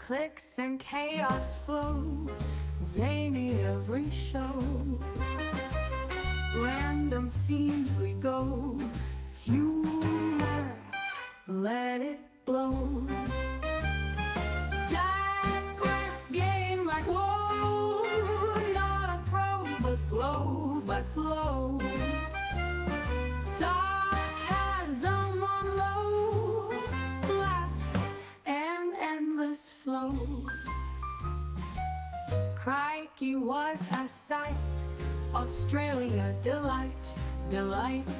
Clicks and chaos flow, zany every show. Random scenes we go, humor, let it blow. Jack Grant game like whoa, not a pro but blow. Sarcasm on low, laughs and endless flow. Crikey, what a sight! Australia delight,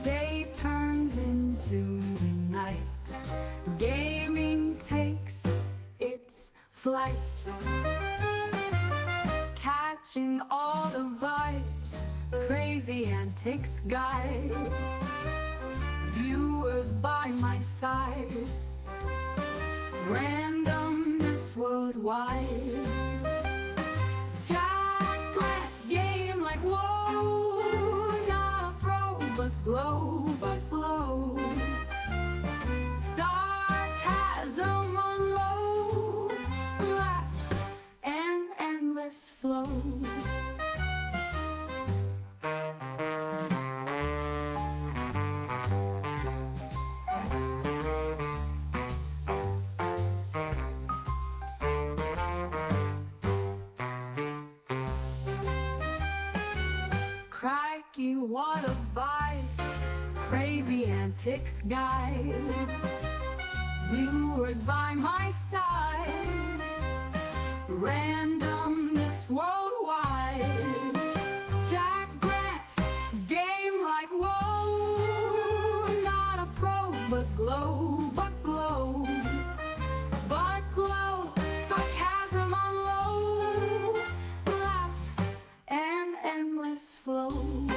day turns into the night. Gaming takes its flight, catching all the vibes, crazy antics guide. Viewers by my side, randomness worldwide. Jack Grant game like whoa, not a pro but blow. Sarcasm on low, laughs and endless flow. Crikey, what a vibes, crazy antics guide. Viewers by my side, randomness worldwide. Jack Grant, game like whoa, not a pro but glow. Sarcasm on low, laughs and endless flow.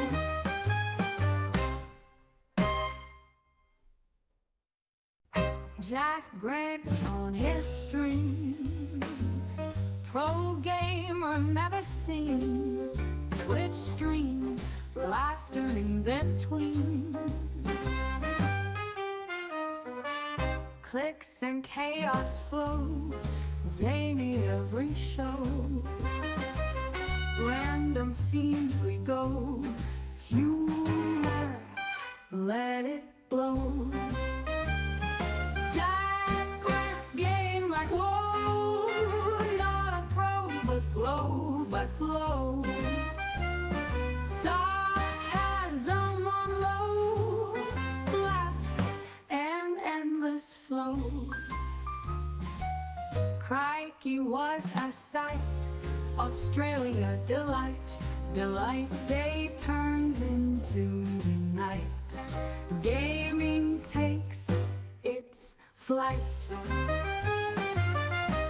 Jack Grant on his stream, pro gamer never seen. Twitch stream, laughter in between. Clicks and chaos flow, zany every show. Random scenes we go, humor, let it blow. Jack Grant game like whoa, not a pro but blow. Sarcasm on low, laughs and endless flow. Crikey, what a sight! Australia delight, day turns into the night. Gaming takes its flight,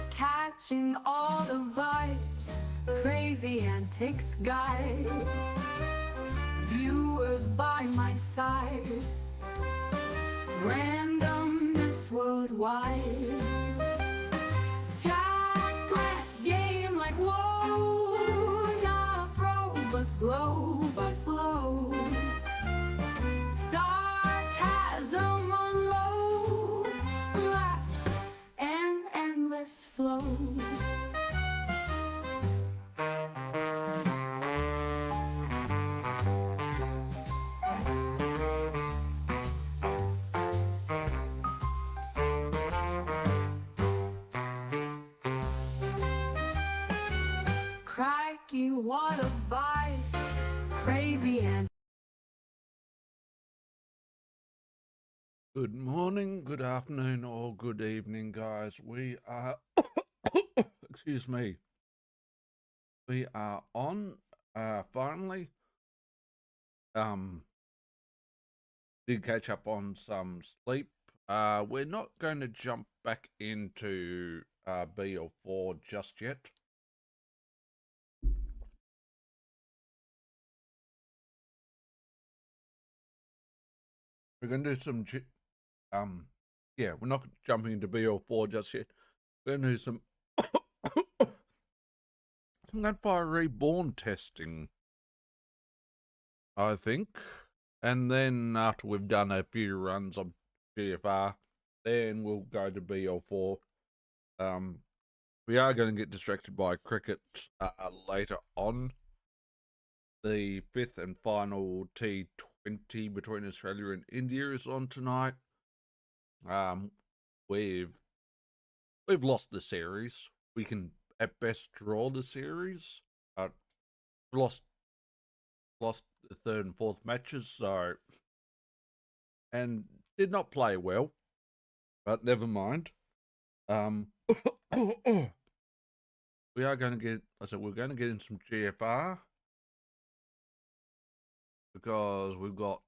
catching all the vibes, crazy antics guide. Viewers by my side, randomness worldwide. Jack Grant game like whoa, not a pro but blow. Sarcasm on low, laughs and endless flow. Crikey, what a vibes, crazy and Good morning, good afternoon, or good evening, guys. We are, excuse me, we are on, finally. Did catch up on some sleep. We're not going to jump back into BL4 just yet. We're going to do some, yeah, we're not jumping into BL4 just yet. We're going to do some Gunfire Reborn testing, I think. And then after we've done a few runs of GFR, then we'll go to BL4. we are going to get distracted by cricket later on. The fifth and final T20 between Australia and India is on tonight. We've lost the series. We can at best draw the series. We lost the third and fourth matches, so and did not play well. But never mind. We are going to get. We're going to get in some GFR because we've got.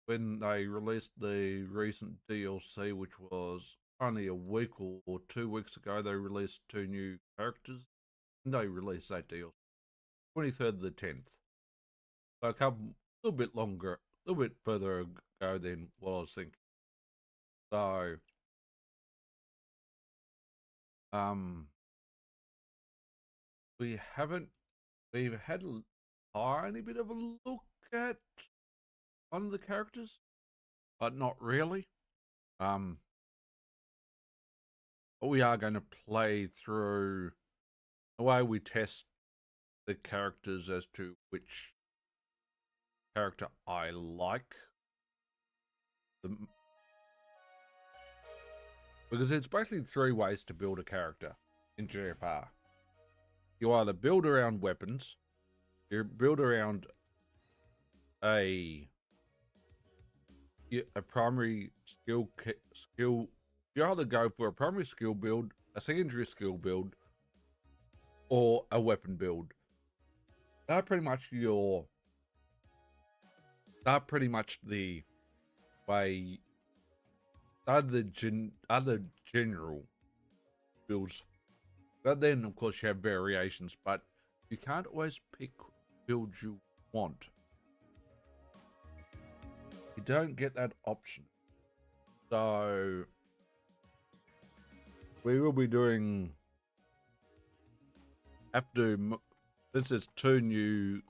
When they released the recent DLC, which was only a week or 2 weeks ago, they released 2 new characters. And they released that DLC 23rd of the 10th. So a little bit longer, a little bit further ago than what I was thinking. So, we've had a tiny bit of a look at one of the characters, but not really. But we are going to play through the way we test the characters as to which character I like. Because it's basically 3 ways to build a character in GFR. You either build around weapons, you build around a primary skill. You either go for a primary skill build, a secondary skill build, or a weapon build. They're pretty much the way. They're the general builds. But then, of course, you have variations. But you can't always pick builds you want. You don't get that option. So we will be doing. This is 2 new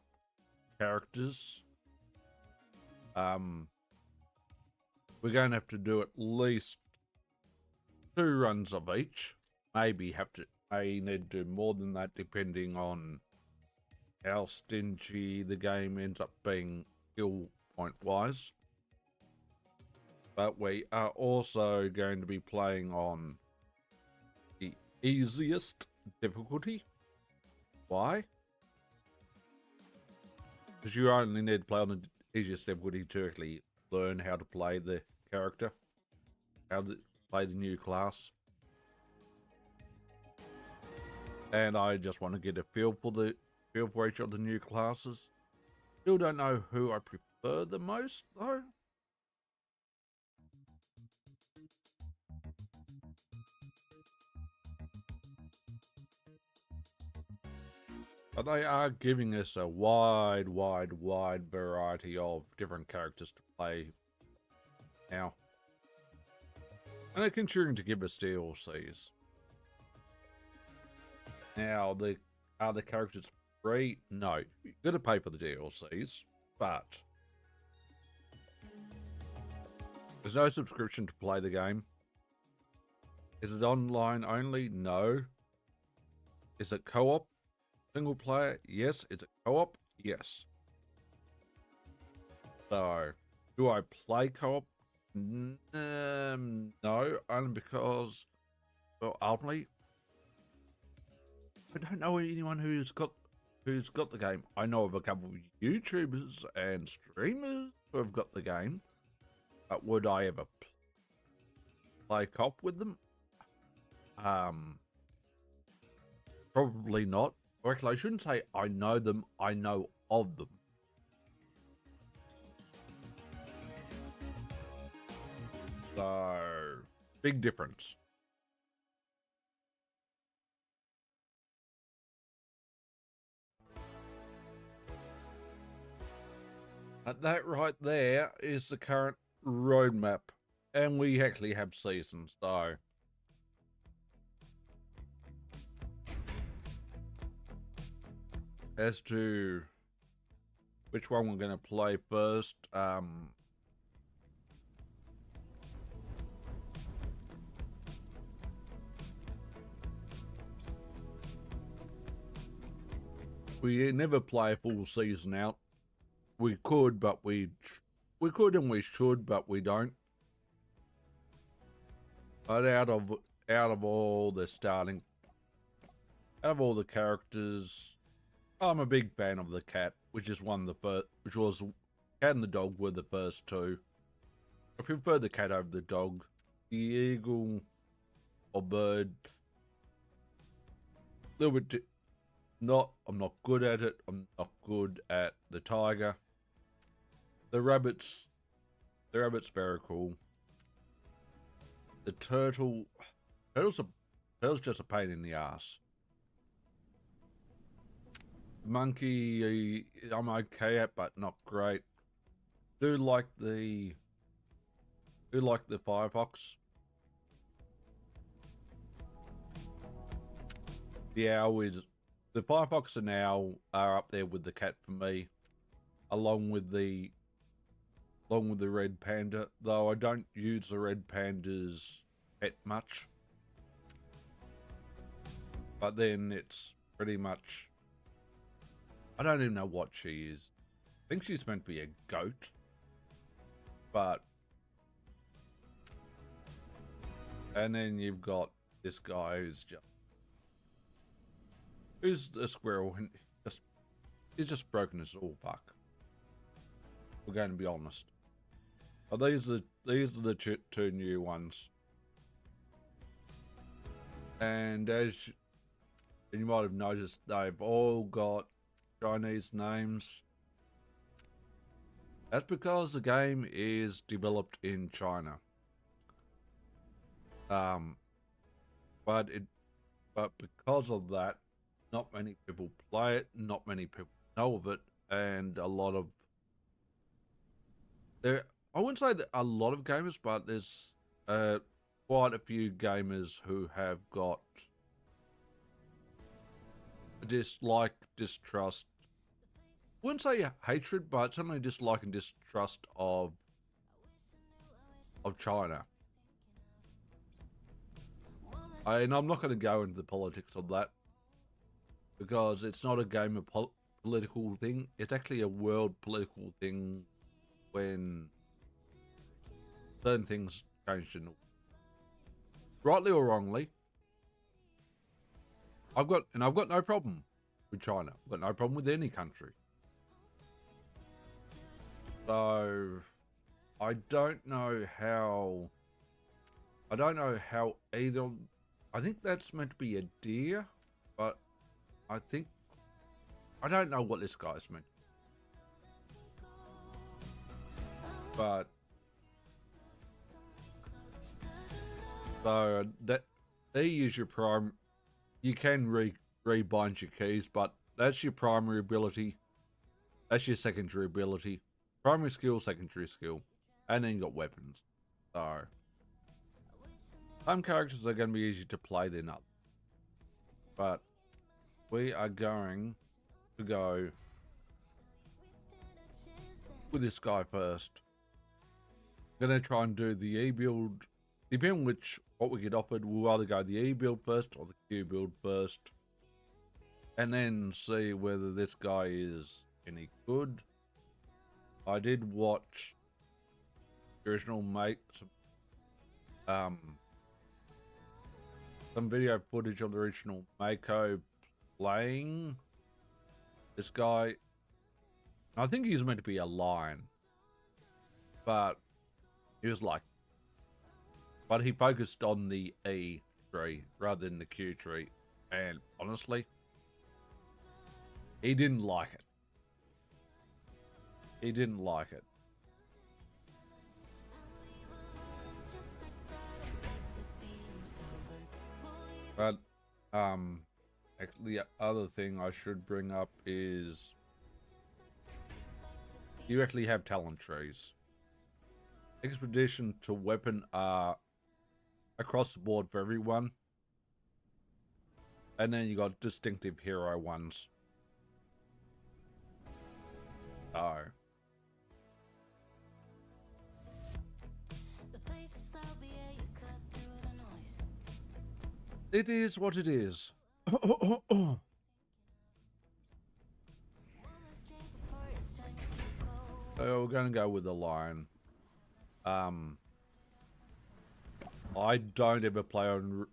characters. We're going to have to do at least 2 runs of each. May need to do more than that depending on how stingy the game ends up being skill point wise. But we are also going to be playing on the easiest difficulty. Why? Because you only need to play on the easiest difficulty to actually learn how to play the character, how to play the new class. And I just want to get a feel for each of the new classes. Still don't know who I prefer the most though. But they are giving us a wide variety of different characters to play now. And they're continuing to give us DLCs. Now, are the characters free? No. You've got to pay for the DLCs, but there's no subscription to play the game. Is it online only? No. Is it co-op? Single player? Yes. Is it co-op? Yes. So, do I play co-op? No, only because, well, ultimately, I don't know anyone who's got the game. I know of a couple of YouTubers and streamers who have got the game, but would I ever play co-op with them? Probably not. Or actually, I shouldn't say I know them. I know of them. So, big difference. But that right there is the current roadmap. And we actually have seasons, so. As to which one we're going to play first, We never play a full season out. We could, but we could and we should, but we don't. But out of all the characters, I'm a big fan of the cat, which was cat and the dog were the first two. I prefer the cat over the dog. The eagle or bird, little bit. I'm not good at it. I'm not good at the tiger. The rabbit's very cool. The turtle's just a pain in the ass. Monkey, I'm okay at, but not great. Do like the Firefox. The Firefox and owl are up there with the cat for me, along with the red panda. Though I don't use the red panda's pet much, but then it's pretty much. I don't even know what she is. I think she's meant to be a goat, but. And then you've got this guy who's a squirrel, and he's just broken as all fuck. We're going to be honest. But these are the two new ones, and you might have noticed, they've all got Chinese names. That's because the game is developed in China. But because of that, not many people play it, not many people know of it, and I wouldn't say that a lot of gamers, but there's quite a few gamers who have got distrust. I wouldn't say hatred, but certainly dislike and distrust of China. And I'm not going to go into the politics of that, because it's not a game of political thing. It's actually a world political thing when certain things change, rightly or wrongly. I've got no problem with China. I've got no problem with any country. So I don't know how either. I think that's meant to be a deer, but I don't know what this guy's meant. But so that E is your prime. You can rebind your keys, but that's your primary ability. That's your secondary ability. Primary skill, secondary skill, and then you got weapons. So some characters are going to be easy to play than others, but we are going to go with this guy first. I'm going to try and do the E build. Depending on what we get offered, we'll either go the E build first or the Q build first, and then see whether this guy is any good. I did watch the original some video footage of the original Mako playing this guy. I think he's meant to be a lion, but he focused on the E tree rather than the Q tree, and honestly, he didn't like it. He didn't like it. But actually, the other thing I should bring up is you actually have talent trees. Expedition to weapon are across the board for everyone, and then you got distinctive hero ones. Oh. It is what it is. We're going to go with the lion. I don't ever play on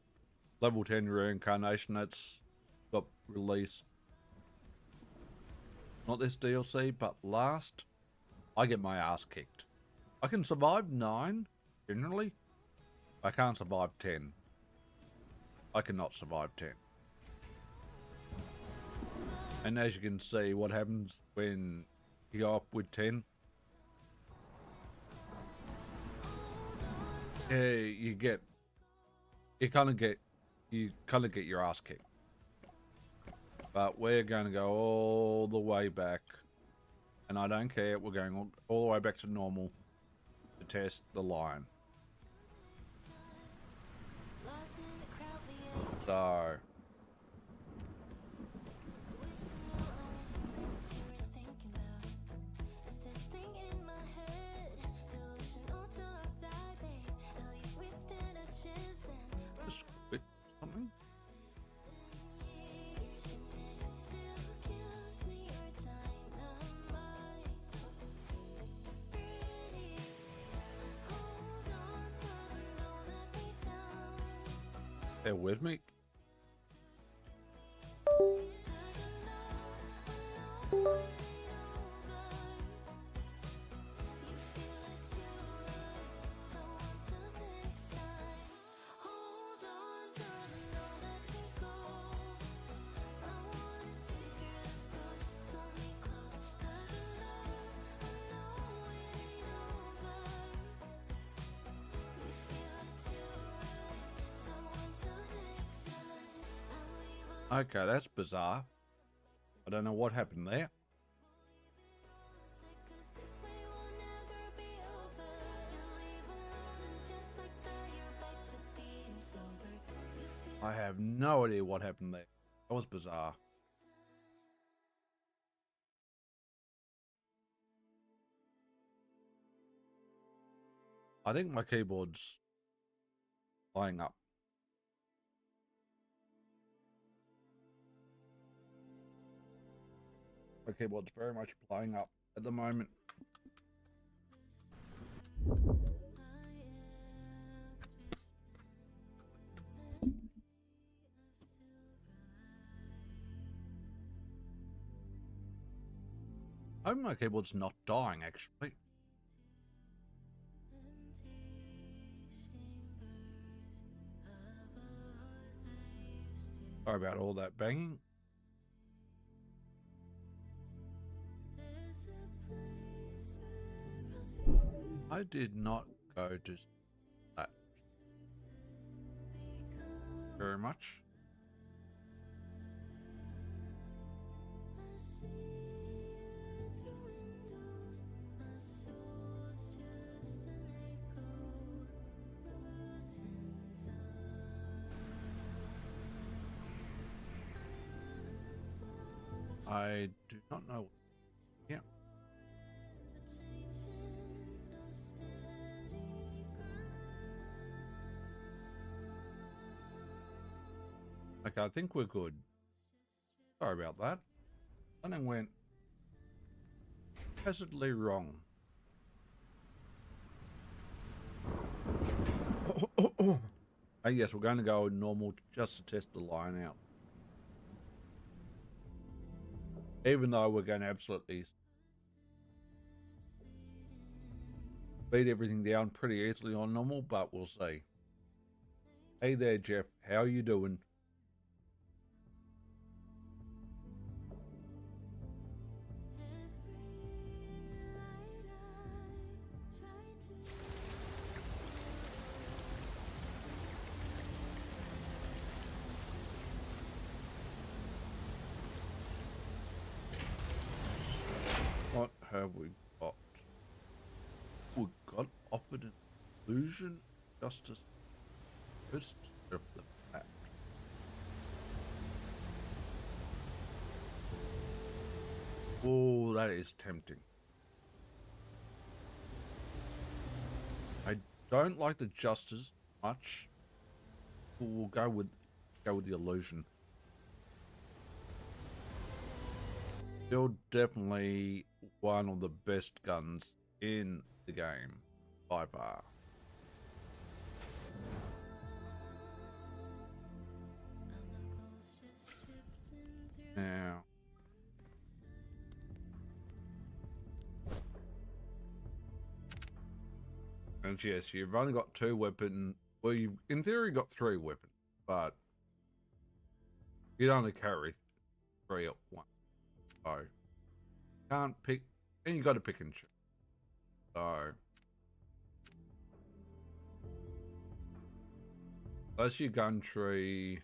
level 10 reincarnation. That's got released. Not this DLC, but last. I get my ass kicked. I can survive 9, generally. I can't survive 10. I cannot survive 10. And as you can see, what happens when you go up with 10. You kind of get your ass kicked. But we're going to go all the way back, and I don't care. We're going all the way back to normal to test the lion. So just quit something. Bear with me. Okay, that's bizarre. I don't know what happened there. I have no idea what happened there. That was bizarre. I think my keyboard's playing up. My keyboard's very much playing up at the moment. I hope my keyboard's not dying, actually. Sorry about all that banging. I did not go to that very much. I do not know. Yeah. Okay, I think we're good. Sorry about that. Something went haphazardly wrong. Yes, we're going to go normal just to test the line out. Even though we're going to absolutely beat everything down pretty easily on normal, but we'll see. Hey there, Jeff. How are you doing? What have we got? We got offered an illusion, justice, first of the pack. Oh, that is tempting. I don't like the justice much. We'll go with the illusion. Still definitely one of the best guns in the game by far. Now, and yes, you've only got 2 weapons. Well, you've in theory got 3 weapons, but you'd only carry 3 at once. So, can't pick, and you got to pick and choose. So, that's your gun tree.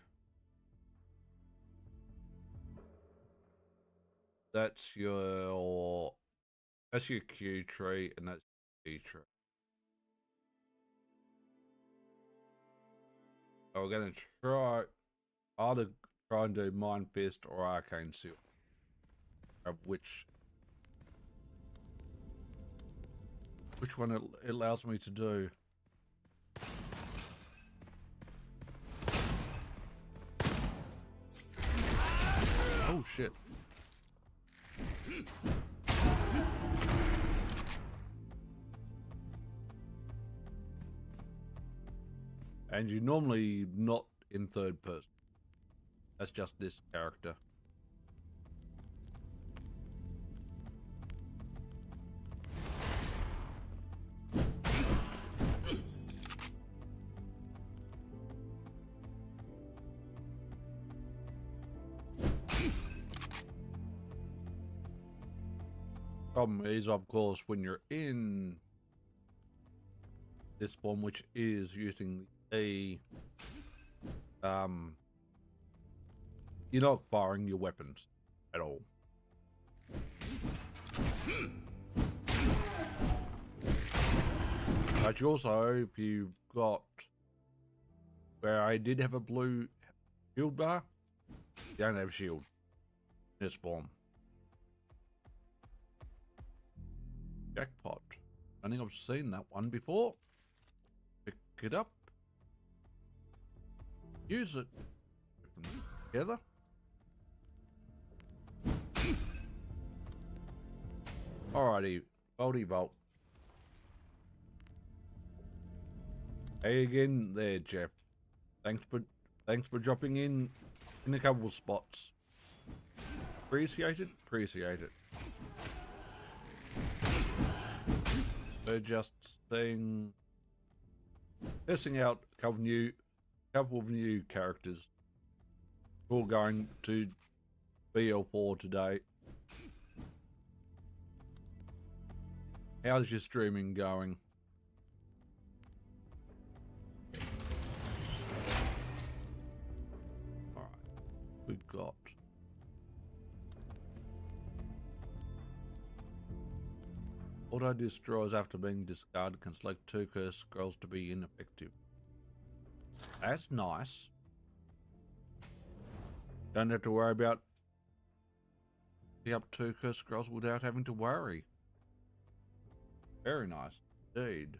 That's your Q tree, and that's your B tree. So we're gonna try either try and do Mind Fist or Arcane Seal, of which one it allows me to do. Oh shit. And you're normally not in third person. That's just this character. Problem is, of course, when you're in this form, which is using a you're not firing your weapons at all. But you also, if you've got where I did have a blue shield bar, you don't have shield in this form. Jackpot. I think I've seen that one before. Pick it up. Use it. Together. Alrighty. Bolty bolt. Hey again there, Jeff. Thanks for dropping in a couple of spots. Appreciate it. Appreciate it. So just saying, testing out a couple of new characters. All going to BL4 today. How's your streaming going? Alright, we've got auto destroys after being discarded can select 2 curse scrolls to be ineffective. That's nice. Don't have to worry about picking up 2 curse scrolls without having to worry. Very nice indeed.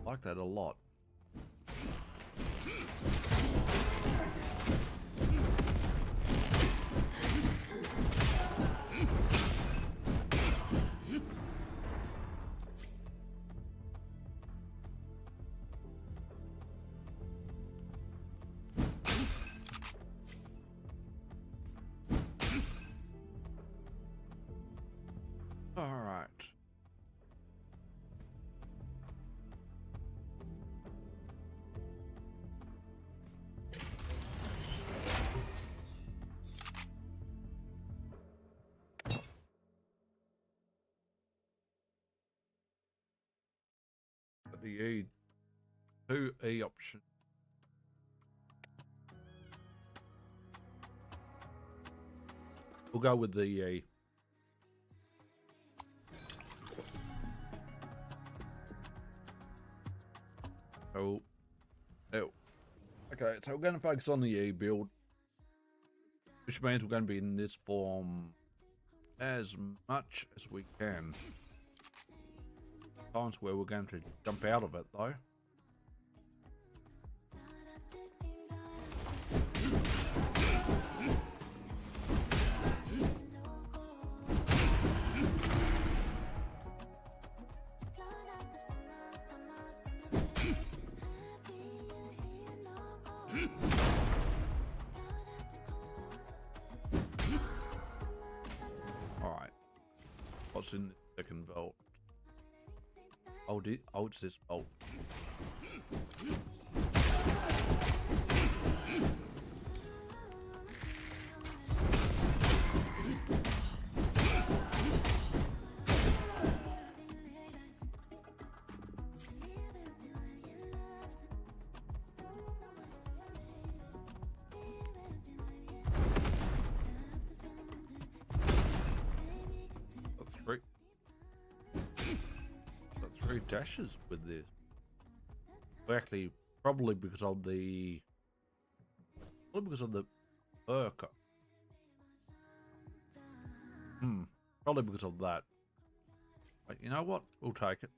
Like that a lot. All right. The E option. We'll go with the E. Oh, okay, so we're going to focus on the E build, which means we're going to be in this form as much as we can. Times where we're going to jump out of it though. what's in the second vault. Oh, it's this vault. Three dashes with this. Well, actually, probably because of the perk. Probably because of that. But you know what? We'll take it.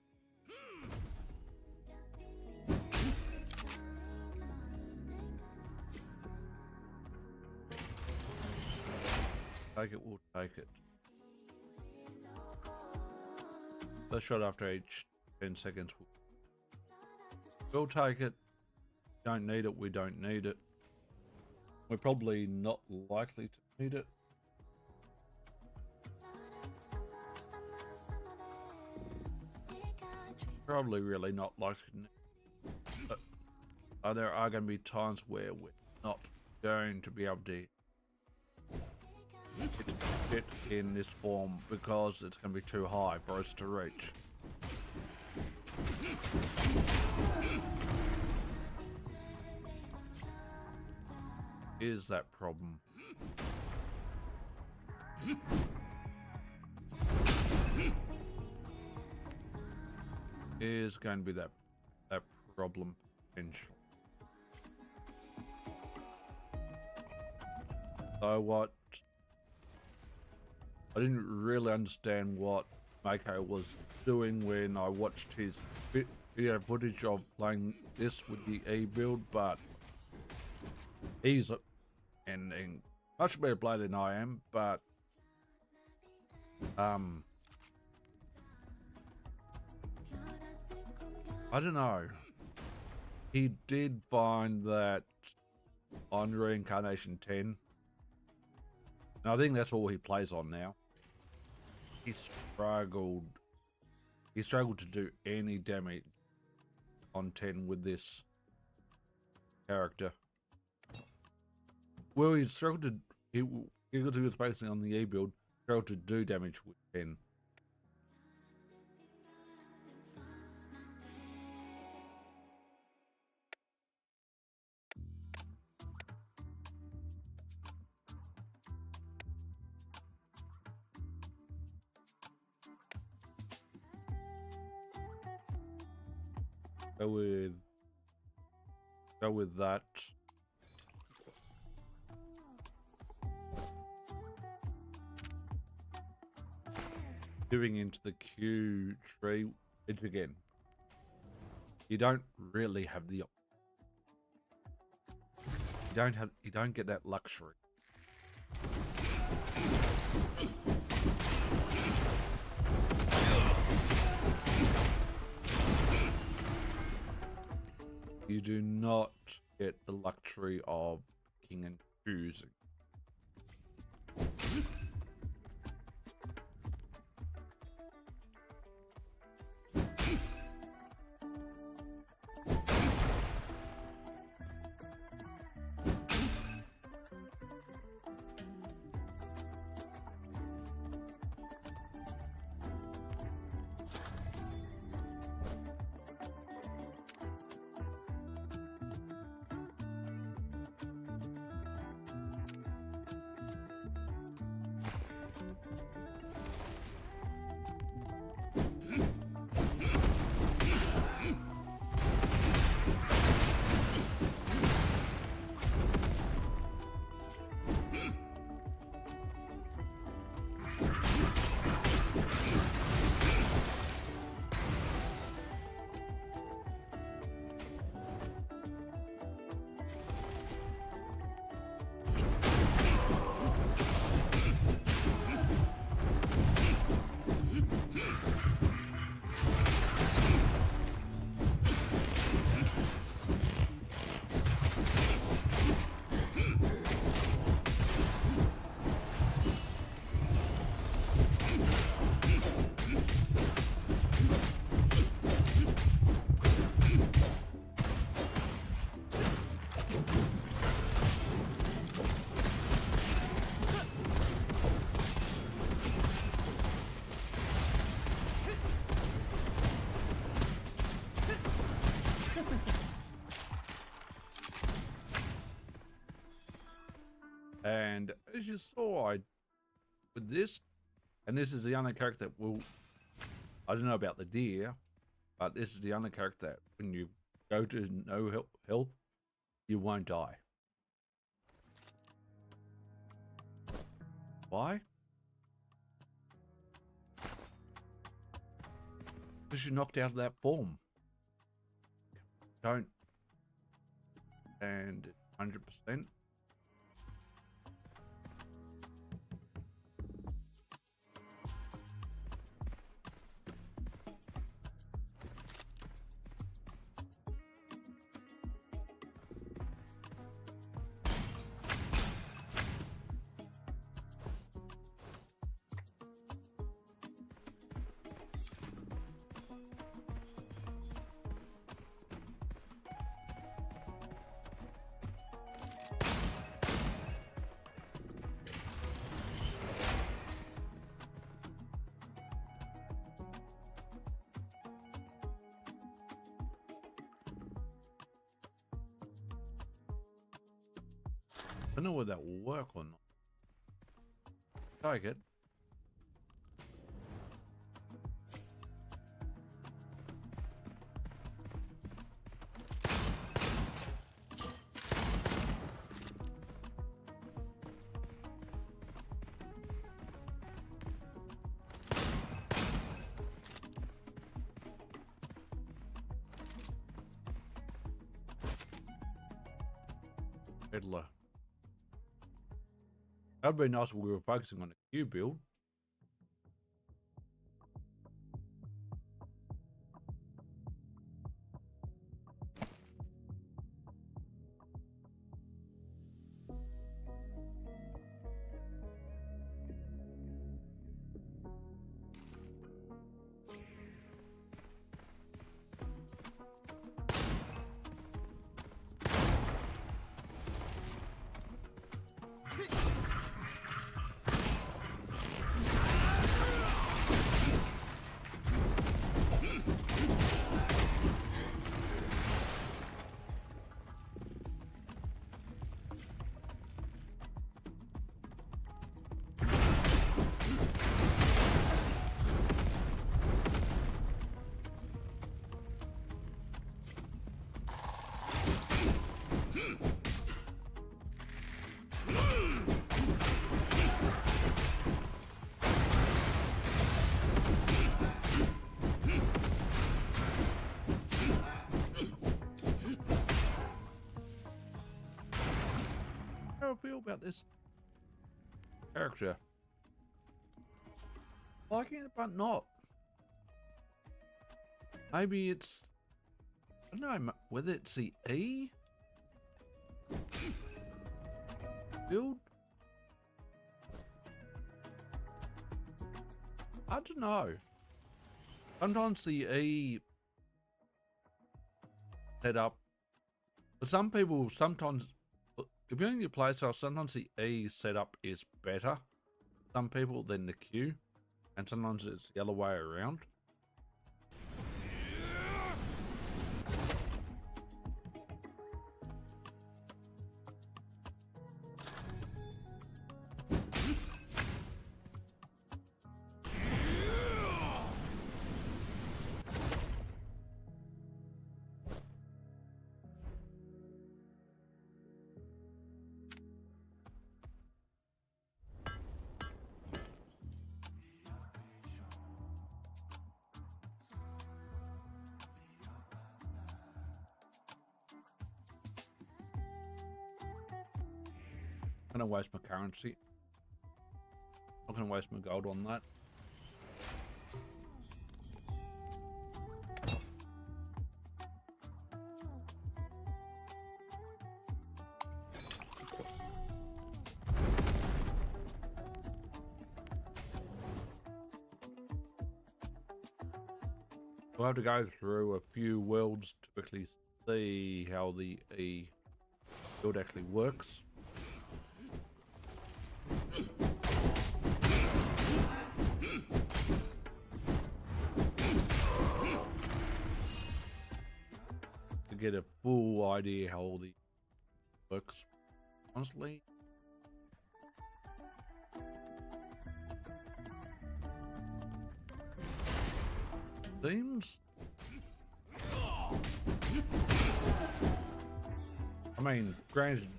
We'll take it. First shot after each 10 seconds. We'll take it. Don't need it, we don't need it. We're probably not likely to need it. Probably really not likely to need it. But there are going to be times where we're not going to be able to get in this form because it's going to be too high for us to reach. Is that problem? Is going to be that problem potential. So what? I didn't really understand what Mako was doing when I watched his video footage of playing this with the E build, but he's a much better player than I am, but I don't know. He did find that on Reincarnation 10, and I think that's all he plays on now. He struggled to do any damage on 10 with this character. Well, he struggled to, because he was basically on the E build, struggled to do damage with 10. Go with that. Moving into the Q tree, it's again. You don't really have the. You don't get that luxury. You do not get the luxury of picking and choosing. And as you saw, with this, and this is the only character that will, I don't know about the deer, but this is the only character that when you go to no health, you won't die. Why? Because you're knocked out of that form. Don't. And 100%. I don't know whether that will work or not. Take it. Peddler. That'd be nice if we were focusing on a Q build. How do I feel about this character? Liking it, but not. Maybe it's, I don't know whether it's the E build. I don't know. Sometimes the E setup, for some people, sometimes, depending on your playstyle, sometimes the E setup is better. Some people than the Q, and sometimes it's the other way around. I'm gonna waste my currency. Not gonna waste my gold on that. We'll have to go through a few worlds to quickly see how the E build actually works. To get a full idea how all the works, honestly. seems. I mean, granted,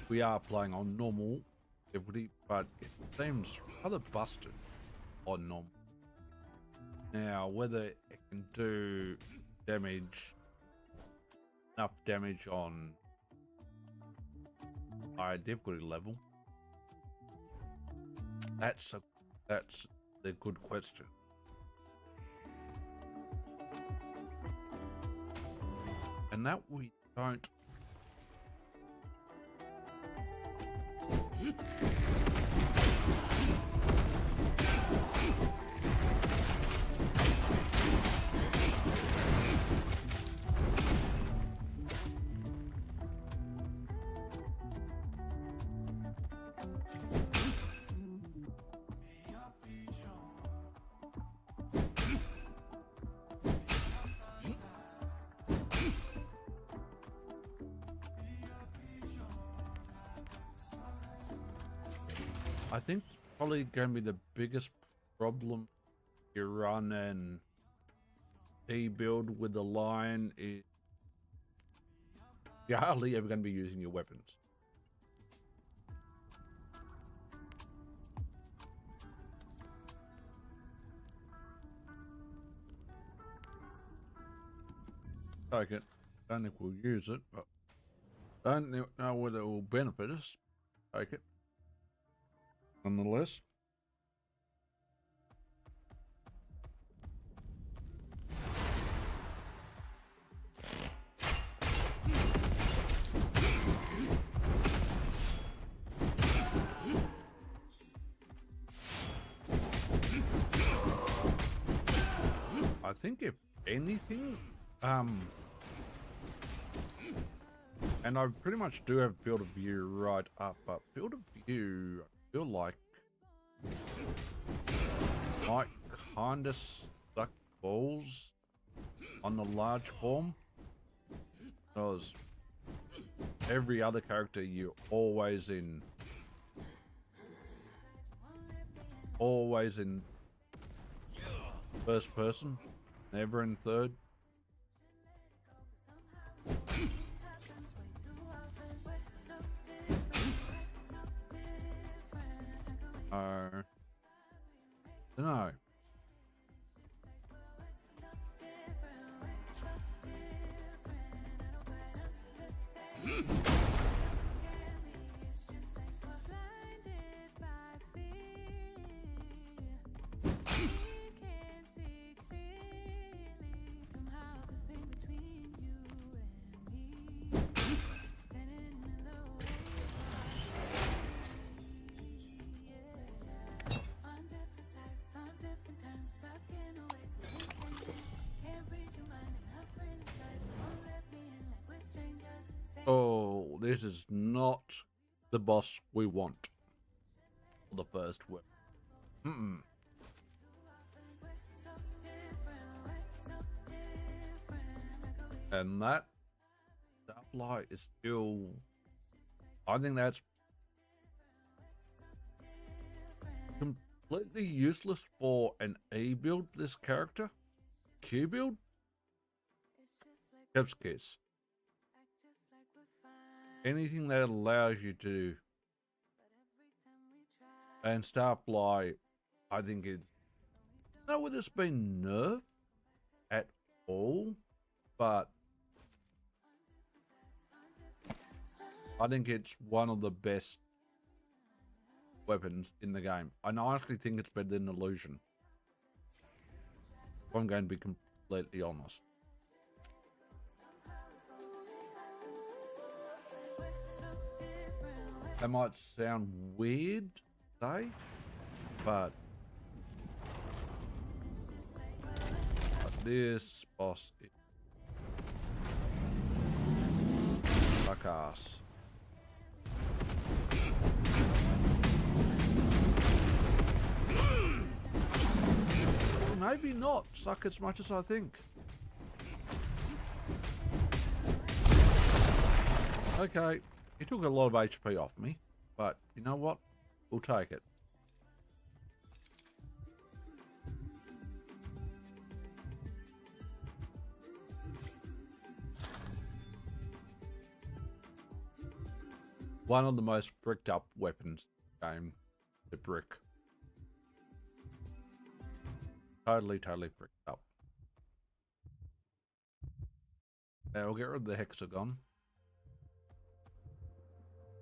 we are playing on normal difficulty, but it seems rather busted on normal. Now, whether it can do enough damage on higher difficulty level, that's the good question. And that we don't. I think probably going to be the biggest problem you run and build with the line is you're hardly ever going to be using your weapons. Take it. Don't think we'll use it, but don't know whether it will benefit us. Take it. Nonetheless. I think if anything, and I pretty much do have field of view right up, but field of view, I feel like might kind of suck balls on the large form, because every other character you're always in first person, never in third. No. Oh, this is not the boss we want for the first weapon. And that light is still, I think that's completely useless for an A build, this character. Q build? Kev's case. Anything that allows you to, and Starfly, I think it, not whether it's been nerfed at all, but I think it's one of the best weapons in the game. And I honestly think it's better than Illusion, if I'm going to be completely honest. That might sound weird, say, but this boss is suck ass. Maybe not suck as much as I think. Okay. He took a lot of HP off me, but you know what? We'll take it. one of the most fricked up weapons in the game, the brick. Totally fricked up. Now we'll get rid of the hexagon.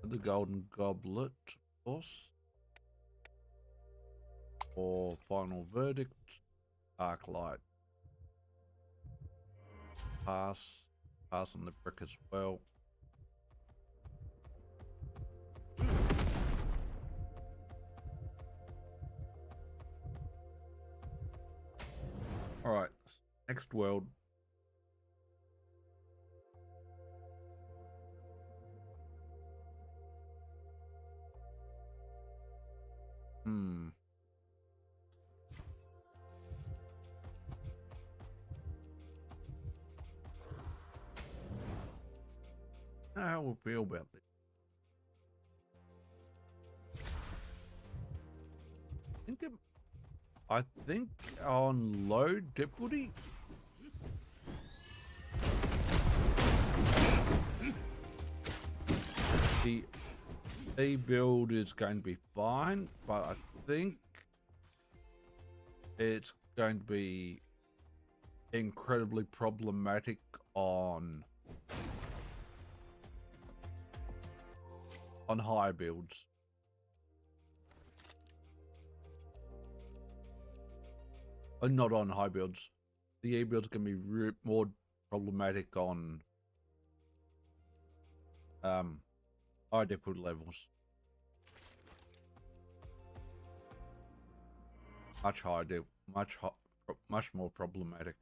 The golden goblet, of course. For final verdict, arc light. Pass on the brick as well. All right, next world. How we feel about this? I think on low difficulty, the A build is going to be fine, but I think it's going to be incredibly problematic on high builds. Not on high builds. The E builds can be more problematic on high difficulty levels. Much more problematic.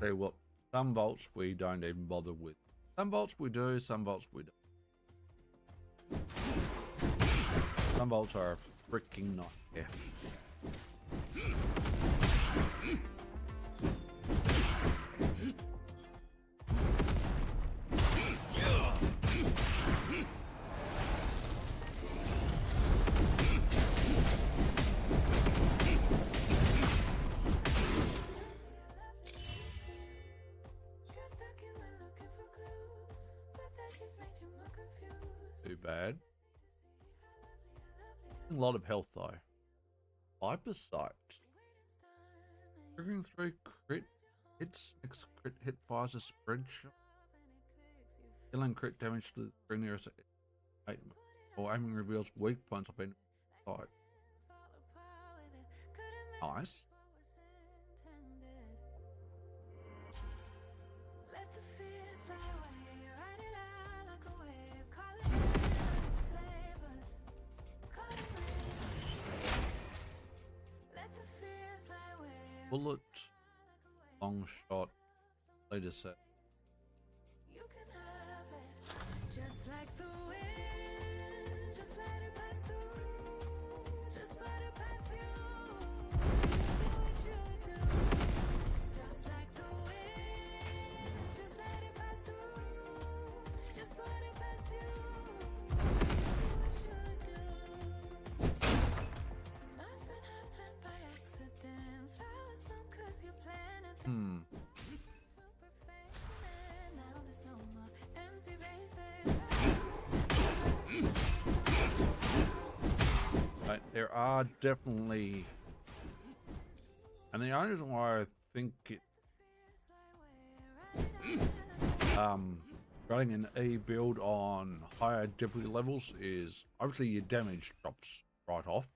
Tell you what, some vaults we don't even bother with. Some vaults we do, some vaults we don't. Some vaults are a freaking nightmare. Too bad. A lot of health though. Hyper sight. Triggering 3 crit hits, next crit hit fires a spread shot. Dealing crit damage to the 3 nearest or aiming reveals weak points of enemy sight. Nice. Bullet, long shot, later set. You can have it, just like the wind, just let it pass through, just let it pass you. Do what you do, just like the wind, just let it pass through, just let it pass you. Do what you do. Nothing happened by accident. Flowers bloom 'cause you planted them. To perfection, and now there's no more empty bases. Right, there are definitely, and the only reason why I think it, running an E build on higher difficulty levels is obviously your damage drops right off.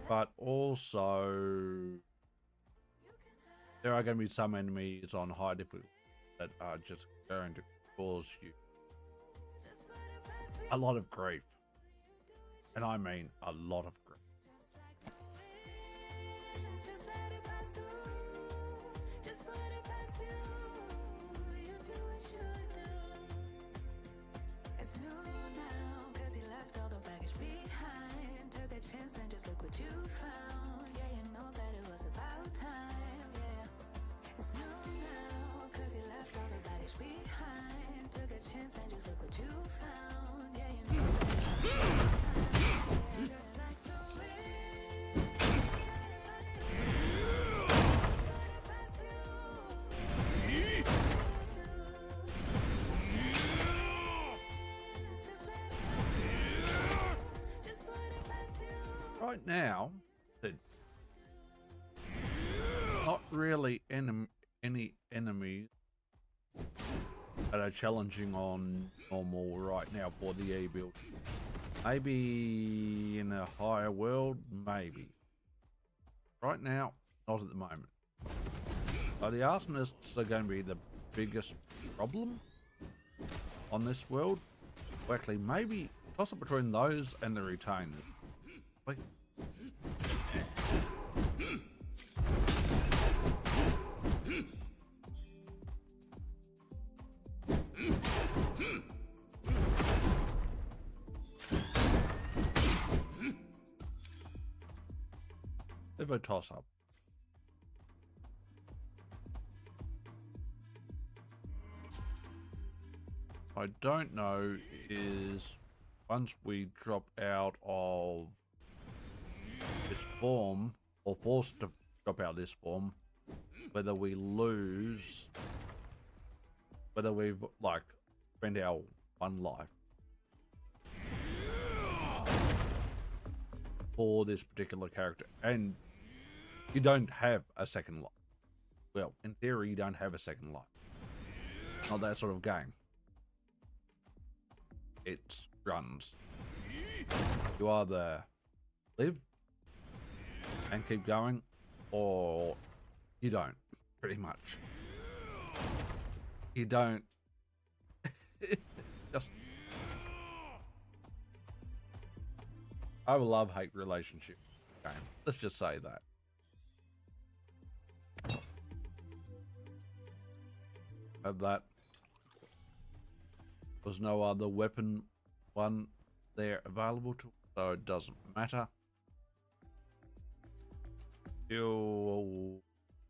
but also there are going to be some enemies on high difficulty that are just going to cause you a lot of grief. And I mean a lot of grief. Just let it pass through. Just put it past you. You do what you do. It's new now, cause he left all the baggage behind. Took a chance and just look what you found. Yeah, you know that it was about time, yeah. It's new now, cause he left all the baggage behind. Took a chance and just look what you found. Yeah, you know that it was about time, yeah. Just like the wind, just let it pass through. Just let it pass you. You do what you do. Just let it pass through. Just put it past you. Right now, it's not really any enemies that are challenging on normal right now for the E build. Maybe in a higher world, maybe. Right now, not at the moment. So the arsonists are going to be the biggest problem on this world. Well, actually, maybe toss it between those and the retainers. Wait. Bit of a toss up. I don't know is once we drop out of this form, or forced to drop out of this form, whether we lose, whether we've like spent our one life for this particular character, and you don't have a second life. Well, in theory, you don't have a second life. Not that sort of game. It runs. You either live and keep going, or you don't, pretty much. You don't. Just I have a love-hate relationship game. Let's just say that. Have that. There's no other weapon one there available to, so it doesn't matter. Still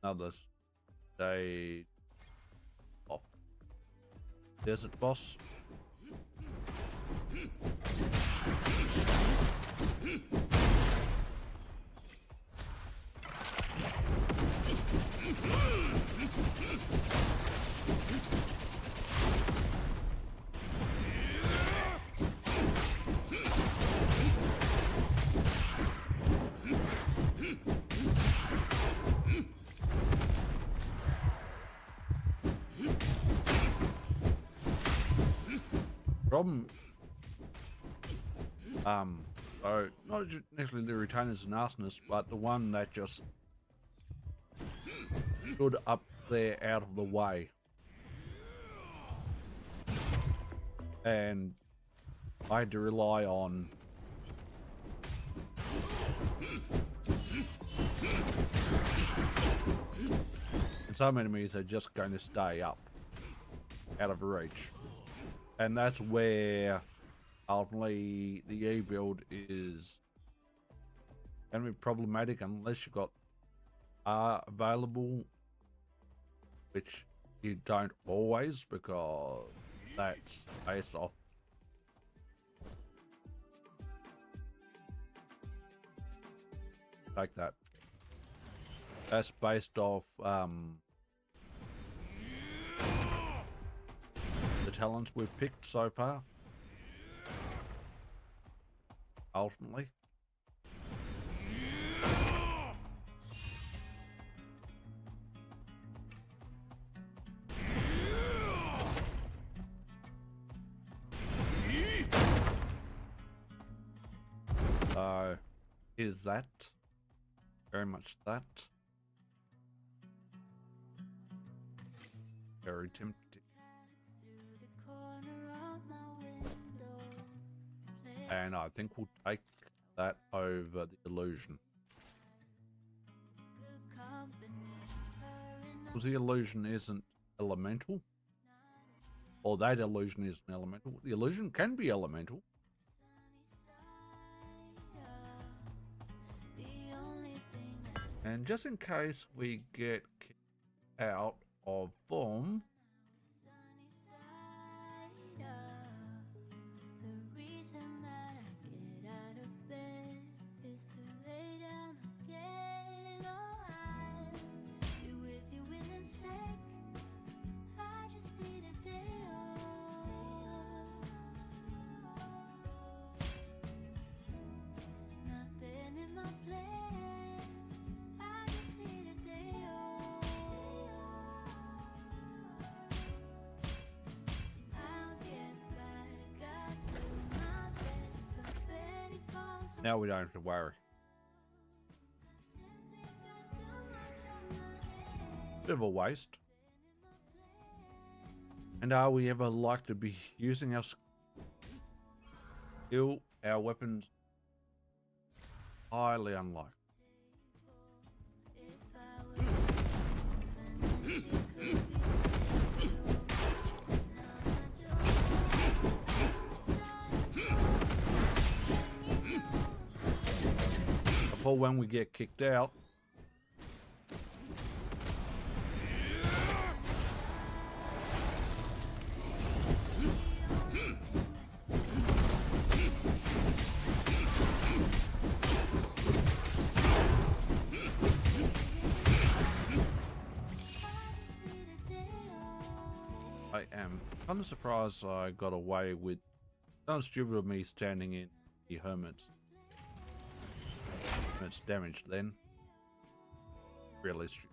another day off. Desert boss. Problem, so not necessarily the retainers and arsonists, but the one that just stood up there out of the way, and I had to rely on and some enemies are just going to stay up out of reach. And that's where ultimately the E build is going to be problematic unless you've got R available, which you don't always, because that's based off like that. That's based off the talents we've picked so far. Ultimately. So, is that Very much that. Very tempting. And I think we'll take that over the illusion. Because the illusion isn't elemental. Or that illusion isn't elemental. The illusion can be elemental. And just in case we get kicked out of form, now we don't have to worry. Bit of a waste. And are we ever like to be using our skill, our weapons? Highly unlikely. Before when we get kicked out, I am kind of surprised I got away with. Sounds stupid of me standing in the hermit's damage then. Really stupid.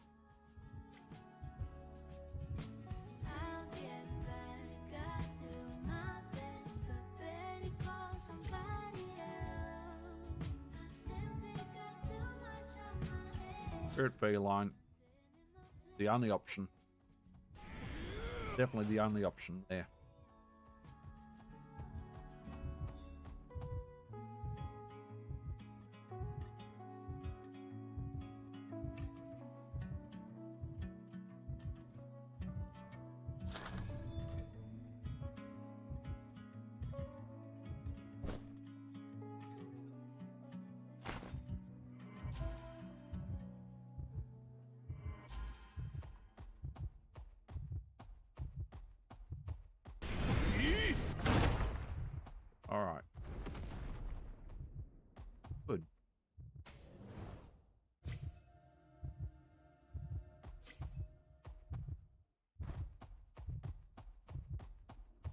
Spirit Feline, the only option. Definitely the only option there. All right. Good.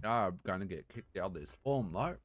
I'm going to get kicked out of this form, though.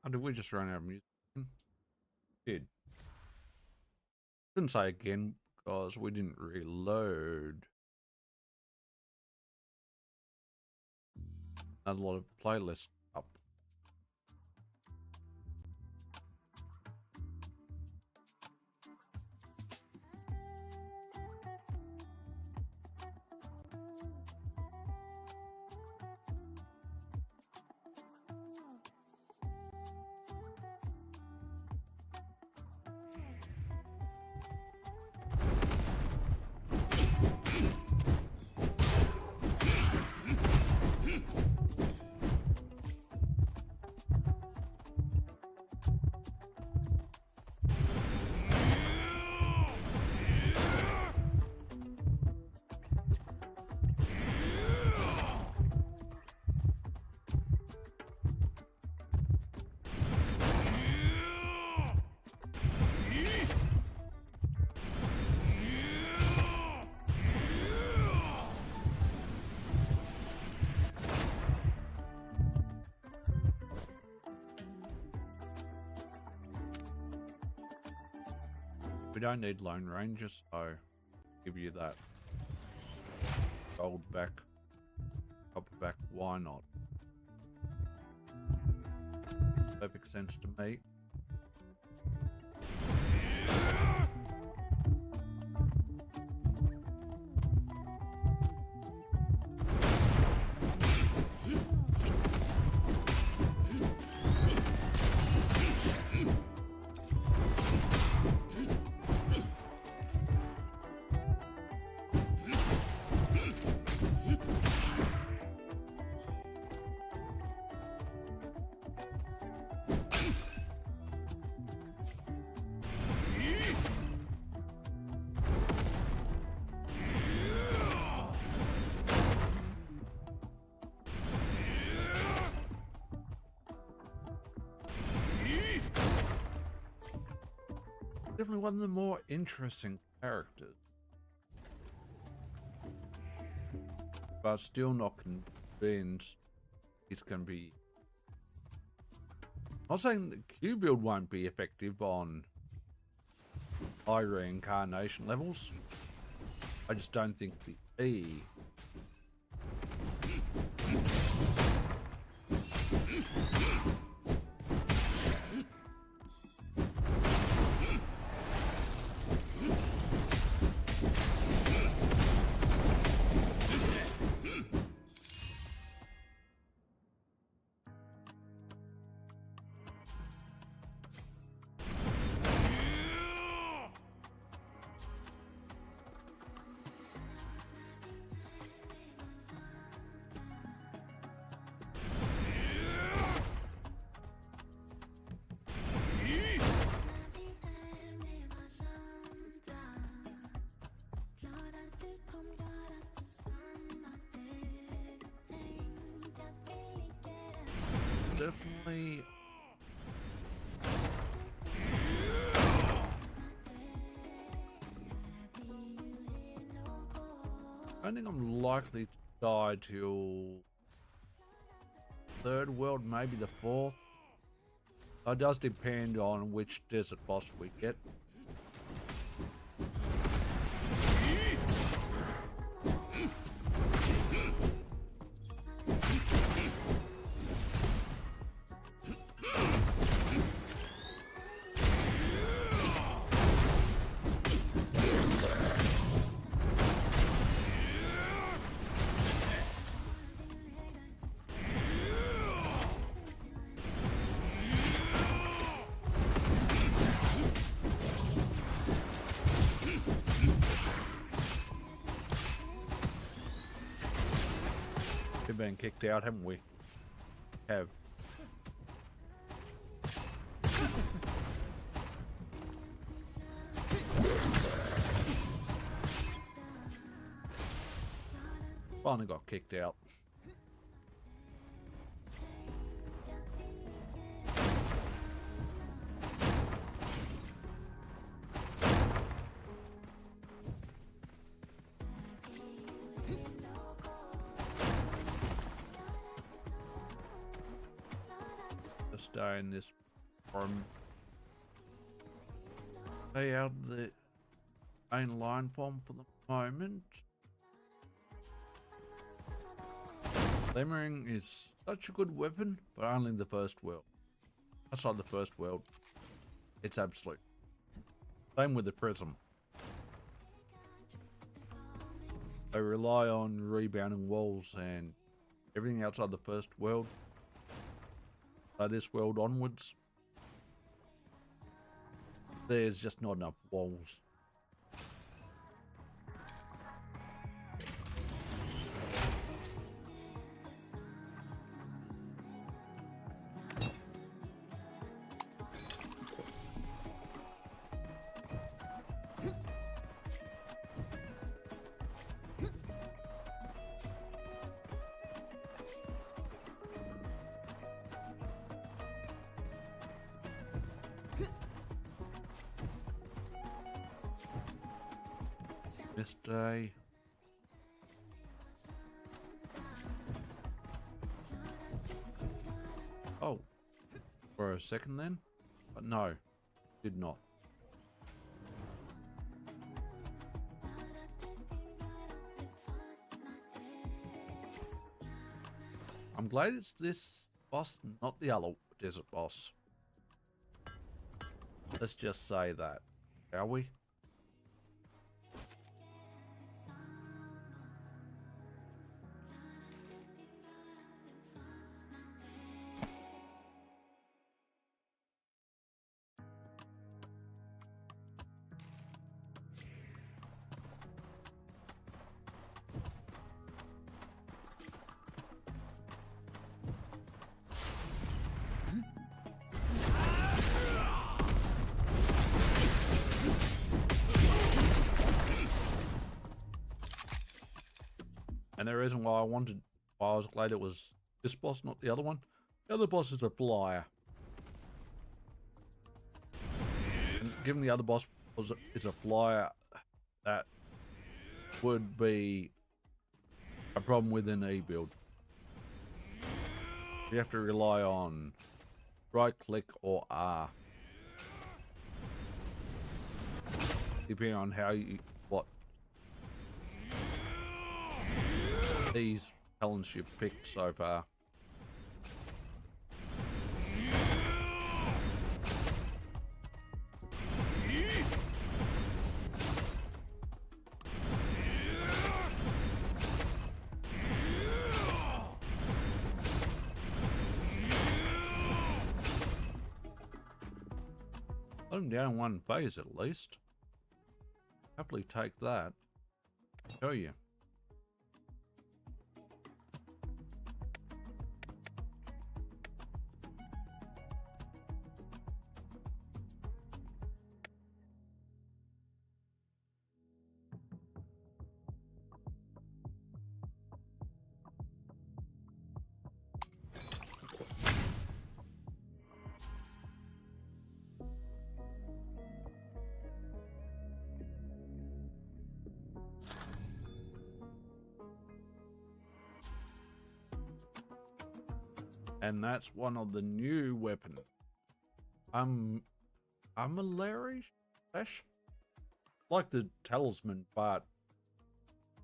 Or did we just run out of music? Did. Shouldn't say again because we didn't reload. Another lot of playlists up. don't need Lone Ranger, so give you that. Gold back, copper back, why not? Perfect sense to me. Definitely one of the more interesting characters. But still not convinced it's going to be... I'm not saying the Q build won't be effective on high reincarnation levels. I just don't think the E... Definitely... I think I'm likely to die till third world, maybe the fourth. It does depend on which desert boss we get. We've been kicked out, haven't we? Have. Finally got kicked out. Stay in this form. Stay out of the main line form for the moment. Glimmering is such a good weapon, but only in the first world. Outside the first world, it's absolute. Same with the prism. They rely on rebounding walls and everything outside the first world. This world onwards, there's just not enough walls. This day. Oh, for a second then, but no, did not. I'm glad it's this boss, not the other desert boss. Let's just say that, shall we? And the reason why I was glad it was this boss, not the other one. The other boss is a flyer. And given the other boss is a flyer, that would be a problem with an E build. You have to rely on right click or R, depending on what these talents you've picked so far. Let him down in one phase at least. Happily take that. Show you. And that's one of the new weapons. Armillary slash, like the talisman, but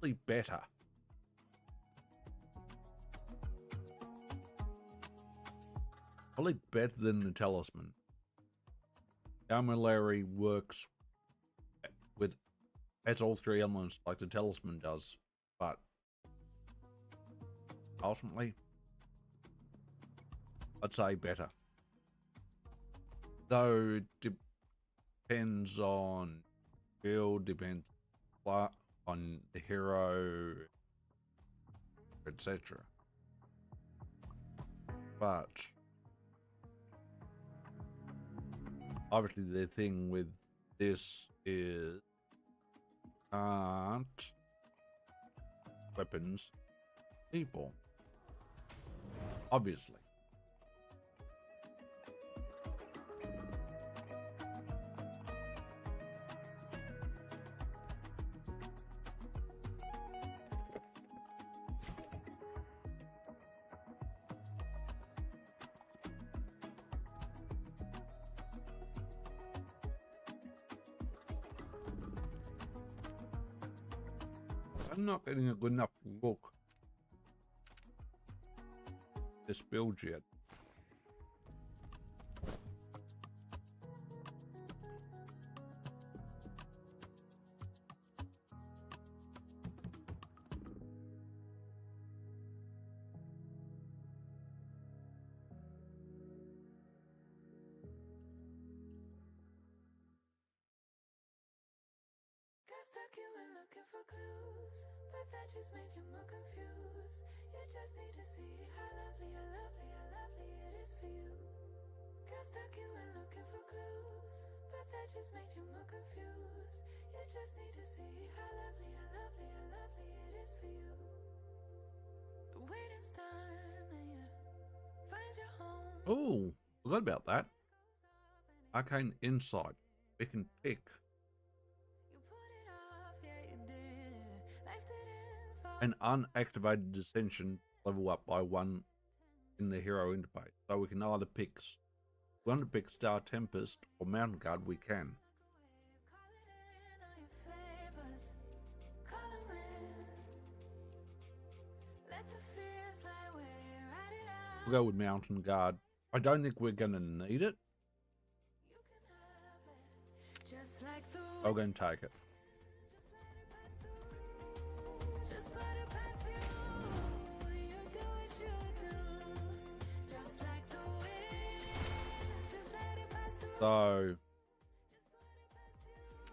really better. Probably better than the talisman. Armillary works has all three elements like the talisman does, but ultimately, I'd say better. Though it depends on build, depends on the hero, etc. But obviously the thing with this is aren't weapons people. Obviously. I'm not getting a good enough look at this build yet. Got stuck you and looking for clues, but that just made you more confused. You just need to see how lovely, how lovely, how lovely it is for you. Got stuck you and looking for clues, but that just made you more confused. You just need to see how lovely, how lovely, how lovely it is for you. The waiting's done and you find your home. Oh, forgot about that. Arcane Insight. We can pick an unactivated dissension level up by 1 in the hero interface. So we can either pick, if we want to pick Star Tempest or Mountain Guard, we can. Let the fears fly where I We'll go with Mountain Guard. I don't think we're going to need it. Just like the I'm going to take it. just let it pass you. You do what you do. Just like the wind. Just let it pass through. So,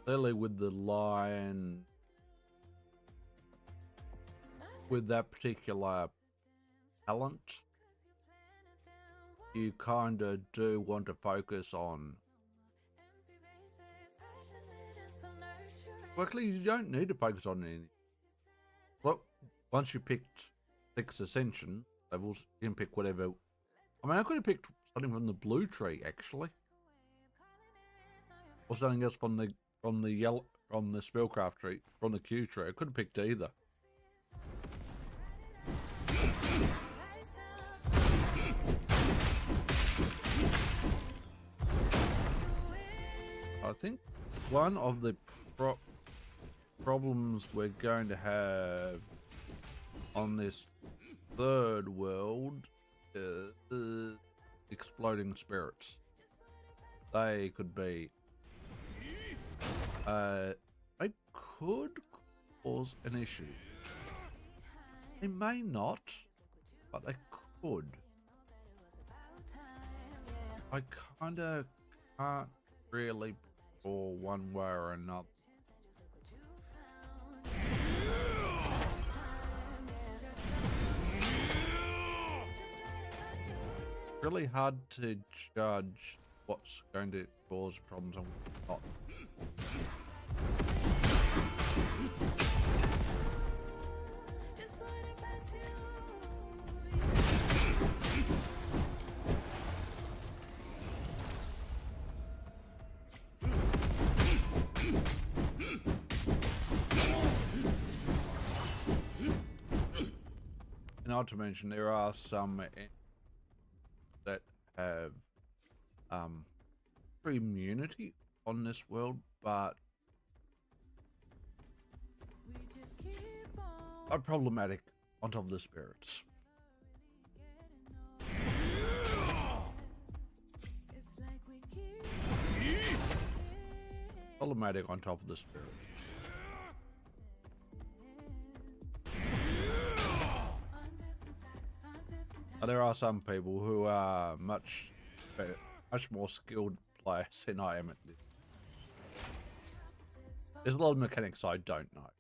clearly with the lion, with that particular talent, you kind of do want to focus on. Well, actually, you don't need to focus on anything. Well, once you picked 6 ascension levels, you can pick whatever. I mean, I could have picked something from the blue tree, actually, or something else from the yellow, from the spellcraft tree, from the Q tree. I could have picked either. I think one of the problems we're going to have on this third world is exploding spirits. They could be they could cause an issue. They may not, but they could. I kinda can't really or one way or another. Really hard to judge what's going to cause problems and what's not. And not to mention, there are some that have immunity on this world, but are problematic on top of the spirits. Problematic on top of the spirits. There are some people who are much more skilled players than I am at this. There's a lot of mechanics I don't know.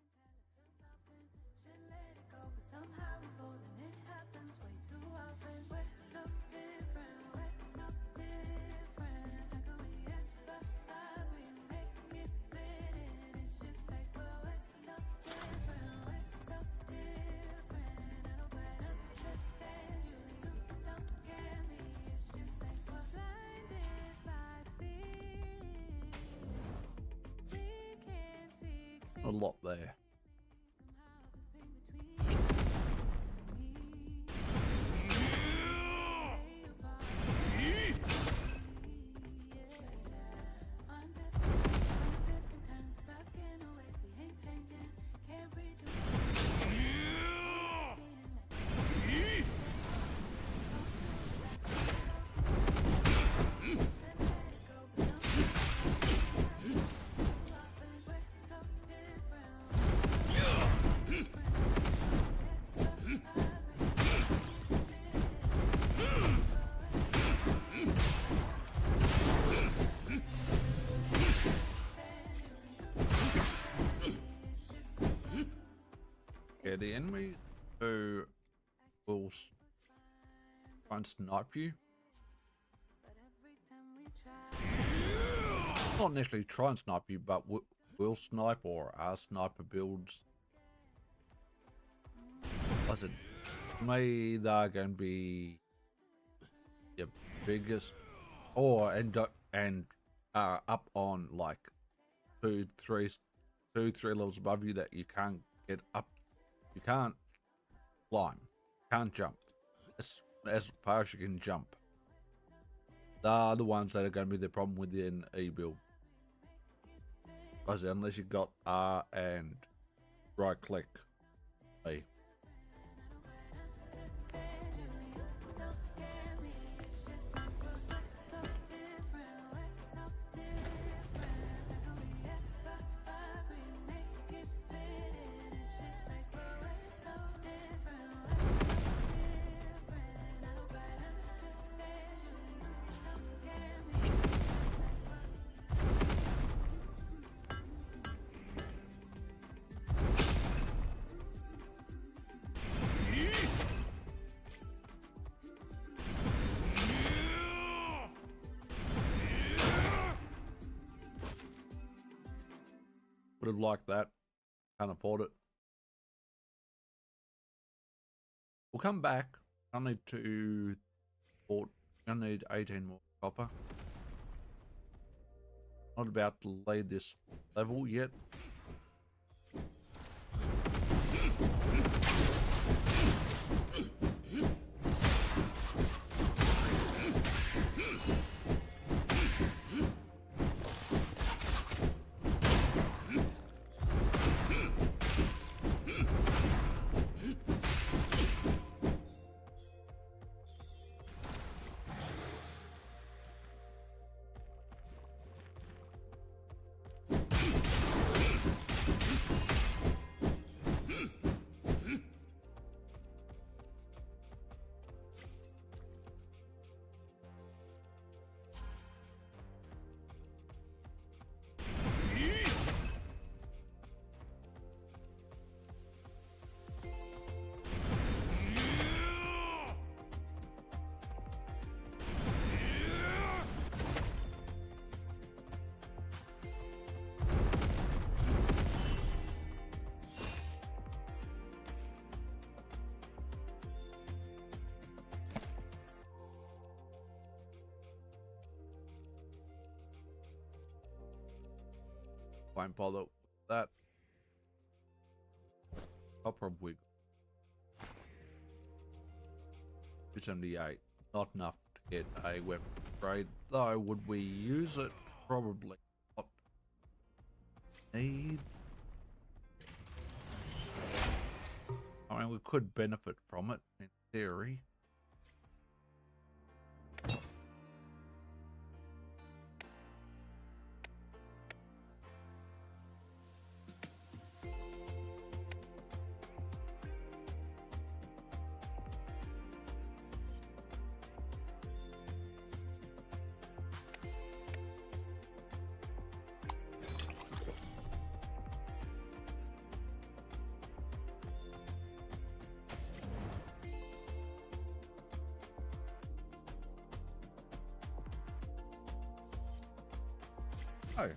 A lot there. Yeah, the enemy who will try and snipe you. Not necessarily try and snipe you, but will snipe or are sniper builds. Listen, to me, they're going to be your biggest, and up on like two, three levels above you that you can't get up. You can't climb, can't jump. As far as you can jump. They're the ones that are going to be the problem within a build. Because unless you've got R and right click A. Would have liked that. Can't afford it. We'll come back. I need to... I need 18 more copper. Not about to lead this level yet. Won't bother with that. I'll probably 278. Not enough to get a weapon upgrade, though. Would we use it? Probably not. Need. I mean, we could benefit from it in theory. Oh.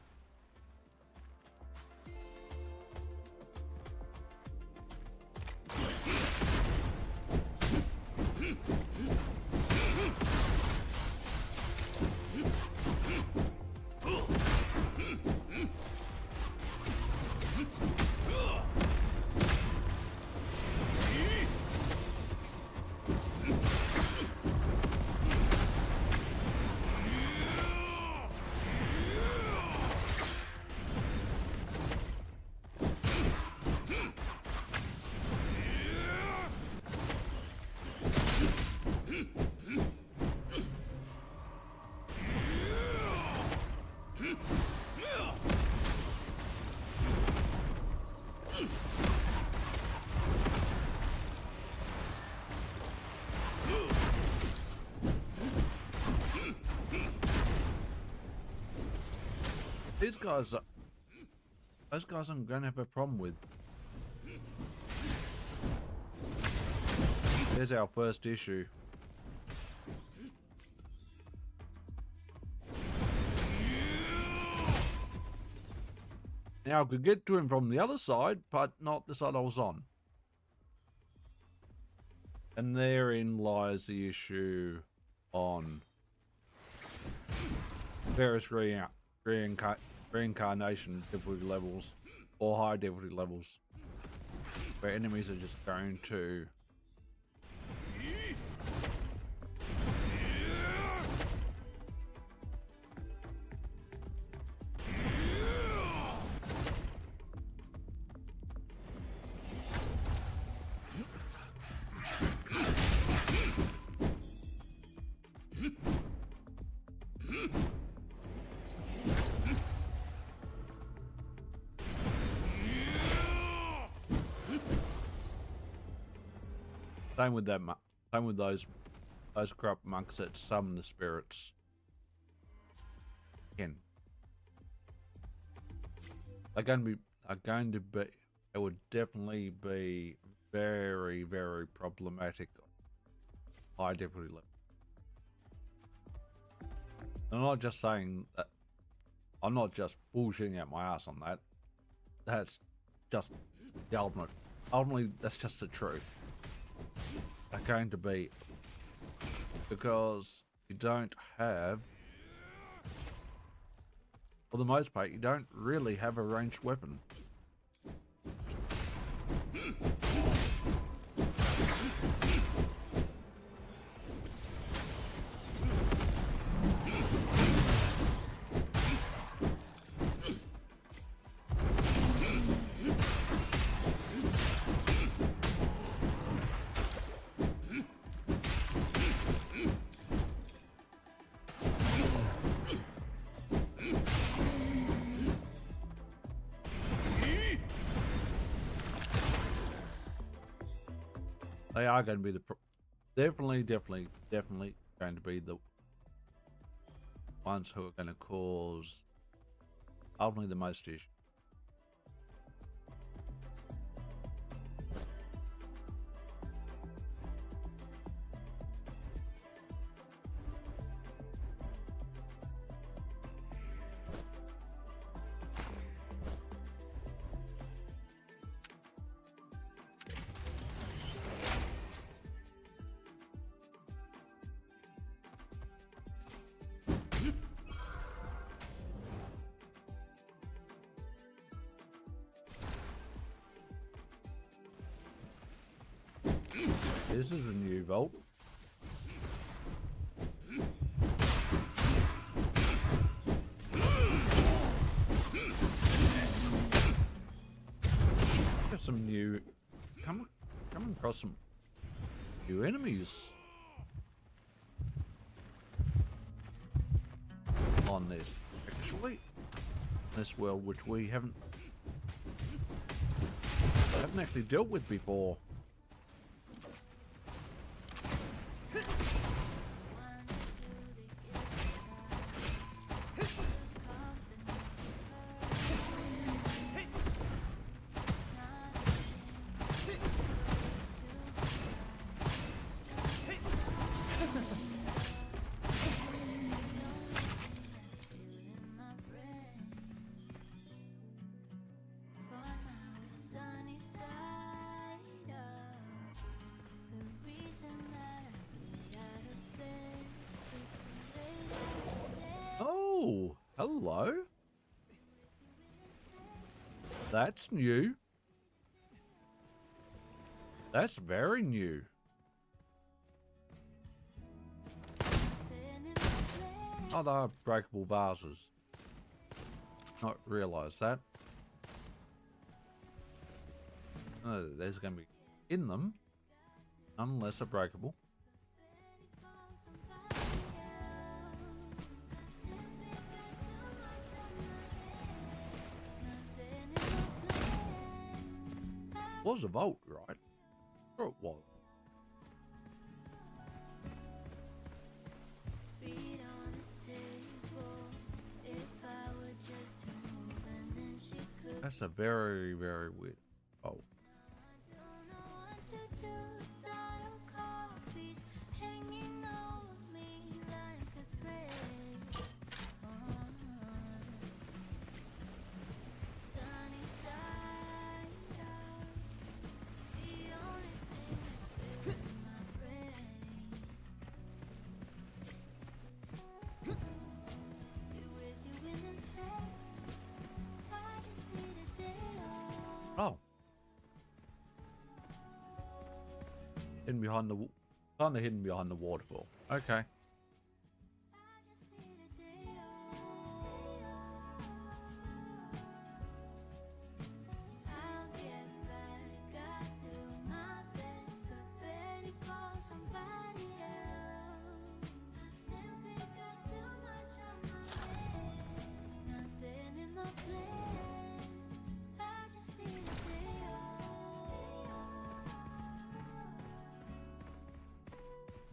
These guys, those guys I'm going to have a problem with. There's our first issue. Now I could get to him from the other side, but not the side I was on. And therein lies the issue on various reincarnation difficulty levels or high difficulty levels, where enemies are just going to same with that. Same with those corrupt monks that summon the spirits. Again, they're going to be. It would definitely be very, very problematic. High difficulty level. I'm not just saying that. I'm not just bullshitting out my ass on that. that's just the ultimate. Ultimately, that's just the truth. Are going to be, because you don't have, for the most part, you don't really have a ranged weapon. They are going to be the definitely going to be the ones who are going to cause ultimately the most issue. This is a new vault. Got some new, coming across some new enemies on this, actually. This world, which we haven't actually dealt with before. Oh, hello. That's new. That's very new. Oh, they're breakable vases. Not realize that. Oh, there's going to be in them, unless they're breakable. Was a vault, right? Sure it was. That's a very, very weird. Oh. Oh. Hidden behind the, kind of hidden behind the waterfall. Okay.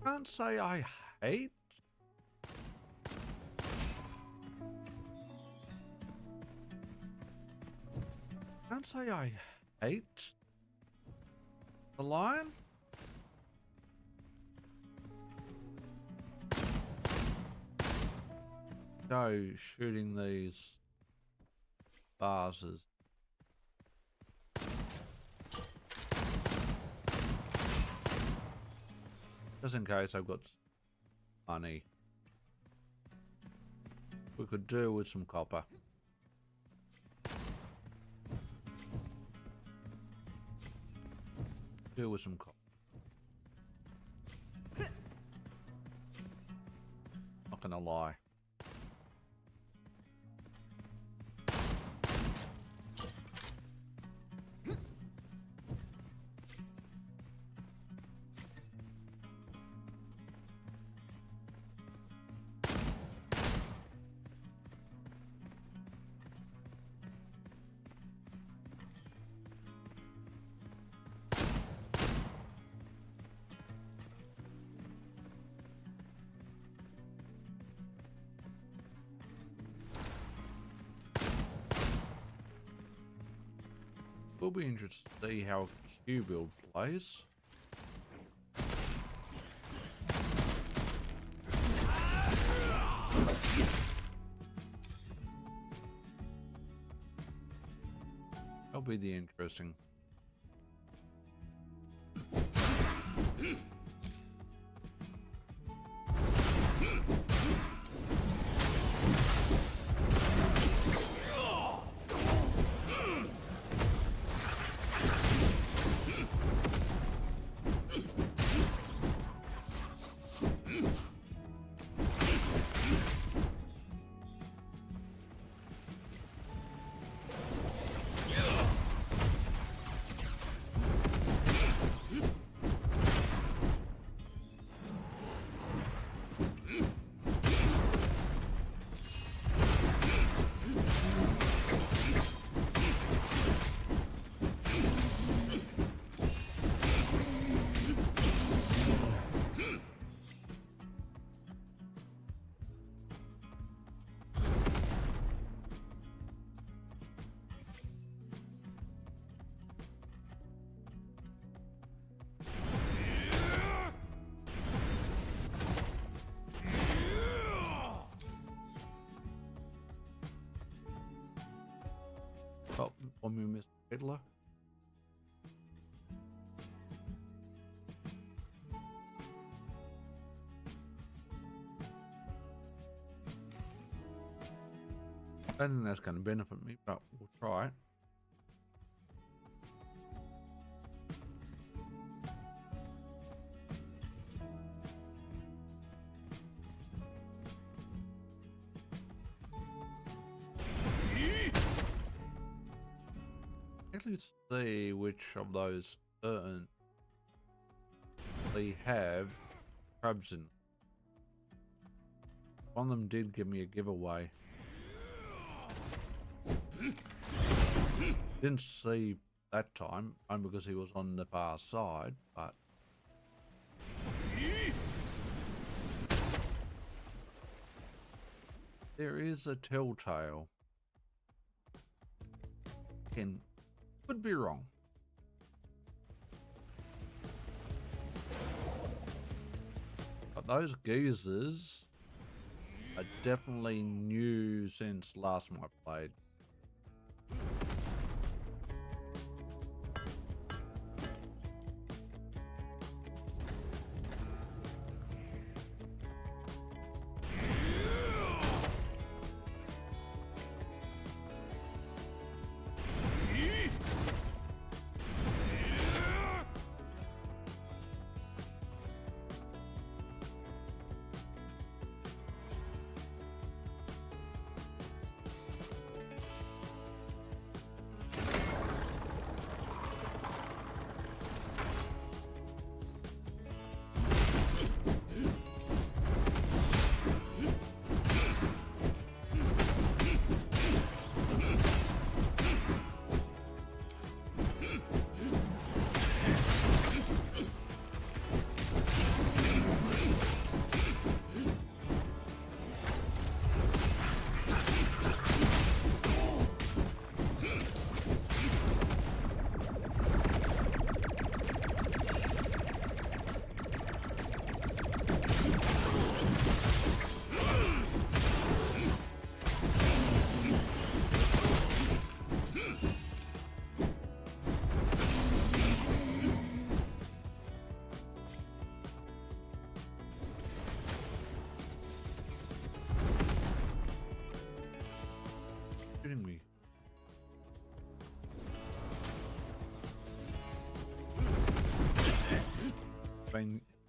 Can't say I hate. Can't say I hate the lion. Go shooting these vases. Just in case I've got money. We could do with some copper. Do with some copper. Not gonna lie. We'll be interested to see how Q build plays. That'll be the interesting. Oh, on you, Mr. Fiddler. I don't think that's going to benefit me, but we'll try it. Actually, see which of those they have crabs in. One of them did give me a giveaway. Didn't see that time, only because he was on the far side, but there is a telltale. Could be wrong. But those geezers are definitely new since last time I played.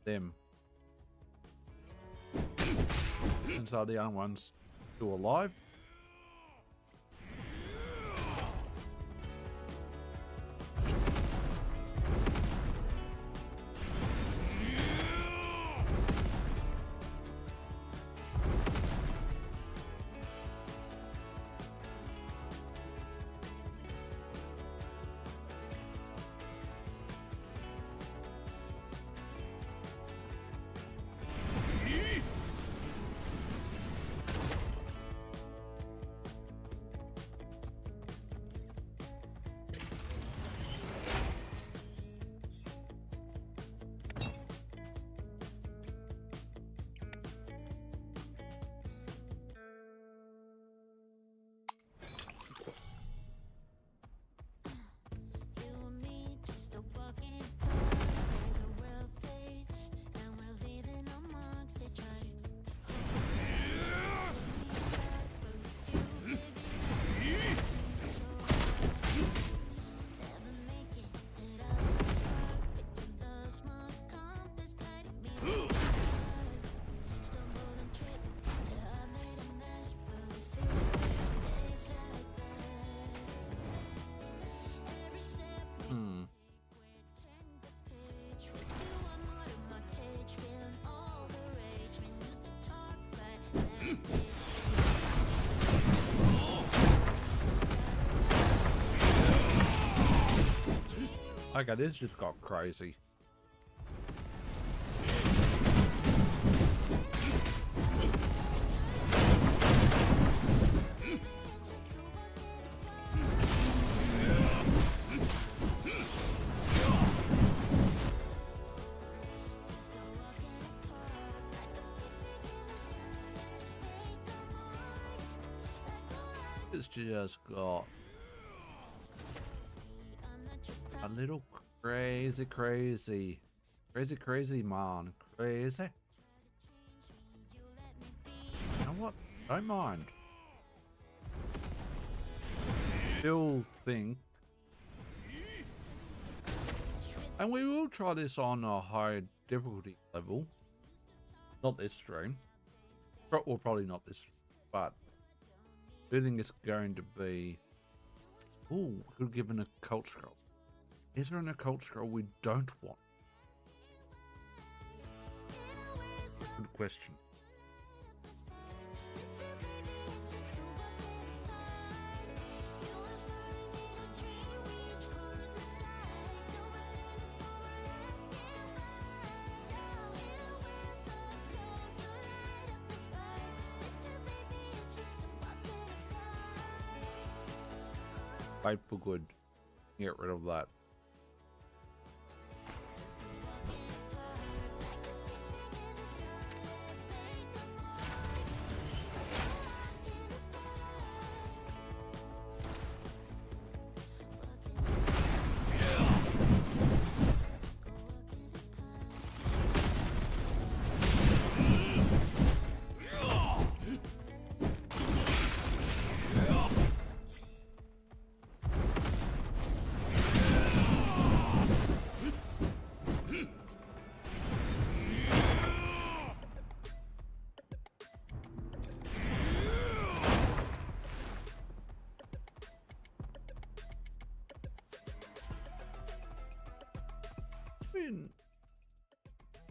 them. Since they're the only ones still alive. Okay, this just got crazy. It's just got a little crazy, man, crazy. You know what? Don't mind. Still think, and we will try this on a high difficulty level. Not this stream. Well, probably not this stream, but I think it's going to be. Ooh, could give an occult scroll. Is there an occult scroll we don't want? Good question. Fight for good. Get rid of that.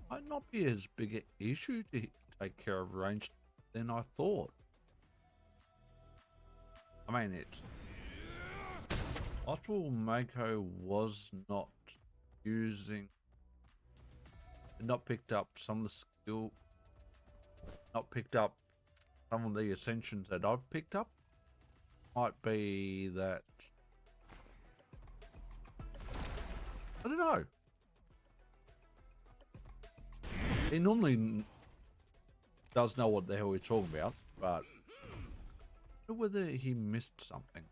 Might not be as big an issue to take care of ranged than I thought. I mean, it's Hospital Mako was not picked up some of the skill, not picked up some of the ascensions that I've picked up. Might be that, I don't know. He normally does know what the hell he's talking about, but I wonder whether he missed something.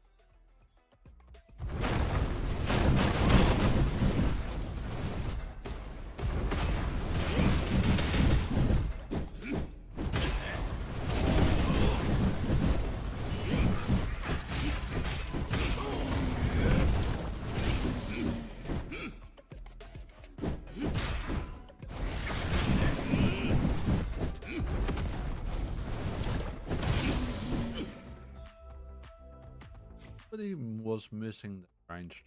really was missing the ranged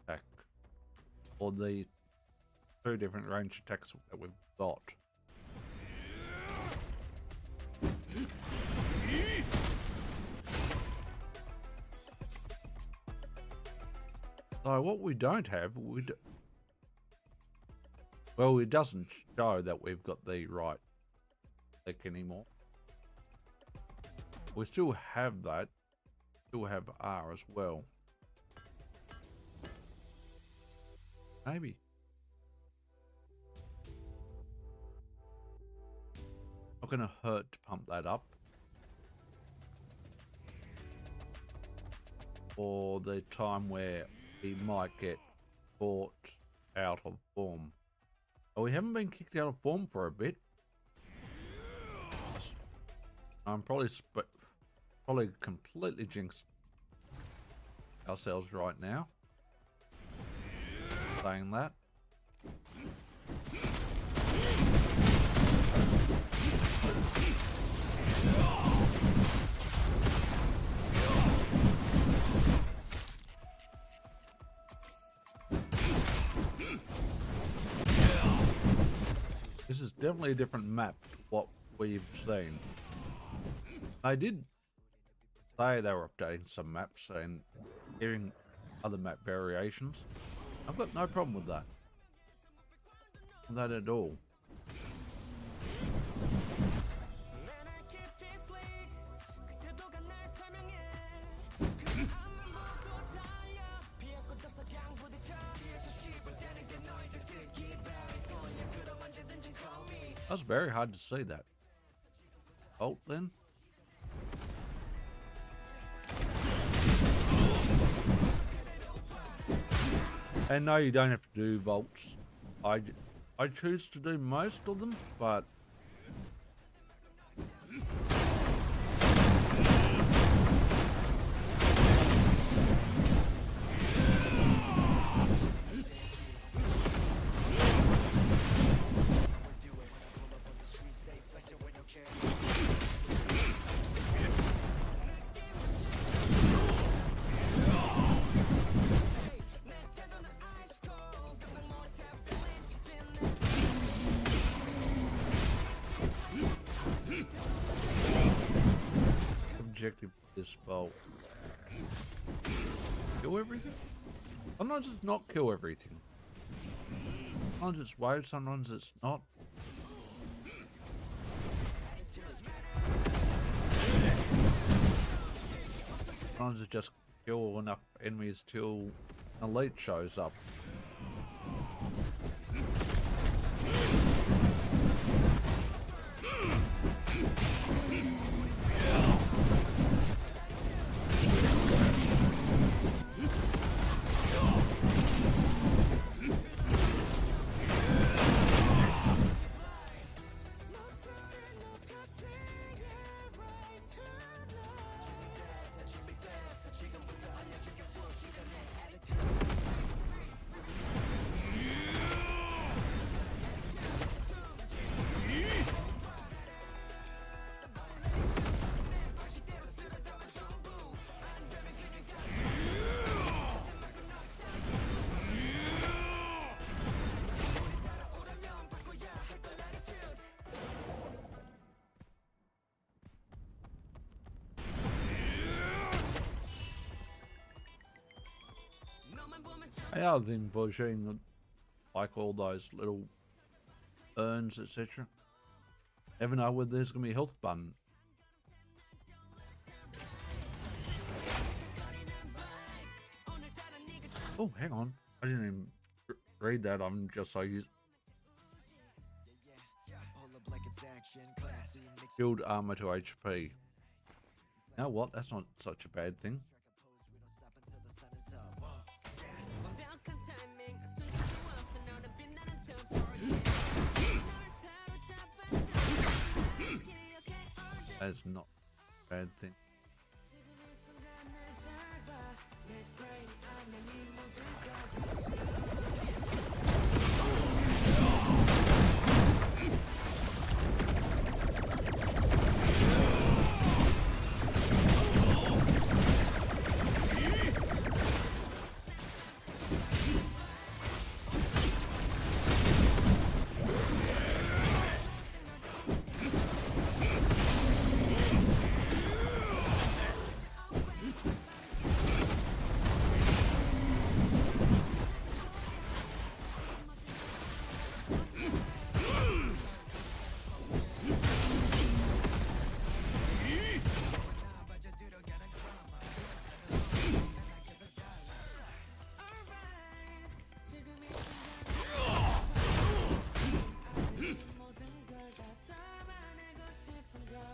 attack, or the two different ranged attacks that we've got. So what we don't have, well, it doesn't show that we've got the right deck anymore. We still have that, still have R as well. Maybe. Not gonna hurt to pump that up. For the time where he might get caught out of form. Oh, we haven't been kicked out of form for a bit. I'm probably completely jinxed ourselves right now. Saying that. This is definitely a different map to what we've seen. They did say they were updating some maps and giving other map variations. I've got no problem with that. Not at all. That was very hard to see that. Ult then. And no, you don't have to do vaults. I choose to do most of them, but objective of this vault. Kill everything? Sometimes it's not kill everything. Sometimes it's wave, sometimes it's not. Sometimes it's just kill enough enemies till an elite shows up. Yeah, I've been pushing like all those little urns, etc. Never know whether there's gonna be a health button. Oh, hang on. I didn't even read that. I'm just so used. Build armor to HP. You know what? That's not such a bad thing. That's not a bad thing.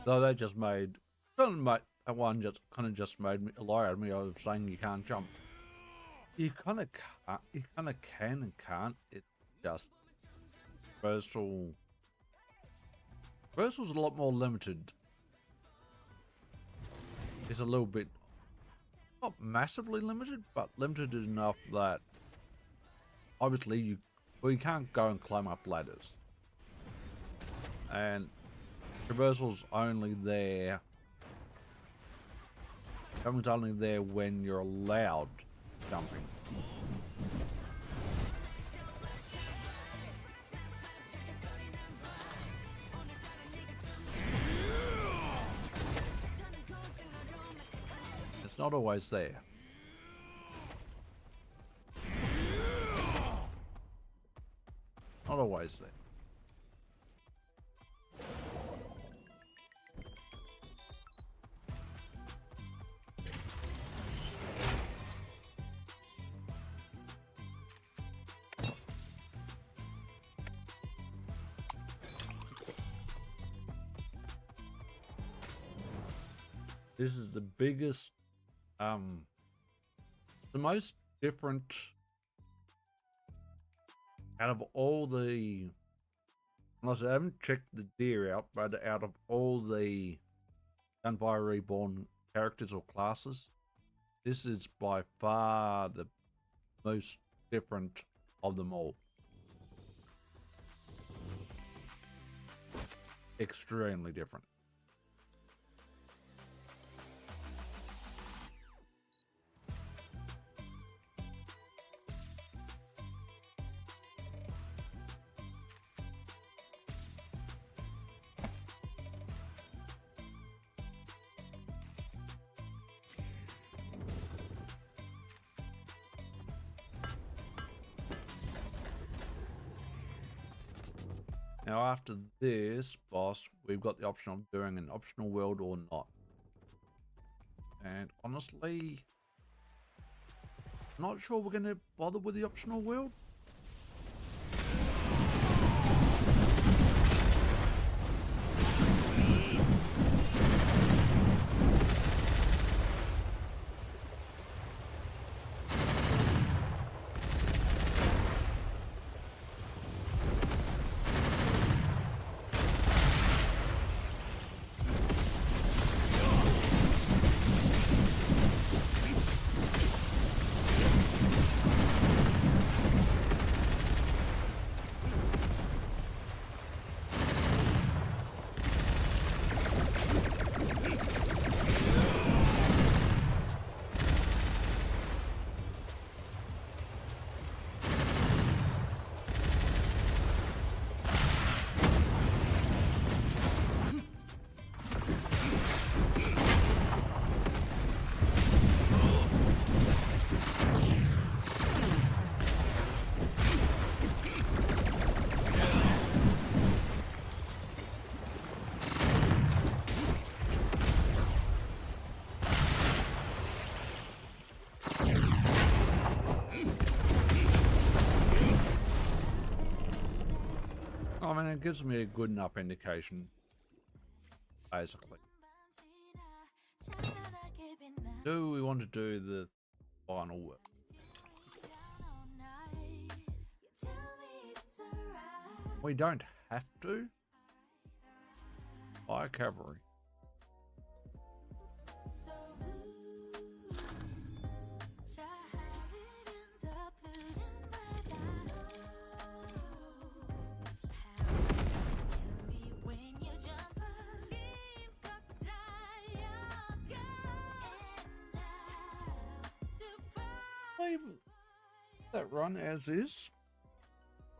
Though that just made that one just made me a lie out of me. I was saying you can't jump. You kind of can't. You kind of can and can't. It's just Versal's a lot more limited. It's a little bit not massively limited, but limited enough that obviously you can't go and climb up ladders, and traversal's only there. Jumping's only there when you're allowed jumping. It's not always there. Not always there. This is the biggest, the most different out of all the, unless I haven't checked the deer out, but out of all the Gunfire Reborn characters or classes, this is by far the most different of them all. Extremely different. Now after this boss, we've got the option of doing an optional world or not. And honestly, not sure we're going to bother with the optional world. I mean, it gives me a good enough indication, basically. Do we want to do the final work? We don't have to. Fire cavalry. Leave that run as is.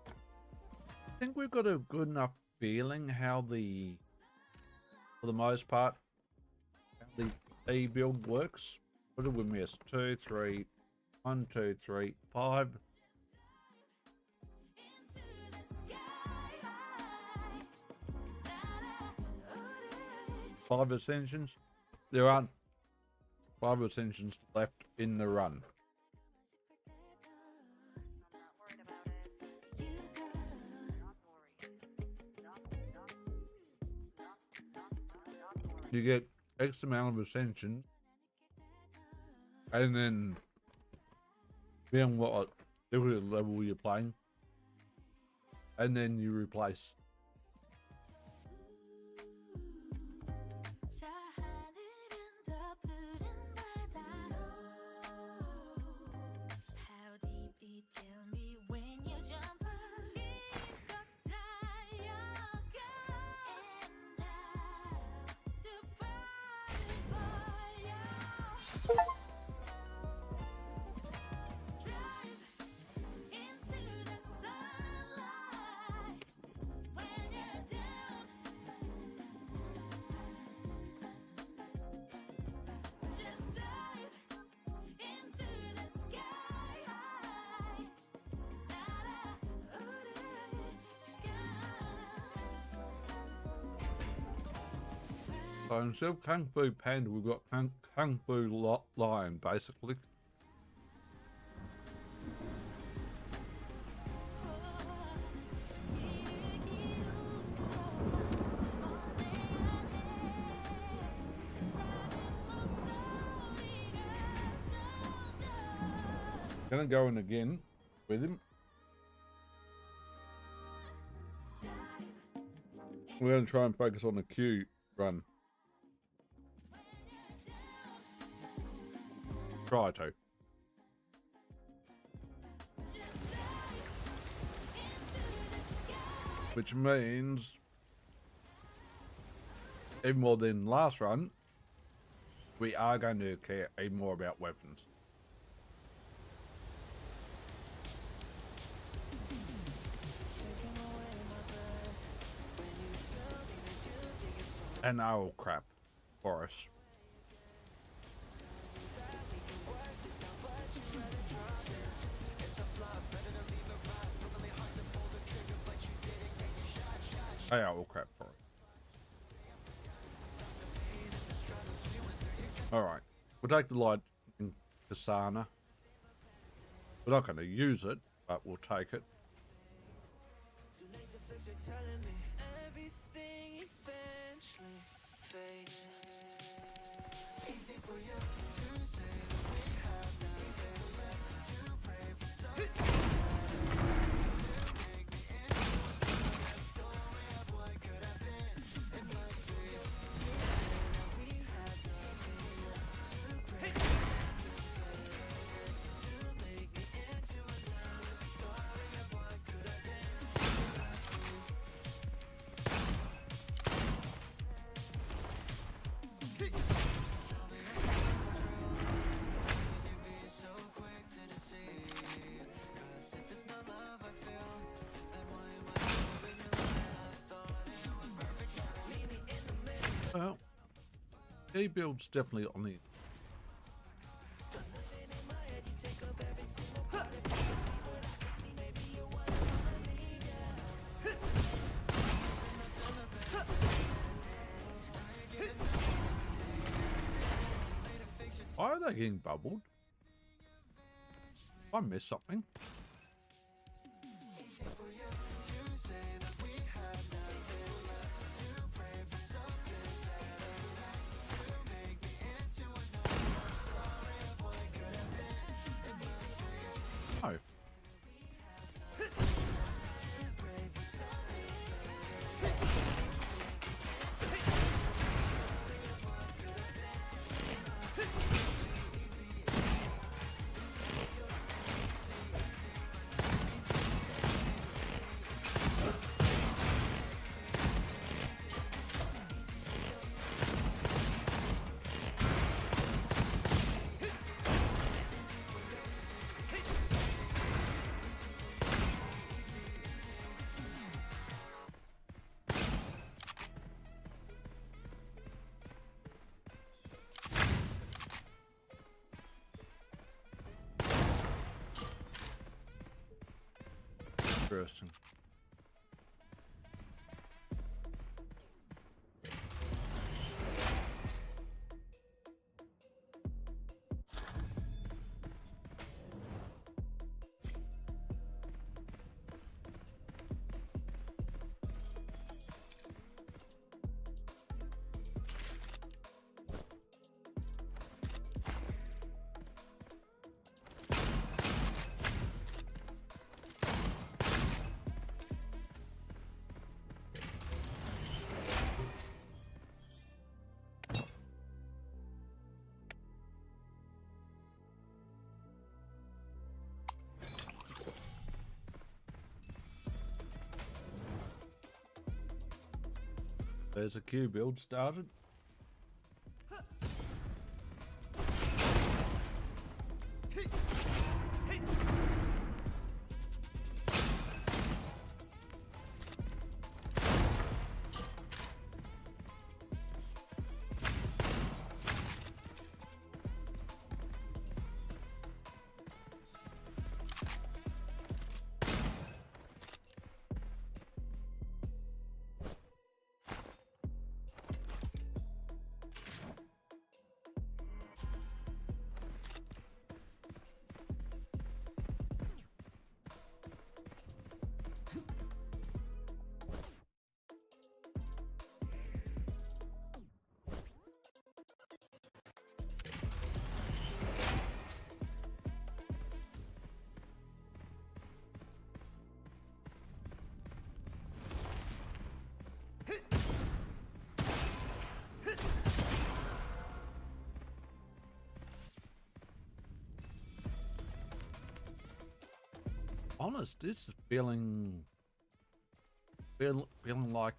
I think we've got a good enough feeling how the, for the most part, how the A build works. What did we miss? 2, 3, 1, 2, 3, 5. 5 ascensions. There aren't 5 ascensions left in the run. you get X amount of ascension, and then depending on what difficulty level you're playing, and then you replace. So instead of Kung Fu Panda, we've got Kung Fu Lion, basically. Gonna go in again with him. We're gonna try and focus on the Q run. Try to. Which means, even more than last run, we are going to care even more about weapons. And all crap for us. They are all crap for it. Alright, we'll take the light in Kasana. We're not going to use it, but we'll take it. Well, he builds definitely on the. Why are they getting bubbled? I missed something. Oh. Interesting. There's a queue build started. Honest, this is feeling like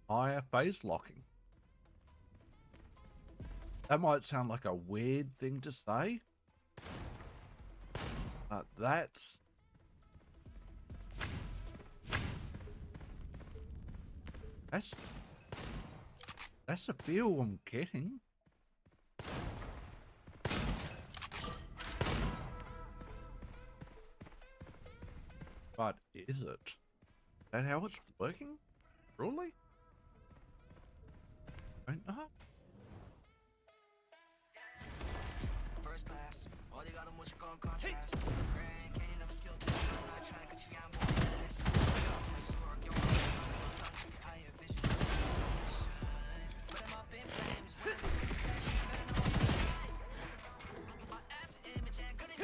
higher phase locking. That might sound like a weird thing to say, but that's the feel I'm getting. But is it? Is that how it's working? Truly? I don't know. First class, all you got a much on contrast. Grand Canyon of a skill test. I'm not trying to get you out more than this. Text work, your I have vision. Put him up in flames. When I see I apt image and good do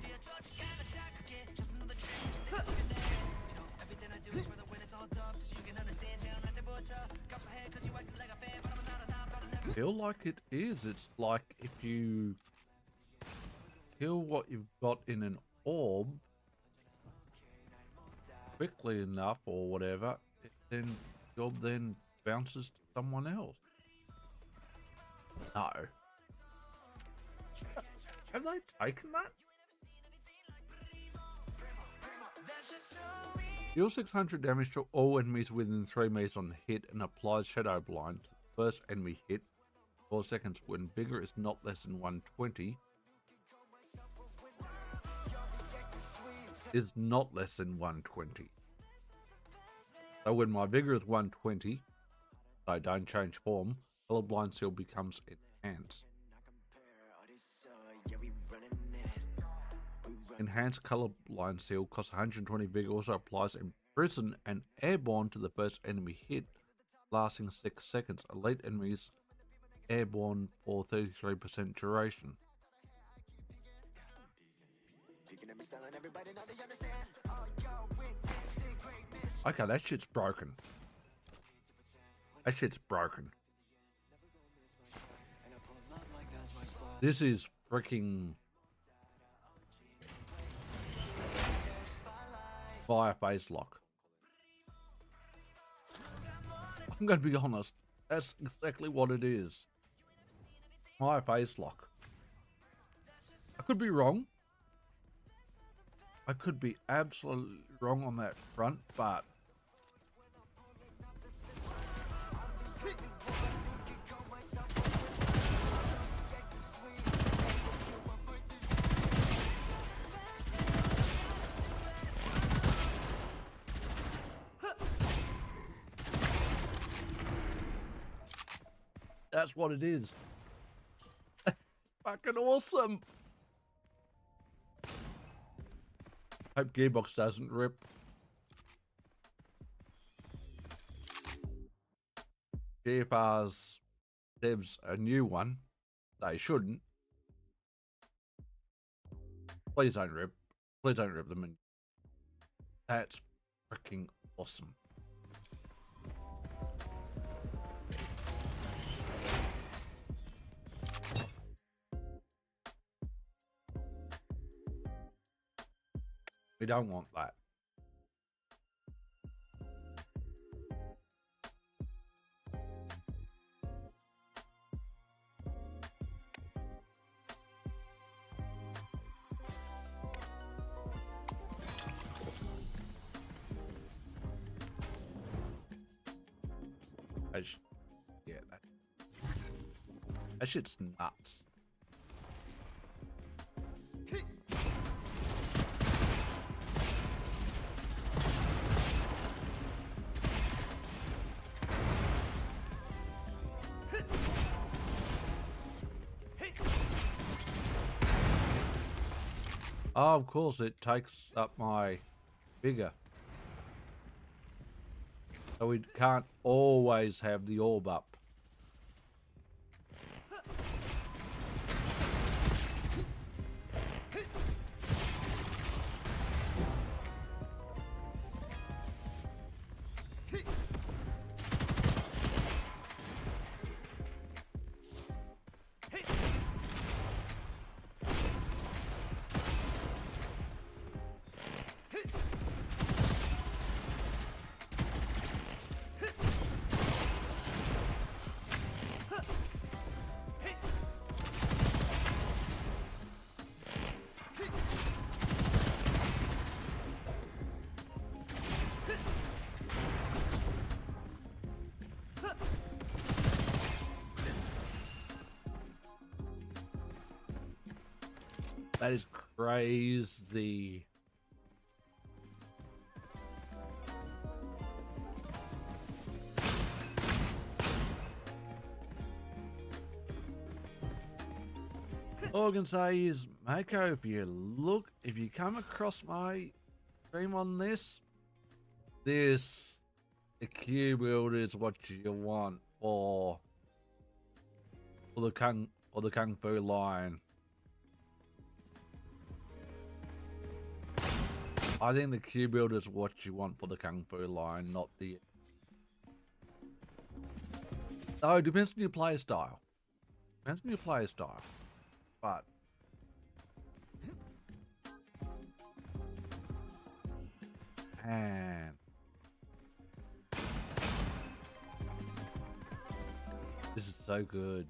you touch a jack again? Just another trick. Stick looking at you know, everything I do is for the win, it's all tough. So you can understand down at the butter. Cops ahead cause you acting like a fan, but I'm not a but I'm never. Feel like it is. It's like if you kill what you've got in an orb quickly enough or whatever, then job then bounces to someone else. No. Have they taken that? Deal 600 damage to all enemies within 3 meters on hit and applies Shadow Blind to the first enemy hit 4 seconds when vigor is not less than 120. Is not less than 120. So when my vigor is 120, I don't change form, colorblind seal becomes enhanced. Enhanced colorblind seal costs 120 vigor, also applies imprison and airborne to the first enemy hit, lasting 6 seconds. Elite enemies airborne for 33% duration. Okay, that shit's broken. That shit's broken. This is freaking fire phase lock. I'm going to be honest. That's exactly what it is. Fire phase lock. I could be wrong. I could be absolutely wrong on that front, but that's what it is. Fucking awesome. Hope Gearbox doesn't rip. GFR's devs a new one. They shouldn't. Please don't rip. Please don't rip them in. That's freaking awesome. We don't want that. Yeah, that shit's nuts. Oh, of course, it takes up my figure. So we can't always have the orb up. That is crazy. All I can say is, Mako, if you come across my stream on this, the Q build is what you want for the kung fu line. I think the Q build is what you want for the kung fu line, not the. Oh, it depends on your play style. Depends on your play style, but. Man. This is so good.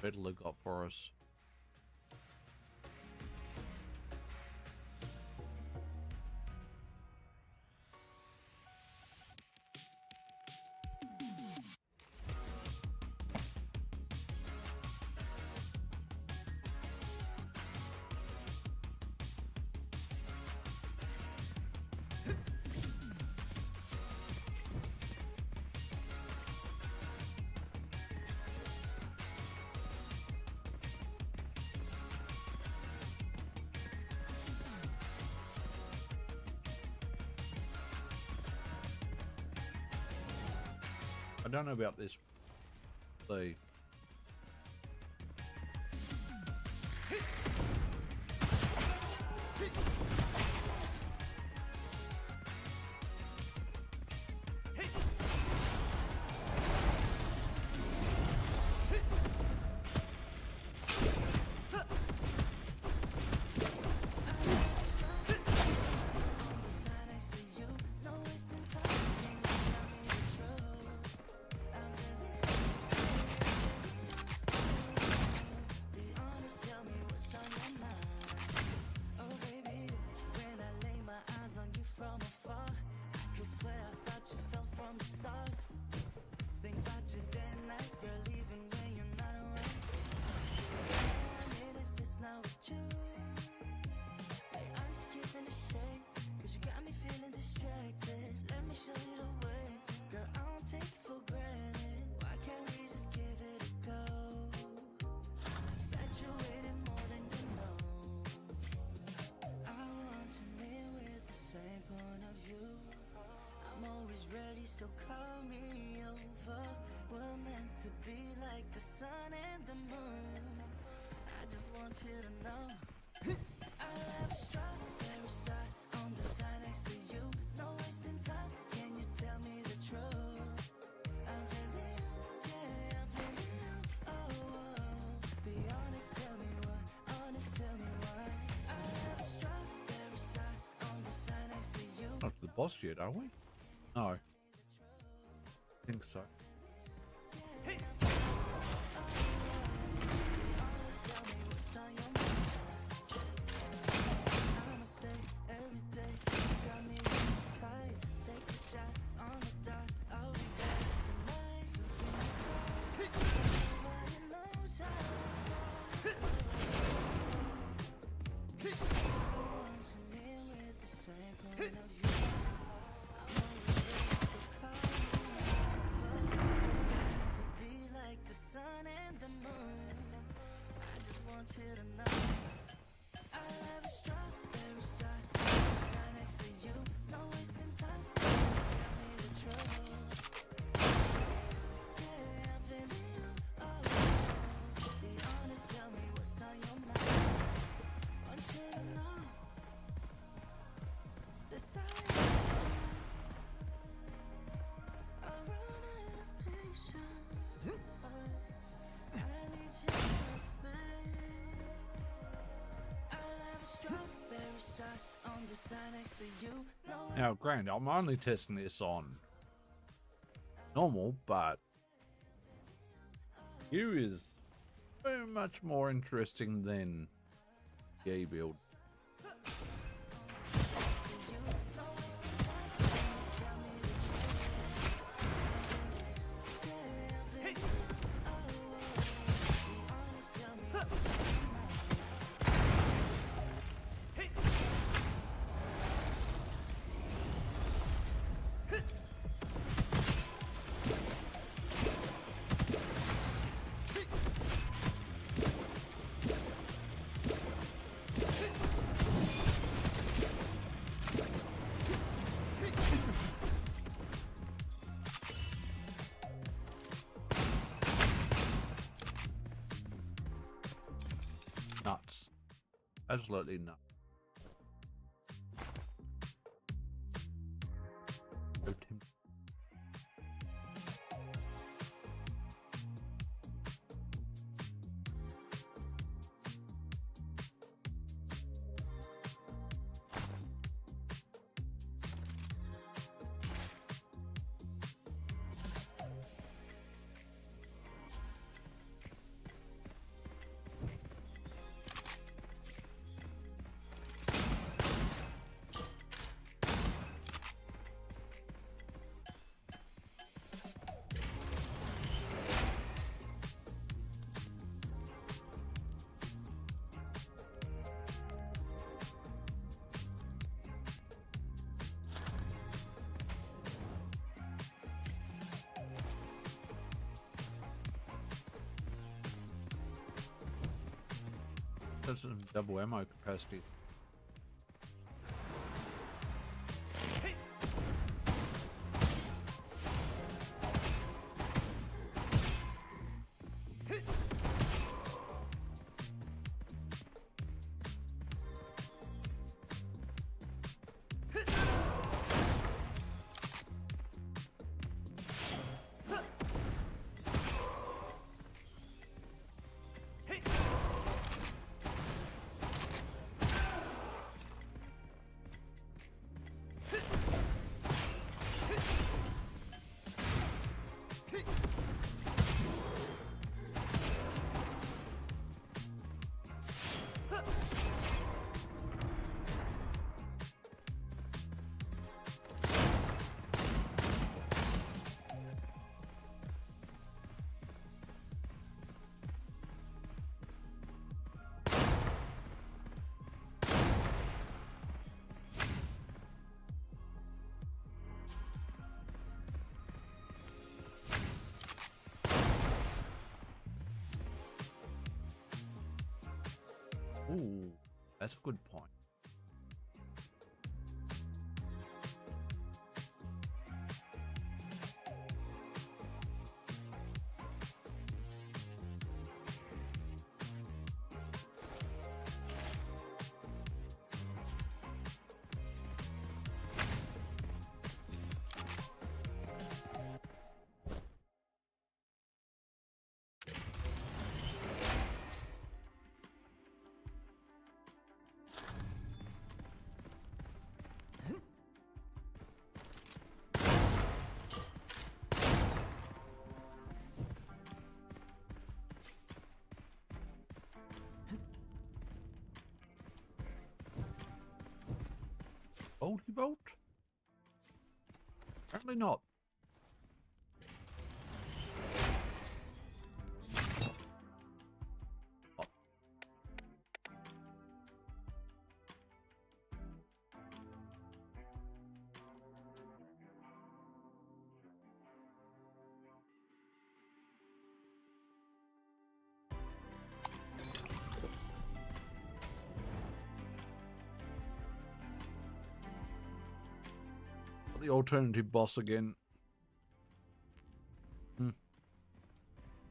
Fiddler got for us. I don't know about this see. So call me over. We're meant to be like the sun and the moon. I just want you to know I'll have a strawberry side on the side next to you. No wasting time. Can you tell me the truth? I'm feeling you, yeah, I'm feeling you. Oh, oh, be honest, tell me why. Honest, tell me why. I'll have a strawberry side on the side next to you. Not the boss yet, are we? No. I think so. You to know I'll have a strawberry side next to you. No wasting time. Tell me the truth. Yeah, I'm feeling you. Oh, be honest. Tell me what's on your mind. Want you to know the silence. I'm running out of patience. I need you with me. Now, granted, I'm only testing this on normal, but you is very much more interesting than the A build. Nuts. Absolutely nuts. So tempting. That's some double ammo capacity. That's a good point. Bolty bolt? Apparently not. Oh. The alternative boss again. It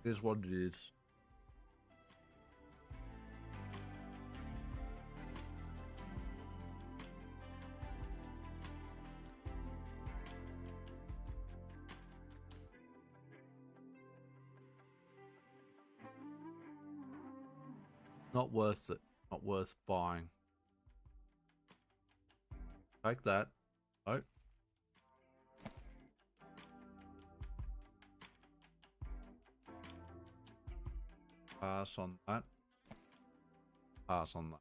is what it is. Not worth it. Not worth buying. Take that. Oh. Pass on that. Pass on that.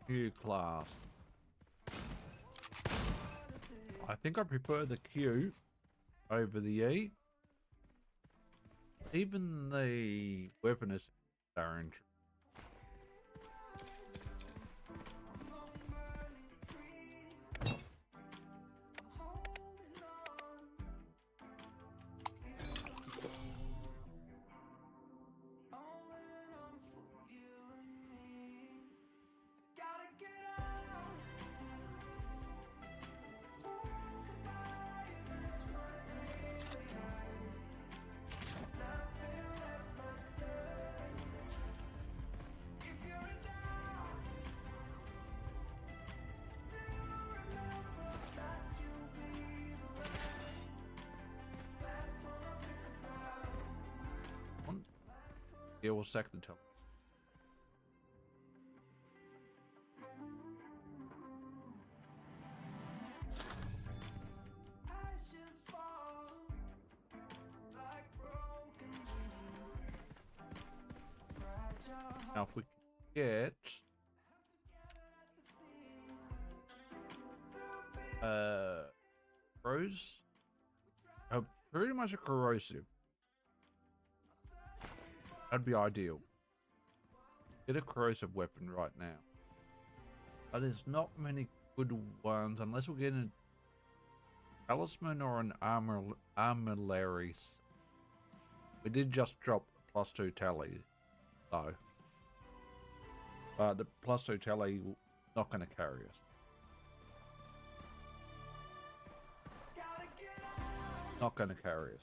Q class. I think I prefer the Q over the E. Even the weapon is interesting. Yeah, we'll sack the tele. Now if we can get Pros are pretty much a corrosive. That'd be ideal. Get a corrosive weapon right now. But there's not many good ones unless we're getting a talisman or an armillary. We did just drop +2 tally though. But the +2 tally not going to carry us. Not going to carry us.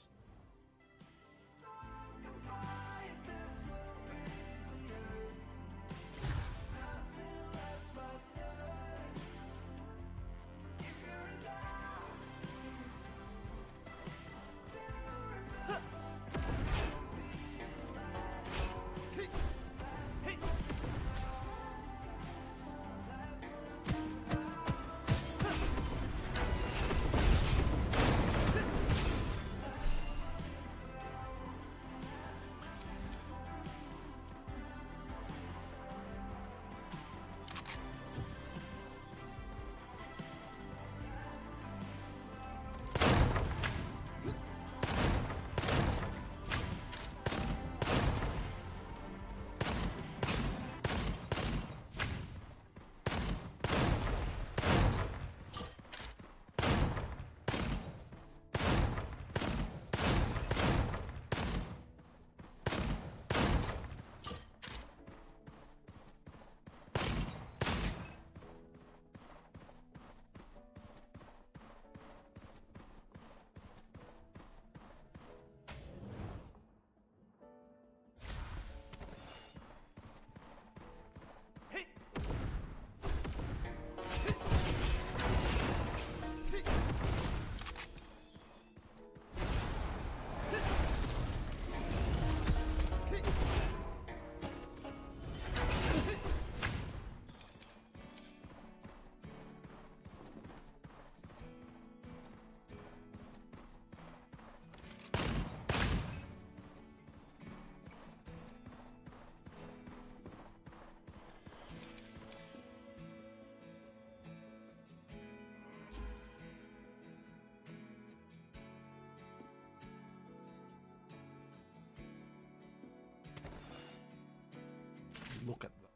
Look at that.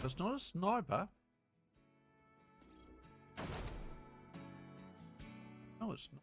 That's not a sniper. No, it's not.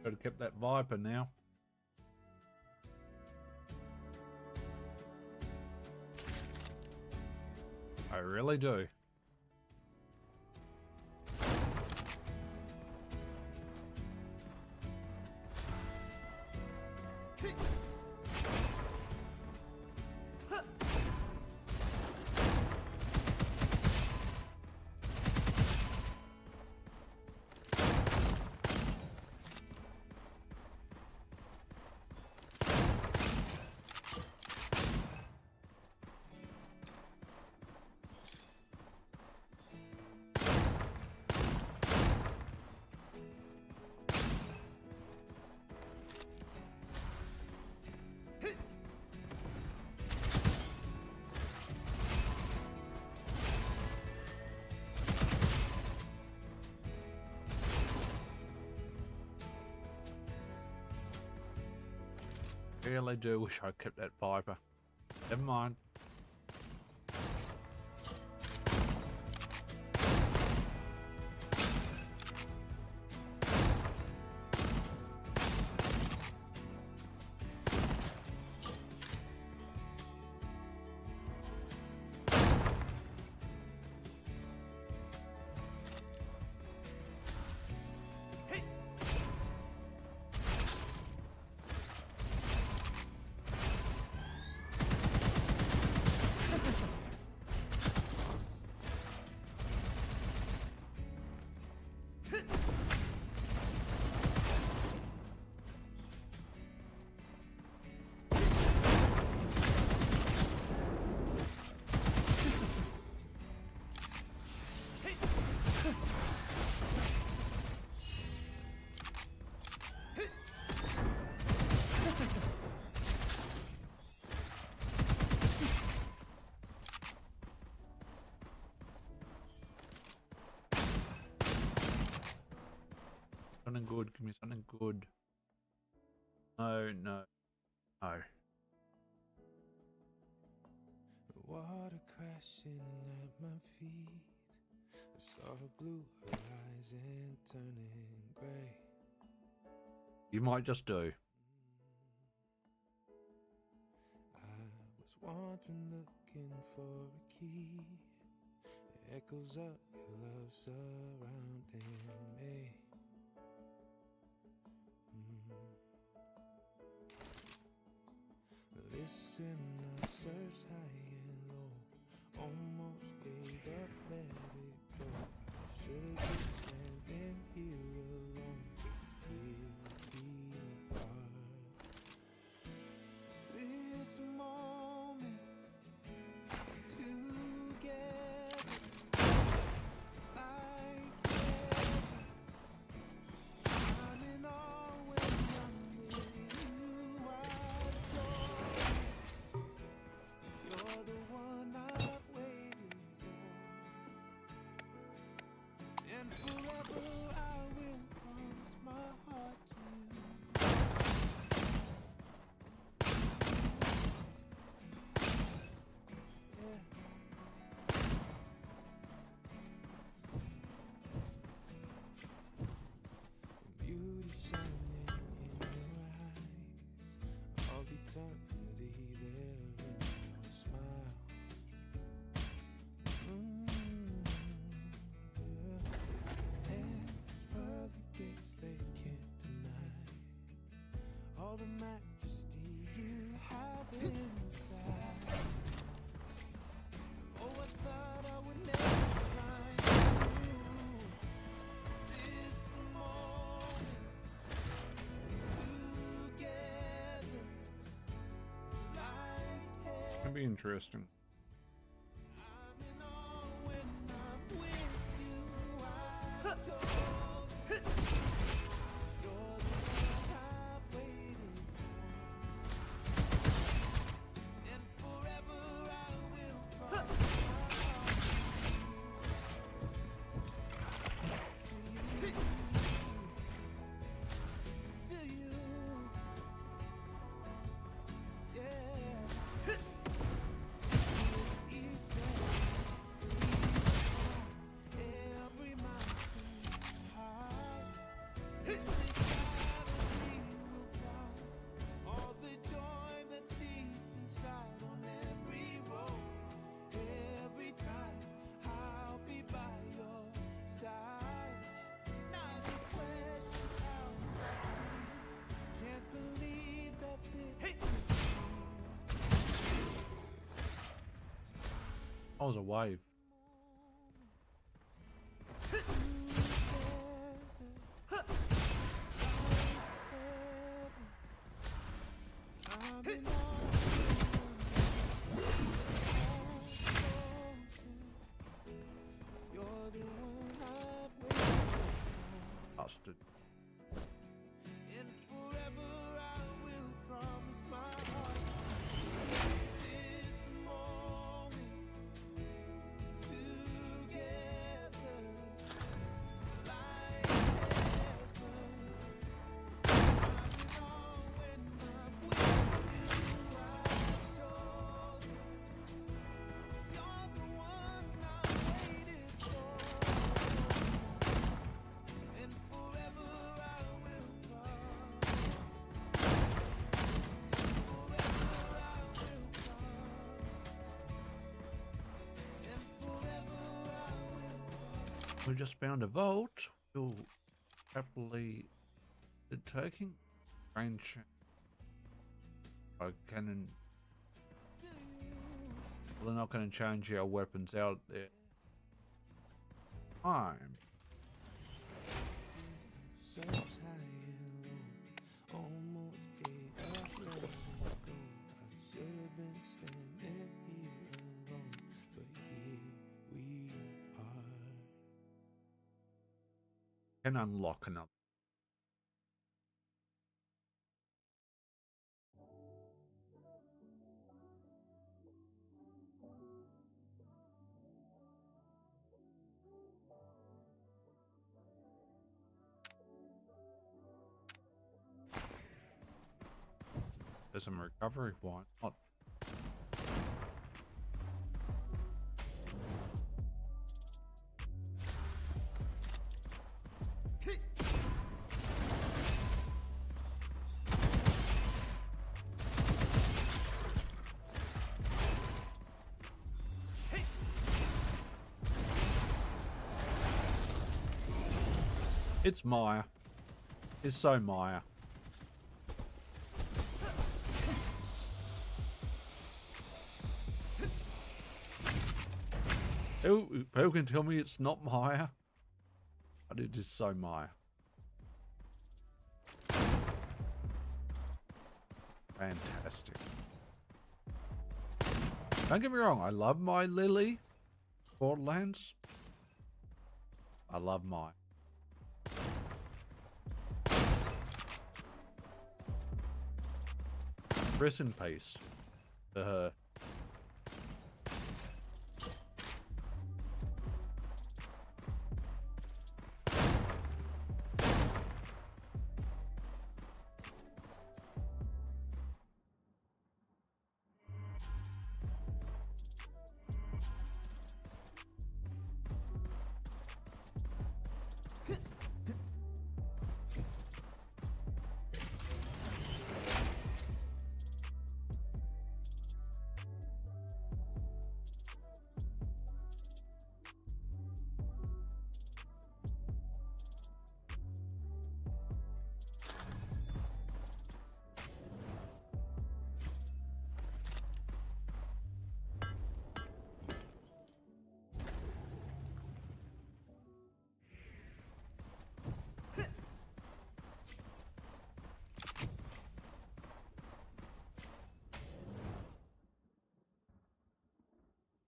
Could have kept that Viper now. I really do. really do wish I kept that Viper. Never mind. Something good, give me something good. No, no, no. Water crashing at my feet. I saw her blue horizon turning gray. You might just do. I was wandering looking for a key. Echoes of your love surrounding me. Listen, I've searched high and low, almost gave up, let it go. I should've been standing here alone. Here we are. This moment together, like heaven. I'm in awe when I'm with you. I joy. You're the one I've waited for, and forever I will promise my heart to you. Yeah. Beauty shining in your eyes, all eternity there in your smile. Yeah. And pearly gates they can't deny all the majesty you have inside. Oh, I thought I would never find you. This moment together, like heaven. It'd be interesting. I'm in awe when I'm with you. I toast. You're the one I've waited for, and forever I will promise to you. To you. Yeah. You said every mountain high, every shadow we will fly, all the joy that's deep inside on every road, every time I'll be by your side. Not a question how I feel. Can't believe that this That was a wave. Bastard. And forever I will promise my heart this moment together, like heaven. I'm in awe when I'm with you. We just found a vault. We'll happily taking range. I can. We're not going to change our weapons out there. Time. Search high and low, almost gave up, let it go. I should have been standing here alone, but here we are. Can unlock another. There's some recovery. Why not? It's Maya. It's so Maya. Who can tell me it's not Maya? But it is so Maya. Fantastic. Don't get me wrong, I love my Lily. Borderlands. I love Maya. Rest in peace to her.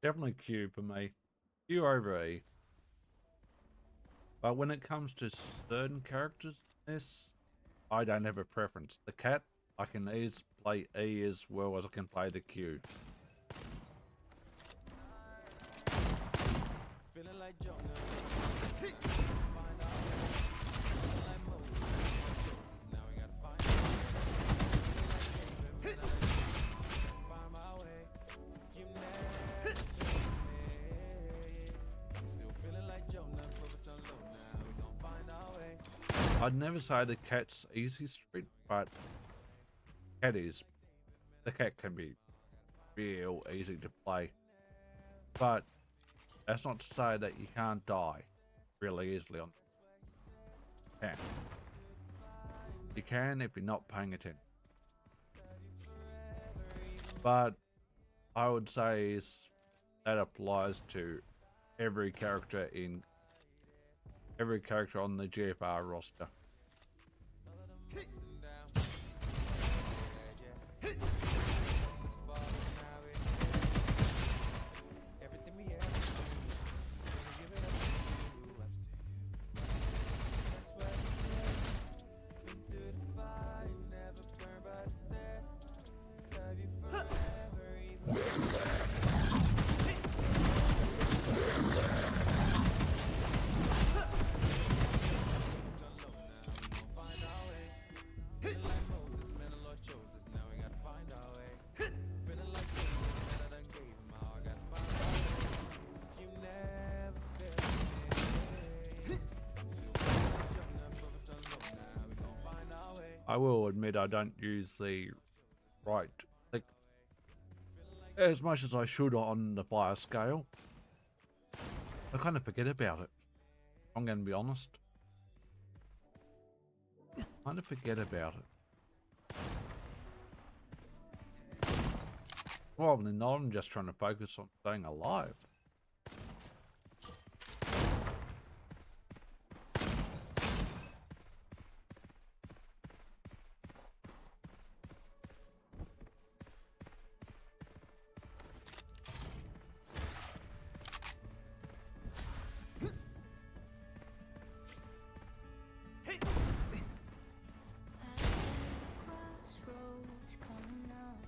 Definitely Q for me. Q over E. But when it comes to certain characters in this, I don't have a preference. The cat, I can play E as well as I can play the Q. Feeling like Jonah. Find out. Feeling like Moses. Now we gotta find out. Find my way. You never still feeling like Jonah. Put it on low now. We gon' find our way. I'd never say the cat's easy street, but cat is. The cat can be real easy to play. But that's not to say that you can't die really easily on. You can. You can if you're not paying attention. But I would say that applies to every character on the GFR roster. Everything we ever do, gonna give it up to you. That's what you said. Been through the fire, never burn, but instead love you forever, find our way. Feeling like Moses, man, the Lord chose us. Now we gotta find our way. Feeling like Jesus, man, I done gave him all. I gotta find our way. You never failed me. Still feeling like Jonah, put it on low now. We gon' find our way. I will admit I don't use the right click as much as I should on the player scale. I kind of forget about it. I'm going to be honest. Kind of forget about it. Rather than not, I'm just trying to focus on staying alive. Crossroads coming up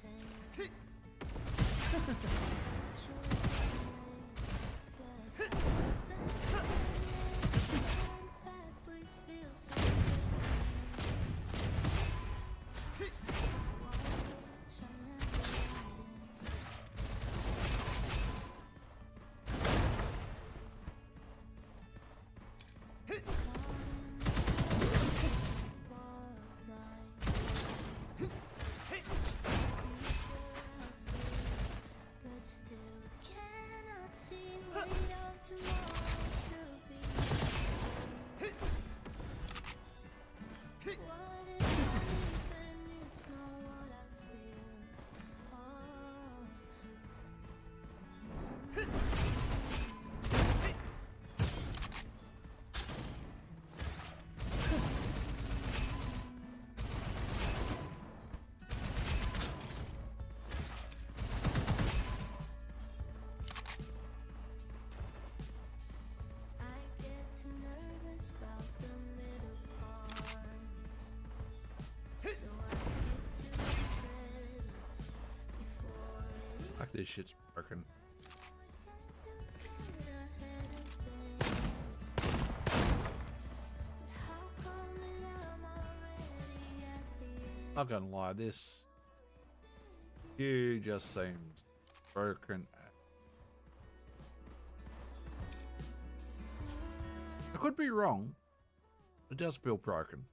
ahead. But still cannot see what tomorrow should be. What if I live and it's not what I feel? Oh. I get too nervous about the middle part, so I skip to the credits before it Like this shit's broken. Not gonna lie, this you just seems broken. I could be wrong. It does feel broken.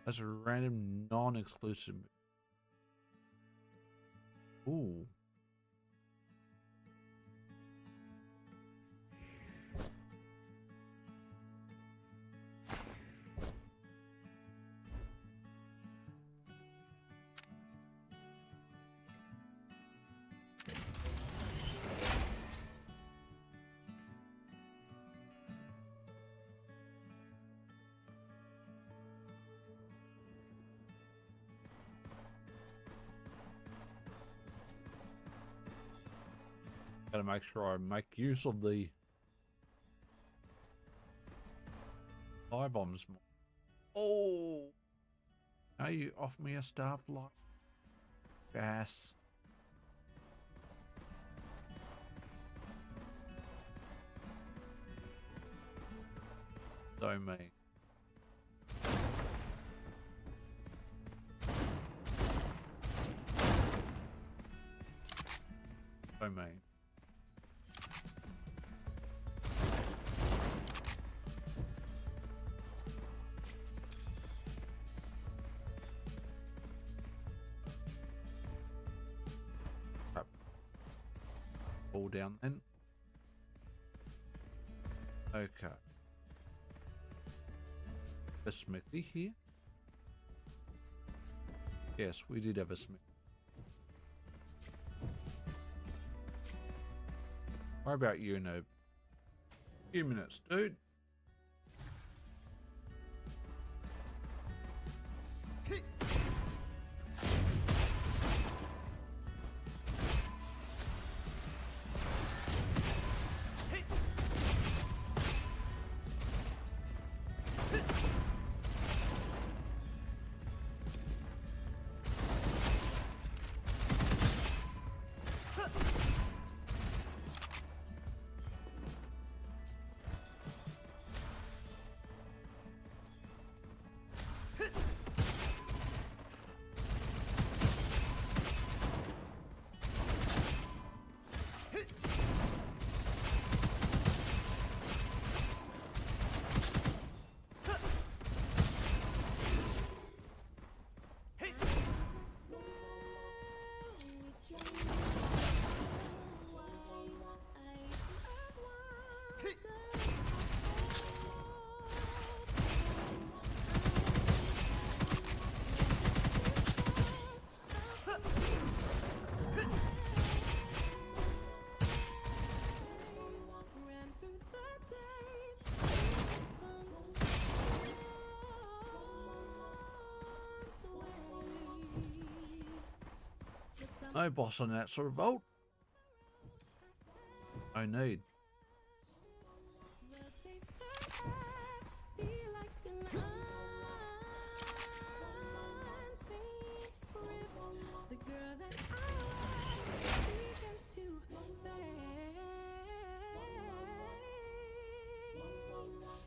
That's a random non-exclusive. Ooh. Gotta make sure I make use of the fire bombs more. Oh, now you offer me a starflight gas. So mean. So mean. Fall down then. Okay. A smithy here? Yes, we did have a smith. What about you in a few minutes, dude? No boss on that sort of vault. No need. The taste her eye, feel like an unseen rift. The girl that I began to fade,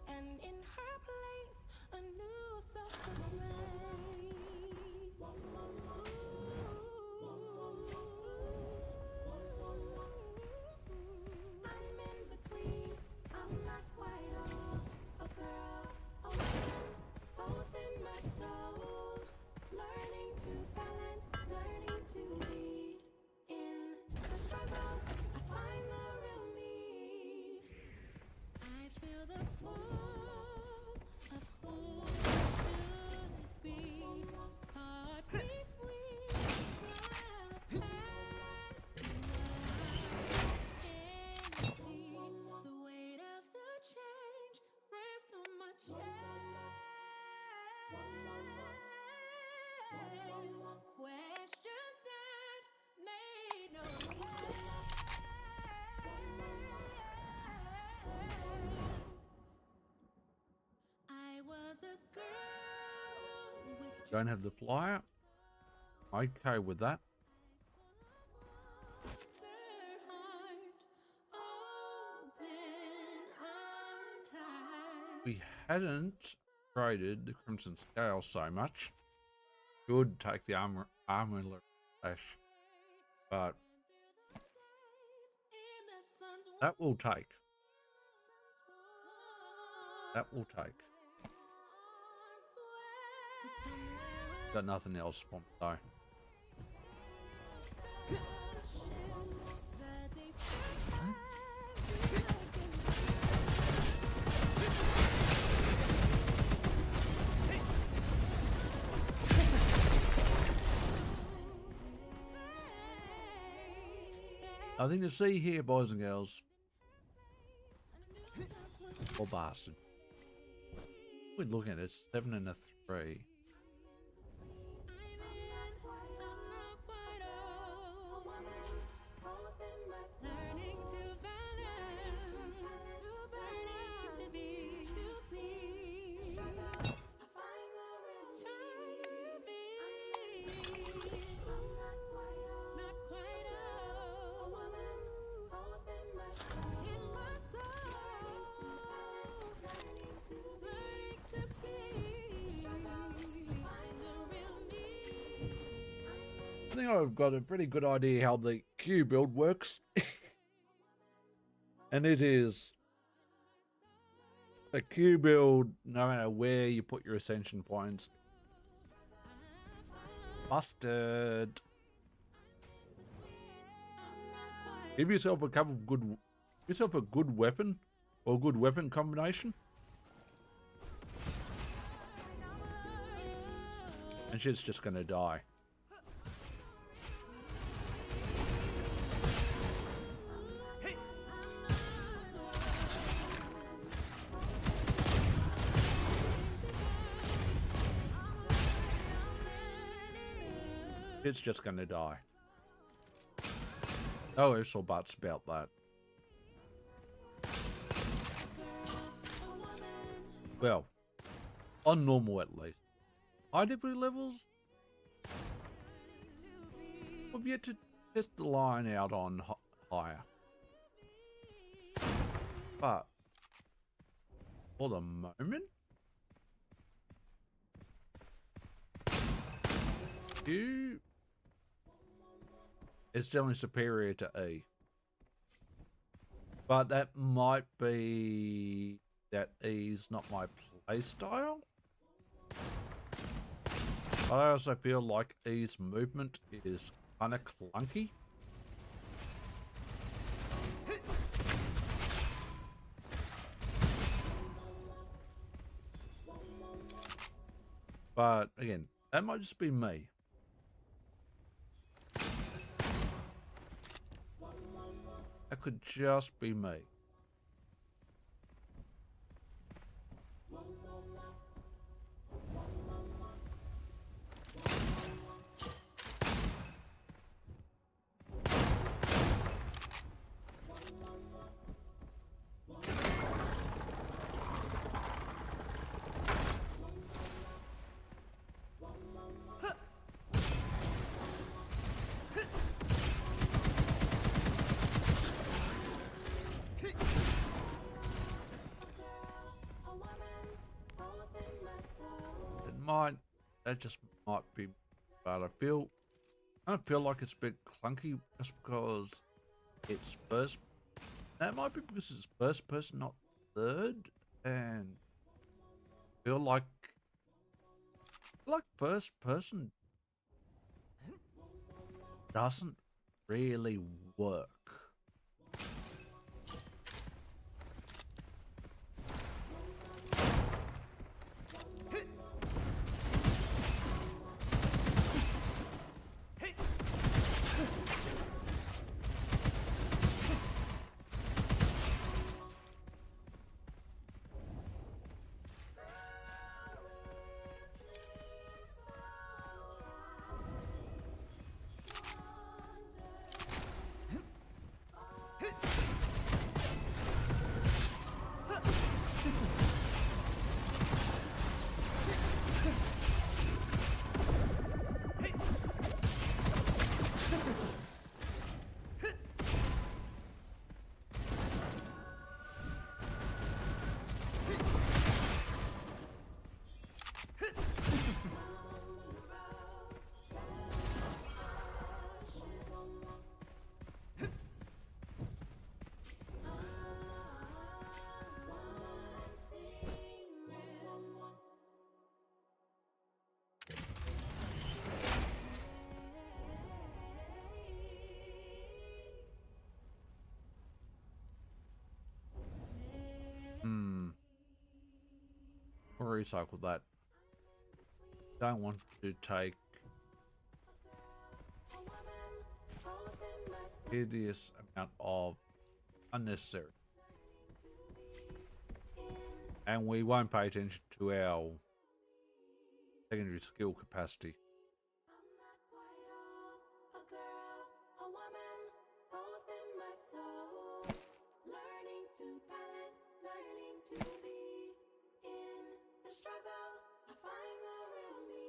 and in her place a new self was made. I'm in between. I'm not quite a girl, a woman, both in my soul. Learning to balance, learning to be in the struggle. I find the real me. I feel the pull of who should be. Caught between trial past and now. Can you see the weight of the change rest on my chest? Questions that made no sense. I was a girl with Don't have the flyer. Okay with that. We hadn't traded the Crimson Scale so much. Should take the armor slash, but that will take. That will take. Got nothing else for me though. Nothing to see here, boys and girls. Poor bastard. We're looking at it, 7 and a 3. Learning to balance, learning to be, I find the real me. Not quite a woman, both in my soul, learning to be, find the real me. I think I've got a pretty good idea how the Q build works. And it is a Q build, no matter where you put your ascension points. Busted. Give yourself a couple of good, yourself a good weapon or good weapon combination, and shit's just gonna die. It's just gonna die. Oh, ifs or buts about that. Well, on normal at least. High difficulty levels? We've yet to test the line out on higher. But, for the moment, Q is definitely superior to E. But that might be that E's not my play style. But I also feel like E's movement is kind of clunky. But again, that might just be me. That could just be me. that just might be, but I don't feel like it's a bit clunky just because it's first. That might be because it's first person, not third, and feel like first person doesn't really work. Or recycle that. Don't want to take hideous amount of unnecessary. And we won't pay attention to our secondary skill capacity. A girl, a woman, both in my soul. Learning to balance, learning to be in the struggle. I find the real me.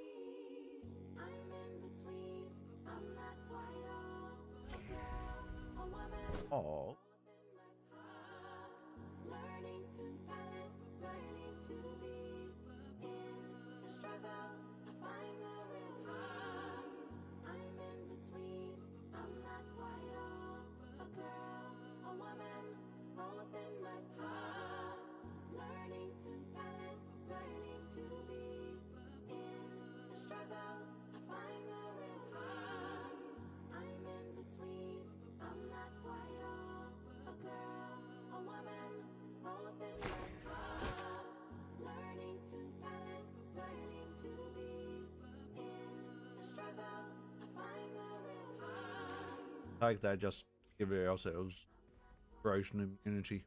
I'm in between. I'm not quite all. A girl, a woman, Oh, learning to balance, learning to be in the struggle. I find the real me. I'm in between. I'm not quite all. A girl, a woman, both in my soul. Learning to balance, learning to be in the struggle. I find the real me. I'm in between. I'm not quite all. A girl, a woman, both in my soul. Learning to balance, learning to be in the struggle. I find the real me. take that, just give ourselves corrosion immunity.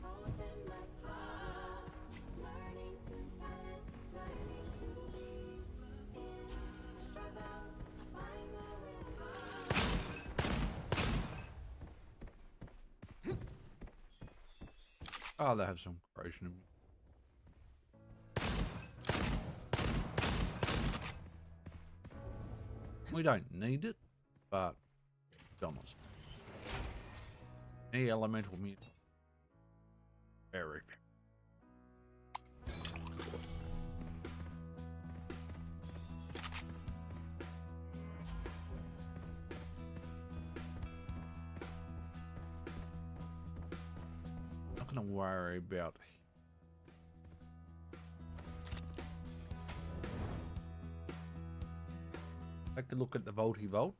Both in my soul. Learning to balance, learning to be in the struggle. I find the real me. Oh, they have some corrosion immunity. We don't need it, but be honest. Any elemental mutant. Very. Not gonna worry about. Take a look at the Volty Vault.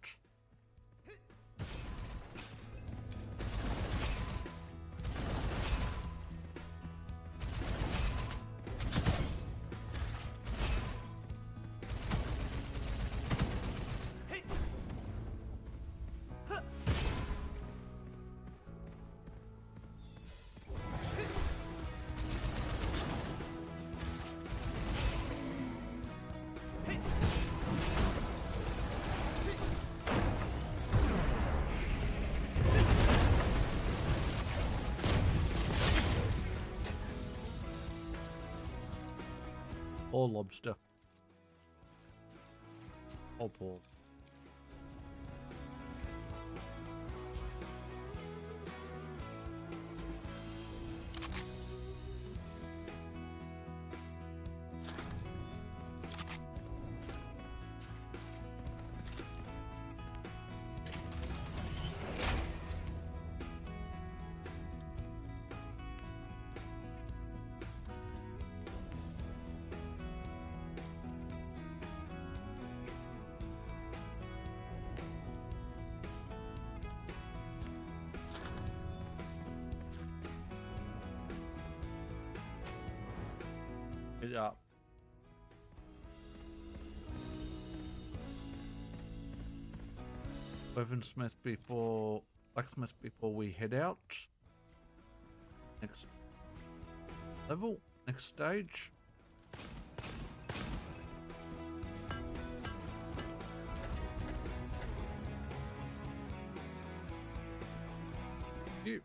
Or lobster. Or pork. it up. Weaponsmith before blacksmith before we head out. Next level, next stage. You.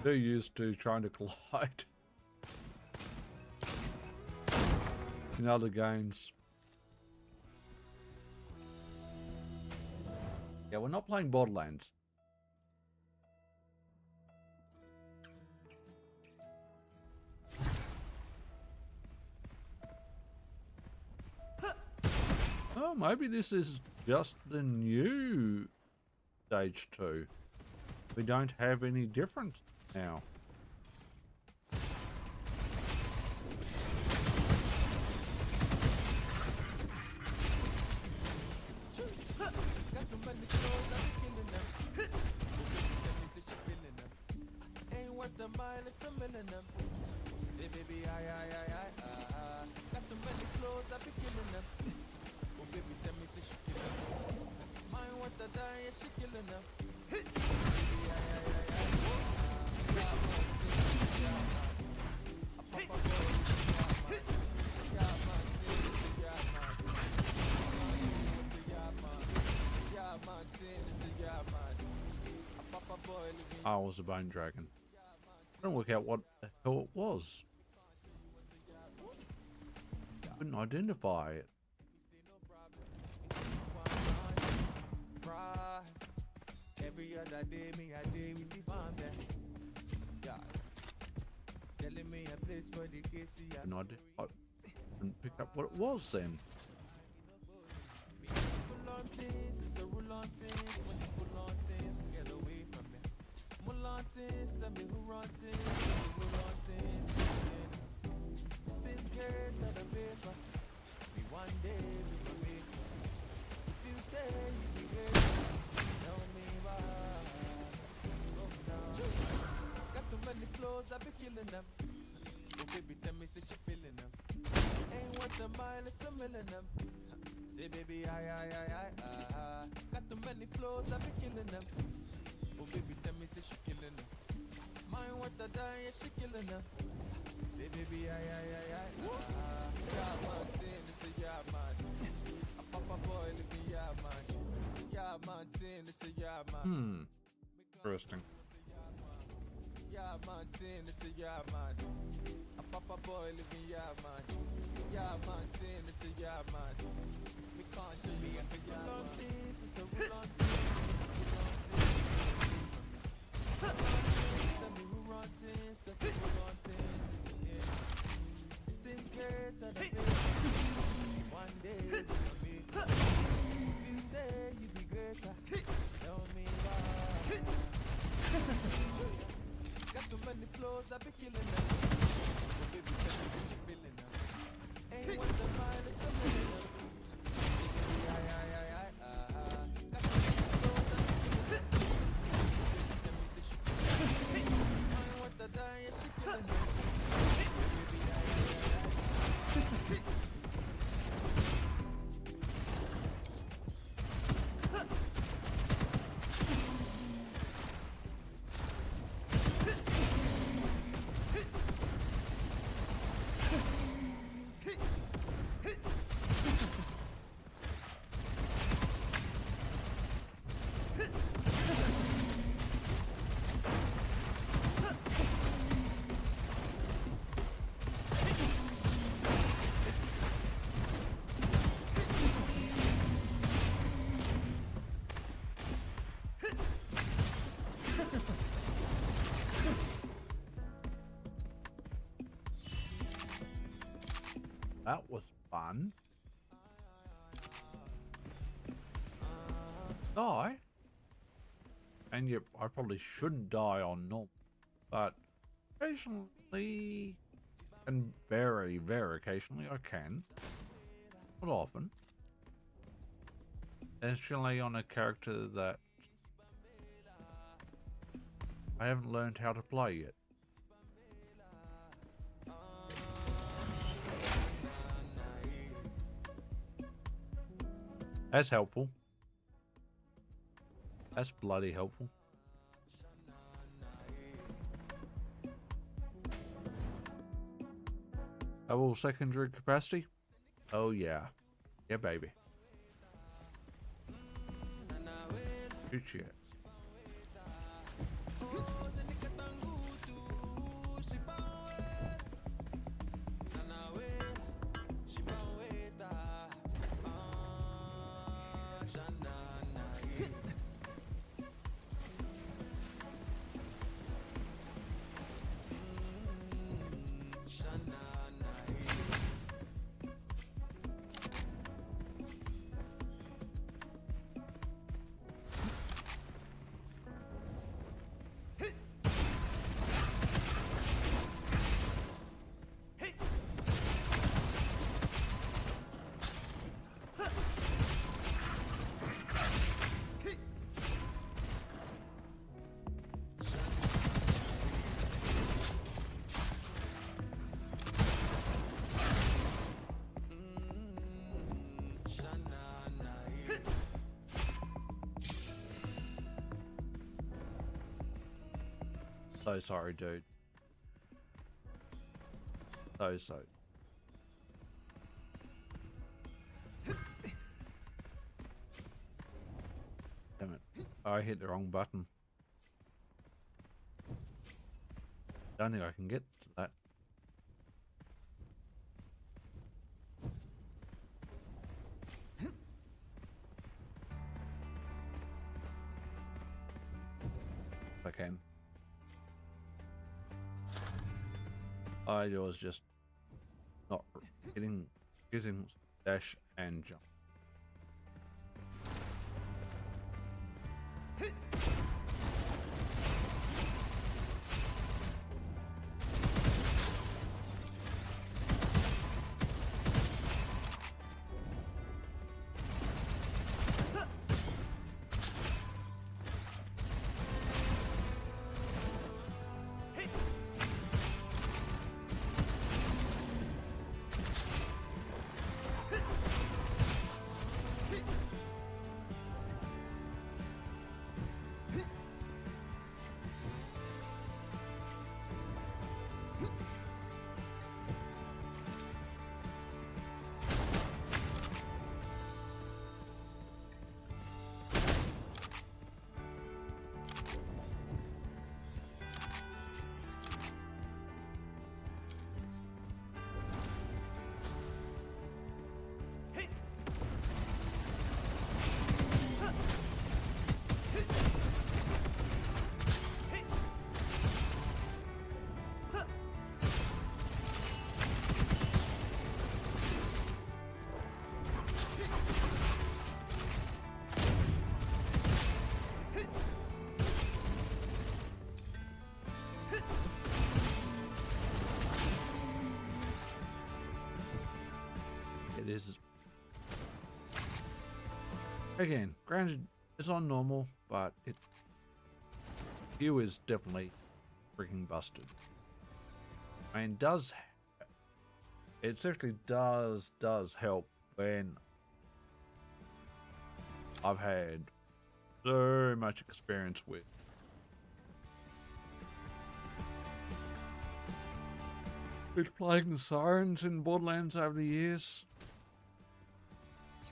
They're used to trying to collide in other games. Yeah, we're not playing Borderlands. Oh, maybe this is just the new stage 2. We don't have any difference now. Say baby, got the many flows, I be killing them. Oh baby, tell me, say she killing them. Mine want to die, yeah, she killing them. Baby, I was a bone dragon. I don't work out what the hell it was. Couldn't identify it. every other day, me a day with the farm there. Yeah. Telling me a place for the Casey. And I didn't pick up what it was then. Pull on things, it's a rule on things. When you pull on things, get away from me. Mull on things, tell me who run things. Who run things, still care to the paper. We one day we will make it. If you say you be great, tell me why. Go down. Got too many flows, I be killing them. Oh baby, tell me say she feeling them. Ain't worth a mile, it's a million them. Say baby, got too many flows, I be killing them. Oh baby, tell me say she killing them. Mine want to die, yeah, she killing them. Say baby, yeah man, thing, this is yeah man. A papa boy, look me yeah man. Yeah man, thing, this is yeah man. Interesting. Yeah man, thing, this is yeah man. A papa boy, look me yeah man. Yeah man, thing, this is yeah man. Me can't show me a figure on things, it's a rule on things. Tell me who run things, cause the rule on things is the end. Still care to the base. One day we will make it. If you say you be greater, tell me why. Got too many flows, I be killing them. Oh baby, tell me that you feeling them. Ain't worth the mile, it's a million. Got too many flows, I be killing them. Tell me that she killing them. Ain't worth the die, yeah, she killing them. That was fun. Die? And yep, I probably shouldn't die on normal, but occasionally, and very, very occasionally, I can. Not often. Especially on a character that I haven't learned how to play yet. That's helpful. That's bloody helpful. Double secondary capacity? Oh yeah. Yeah, baby. Good shit. So sorry, dude. So. Damn it. I hit the wrong button. Don't think I can get to that. I can. I was just not using dash and jump. It is. Again, granted, it's on normal, but view is definitely freaking busted. I mean, it certainly does help when I've had so much experience with playing the sirens in Borderlands over the years.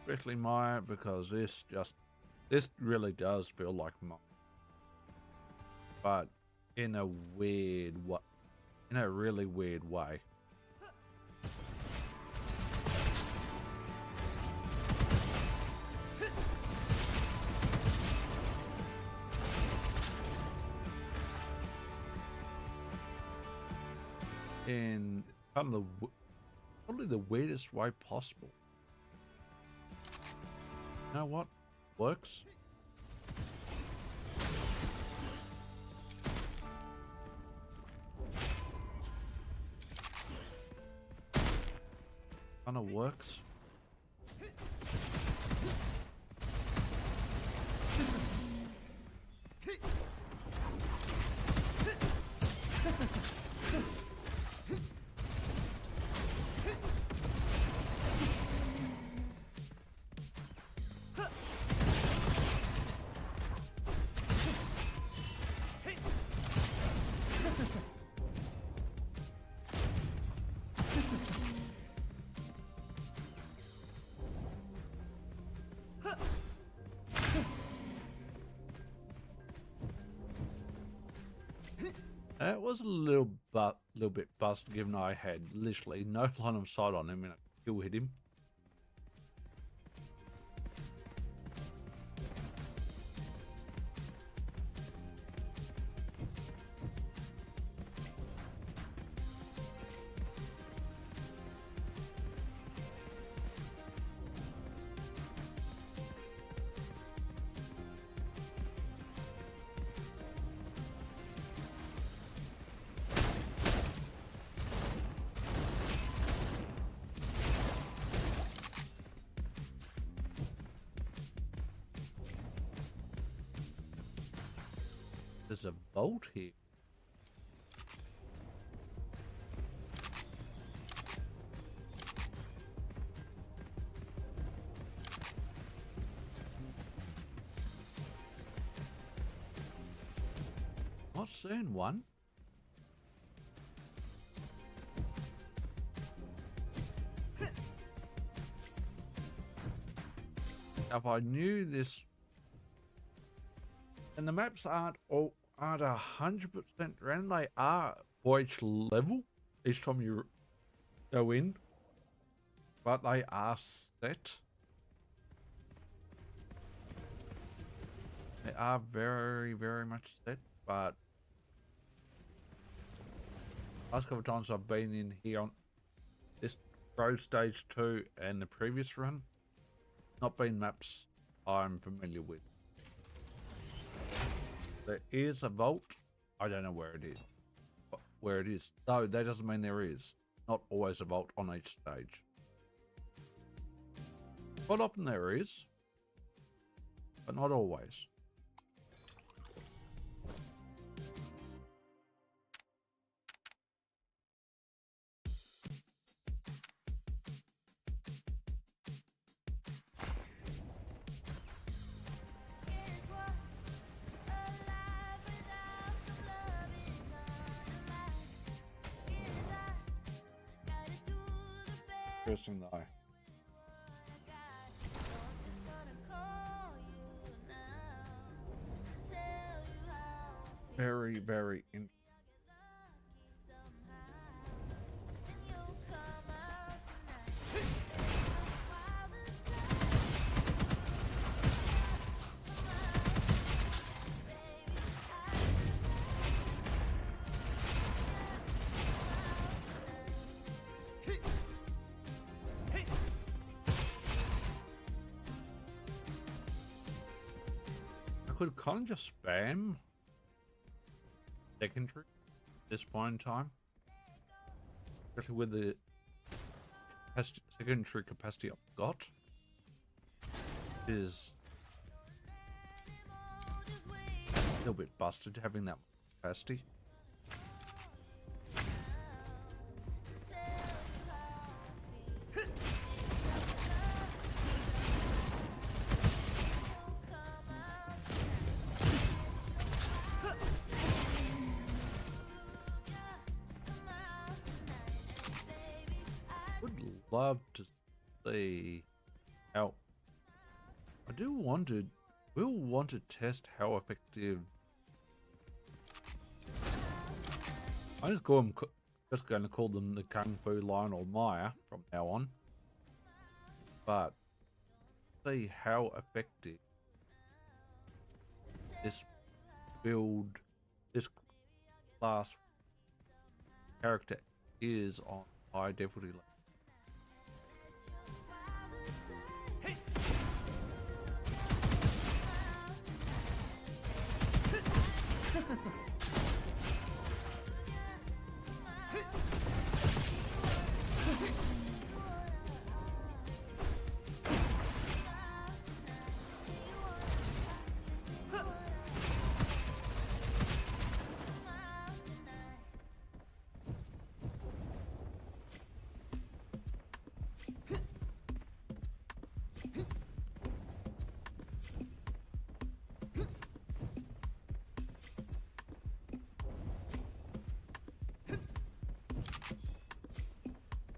Especially Maya, because this really does feel like Maya. But in a weird way. In a really weird way. In kind of probably the weirdest way possible. You know what? Works. Kind of works. That was a little bit busted, given I had literally no line of sight on him and a kill hit him. There's a vault here. Not seeing one. If I knew this, and the maps aren't 100% random. They are for each level, each time you go in, but they are set. They are very, very much set, but last couple of times I've been in here on this Pro Stage 2 and the previous run, not been maps I'm familiar with. There is a vault. I don't know where it is. Where it is. No, that doesn't mean there is. Not always a vault on each stage. Quite often there is, but not always. Interesting though. Very, very interesting. I could kind of just spam secondary at this point in time, especially with the secondary capacity I've got. Is a little bit busted having that capacity. Would love to see how. I will want to test how effective. I'm just going to call them the Kung Fu Lion or Maya from now on. But see how effective this class character is on high difficulty level.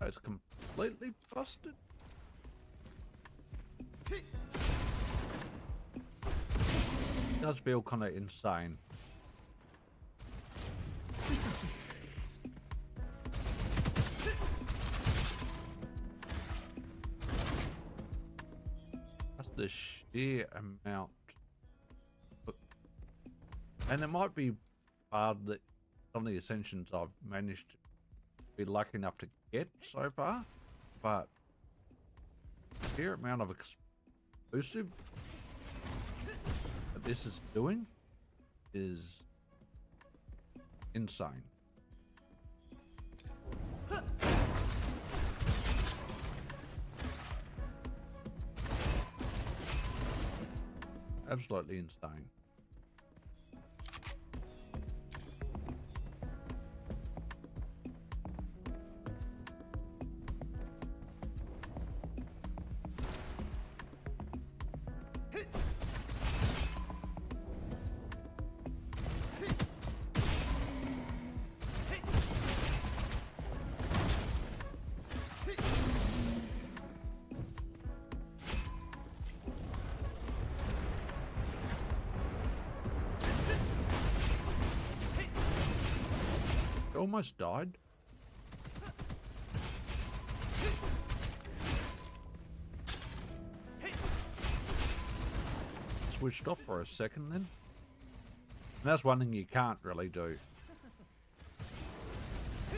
It's completely busted. It does feel kind of insane. the sheer amount. And it might be part of some of the ascensions I've managed to be lucky enough to get so far, but the sheer amount of exclusive that this is doing is insane. Absolutely insane. Almost died. Switched off for a second then. And that's one thing you can't really do.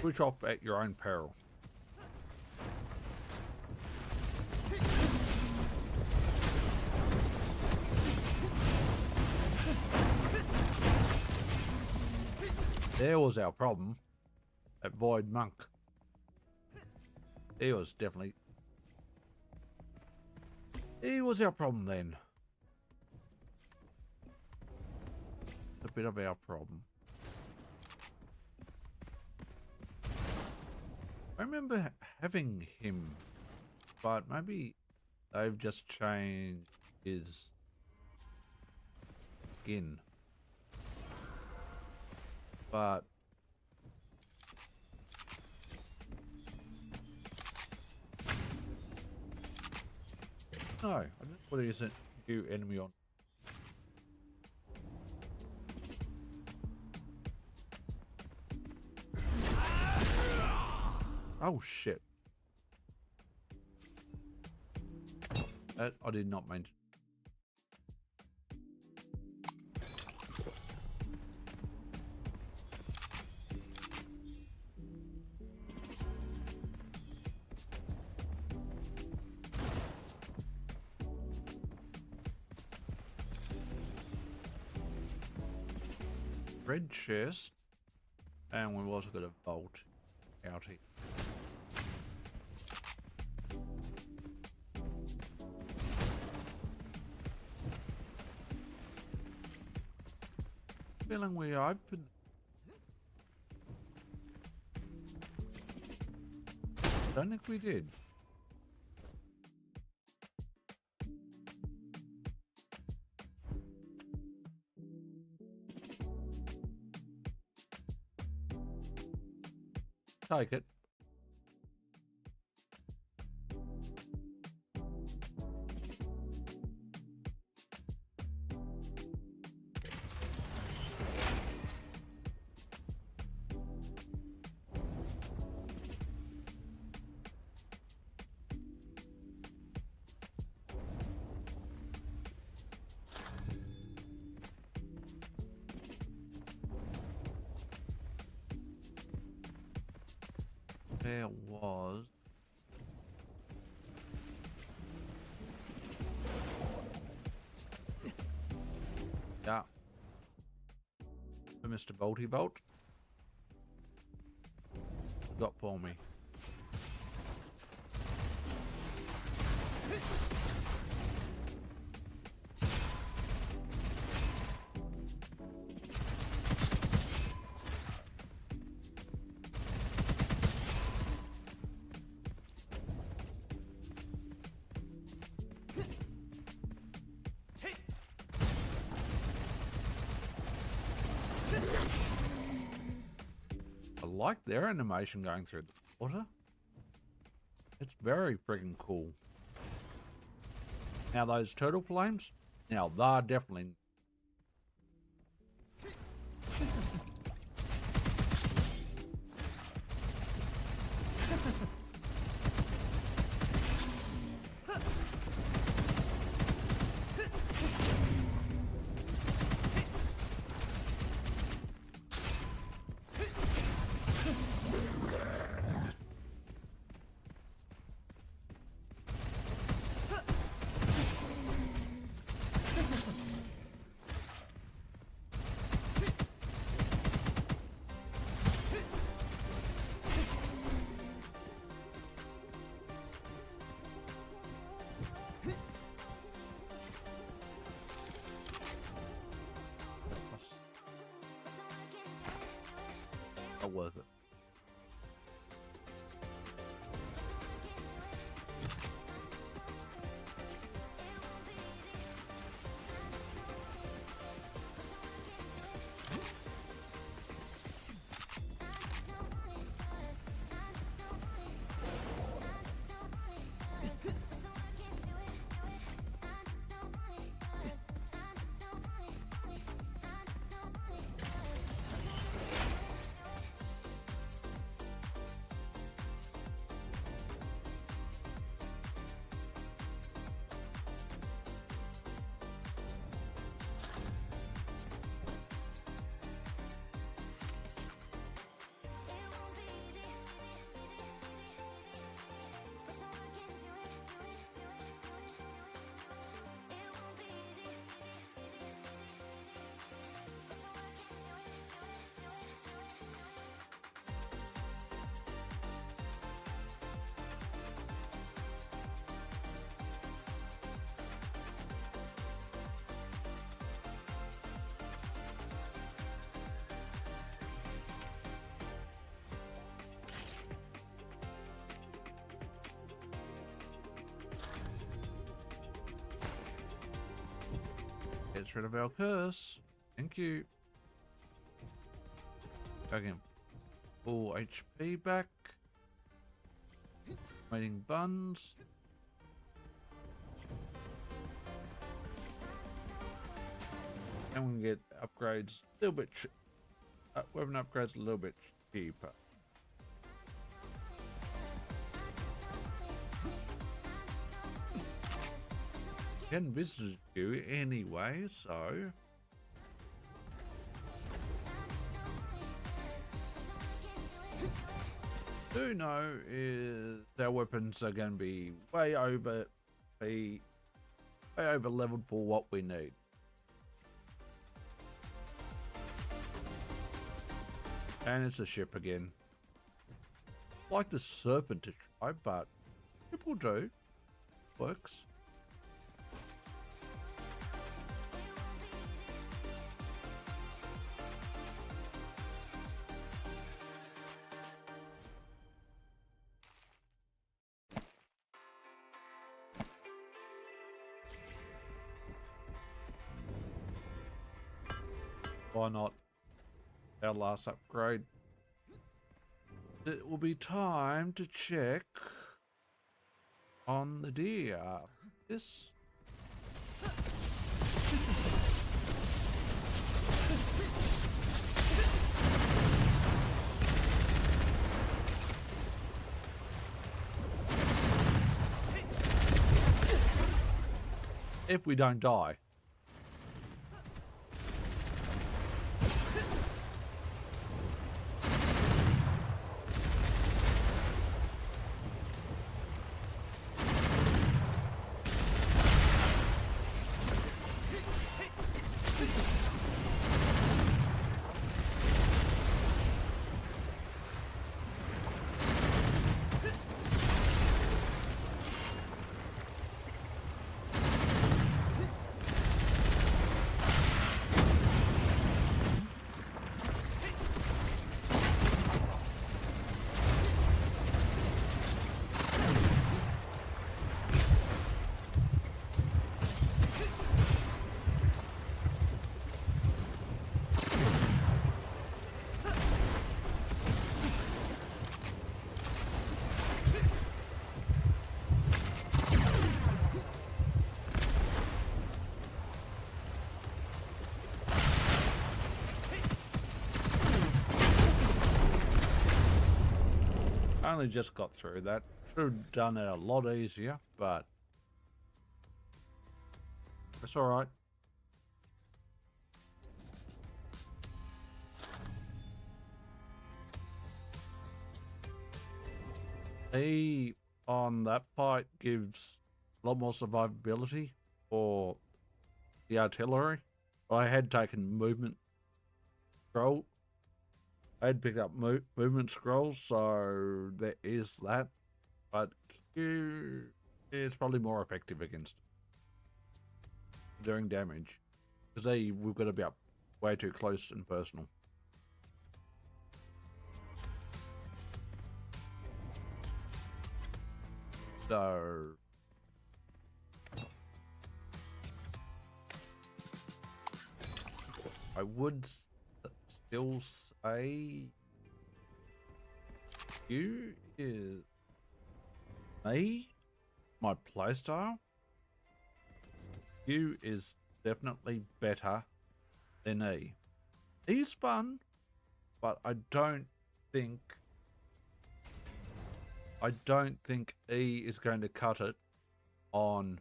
Switch off at your own peril. There was our problem. That Void Monk. He was our problem then. A bit of our problem. I remember having him, but maybe they've just changed his skin. But no, I just put a new enemy on. Oh shit. That I did not mean to. Red chest, and we've also got a bolt out here. Feeling we open. Don't think we did. Take it. There was yeah for Mr. Bolty Bolt got for me. I like their animation going through the water. It's very freaking cool. Now those turtle flames, now they're definitely Not worth it. Gets rid of our curse. Thank you. Again, full HP back. Waiting buns. And we can get upgrades a little bit. Weapon upgrades a little bit cheaper. Hadn't visited you anyway, so do know is our weapons are going to be way over leveled for what we need. And it's a ship again. Like the serpent to try, but people do. Works. Why not? Our last upgrade. It will be time to check on the deer. This. If we don't die. I only just got through that. Should have done it a lot easier, but it's alright. E on that fight gives a lot more survivability for the artillery. I had taken movement scroll. I had picked up movement scrolls, so there is that. But Q is probably more effective against doing damage. Because we've got to be up way too close and personal. So I would still say you is me, my playstyle. You is definitely better than E. E's fun, but I don't think E is going to cut it on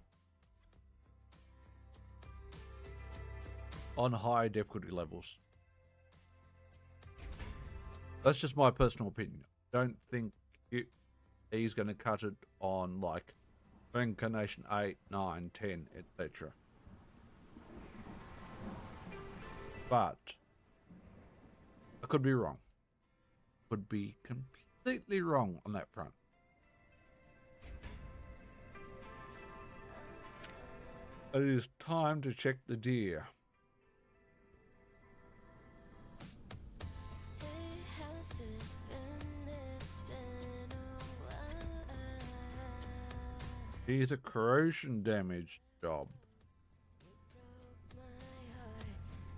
high difficulty levels. That's just my personal opinion. Don't think E's going to cut it on like Incarnation 8, 9, 10, etc. But I could be wrong. Could be completely wrong on that front. It is time to check the deer. Hey, how's it been? It's been a while. Here's a corrosion damage job. Broke my heart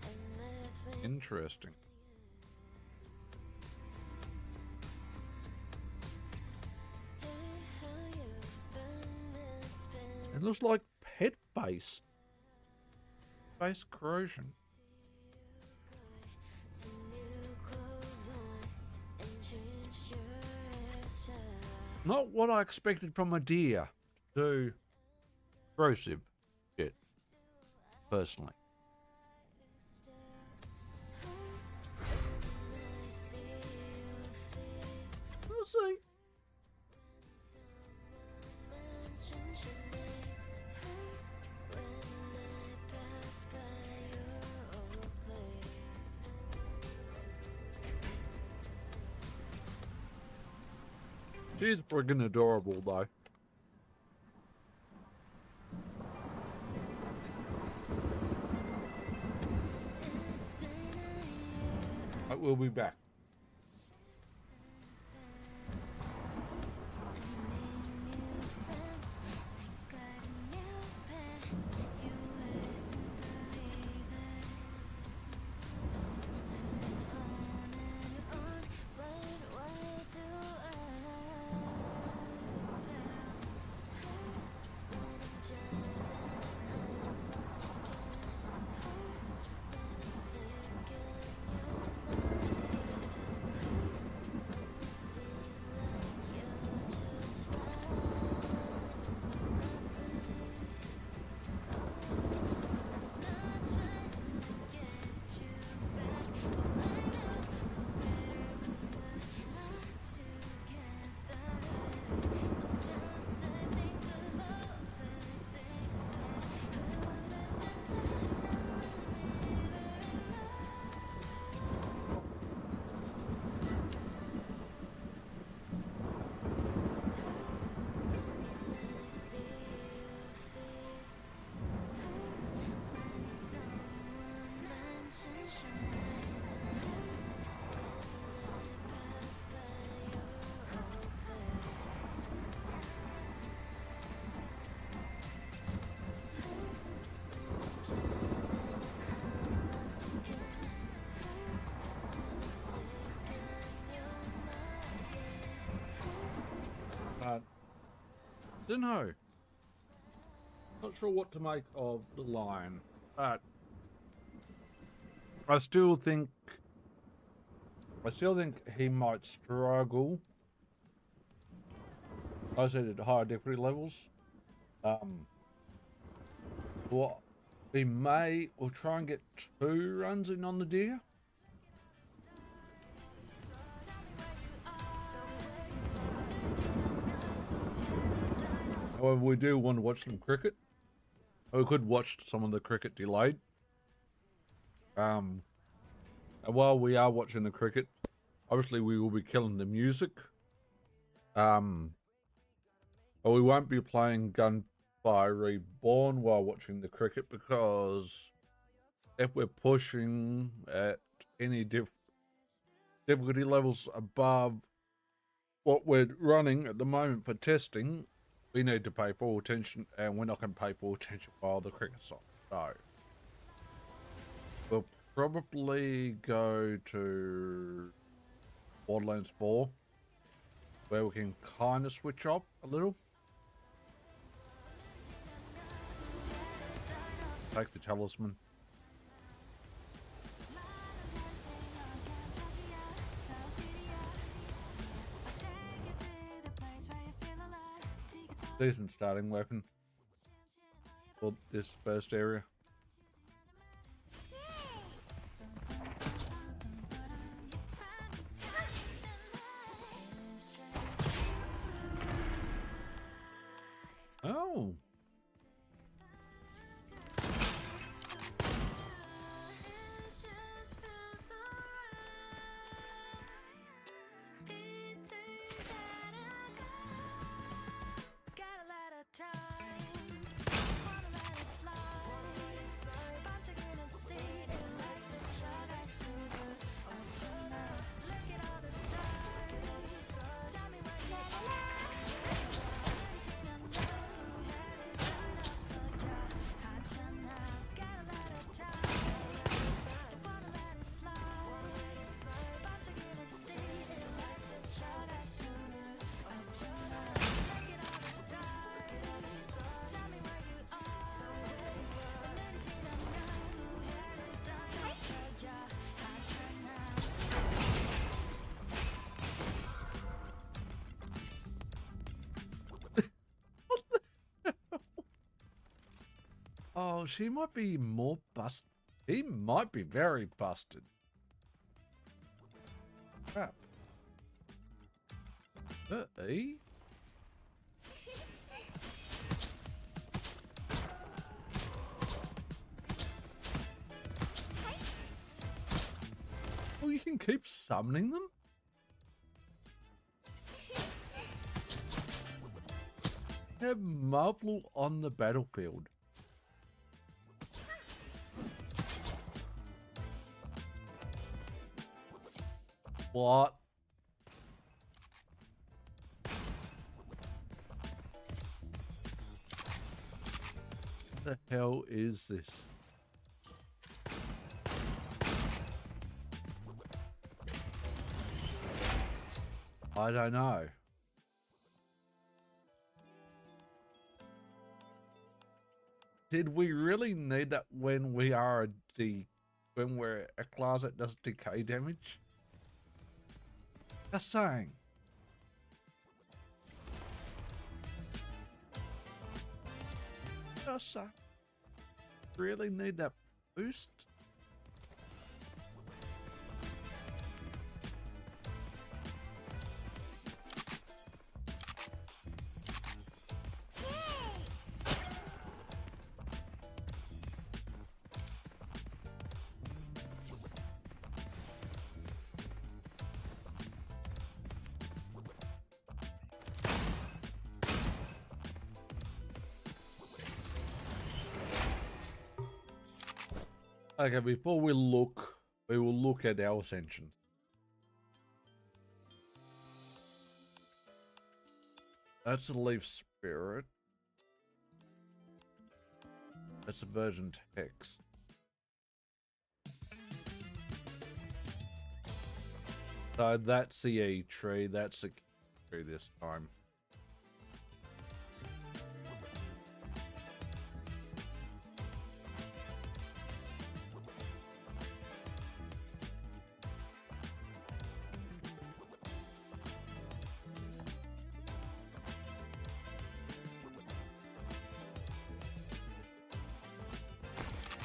and left me. Interesting. Hey, how you've been? It's been It looks like pet-based corrosion. to new clothes on and changed your hairstyle. Not what I expected from a deer to do corrosive shit, personally. We'll see. She's friggin' adorable, though. But we'll be back. Don't know. Not sure what to make of the lion, but I still think he might struggle. I said at higher difficulty levels. Well, we'll try and get 2 runs in on the deer. However, we do want to watch some cricket. We could watch some of the cricket delayed. And while we are watching the cricket, obviously we will be killing the music. But we won't be playing Gunfire Reborn while watching the cricket, because if we're pushing at any difficulty levels above what we're running at the moment for testing, we need to pay full attention, and we're not going to pay full attention while the cricket's on. So we'll probably go to Borderlands 4, where we can kind of switch off a little. Take the talisman. Decent starting weapon for this first area. Oh. Oh, she might be more busted. He might be very busted. Crap. Eh? Oh, you can keep summoning them? Have Marvel on the battlefield. What? The hell is this? I don't know. Did we really need that when we are when we're a class that does decay damage? Just saying. Just saying. Really need that boost? Okay, before we will look at our ascension. That's a leaf spirit. That's a version text. So that's the E tree, that's the tree this time.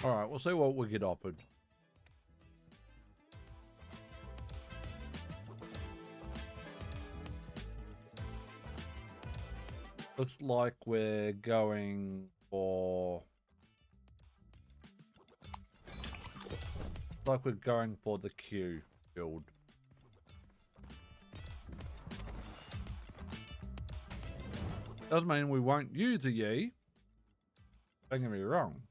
Alright, we'll see what we get offered. Looks like we're going for... Like we're going for the Q build. Doesn't mean we won't use a Yi. Don't get me wrong.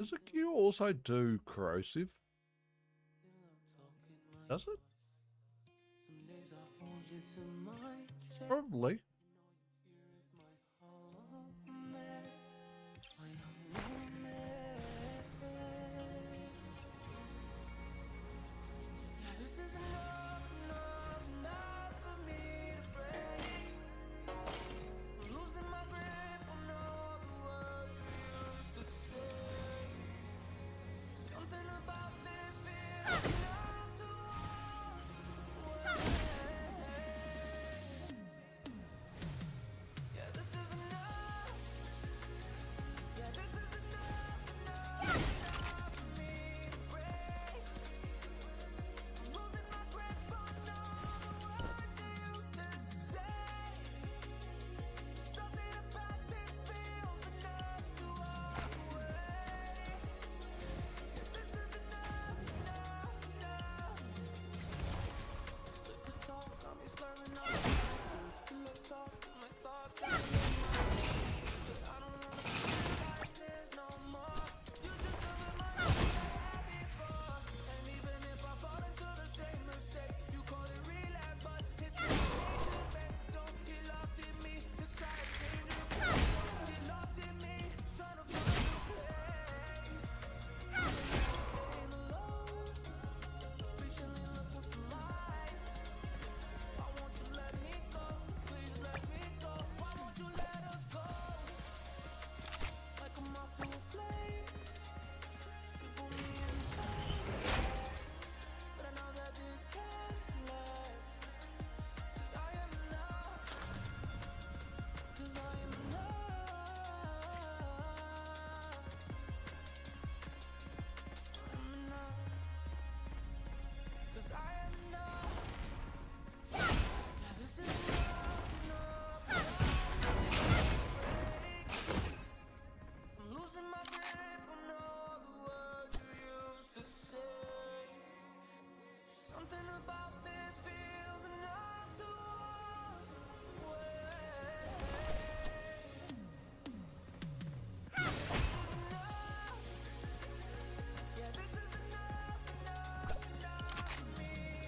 Does a Q also do corrosive? Does it? Probably.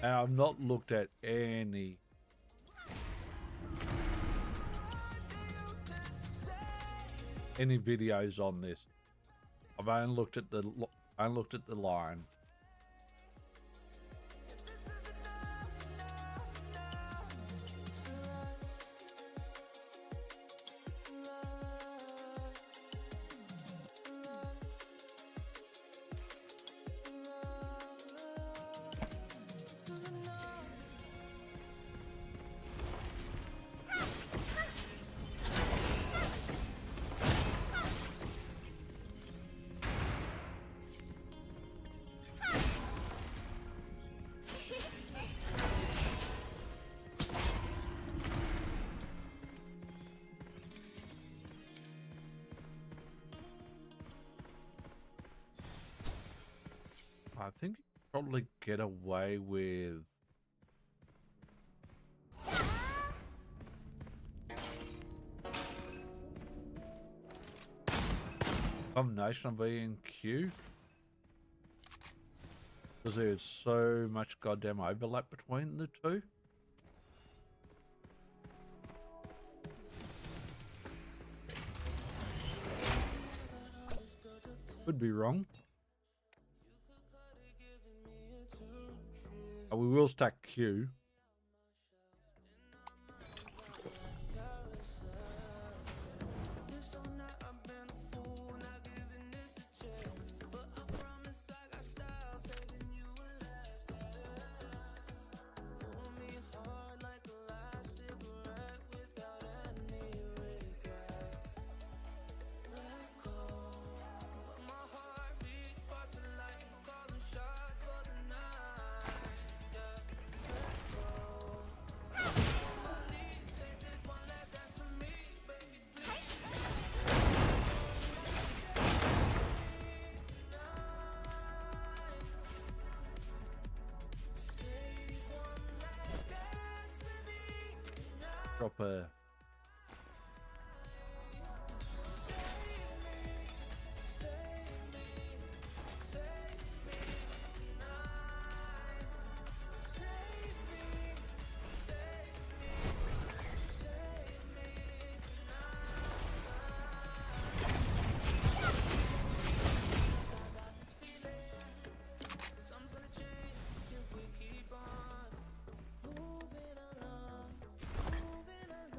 And I've not looked at any videos on this. I've only looked at the line. I think you could probably get away with combination of V and Q, because there's so much goddamn overlap between the two. Could be wrong. We will stack Q. Drop a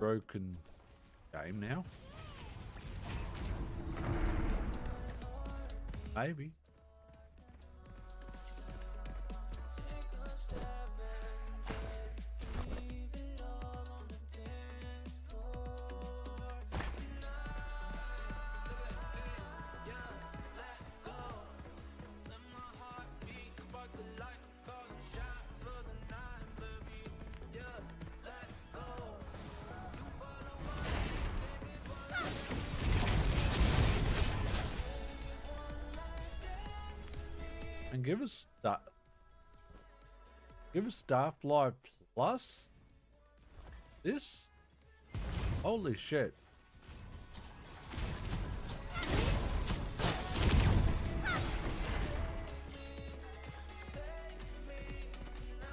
broken game now? Maybe. And give us Starfly Plus this? Holy shit.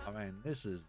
I mean, this is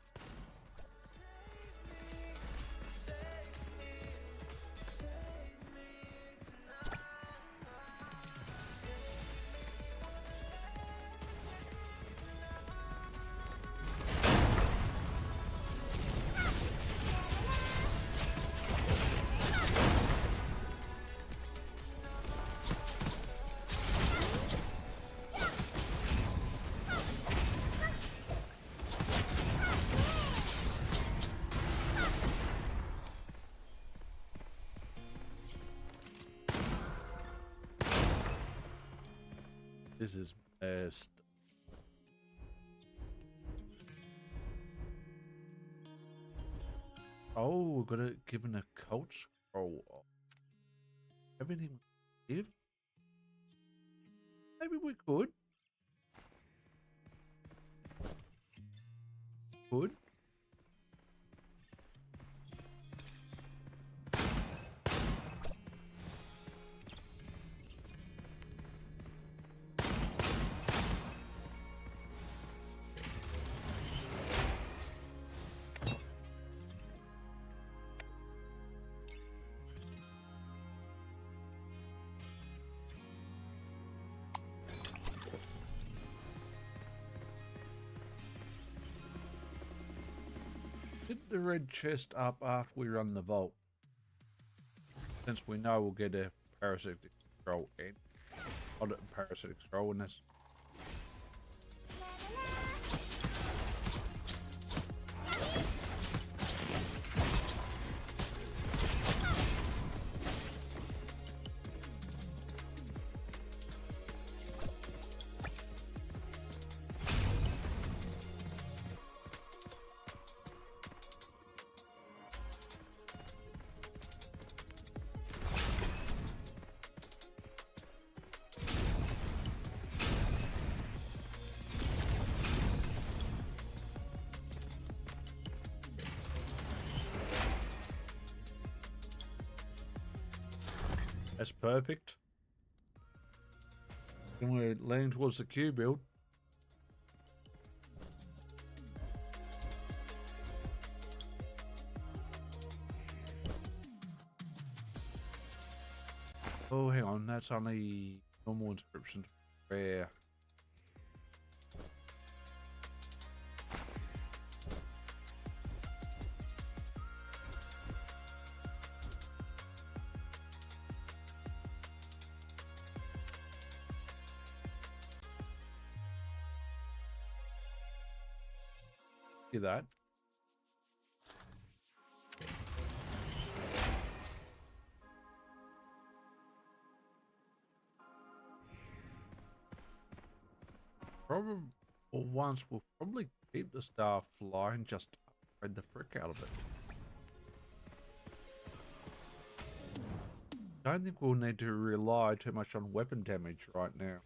best. Oh, we've got it given a cult scroll. Everything we give? Maybe we could. Could. Hit the red chest up after we run the vault. Since we know we'll get a parasitic scroll in. Not a parasitic scroll in this. That's perfect. Then we're leaning towards the Q build. Oh, hang on. That's only normal inscriptions. Rare. See that? Probably, or once we'll probably keep the star fly and just upgrade the frick out of it. Don't think we'll need to rely too much on weapon damage right now.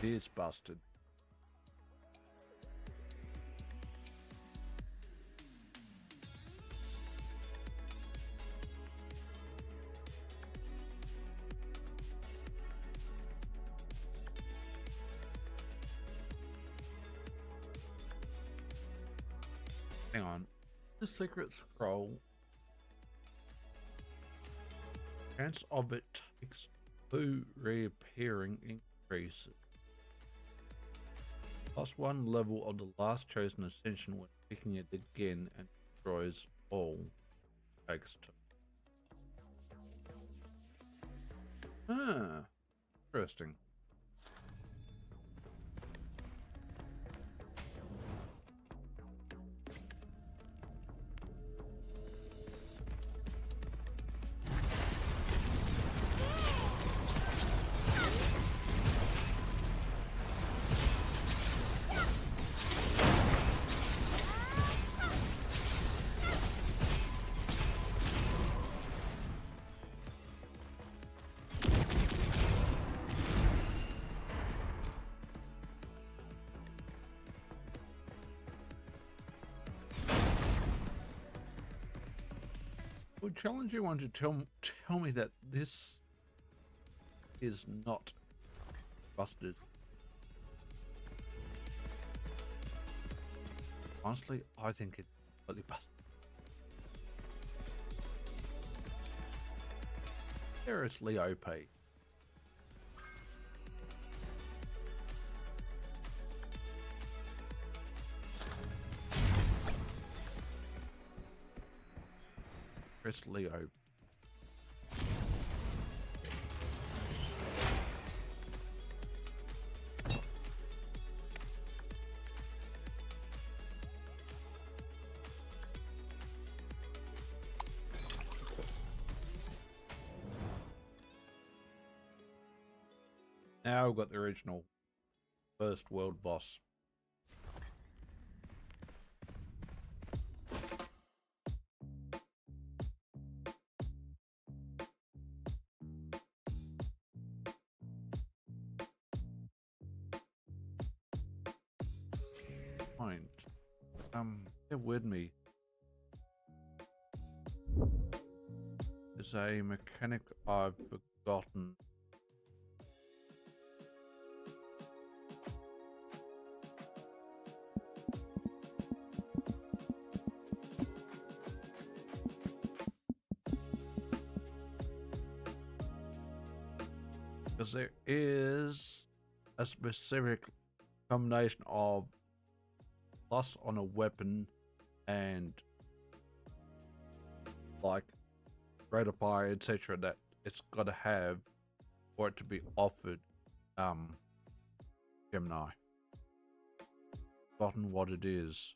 It's busted. Hang on. The secret scroll. Chance of it takes 2 reappearing increases. +1 level of the last chosen ascension when picking it again and destroys all. Takes 2. Ah, interesting. Would challenge you one to tell me that this is not busted. Honestly, I think it's completely busted. Seriously, OP. Chris Leo. Now we've got the original first world boss. Point. Bear with me. There's a mechanic I've forgotten. Because there is a specific combination of plus on a weapon and like rate of fire, etc. that it's got to have for it to be offered Gemini. Forgotten what it is.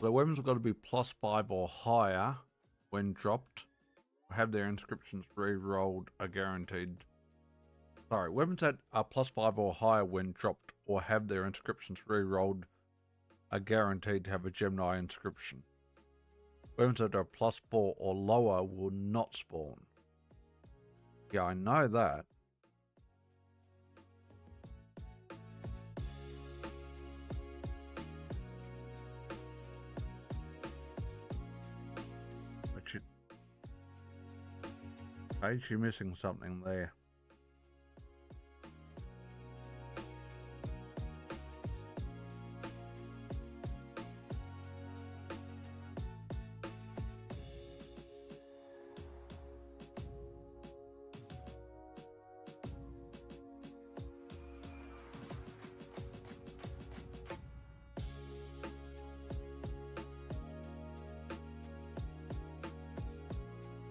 The weapons have got to be +5 or higher when dropped, or have their inscriptions re-rolled are guaranteed. Sorry, weapons that are +5 or higher when dropped, or have their inscriptions re-rolled are guaranteed to have a Gemini inscription. Weapons that are +4 or lower will not spawn. Yeah, I know that. Page, you're missing something there.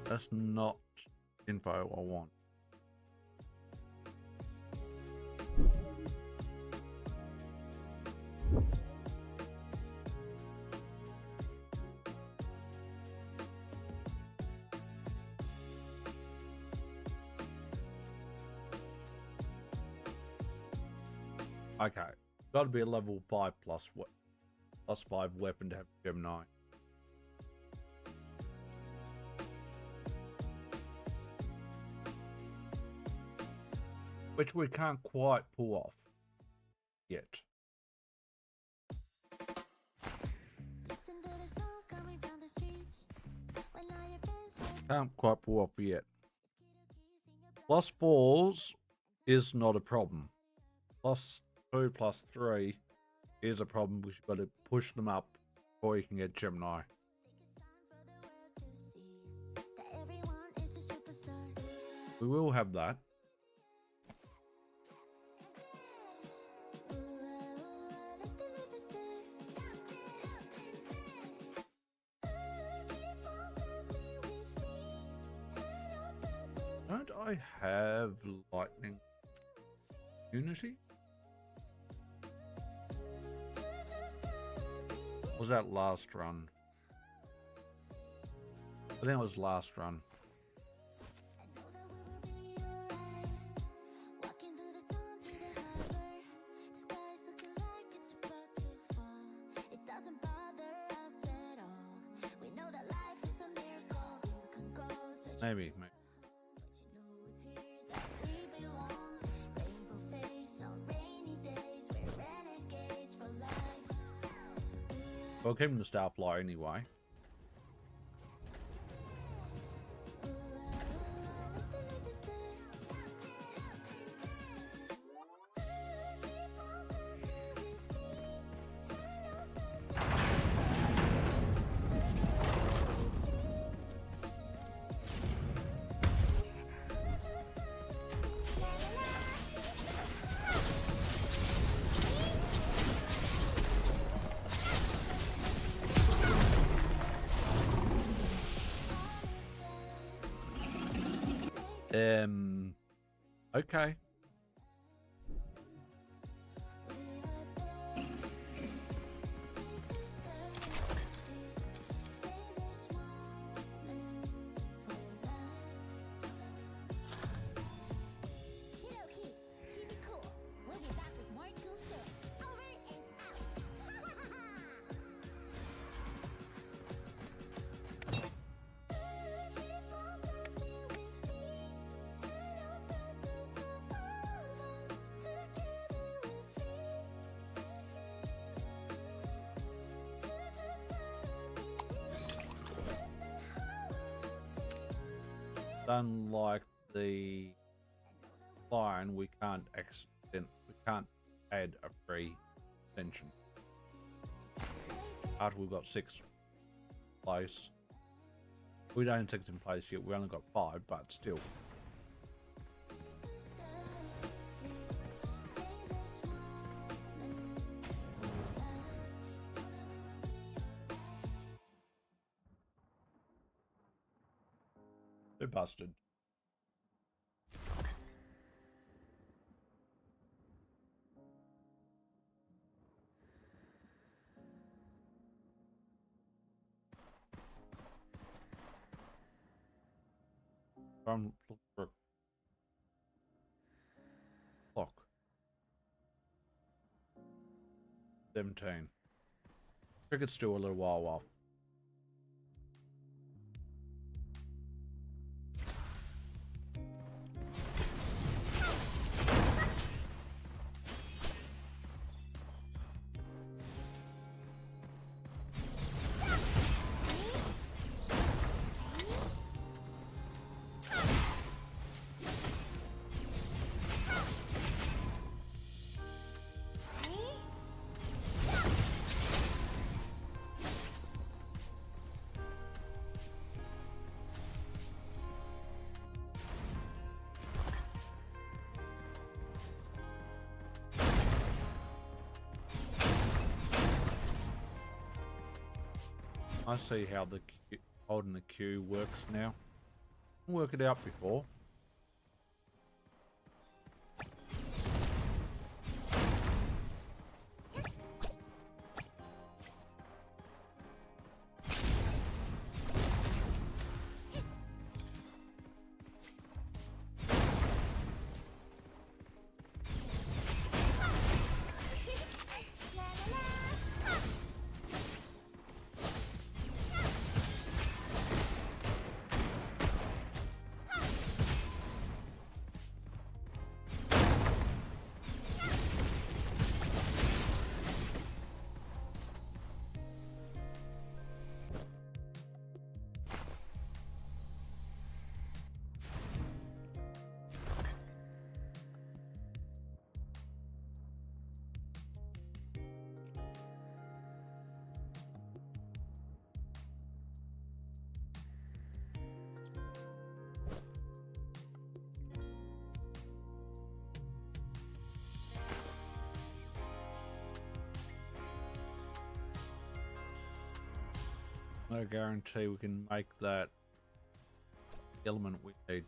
That's not info I want. Okay, got to be a level 5 plus 5 weapon to have Gemini. Which we can't quite pull off yet. Listen to the songs coming from the streets. When all your friends hold Can't quite pull off yet. Plus 4s is not a problem. Plus 2, plus 3 is a problem. We've got to push them up before you can get Gemini. that everyone is a superstar. We will have that. Like the lipstick. Keep on dancing with me. Hello, but Don't I have lightning unity? Was that last run? I think it was last run. I know that we will be alright. Walking through the dawn to the harbor. The sky's looking like it's about to fall. It doesn't bother us at all. We know that life is a miracle. You can go search Maybe. but you know it's here that we belong. Rainbow face on rainy days. We're renegades for life. We'll keep him the Starfly anyway. Like the lipstick. Keep on dancing with me. Hello, but Okay. Hello, kids. Keep it cool. We'll be back with more cool stuff. Over and out. Keep on dancing with me. Hello, but there's no problem. Together we're free. You just gotta believe. Let the whole world see. Unlike the line, we can't add a free extension. After we've got 6 in place. We don't have 6 in place yet, we only got 5, but still. They're busted. I'm looking for a clock. 17. Cricket's still a little while off. I see how the holding the Q works now. I'll work it out before. No guarantee we can make that element we need.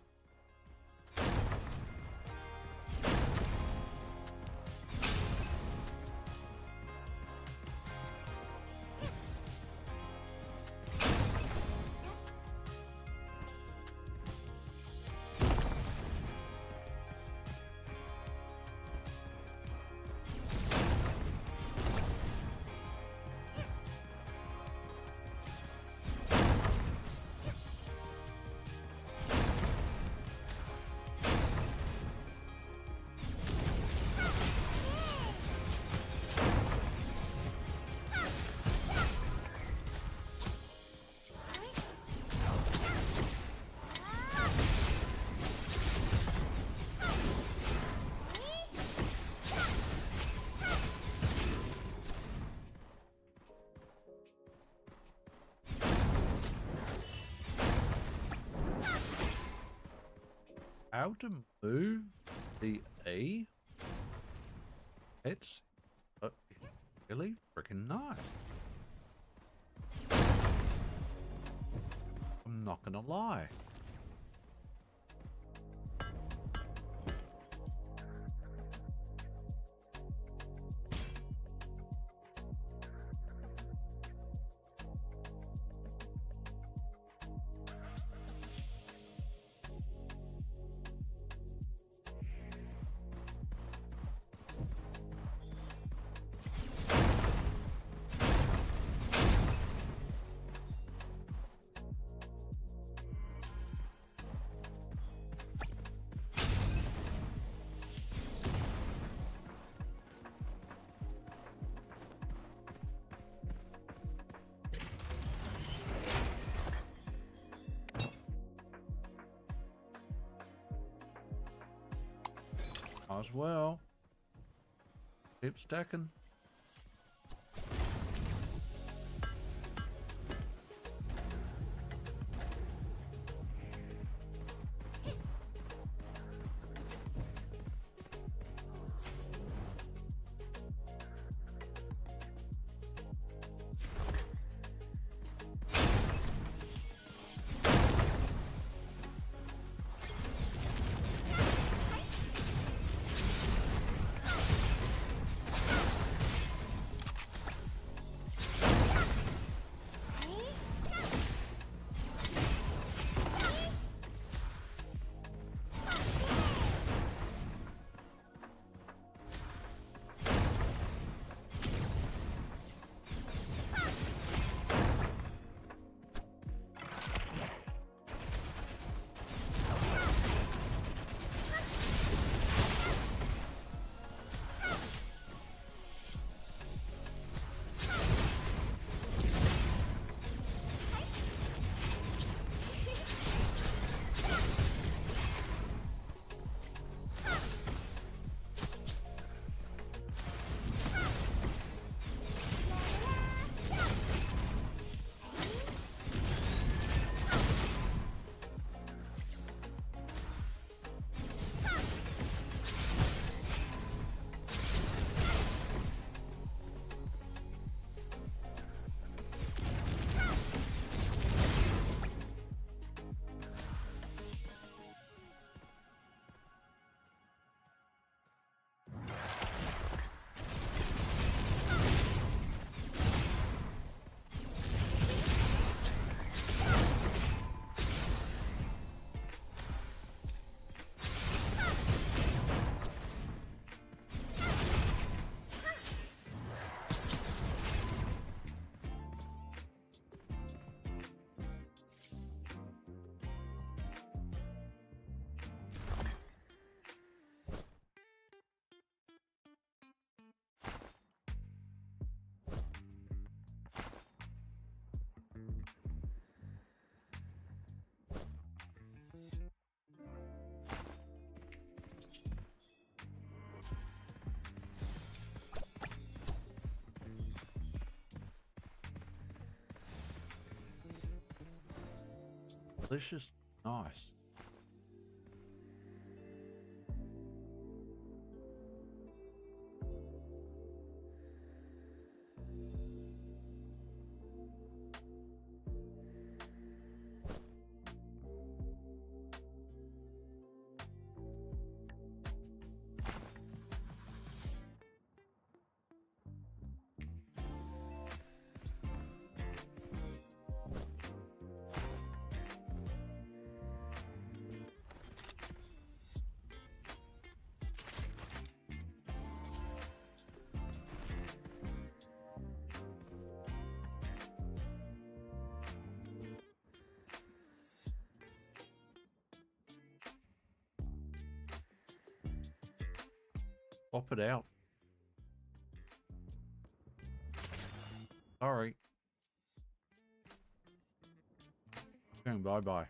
How to move the E? It's really freaking nice. I'm not gonna lie. Might as well. Keep stacking. Delicious, nice. Swap it out. Sorry. Going bye-bye.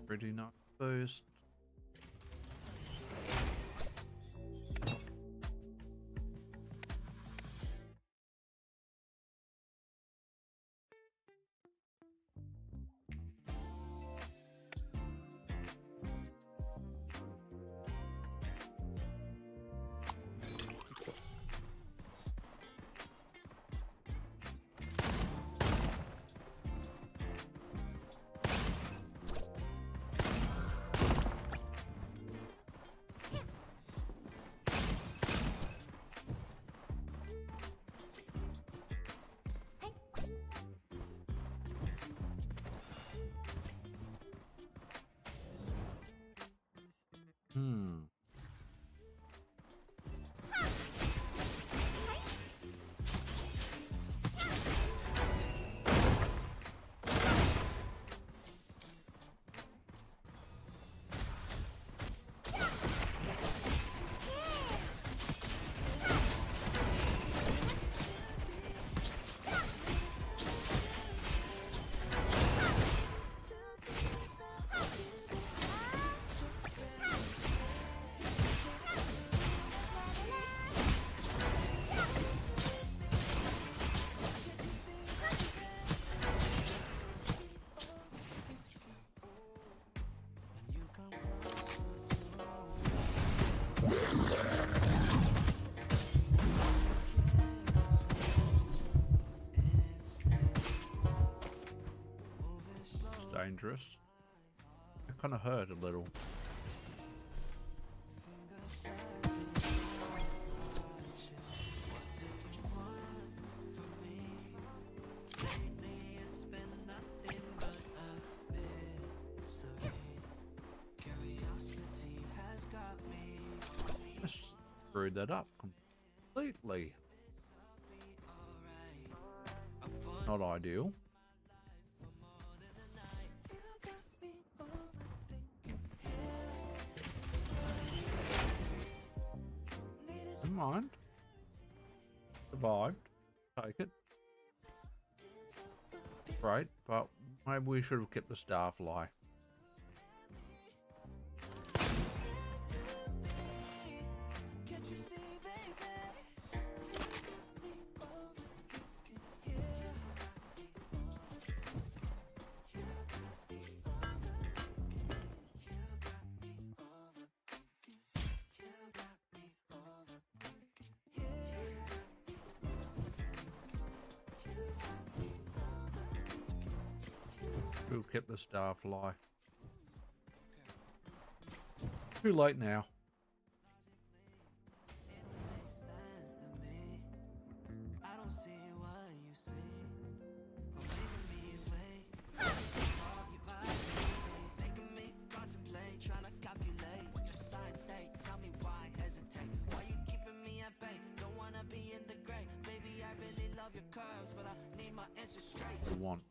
Pretty nice boost. Hmm. When you come closer Dangerous. It kind of hurt a little. Just screwed that up completely. Not ideal. Never mind. Survived. Take it. Right, but maybe we should have kept the Starfly. We'll keep the Starfly. Too late now. I don't see what you see. For making me wait. You making me contemplate, trying to calculate what your side state. Tell me why hesitate. Why you keeping me at bay? Don't wanna be in the gray. Baby, I really love your curves, but I need my answers straight. We want.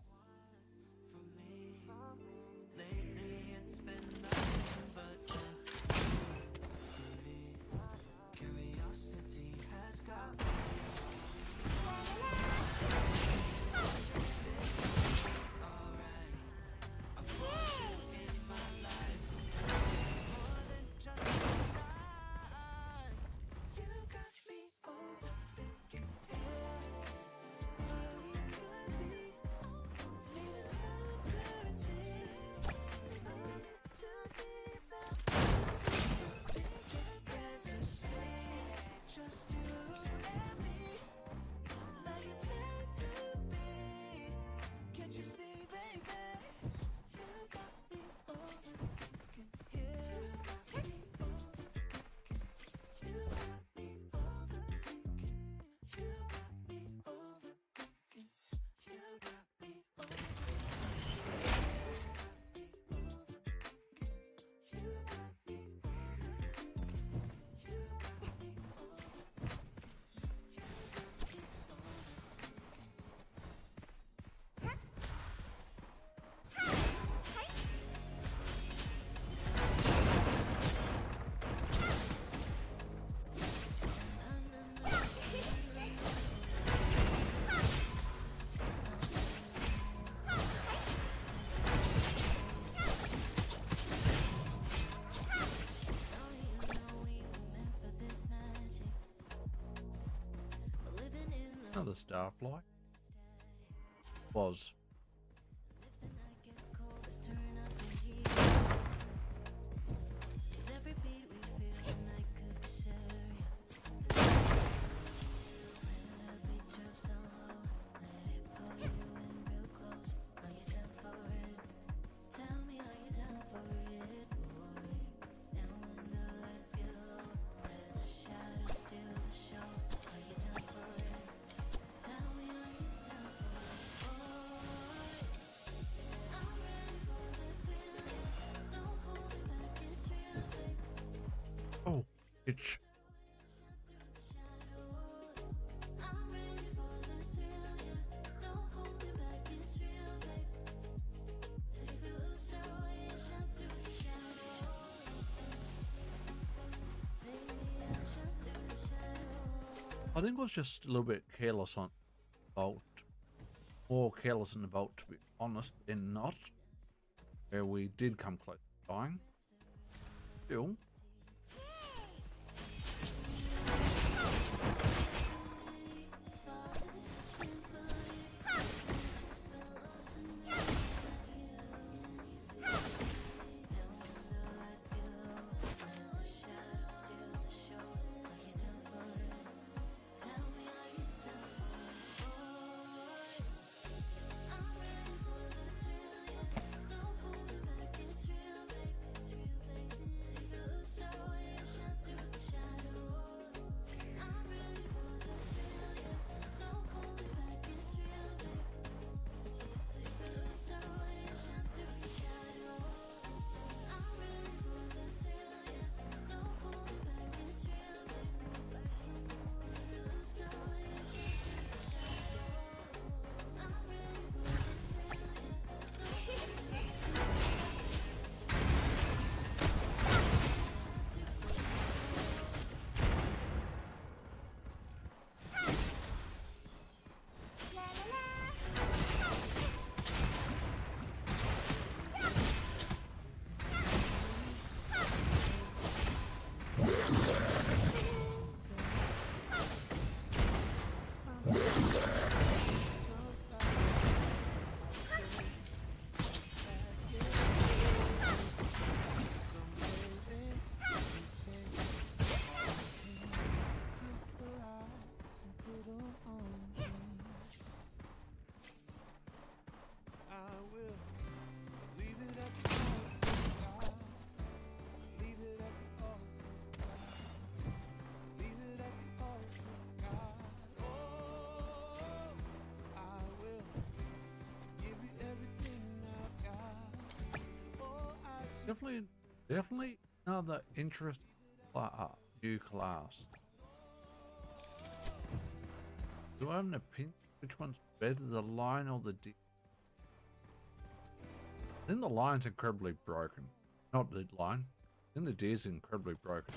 Lately it's been nothing but curiosity has got me. Alright, I want you in my life more than just a ride. You got me overthinking, yeah, what we could be. Another starfly. Was. If the night gets cold, let's turn up the heat. With every beat we feel, the night could be serious. When the beat drops down low, let it pull you in real close. Are you down for it? Tell me, are you down for it, boy? And when the lights get low, let the shadows steal the show. Are you down for it? Tell me, are you down for it, boy? I'm ready for the thrill, yeah. No holding back, it's real, babe. Oh, itch. I'm ready for the thrill, yeah. No holding back, it's real, babe. If you lose your way and shine through the shadows, baby, I'll shine through the shadows. I think I was just a little bit careless on Vault. More careless in the Vault, to be honest, than not. Where we did come close to dying. Still. Definitely another interesting new class. Do I have an opinion which one's better, the Lion or the Deer? I think the Lion's incredibly broken. Not the Lion. I think the Deer's incredibly broken.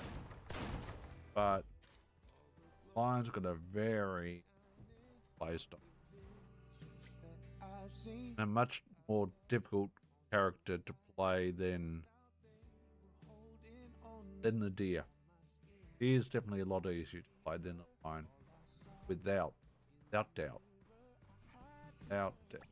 But Lion's got a very playstyle. And a much more difficult character to play than the Deer. Deer is definitely a lot easier to play than the Lion, without doubt. Without doubt.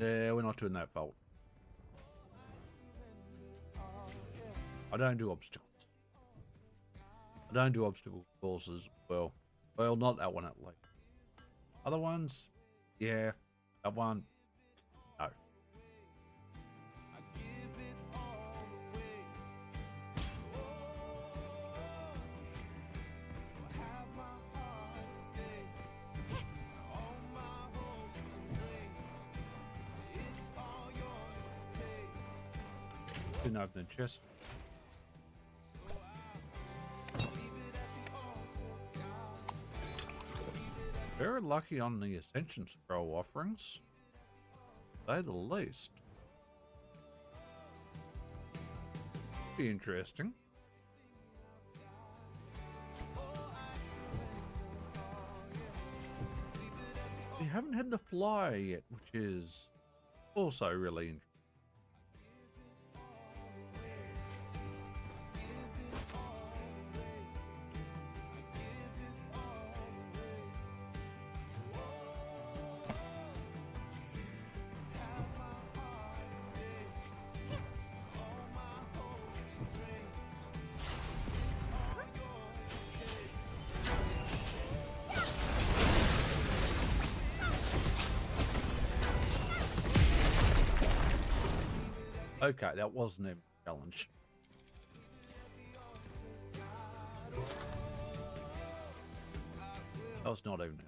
Yeah, we're not doing that Vault. I don't do obstacles. I don't do obstacle courses. Well, not that one at least. Other ones, yeah, that one, no. Didn't open the chest. Very lucky on the Ascension Scroll offerings, to say the least. Be interesting. haven't had the flyer yet, which is also really interesting. Okay, that wasn't a challenge. That was not even it.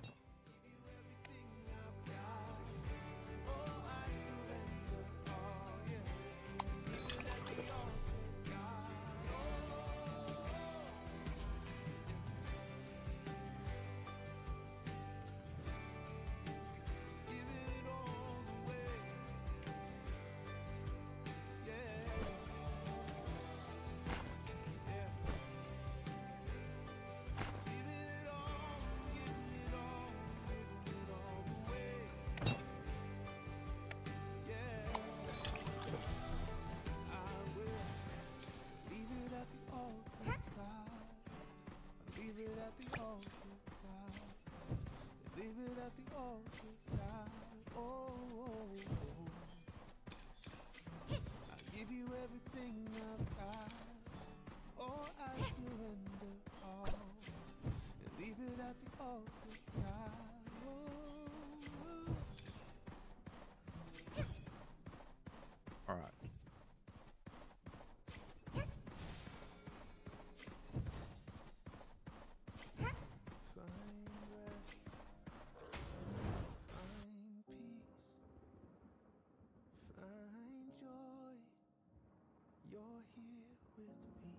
Leave it at the altar, God. Oh, oh, oh. I give you everything I've got. Oh, I surrender all. And leave it at the altar, God. Oh. All right. Find rest, find peace, find joy. You're here with me.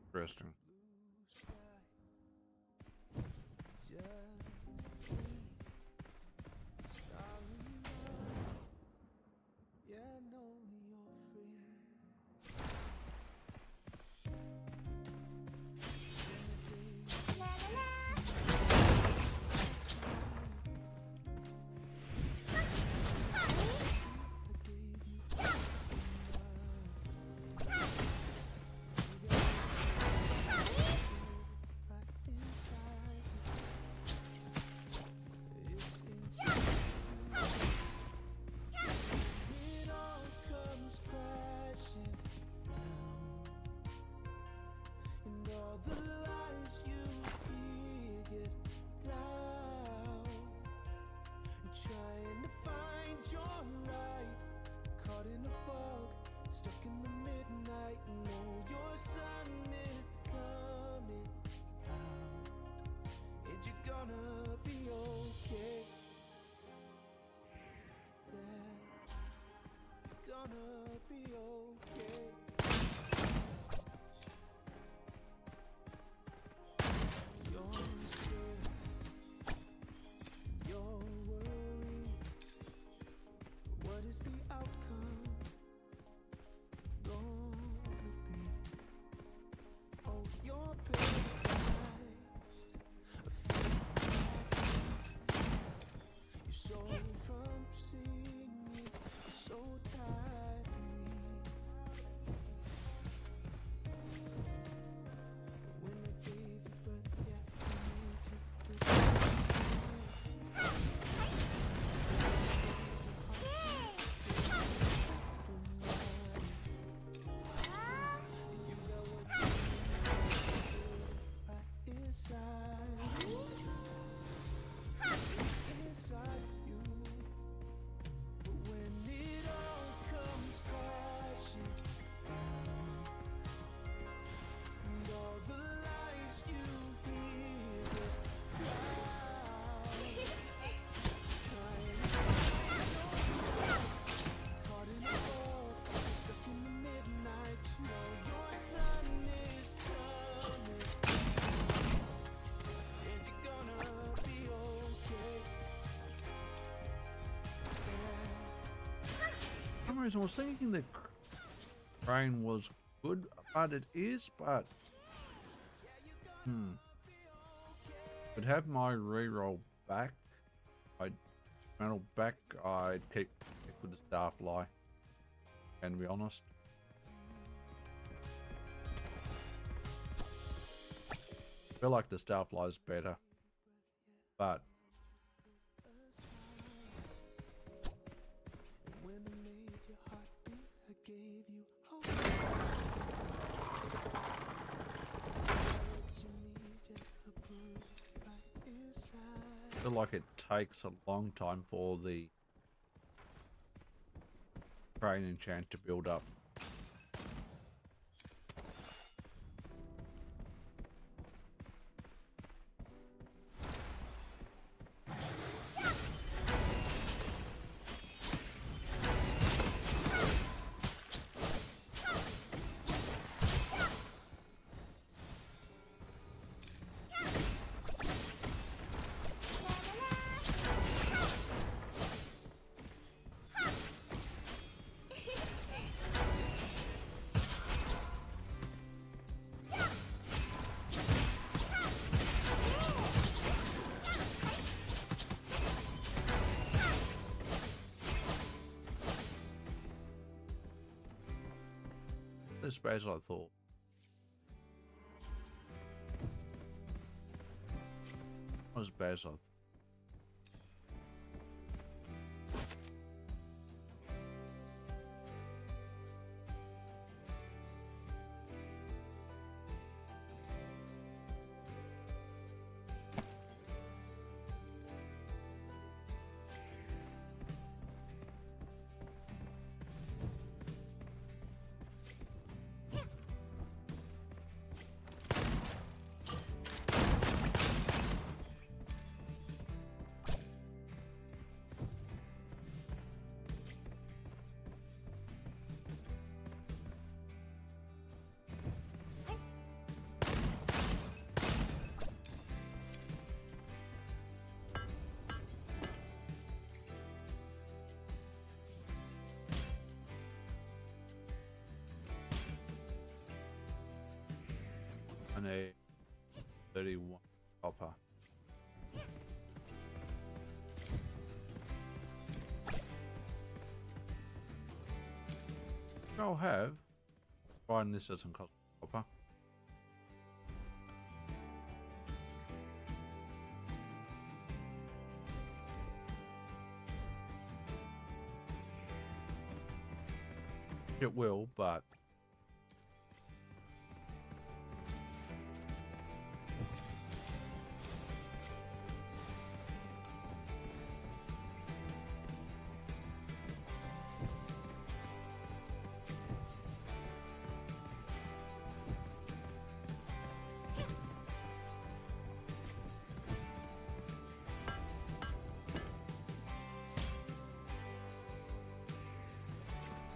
Interesting. Blue sky, just me. Starry night, yeah, I know you're free. It all comes crashing down, and all the lies you hear get loud. I'm trying to find your light, caught in the fog, stuck in the midnight. Know your sun is coming out, and you're gonna be okay. Yeah, you're gonna be okay. You're scared, you're worried. What is the outcome gonna be? Oh, you're paralyzed, afraid. Your soul from singing, you're so tired and weak. When I gave you breath, yeah, I made you you got what you right inside you. But when it all comes crashing down, and all the lies you hear get loud, trying to find your way, caught in the fog, stuck in the midnight. Know your sun is coming, and you're gonna be okay. For some reason, I was thinking the crane was good, but it is, but could have my reroll back I'd metal back, I'd keep with the Starfly. And to be honest. I feel like the Starfly is better. But When I made your heart beat, I gave you hope. What you need, just to put right inside. I feel like it takes a long time for the training chant to build up. As bad as I thought. Not as bad as I thought. And a 31 copper. I'll have. Fine, this doesn't cost copper. It will, but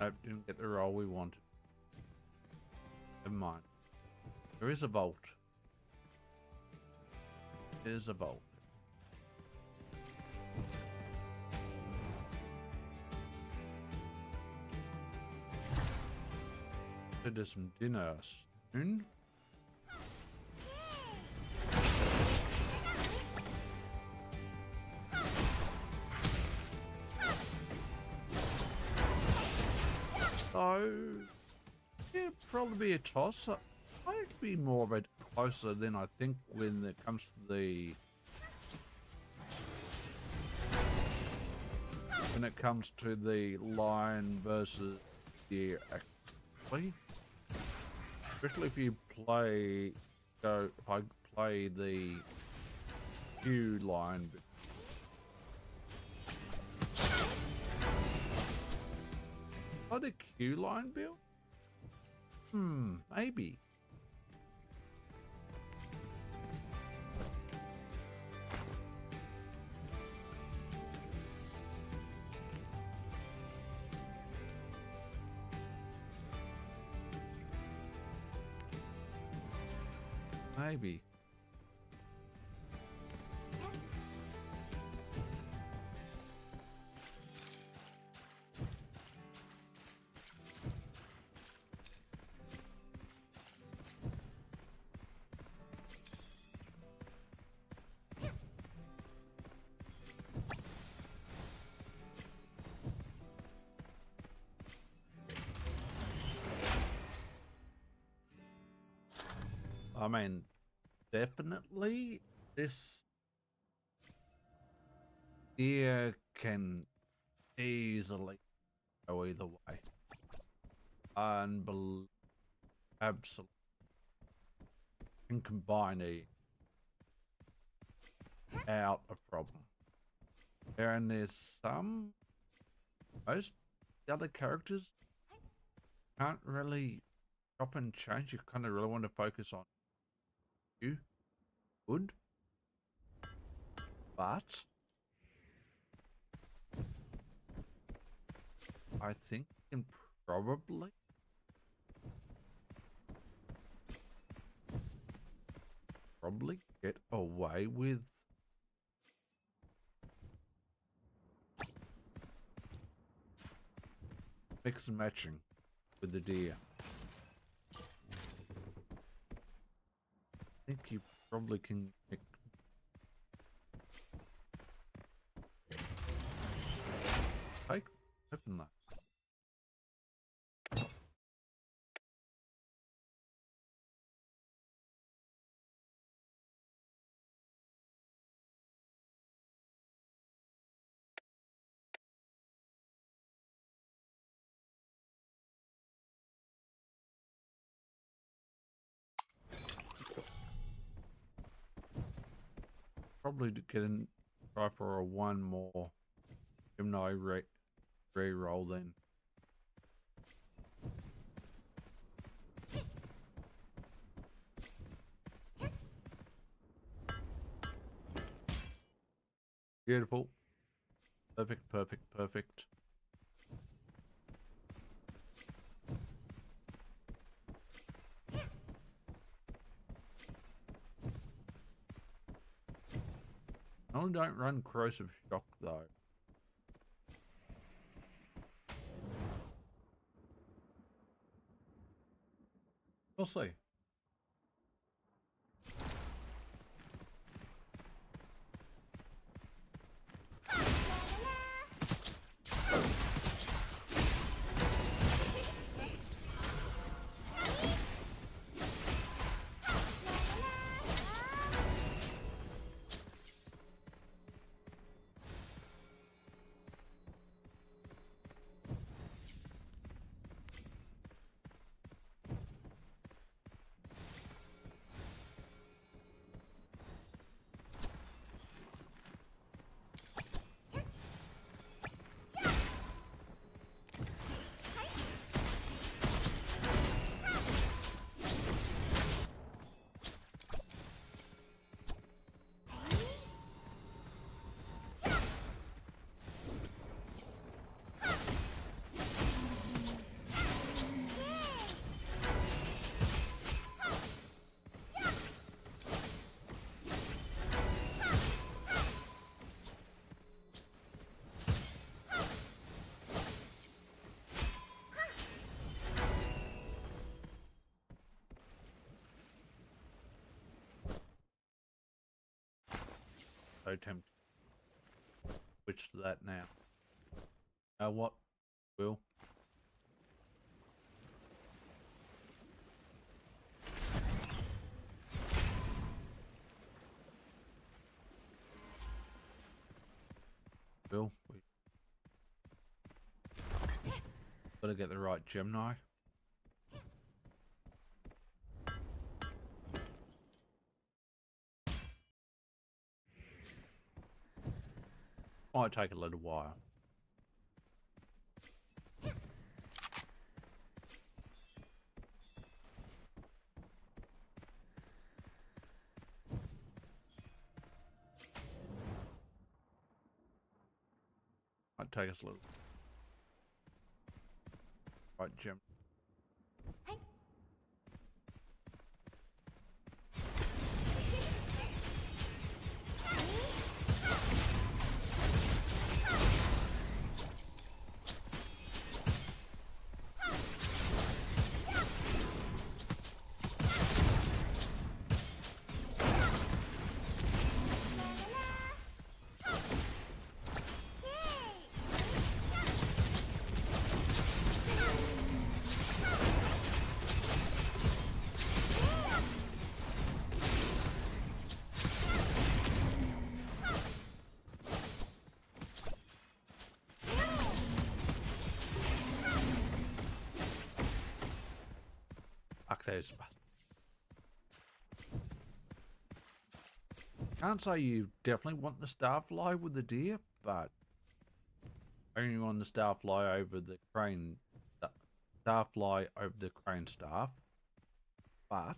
I didn't get the roll we wanted. Never mind. There is a bolt. There is a bolt. So there's some dinner soon. So, yeah, probably be a toss. I'd be more of a closer than I think when it comes to the line versus the actually, especially if you play if I play the Q line. Oh, the Q line build? Maybe. Maybe. I mean, definitely this gear can easily go either way. Absolutely. Can combine it out a problem. And there's most the other characters can't really chop and change. You kind of really want to focus on you. Good. But I think you can probably get away with mix and matching with the deer. I think you probably can open that. Probably to get in, try for a one more Gemini re-roll then. Beautiful. Perfect, perfect, perfect. I don't run corrosive shock though. We'll see. So tempted. Switch to that now. What? Will? Will? We gotta get the right Gemini. Might take a little while. Might take us a little. Right, Gem. clear space. Can't say you definitely want the starfly with the deer, but only on the starfly over the crane, starfly over the crane staff. But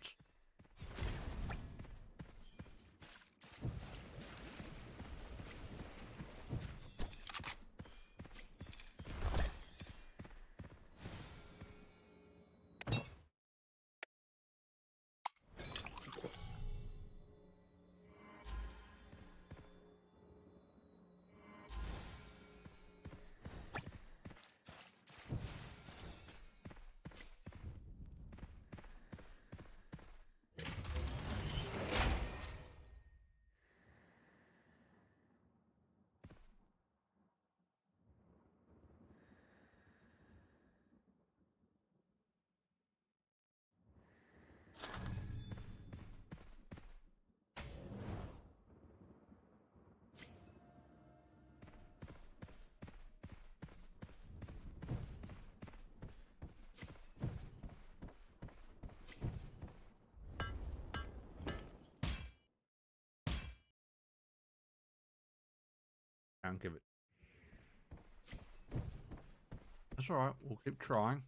can't give it. That's alright, we'll keep trying.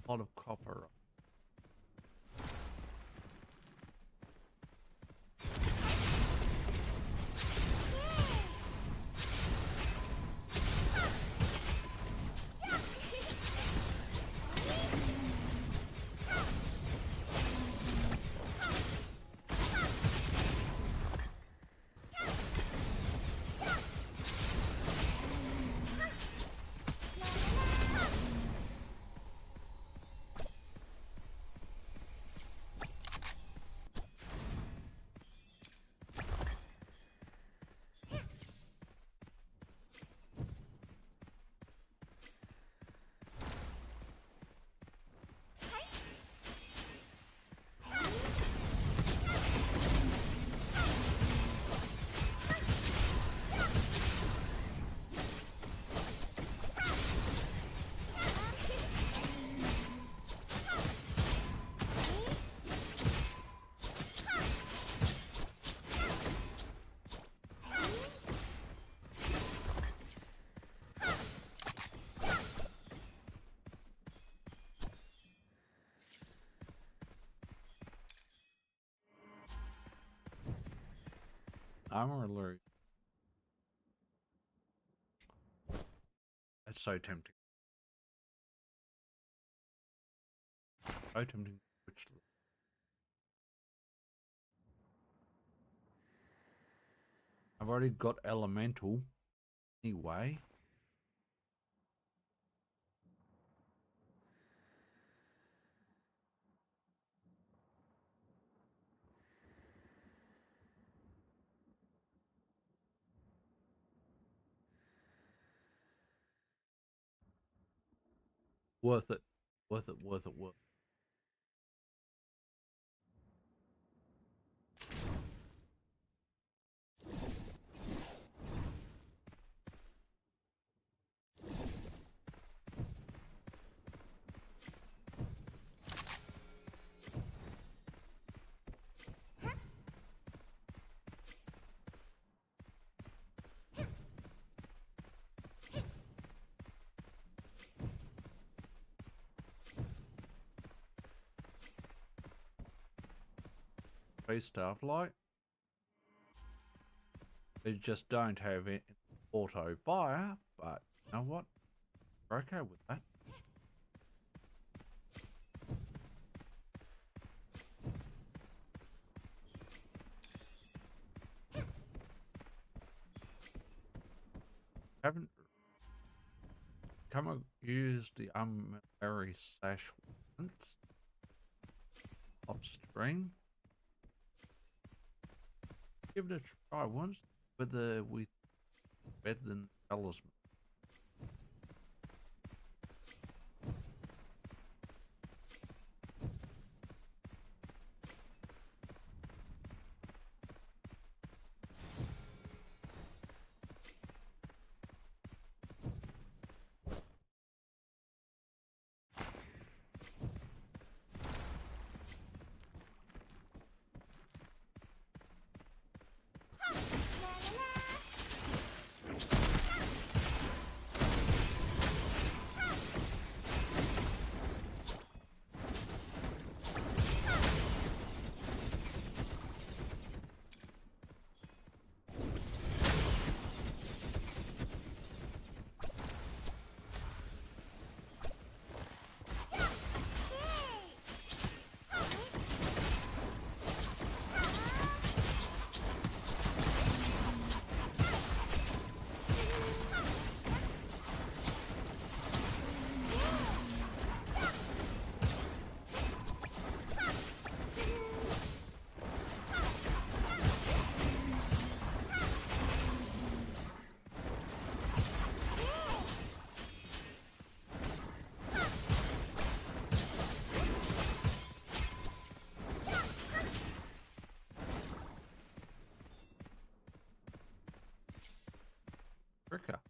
A lot of copper. Armor alert. That's so tempting. So tempting. I've already got elemental. Anyway. Worth it. Worth it, worth it, worth it. Space Starflight. They just don't have it auto fire, but you know what? We're okay with that. Haven't used the unmarried sash once off screen. Give it a try once, whether we better than talisman. Rika.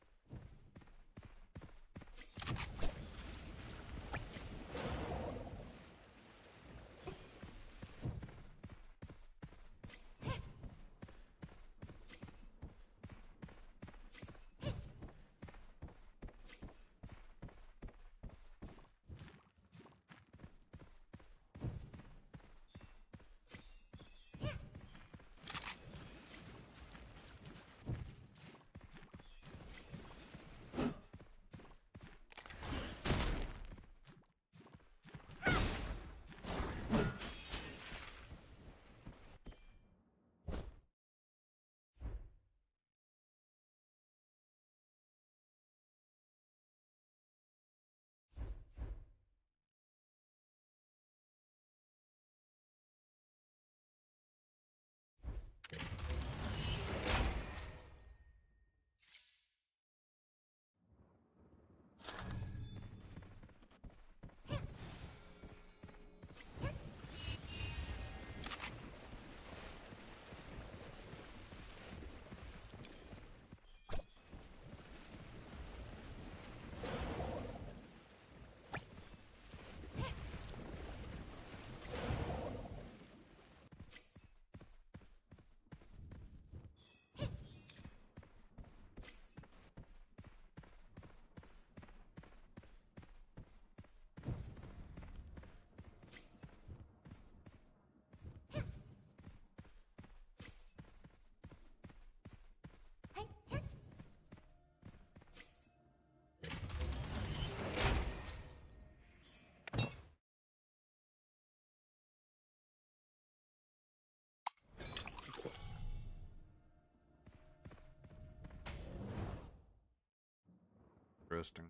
Interesting.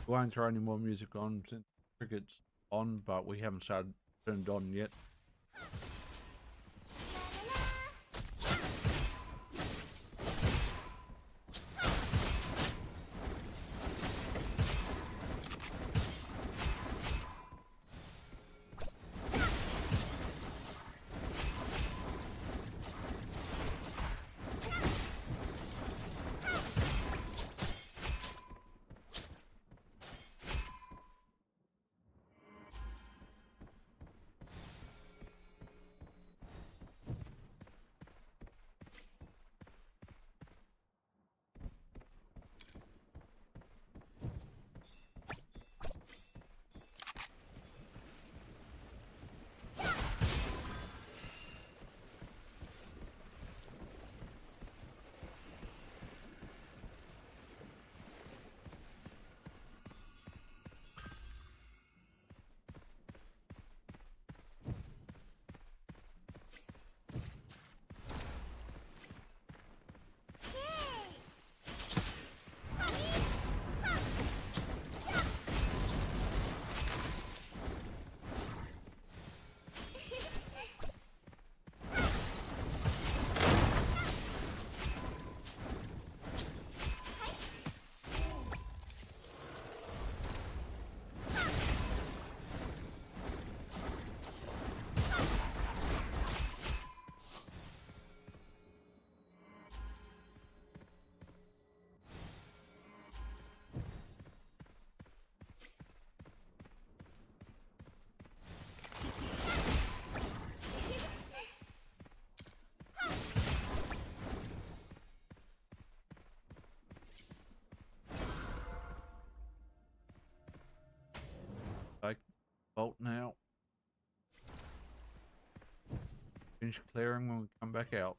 We won't throw any more music on since cricket's on, but we haven't started turned on yet. vault now. Finish clearing when we come back out.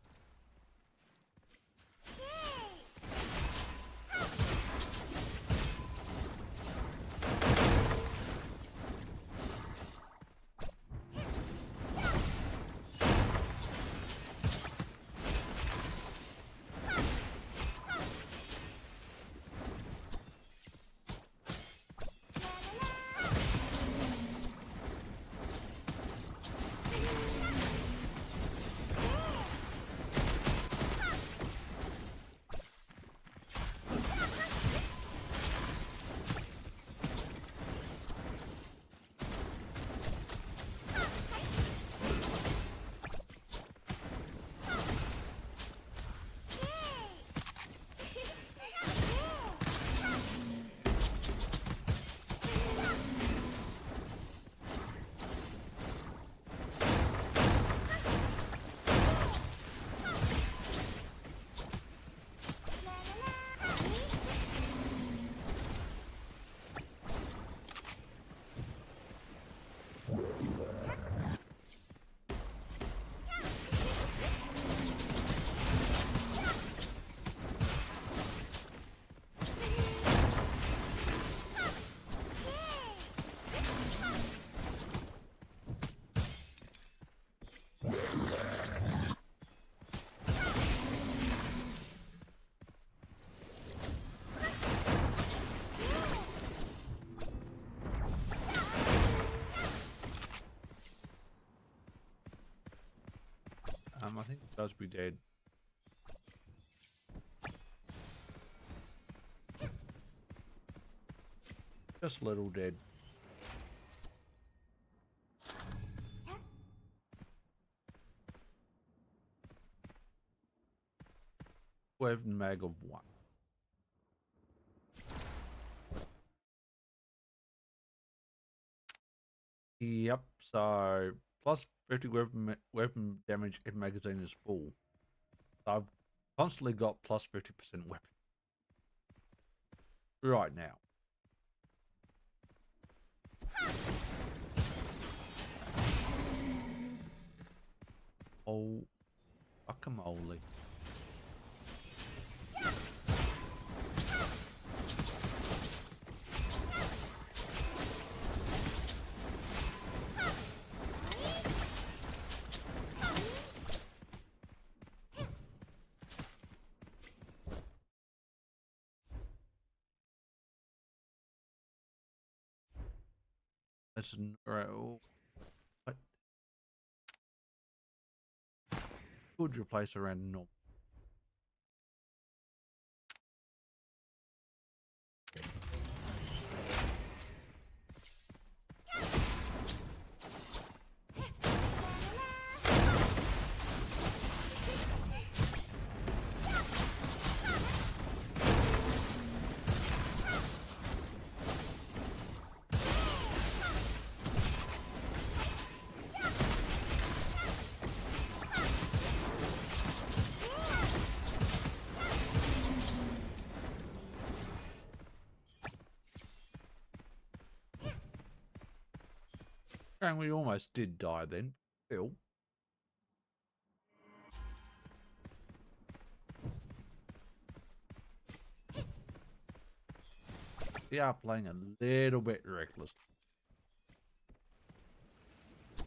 I think it does be dead. Just a little dead. Weapon mag of 1. Yep, so plus 50 weapon damage if magazine is full. So I've constantly got plus 50% weapon. Right now. Oh, guacamole. That's what? Could replace around normal. And we almost did die then. Still. We are playing a little bit reckless.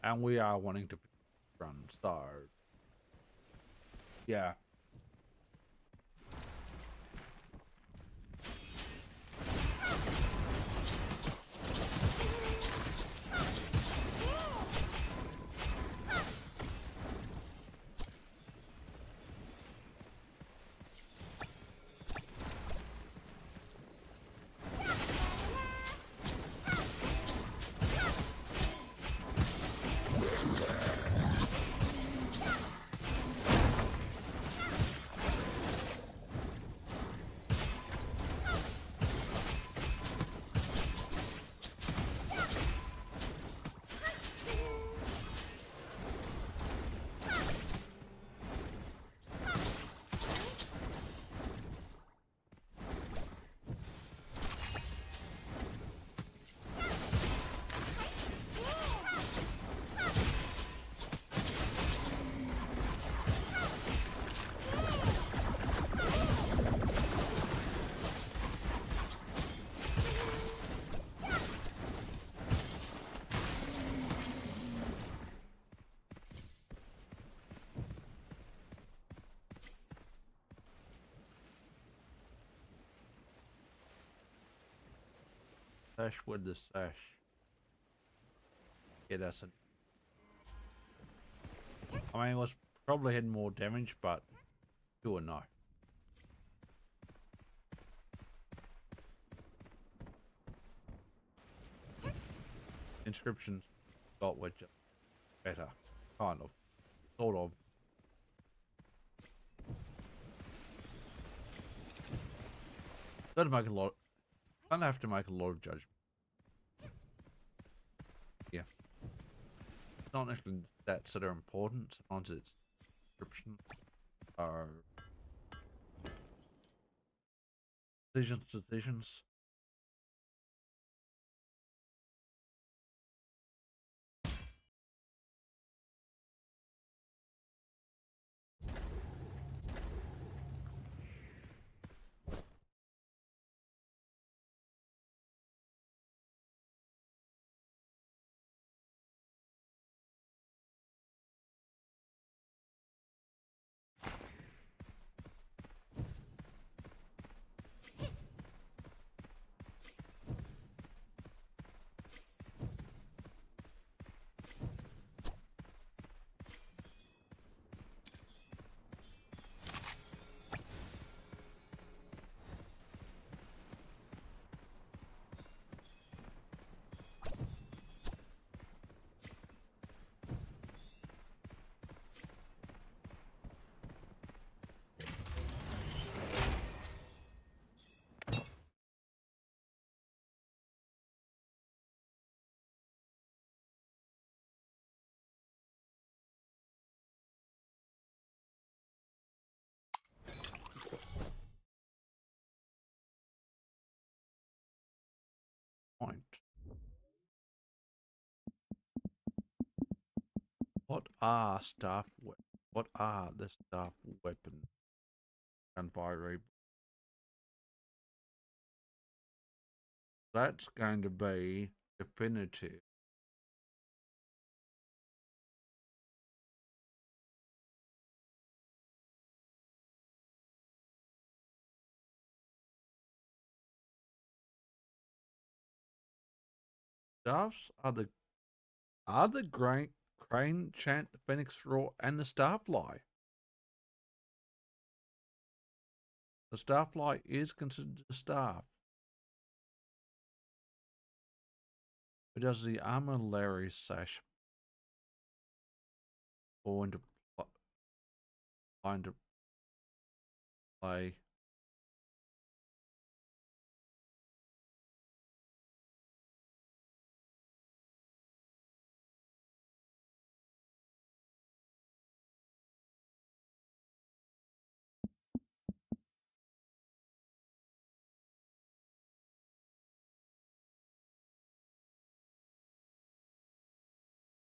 And we are wanting to run, so yeah. Sash with the sash. Yeah, that's it. I mean, it was probably had more damage, but do or no. Inscriptions got with just better, kind of, sort of. Got to make a lot. Kind of have to make a lot of judgment. Yeah, it's not actually stats that are important. Sometimes it's descriptions are decisions. Point. What are staff? What are the staff weapons? Gunfire. That's going to be definitive. Staffs are the crane, chant, phoenix roar, and the starfly. The starfly is considered a staff. But does the armillary sash fall into play?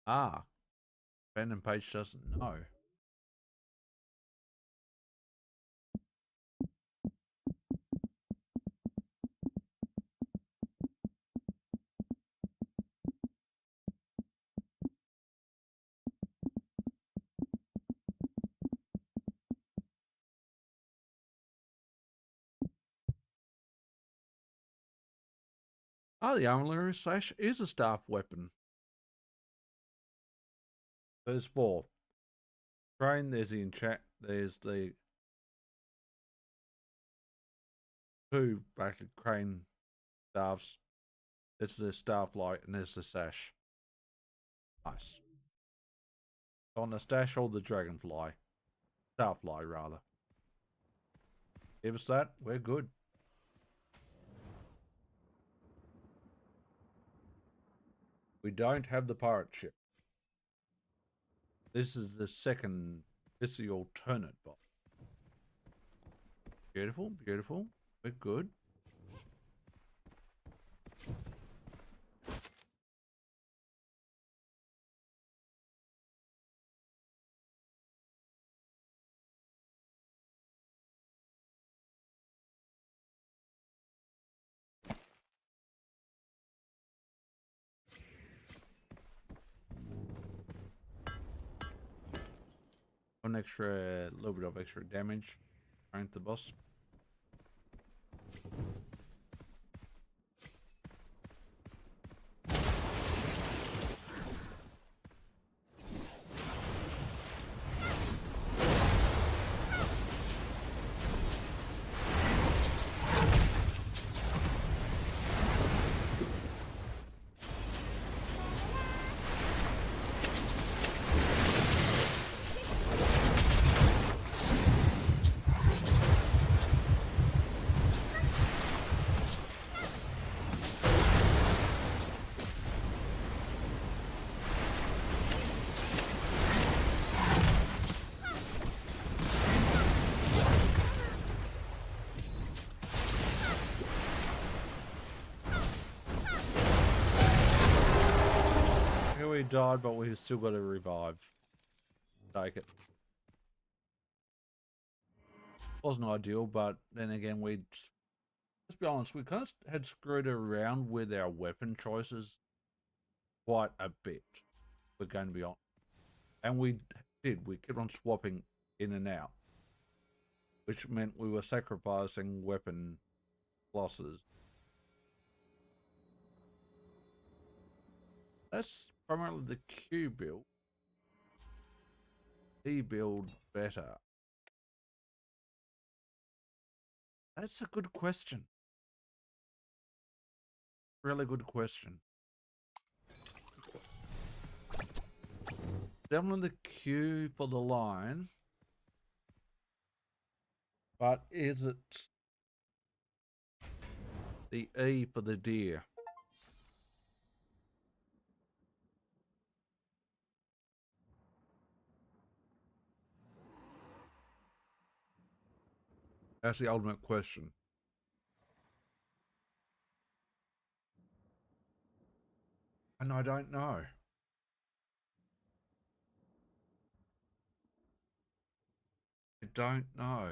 Ah, Ben and Page doesn't know. Ah, the armillary sash is a staff weapon. There's 4. Crane, there's the enchant, there's the 2 basically crane staffs. It's the starfly and there's the sash. Nice. On the stash or the dragonfly. Starfly rather. Give us that, we're good. We don't have the pirate ship. This is the second, this is the alternate bot. Beautiful, beautiful. We're good. One extra, little bit of extra damage. Around the boss. died, but we still got to revive. Take it. Wasn't ideal, but then again, let's be honest, we kind of had screwed around with our weapon choices quite a bit. We're going to be honest. And we kept on swapping in and out, which meant we were sacrificing weapon losses. That's primarily the Q build. D build better. That's a good question. Really good question. Definitely the Q for the line. But is it the E for the deer? That's the ultimate question. And I don't know. I don't know.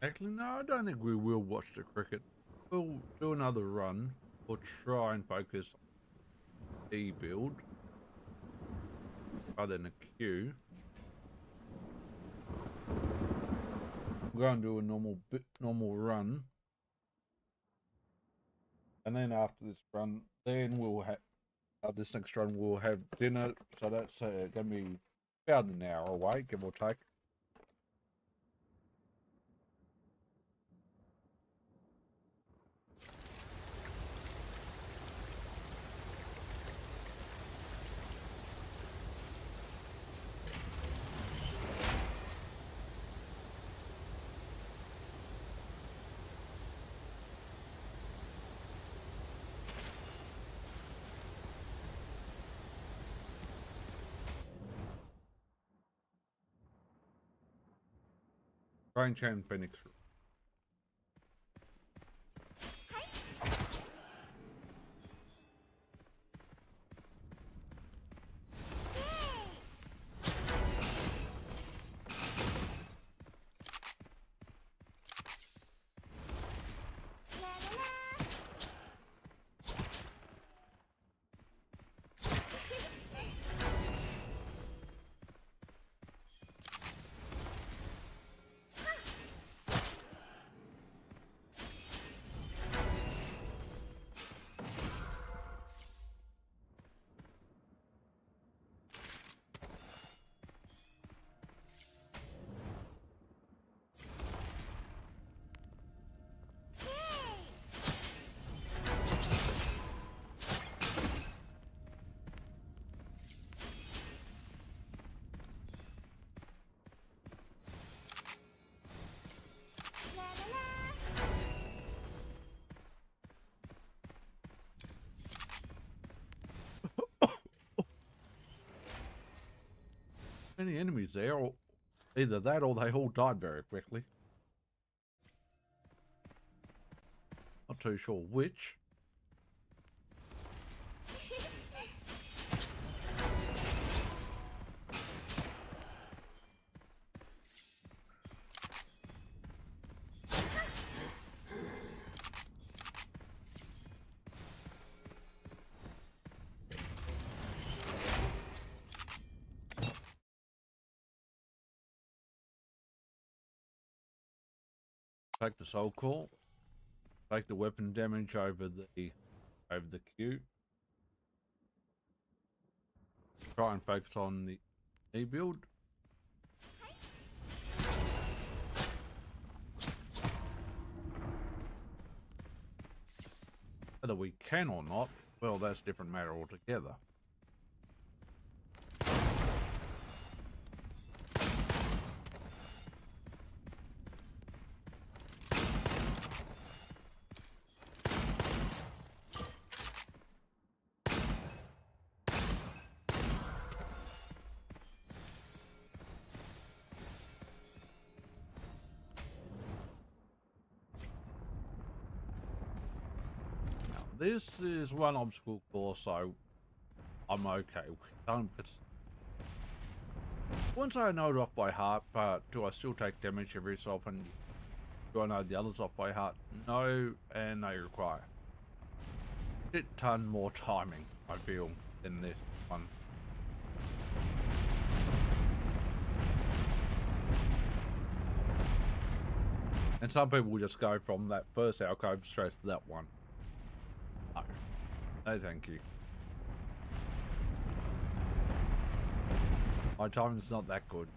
Actually, no, I don't think we will watch the cricket. We'll do another run. We'll try and focus on the E build rather than a Q. We'll go and do a normal run. And then after this run, then we'll have this next run. We'll have dinner. So that's going to be about an hour away, give or take. Rain Chain Phoenix. Many enemies there, or either that or they all died very quickly. Not too sure which. Take the soul call. Take the weapon damage over the Q. Try and focus on the E build. Whether we can or not, well, that's a different matter altogether. this is one obstacle course, so I'm okay with it. Because once I know it off by heart, but do I still take damage every so often? Do I know the others off by heart? No, and they require a ton more timing, I feel, than this one. And some people will just go from that first alcove straight to that one. No. No, thank you. My timing's not that good.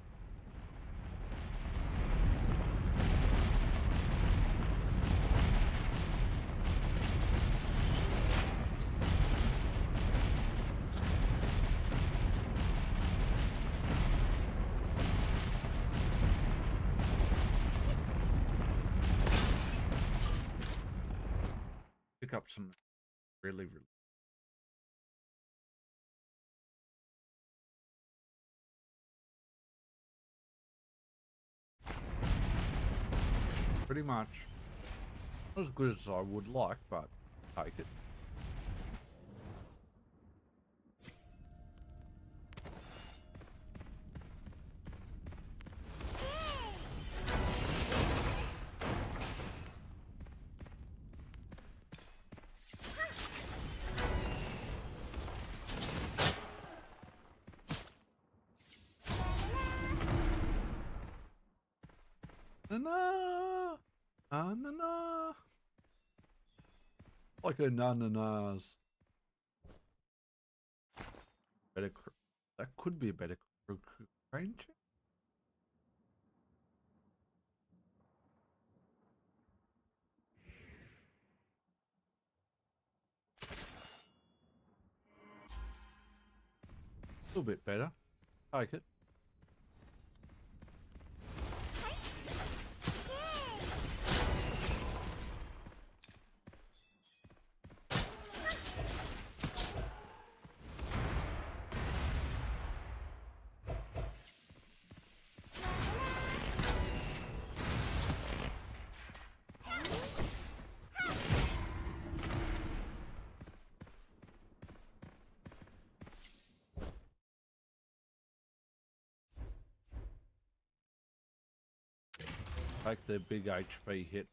Pick up some really pretty much not as good as I would like, but take it. Na-na! Na-na-na! Like a na-na-nas. Better that could be a better crane check. A little bit better. Take it. Take the big HP hit.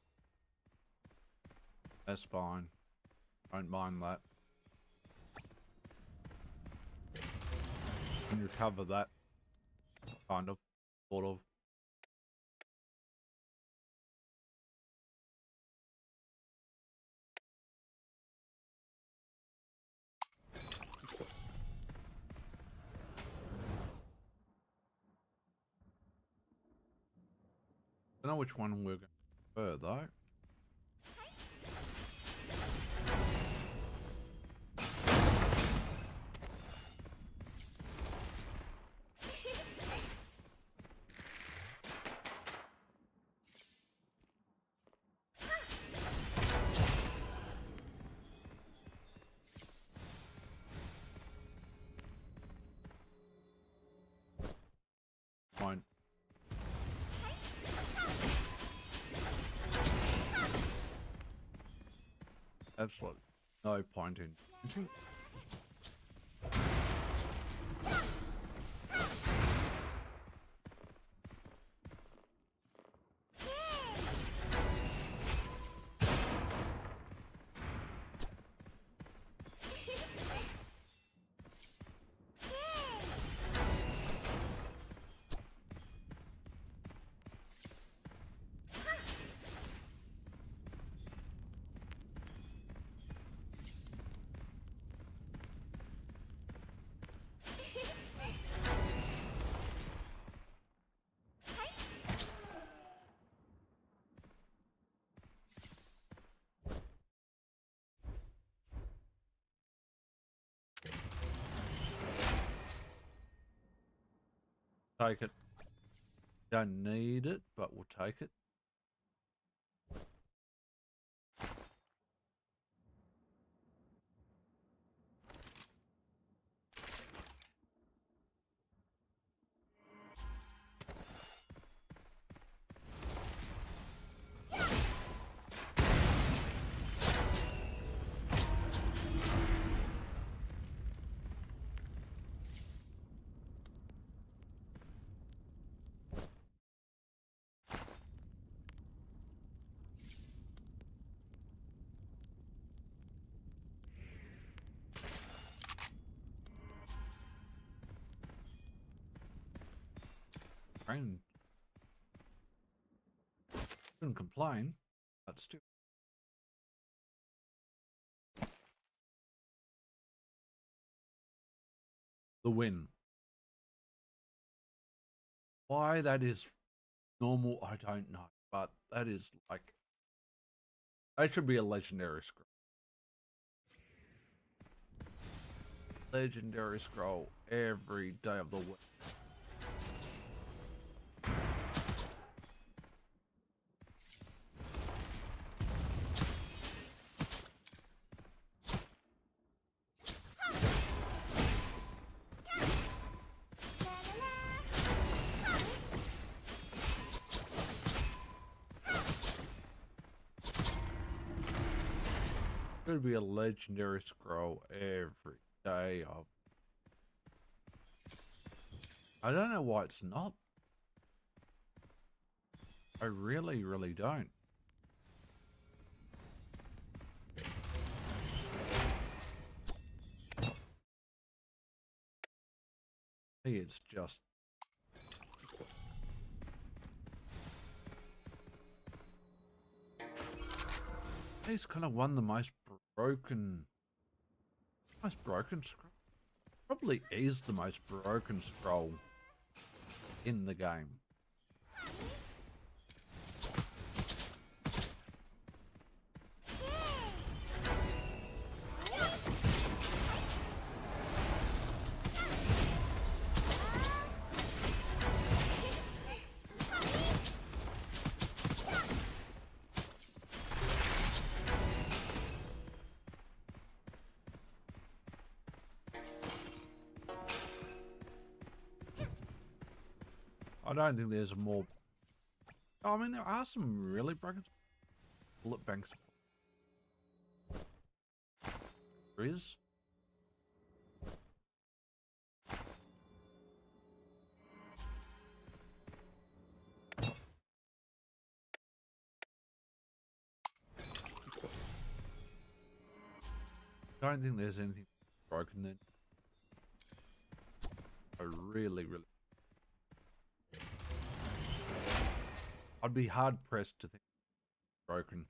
That's fine. Don't mind that. And recover that. Kind of. Sort of. I don't know which one we're going to prefer though. Fine. Absolutely no point in. Take it. Don't need it, but we'll take it. rain. Couldn't complain, but still. The win. Why that is normal, I don't know, but that is like, that should be a legendary scroll. Legendary scroll every day of the week. Could be a legendary scroll every day of. I don't know why it's not. I really, really don't. It's just. He's kind of won the most broken scroll. Probably is the most broken scroll in the game. I don't think there's a more. I mean, there are some really broken bullet banks. There is. I don't think there's anything broken then. I really, really. I'd be hard pressed to think broken.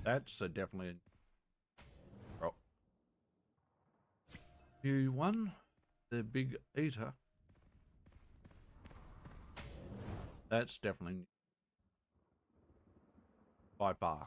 That's definitely a. Oh. You won the big eater. That's definitely by far.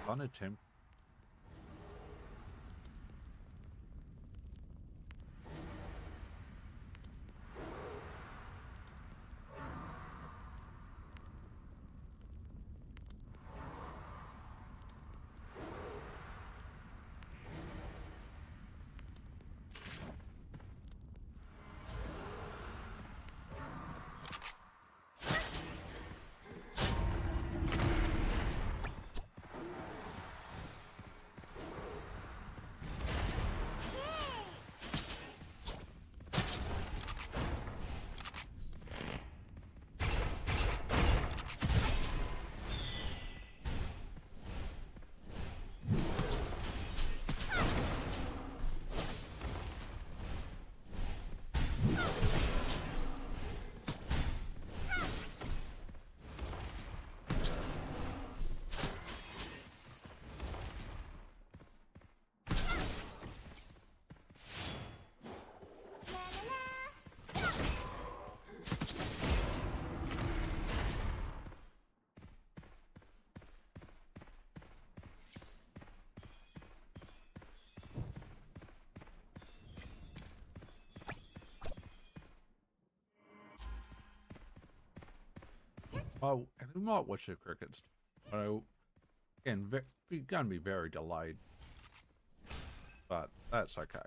Fun attempt. Oh, and we might watch the crickets. So, again, we're going to be very delayed. But that's okay.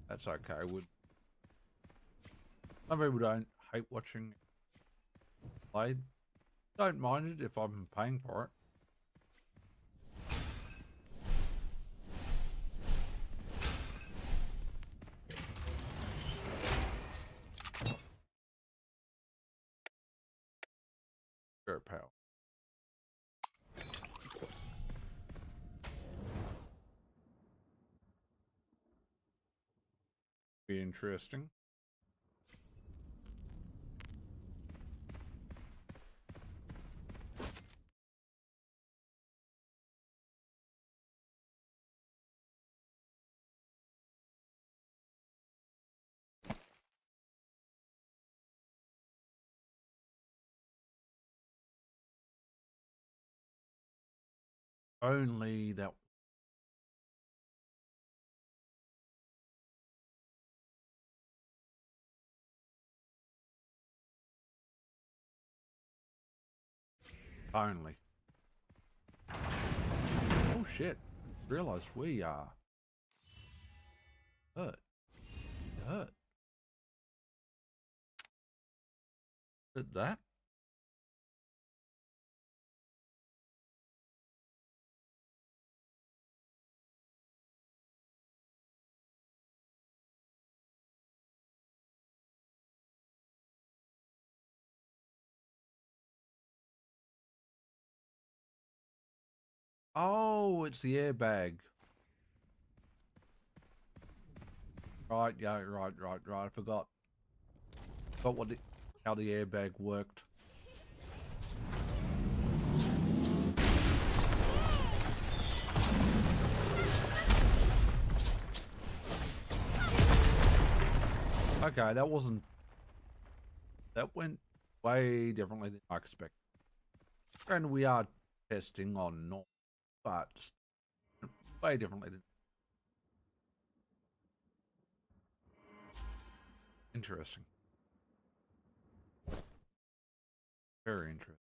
That's okay. Some people don't hate watching played. Don't mind it if I'm paying for it. Spirit power. Be interesting. Only that. Only. Oh shit. Realize we are hurt. Hurt. Did that? Oh, it's the airbag. Right, yeah, right. I forgot. How the airbag worked. Okay, that went way differently than I expected. And we are testing on normal, but way differently than. Interesting. Very interesting.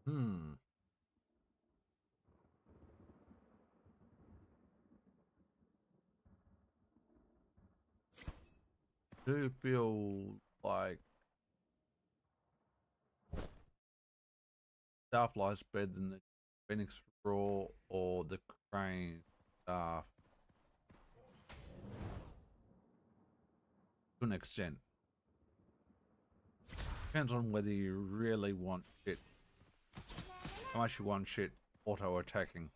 Hmm. Do you feel like Starfly's better than the Phoenix Raw or the Crane Staff? To an extent. Depends on whether you really want shit. How much you want shit auto-attacking.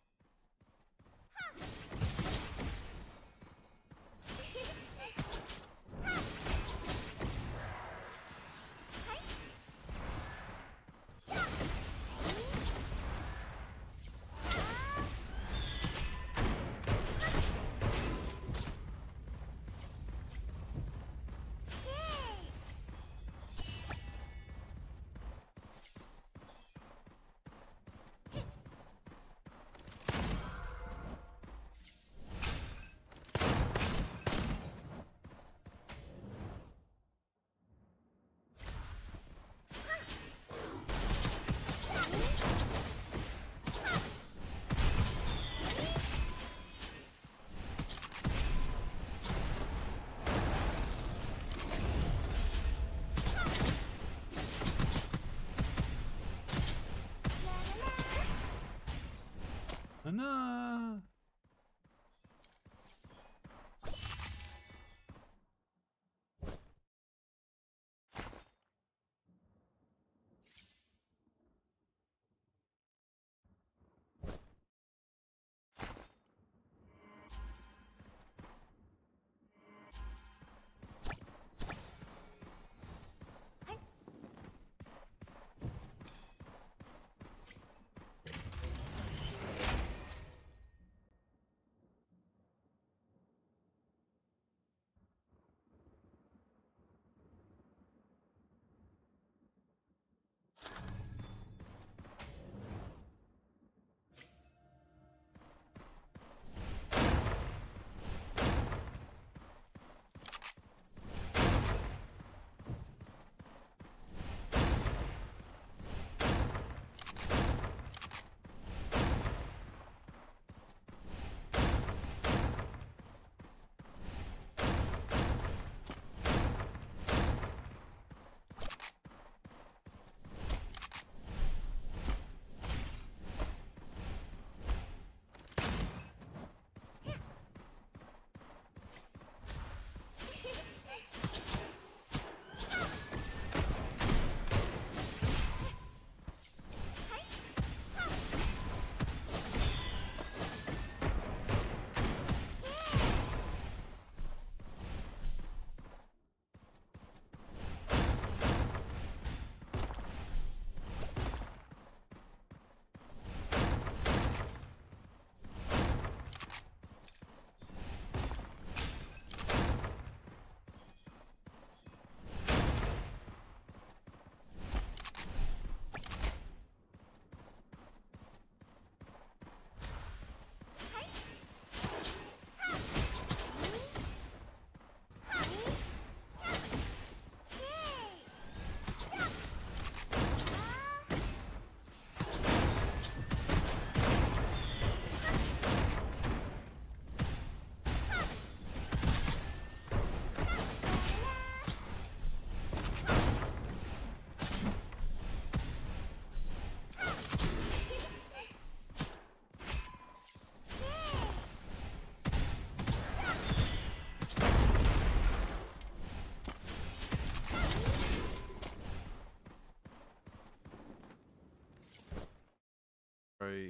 try.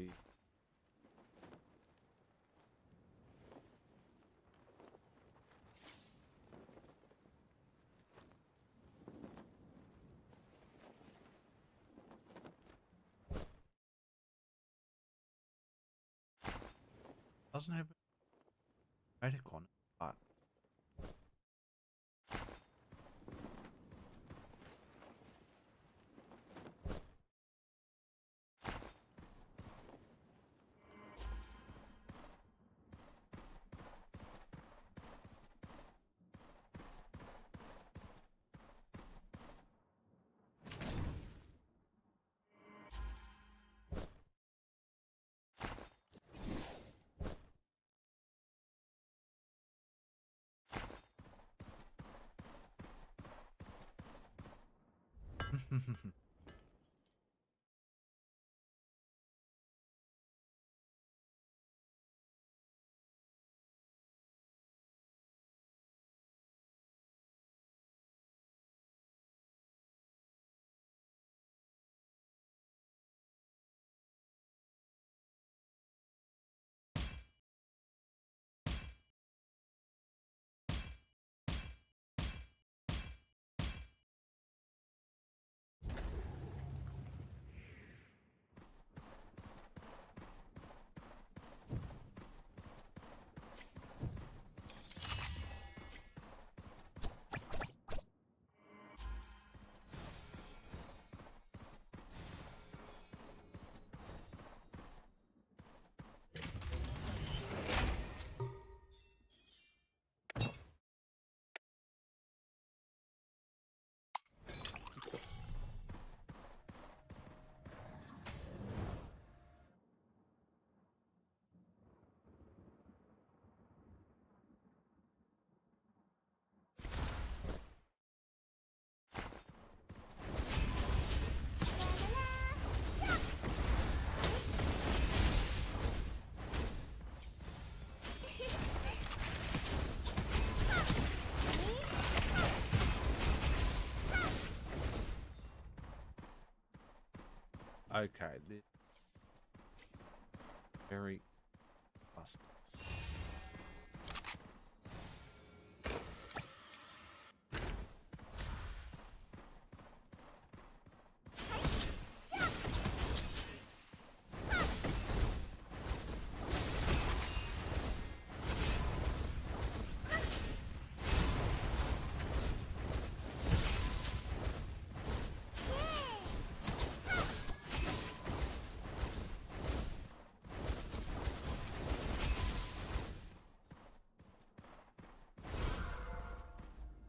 Doesn't have automatic on it, but okay, this very fast.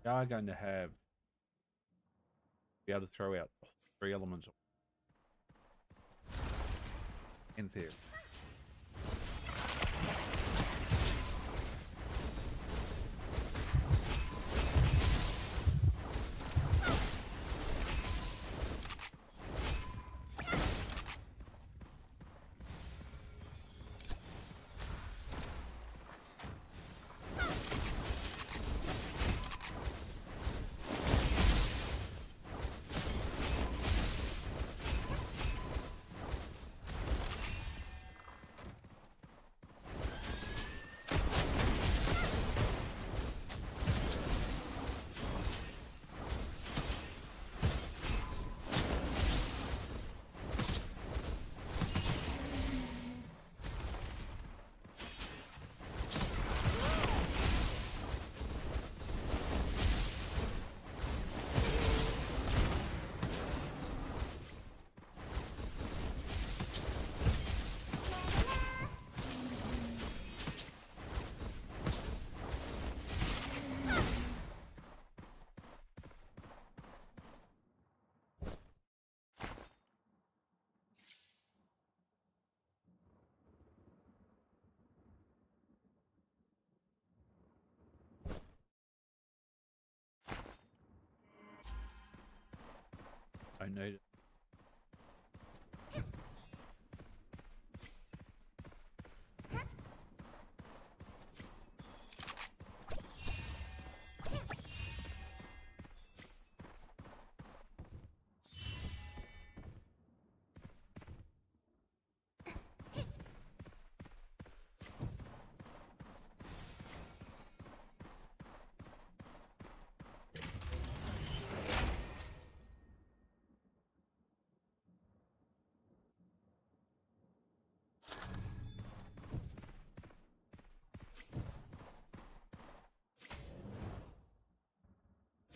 We are going to be able to throw out 3 elements in theory. I need it.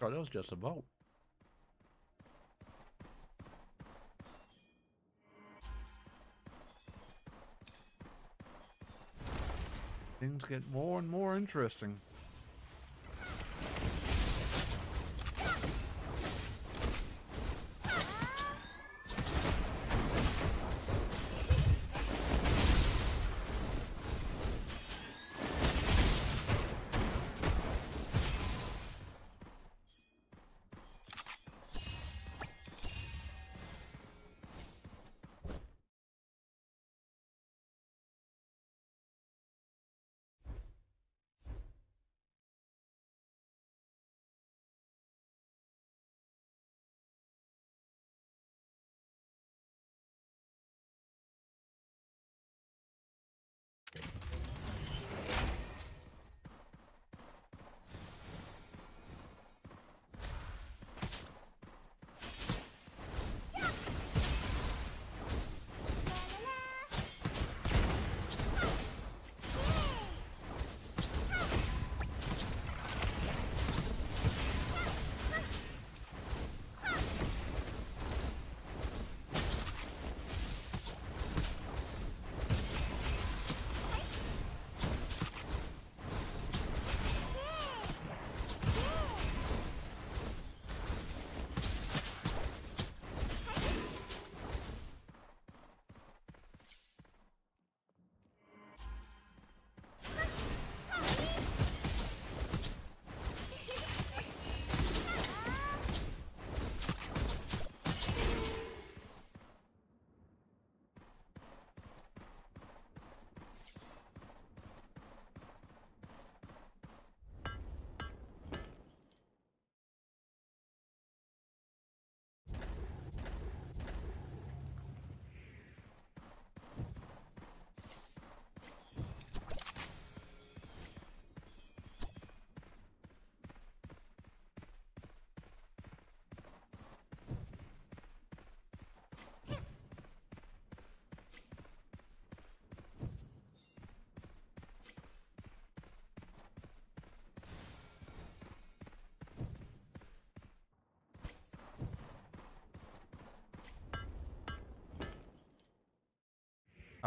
right, that was just a vault. Things get more and more interesting.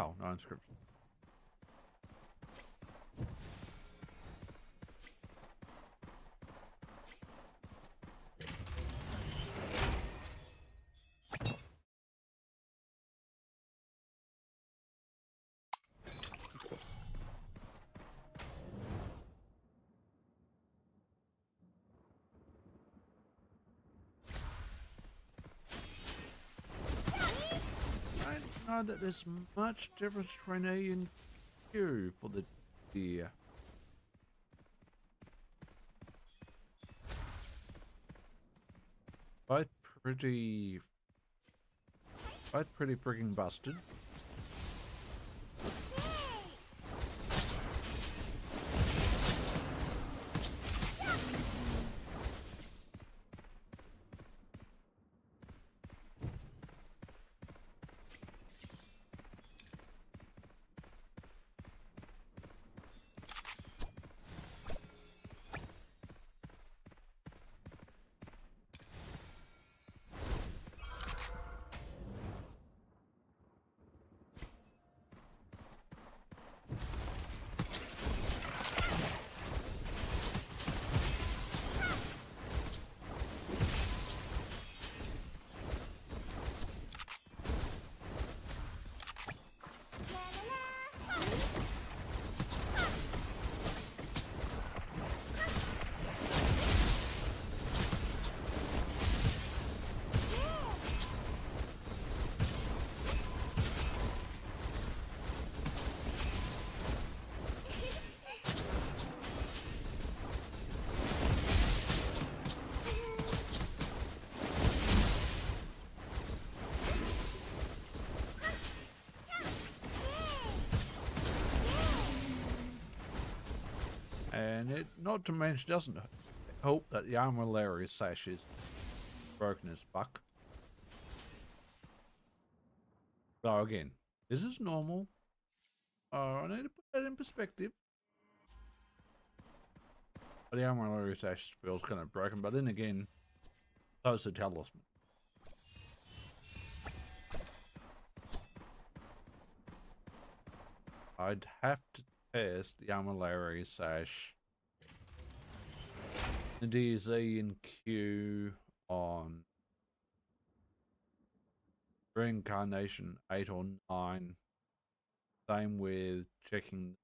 Oh, no inscription. I don't know that there's much difference between A and Q for the deer. Both pretty frigging busted. And it, not to mention, doesn't help that the armor sash is broken as fuck. So again, this is normal. I need to put that in perspective. But the armor sash feels kind of broken, but then again, so is the talisman. I'd have to test the armor sash, the DZ and Q on reincarnation 8 or 9. Same with checking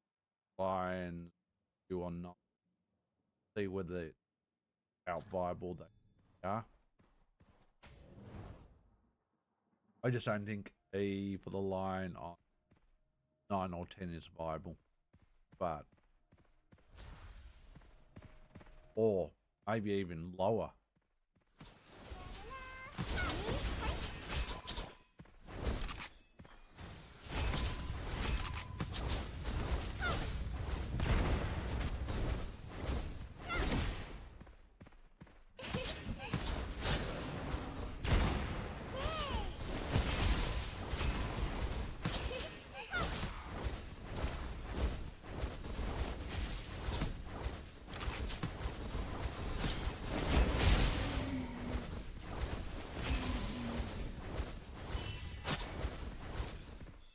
lions Q or not. See whether how viable they are. I just don't think E for the line on 9 or 10 is viable. But or maybe even lower.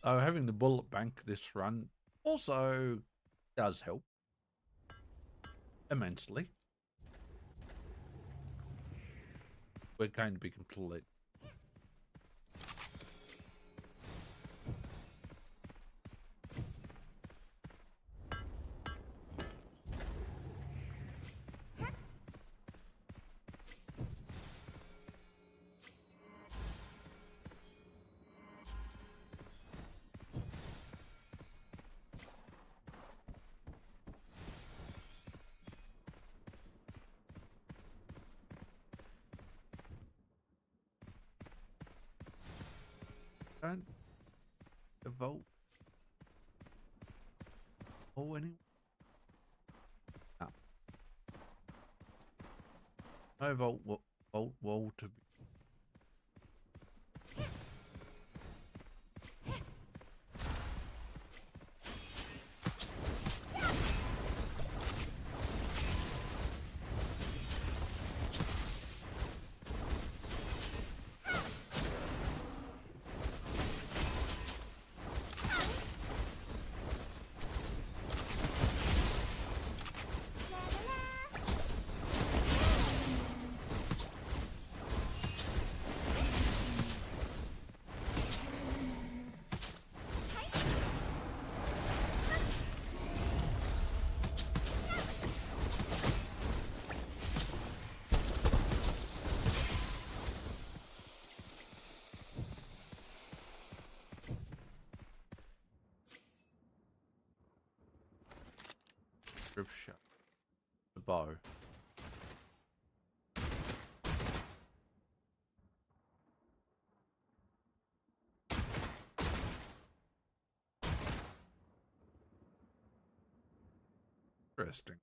So having the bullet bank this run also does help immensely. We're going to be complete. Don't evoke or anyone. No. No vault wall to be. Shot. The bow. Interesting.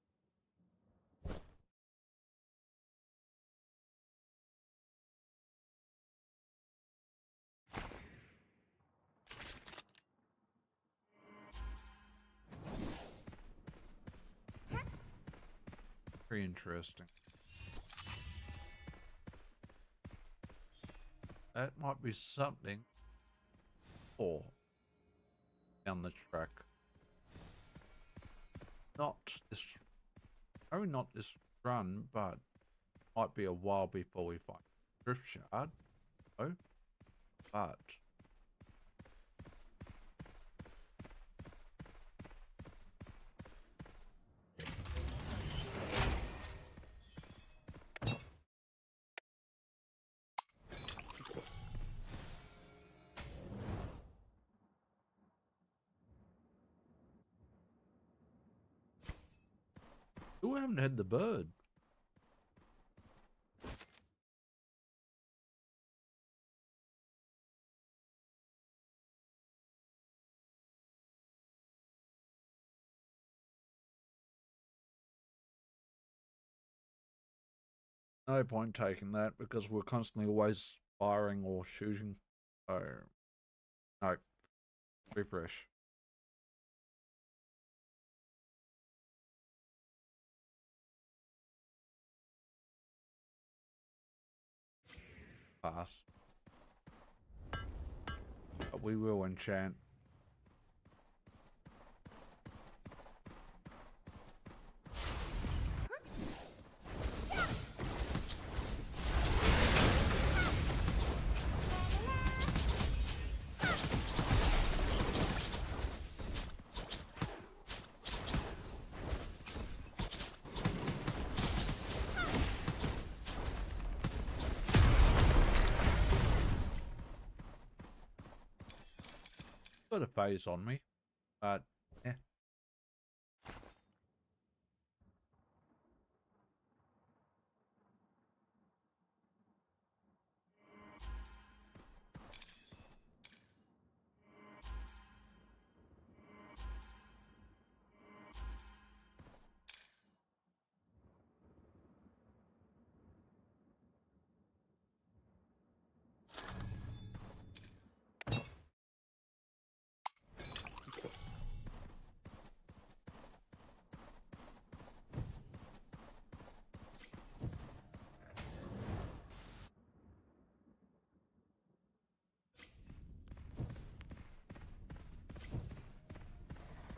Very interesting. That might be something for down the track. Not this, probably not this run, but might be a while before we find Drift Shard. Oh, but we haven't had the bird. No point taking that because we're constantly always firing or shooting. So, no. Refresh. pass. But we will enchant. Got a phase on me, but yeah.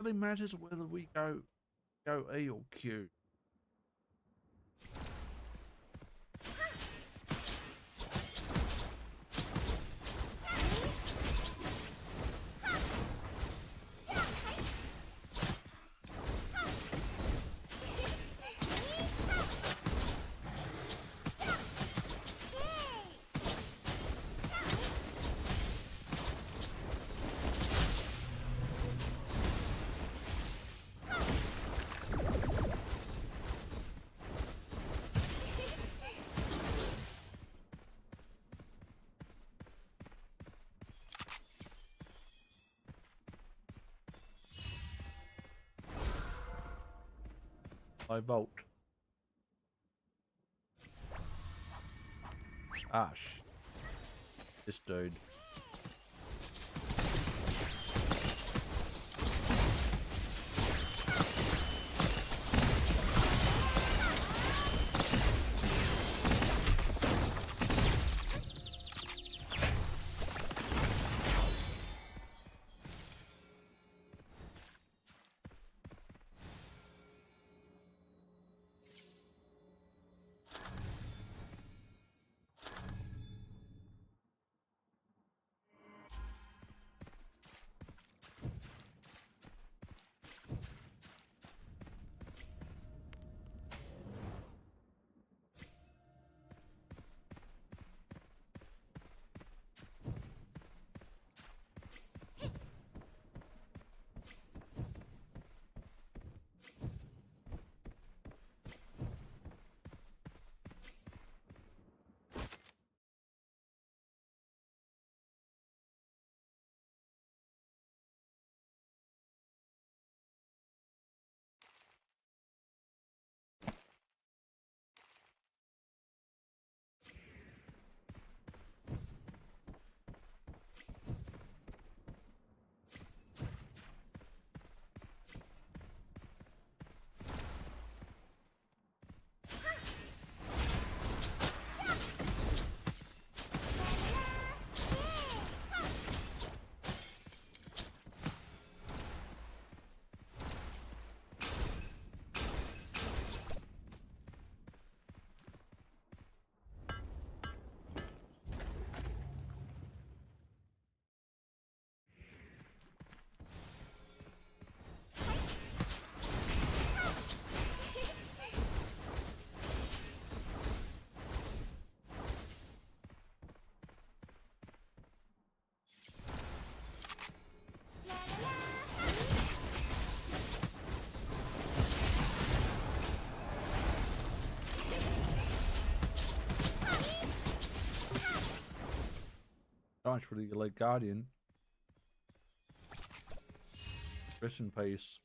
It really matters whether we go E or Q. I vault. Ash. This dude. Nice for the Elite Guardian. Rest in peace.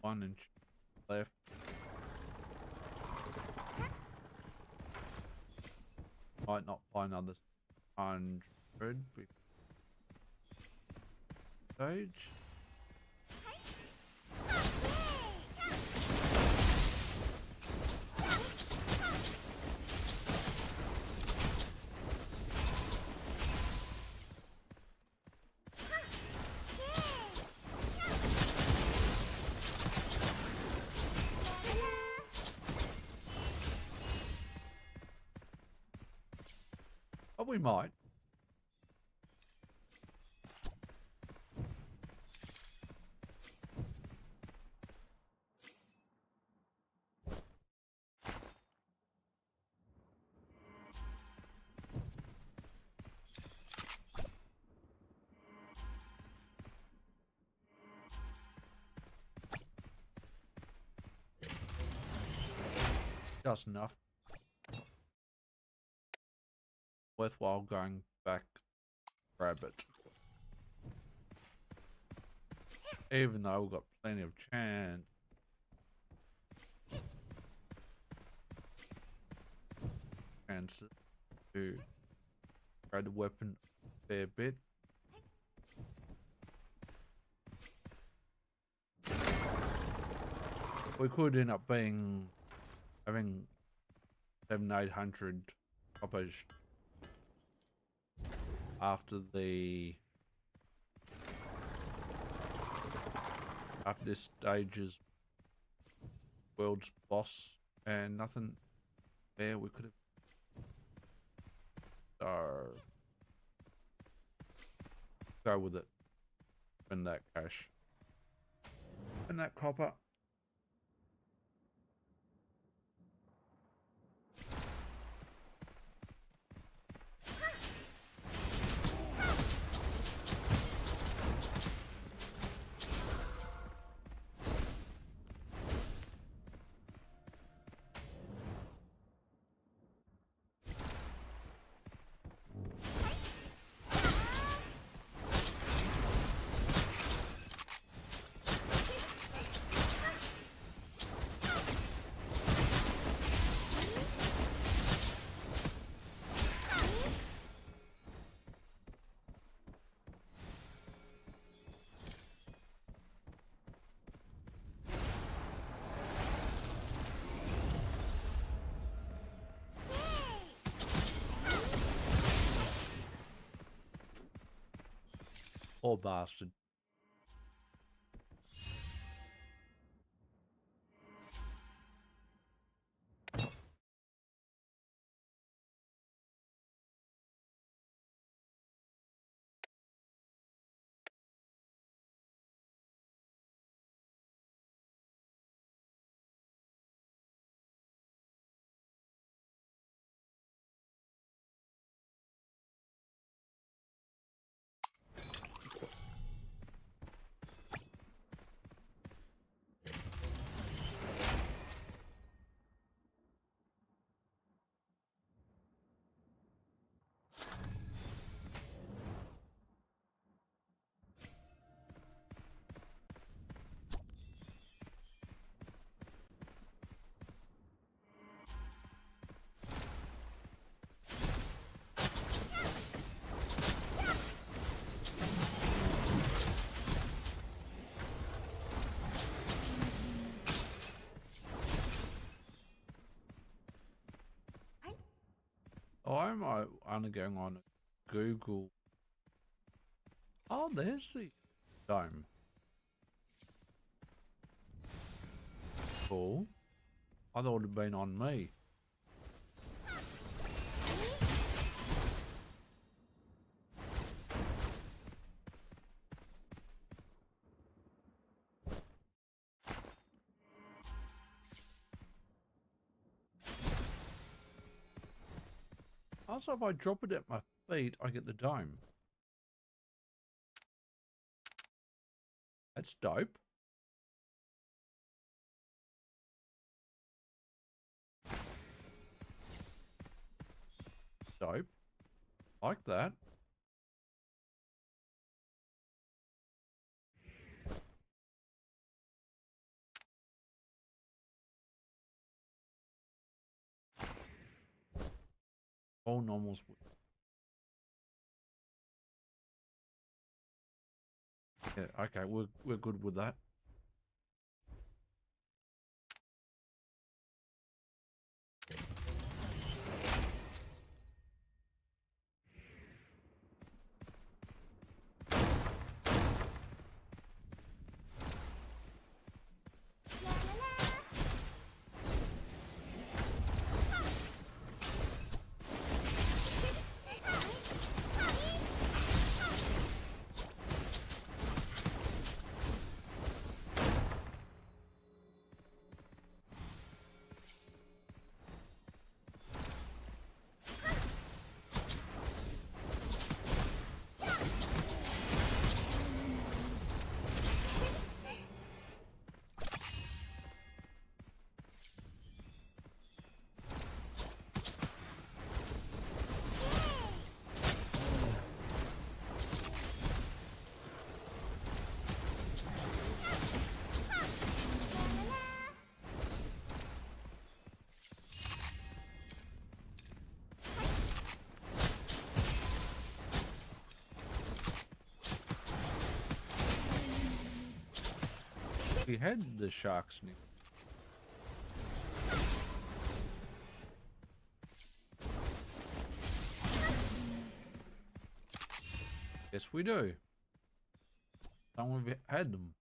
1 inch left. Might not find another 100 stage. But we might. Just enough. Worthwhile going back, grab it. Even though we've got plenty of chances to grab the weapon a fair bit. We could end up having 700-800 coppers after this stage's world's boss, and nothing there. We could have go with it. Spend that cash. Spend that copper. Poor bastard. Oh, I'm only going on Google. Oh, there's the dome. Cool. I thought it had been on me. Also, if I drop it at my feet, I get the dome. That's dope. Dope. Like that. All normals. Yeah, okay, we're good with that. We had the sharks new. Yes, we do. We've had them.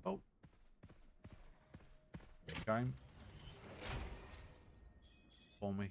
Oh. Game. For me.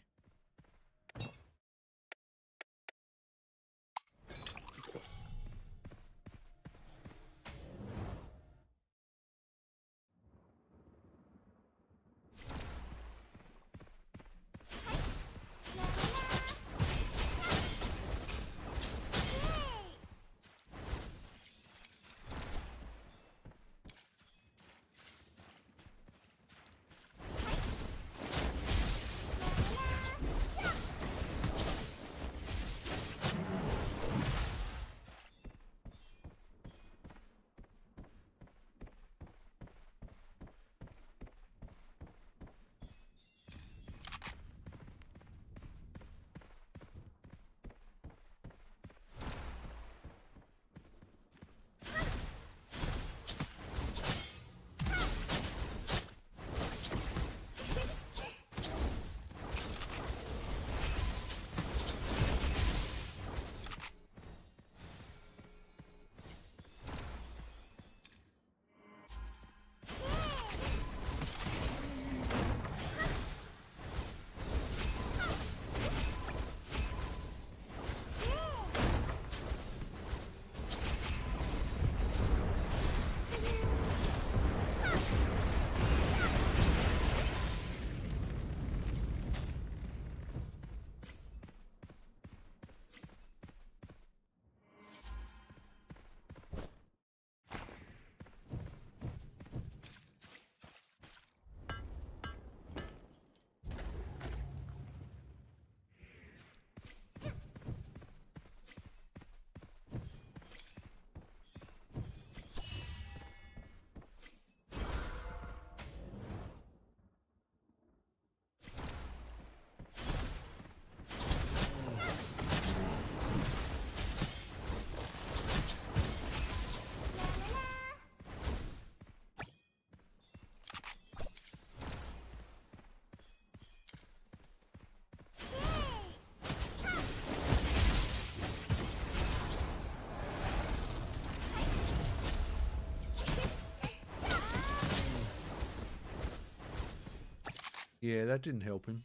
Yeah, that didn't help him.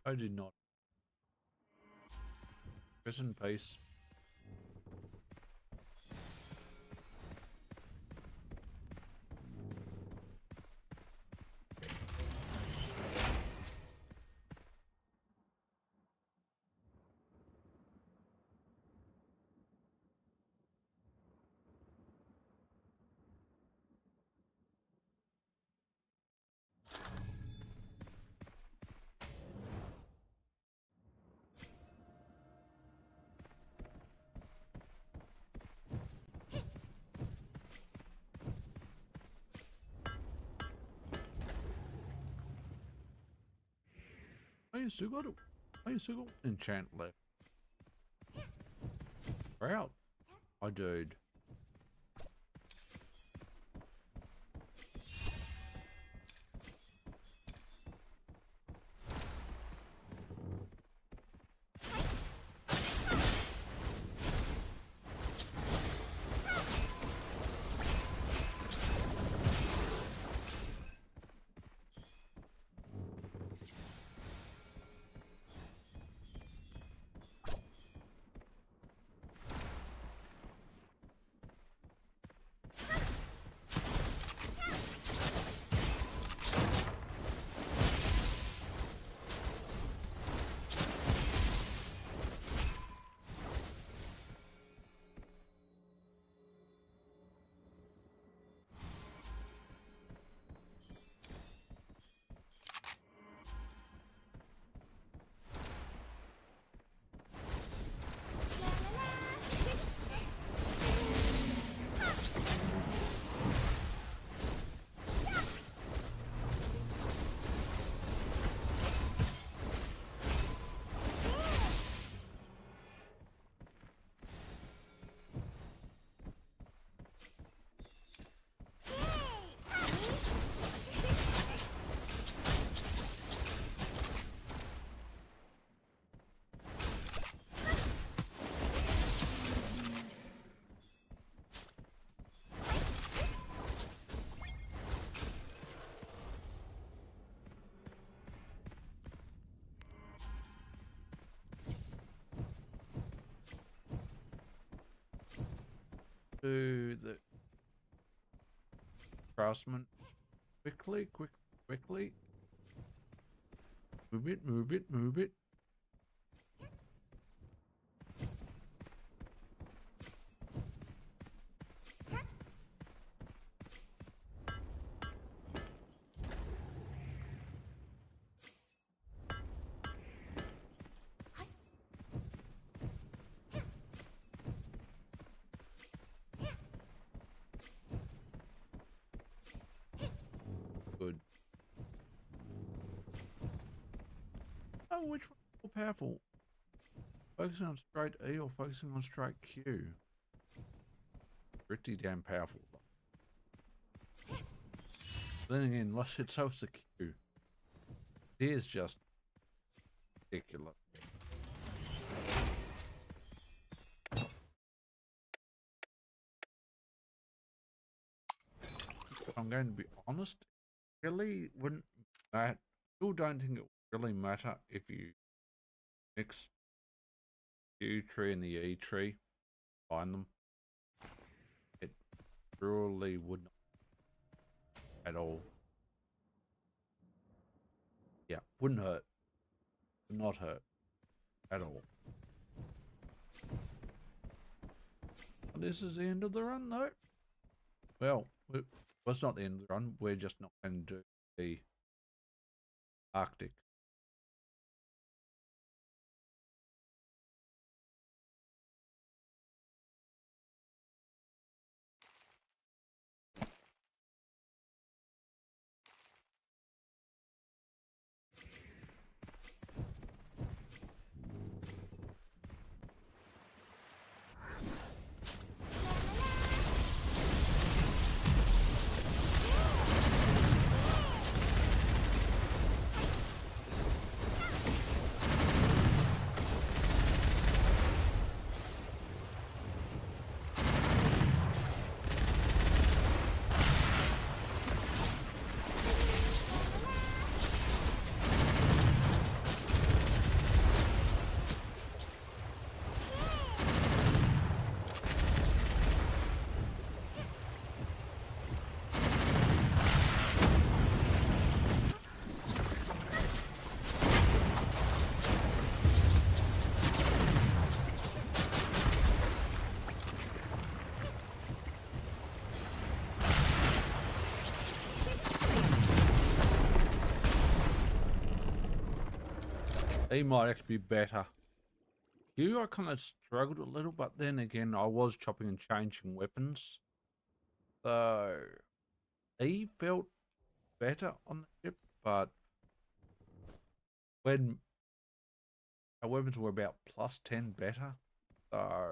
I did not. Rest in peace. Oh, you still got it. Oh, you still got enchant left. We're out. My dude. Do the craftsman quickly. Move it. Good. Oh, which one's more powerful? Focusing on straight E or focusing on straight Q? Pretty damn powerful. Then again, unless it's supposed to Q. It is just ridiculous. If I'm going to be honest, really wouldn't matter. Still don't think it would really matter if you mix the U tree and the E tree, combine them. It really would not at all. Yeah, wouldn't hurt. Would not hurt at all. This is the end of the run, though. Well, it's not the end of the run. We're just not going to do the Arctic. He might actually be better. Q, I kind of struggled a little, but then again, I was chopping and changing weapons. So, he felt better on the ship, but when our weapons were about +10 better, so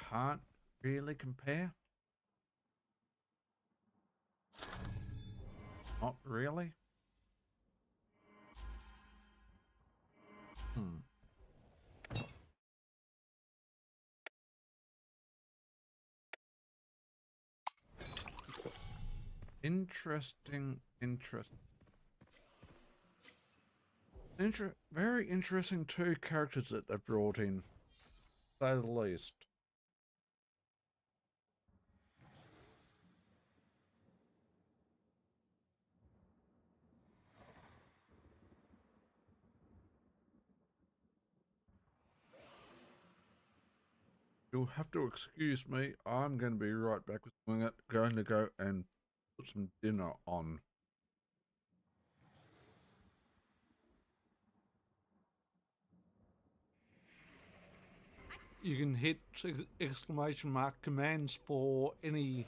can't really compare. Not really. Interesting. Very interesting two characters that they've brought in, to say the least. You'll have to excuse me. I'm going to be right back with doing it. Going to go and put some dinner on. You can hit exclamation mark commands for any.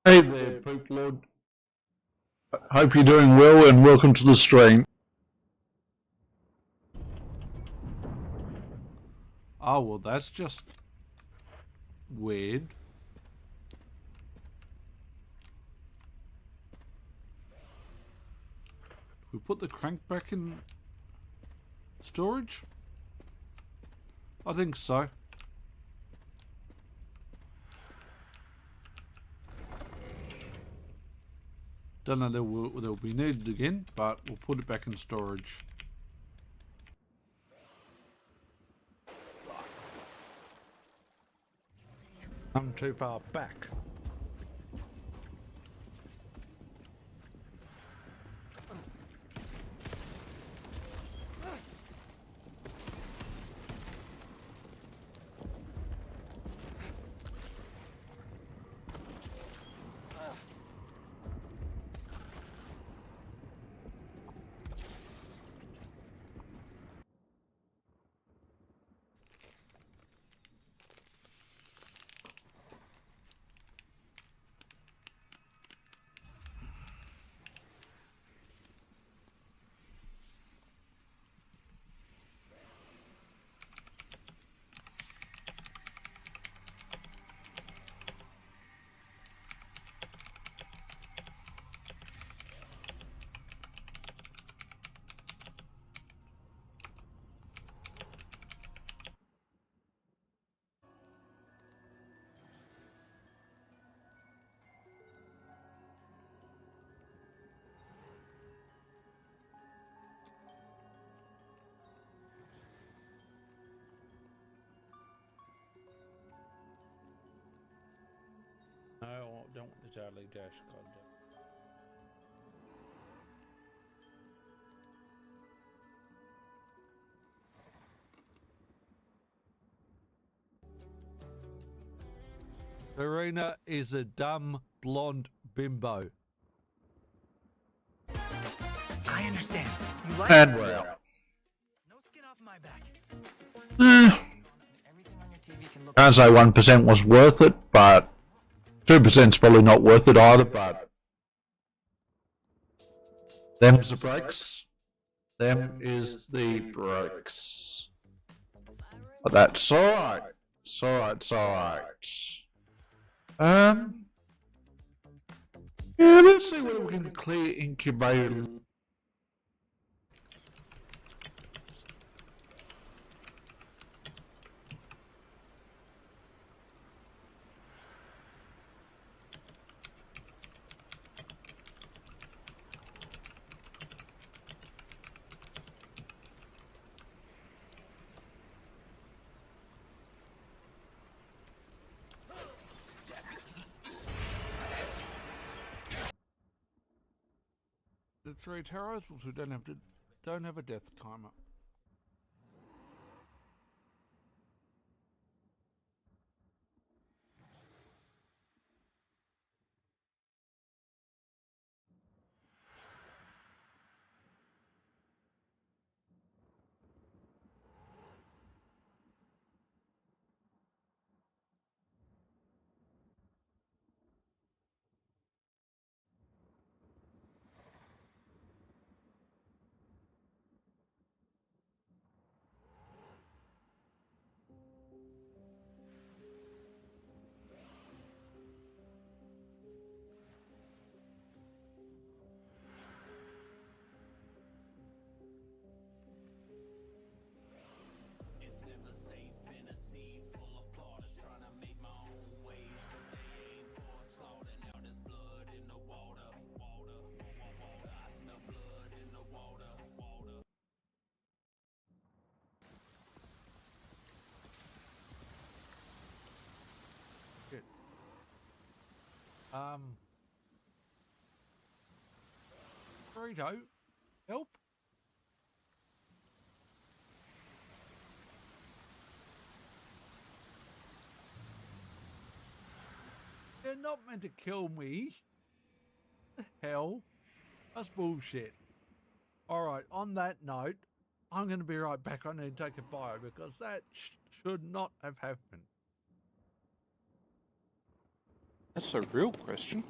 Hey there, Poop Lord. Hope you're doing well and welcome to the stream. Oh, well, that's just weird. We put the crank back in storage? I think so. Don't know they'll be needed again, but we'll put it back in storage. I'm too far back. No, I don't want the Charlie Dash content. Serena is a dumb blonde bimbo. I understand. You like And her? well. No skin off my back. Everything on your TV can look. Can't say 1% was worth it, but 2%'s probably not worth it either, but them's the breaks. Them is the breaks. But that's alright. It's alright. Yeah, let's see whether we can clear incubator. The 3 terrorists who don't have a death timer. It's never safe in a sea full of plotters trying to make my own ways, but they aim for slaughter. Now there's blood in the water, water, water. I smell blood in the water, water. Shit. Burrito, help. They're not meant to kill me. The hell? That's bullshit. Alright, on that note, I'm going to be right back. I need to take a bio because that should not have happened. That's a real question.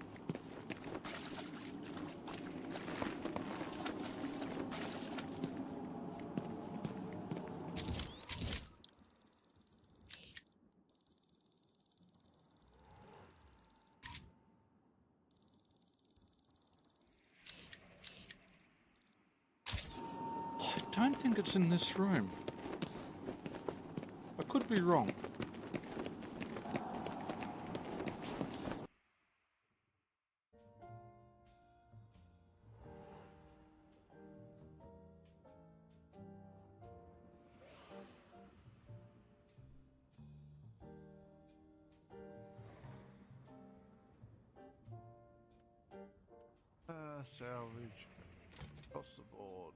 I don't think it's in this room. I could be wrong. Salvage. Across the board.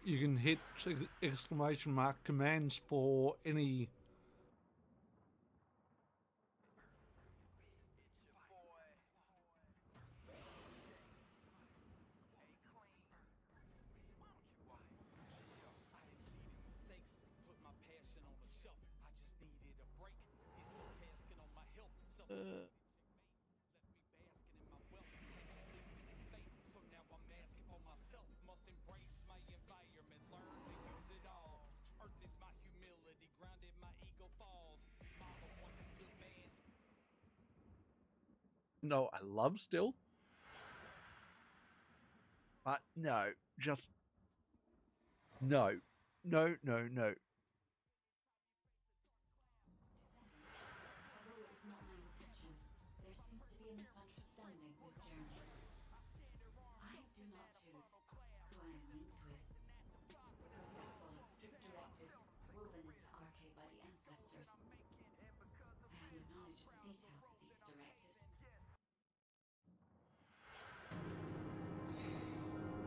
You can hit exclamation mark commands for any I exceeded mistakes, put my passion on the shelf. I just needed a break. It's so tasking on my health. Self left me basking in my wealth. Can't just leave me to fate. So now I'm asking for myself. Must embrace my environment, learn to use it all. Earth is my humility, grounded my ego falls. Mama wants a good man. no, I love still. But no, just no. No, no, no. Although it was not my intention, there seems to be a misunderstanding with Jeremy. I do not choose who I am linked with. The process follows strict directives woven into arche by the ancestors. I have no knowledge of the details of these directives.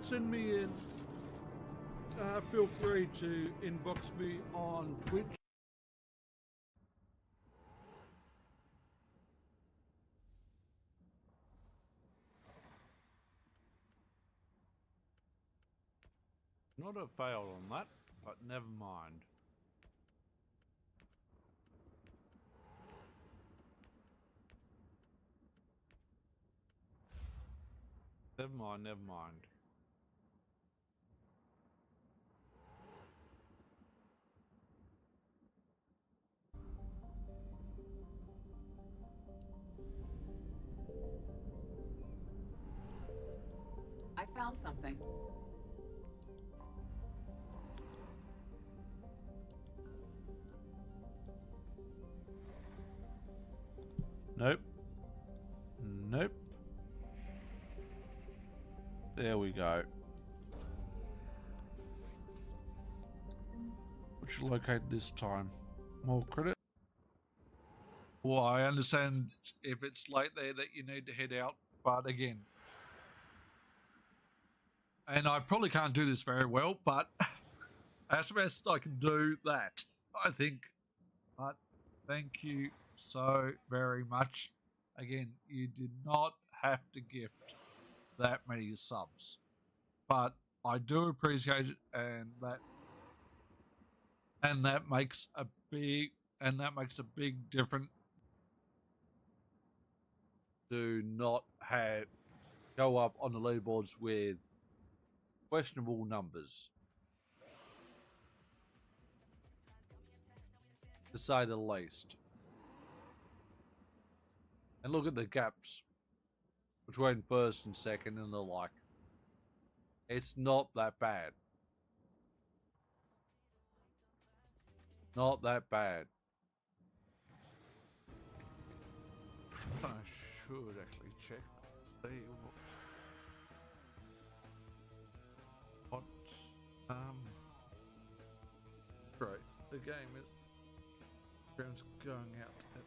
Send me in. Feel free to inbox me on Twitch. Not a fail on that, but never mind. Never mind, never mind. found something. Nope. Nope. There we go. What you locate this time? More credit? Well, I understand if it's late there that you need to head out, but again, and I probably can't do this very well, but as best I can do that, I think. But thank you so very much. Again, you did not have to gift that many subs, but I do appreciate it, and that makes a big difference. Do not have go up on the leaderboards with questionable numbers, to say the least. And look at the gaps between first and second and the like. It's not that bad. Not that bad. I should actually check. See what great. The game is going out at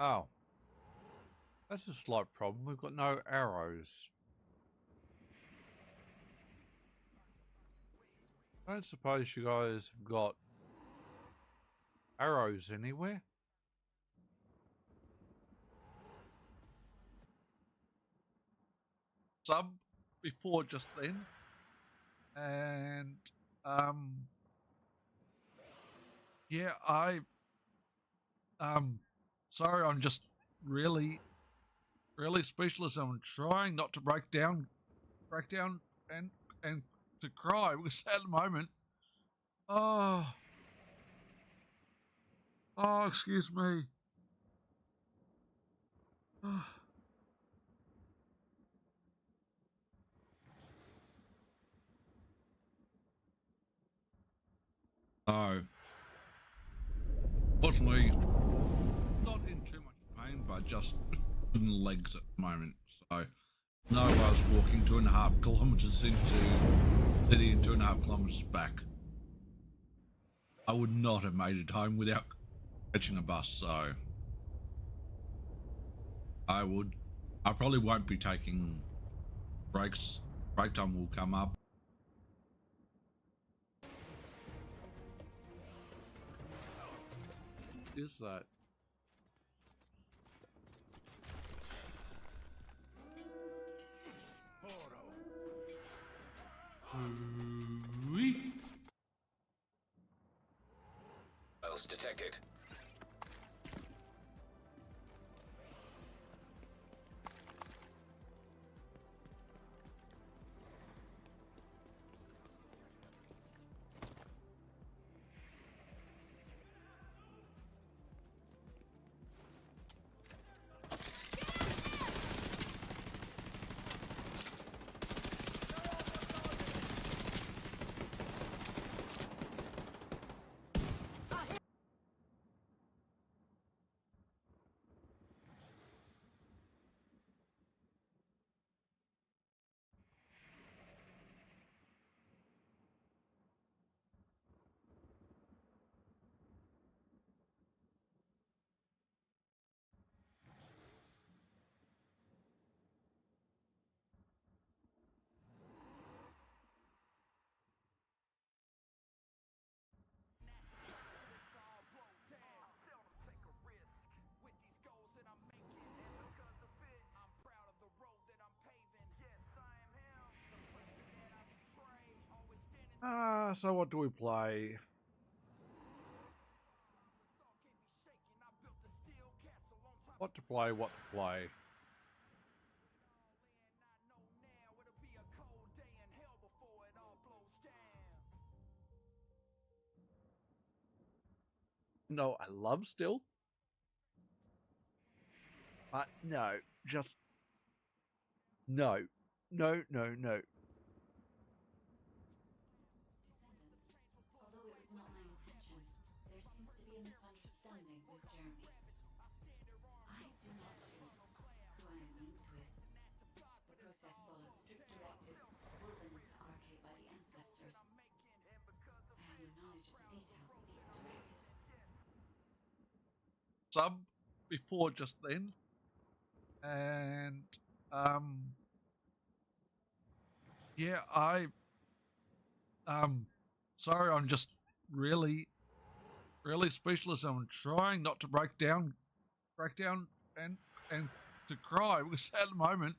oh. That's a slight problem. We've got no arrows. I don't suppose you guys have got arrows anywhere? Sub before just then. And yeah, sorry, I'm just really speechless. I'm trying not to break down and to cry because at the moment, oh, excuse me. Oh, fortunately, not in too much pain, but just in the legs at the moment. So, no, I was walking 2.5 kilometers into city and 2.5 kilometers back. I would not have made it home without catching a bus. So, I probably won't be taking breaks. Break time will come up. Is that? Files detected. So what do we play? What to play, what to play. No, I love still. But no, just no. No, no, no. Descendants, although it was not my intention, there seems to be a misunderstanding with Jeremy. I do not choose who I am linked with. The process follows strict directives woven into arche by the ancestors. I have no knowledge of the details of these directives. Sub before just then. And yeah, sorry, I'm just really speechless. I'm trying not to break down and to cry because at the moment,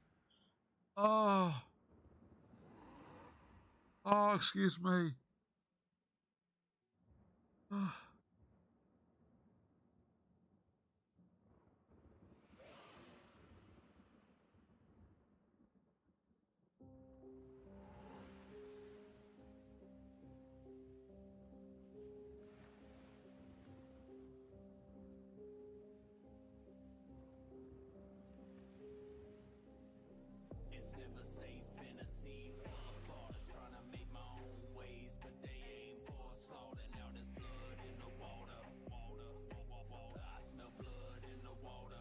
oh, excuse me. It's never safe in a sea full of plotters trying to make my own ways, but they aim for slaughter. Now there's blood in the water. I smell blood in the water.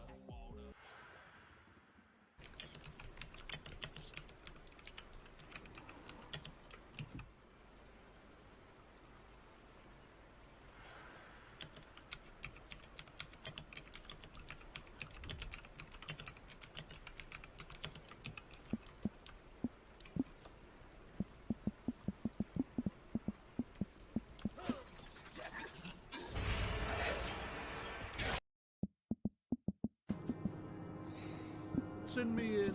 Send me in.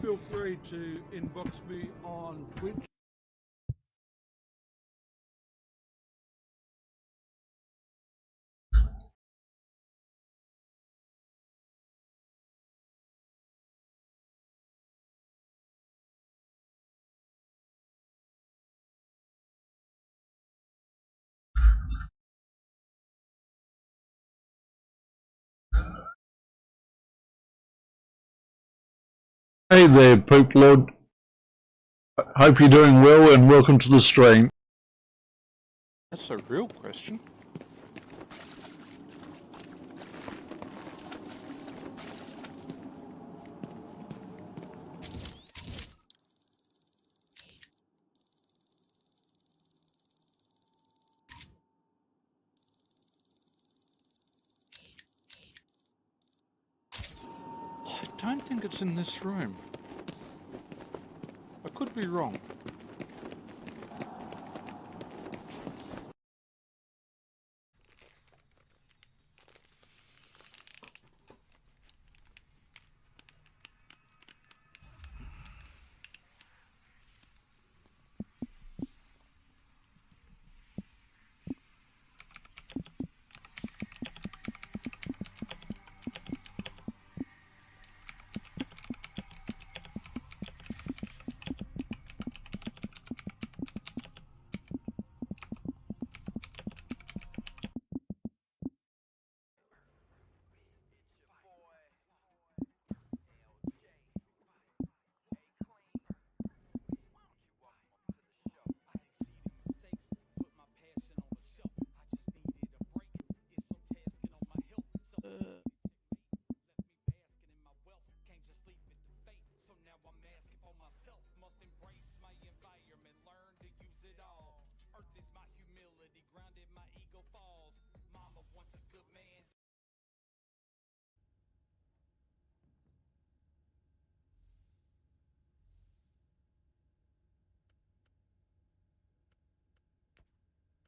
Feel free to inbox me on Twitch. Hey there, Poop Lord. Hope you're doing well and welcome to the stream. That's a real question. I don't think it's in this room. I could be wrong.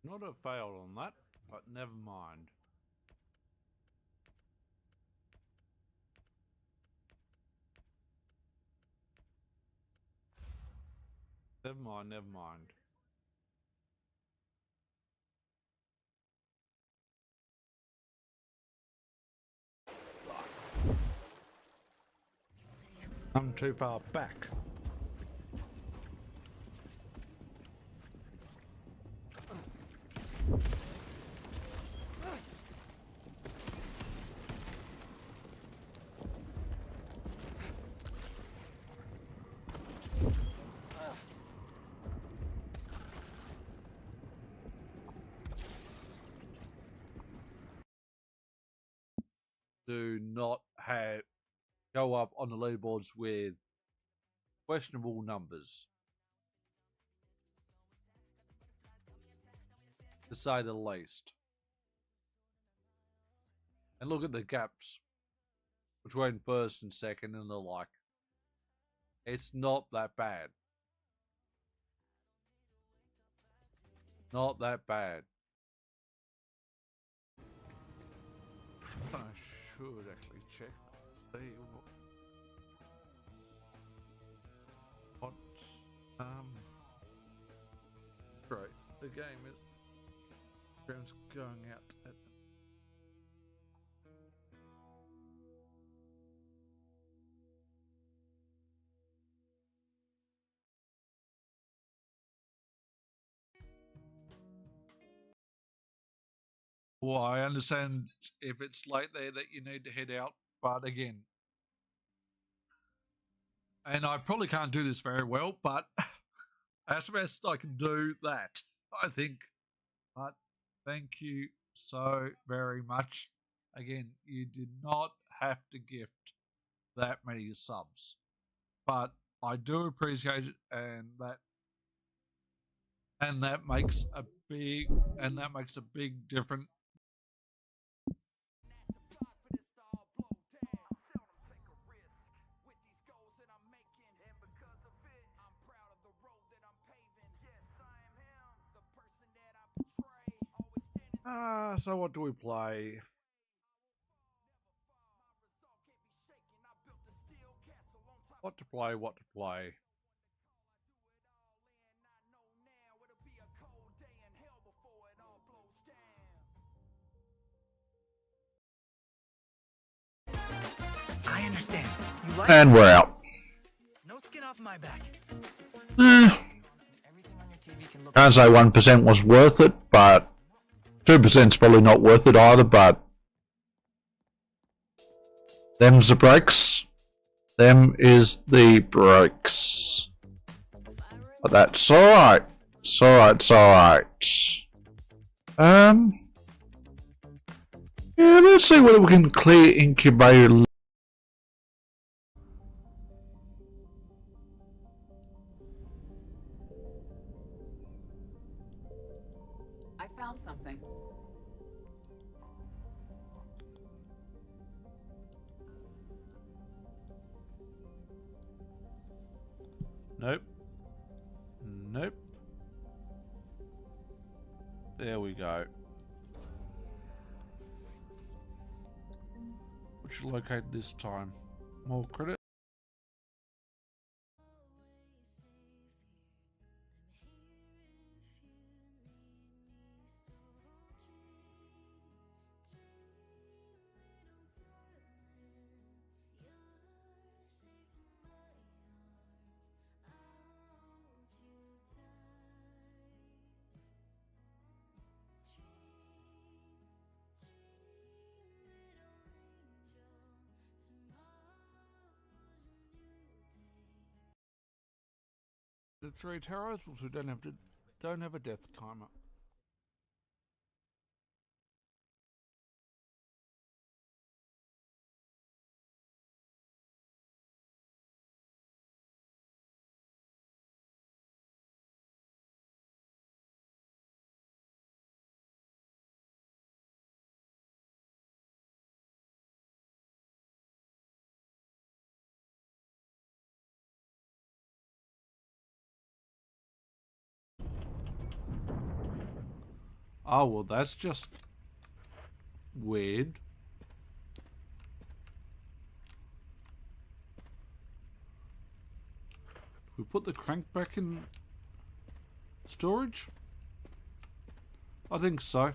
Not a fail on that, but never mind. Never mind, never mind. I'm too far back. Do not go up on the leaderboards with questionable numbers, to say the least. And look at the gaps between first and second and the like. It's not that bad. Not that bad. I should actually check. See what right. The game is going out at Well, I understand if it's late there that you need to head out, but again, and I probably can't do this very well, but as best I can do that, I think. But thank you so very much. Again, you did not have to gift that many subs, but I do appreciate it, and that makes a big difference. So what do we play? What to play? What to play? I understand. You like And we're out. no skin off my back. Eh, Everything on your TV can look can't say 1% was worth it, but 2%'s probably not worth it either, but them's the breaks. Them is the breaks. But that's alright. It's alright, it's alright. Yeah, let's see whether we can clear incubator. I found something. Nope. Nope. There we go. Which locate this time? More credit. The 3 towers also don't have a death timer. Oh well, that's just weird. We put the crank back in storage? I think so.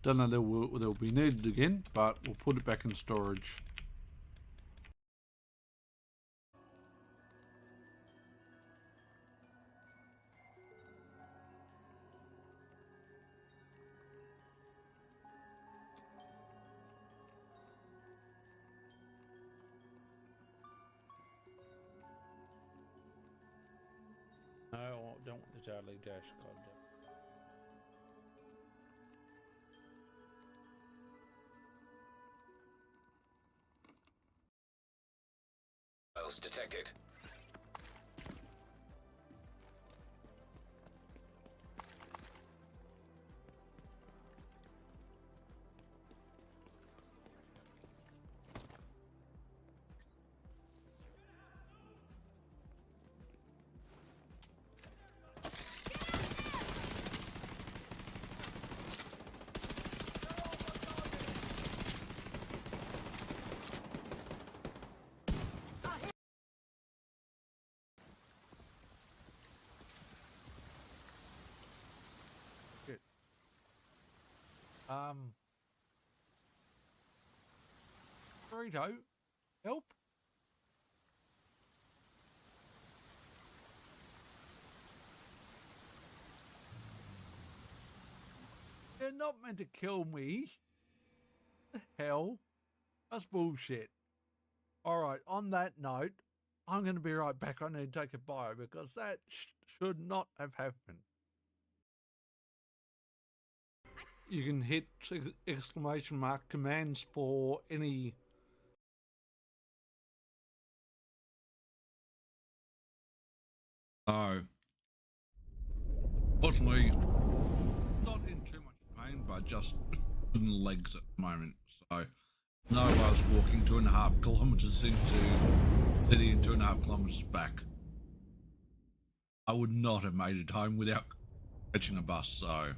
Don't know they'll be needed again, but we'll put it back in storage. No, I don't want the Charlie Dash card. Files detected. Burrito, help! They're not meant to kill me. The hell? That's bullshit. Alright, on that note, I'm going to be right back. I need to take a bio because that should not have happened. You can hit exclamation mark commands for any. Oh. Fortunately, not in too much pain, but just in legs at the moment. So, no, I was walking 2.5 kilometers into city and 2.5 kilometers back. I would not have made it home without catching a bus, so.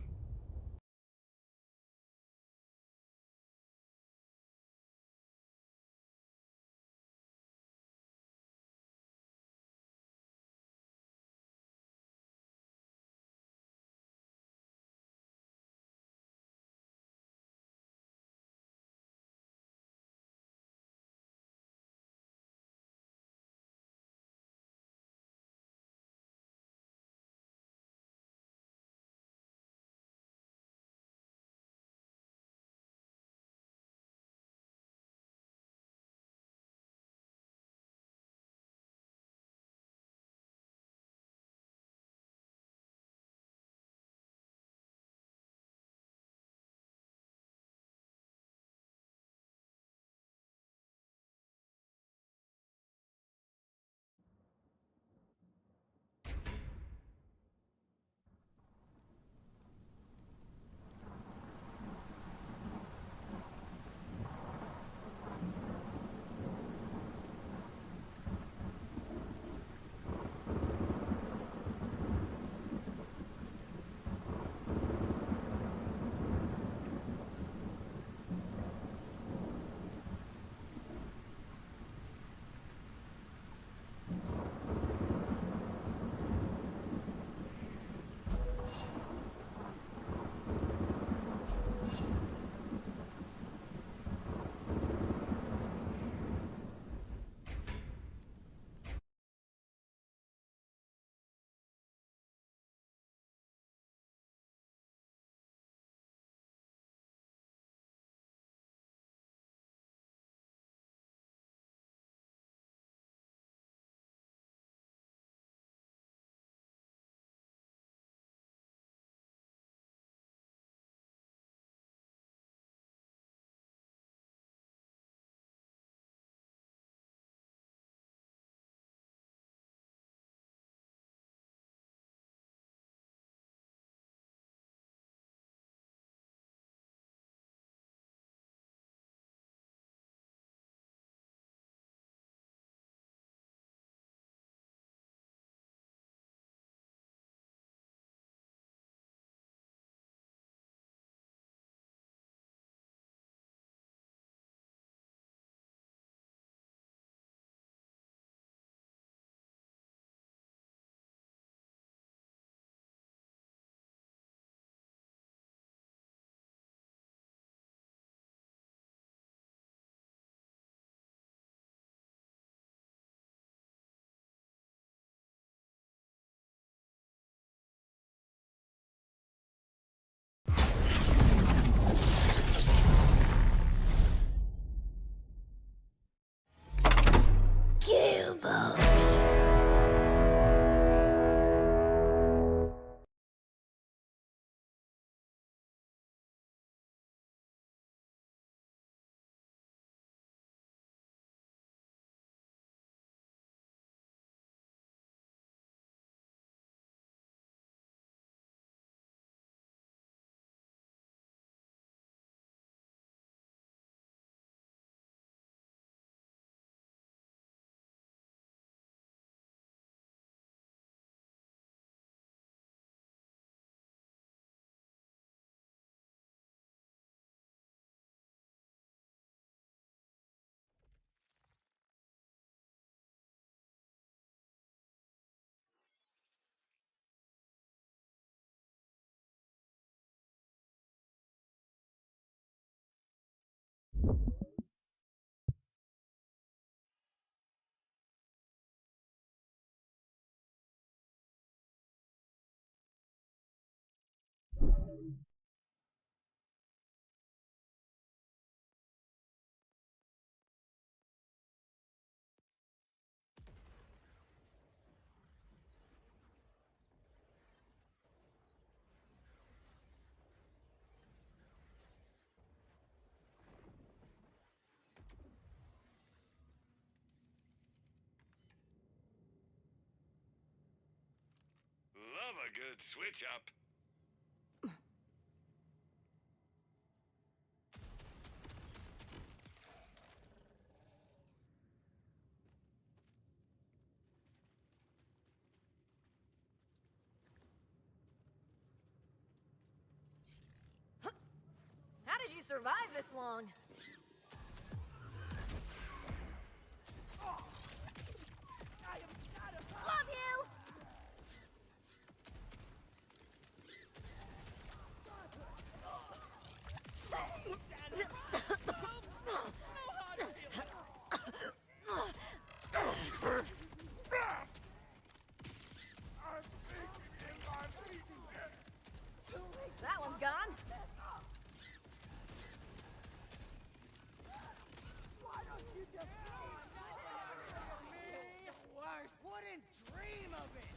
about? Love a good switch up. How did you survive this long? Love you! That one's gone. Wouldn't dream of it!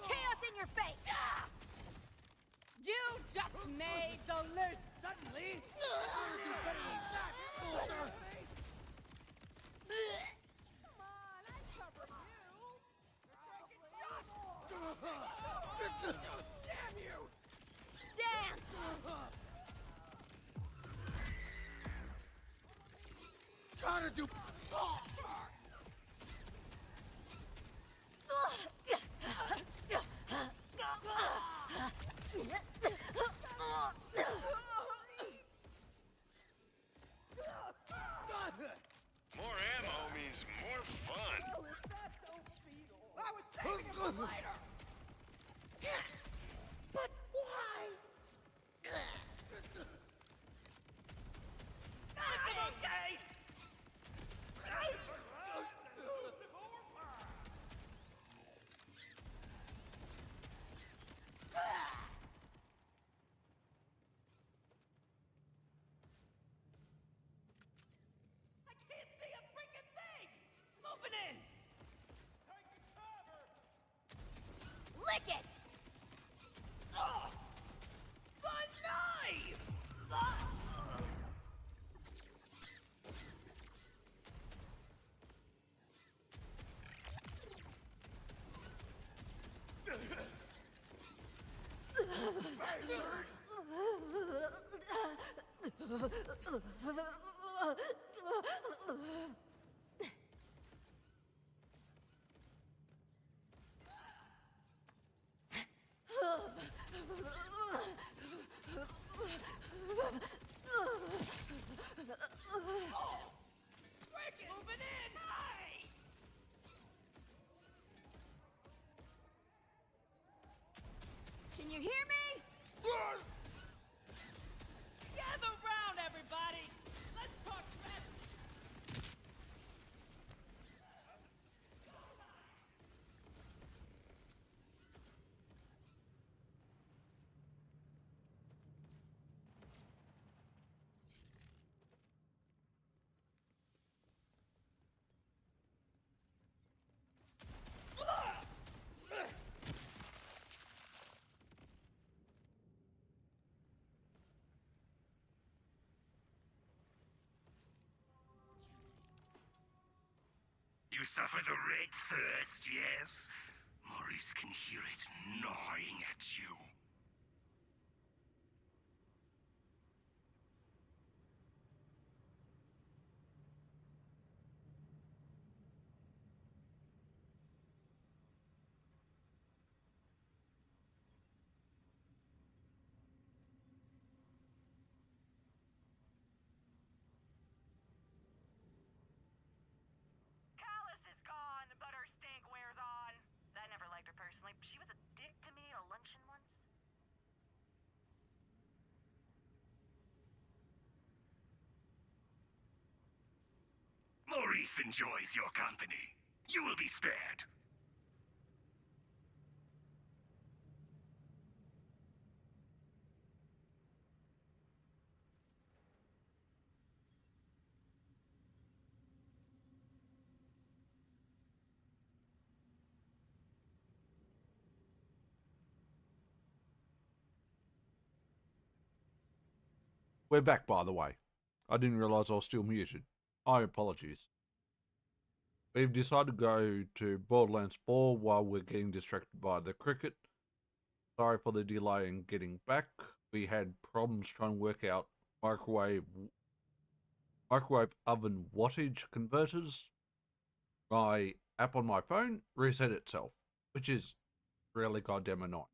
Chaos in your face! You just made the list! Suddenly, Come on, I cover you! You're taking shots! Damn you! Dance! trying to do. More ammo means more fun. I was saving him for later! But why? I'm okay! I can't see a freaking thing! Moving in! Lick it! The knife! Freaking moving in! Hey! Can you hear me? Gather round, everybody! Let's talk strategy! You suffer the red thirst, yes? Maurice can hear it gnawing at you. Callus is gone, but her stink wears on. I never liked her personally. She was a dick to me at a luncheon once. Maurice enjoys your company. You will be spared. We're back, by the way. I didn't realise I was still muted. My apologies. We've decided to go to Borderlands 4 while we're getting distracted by the cricket. Sorry for the delay in getting back. We had problems trying to work out microwave oven wattage converters. My app on my phone reset itself, which is really goddamn annoying.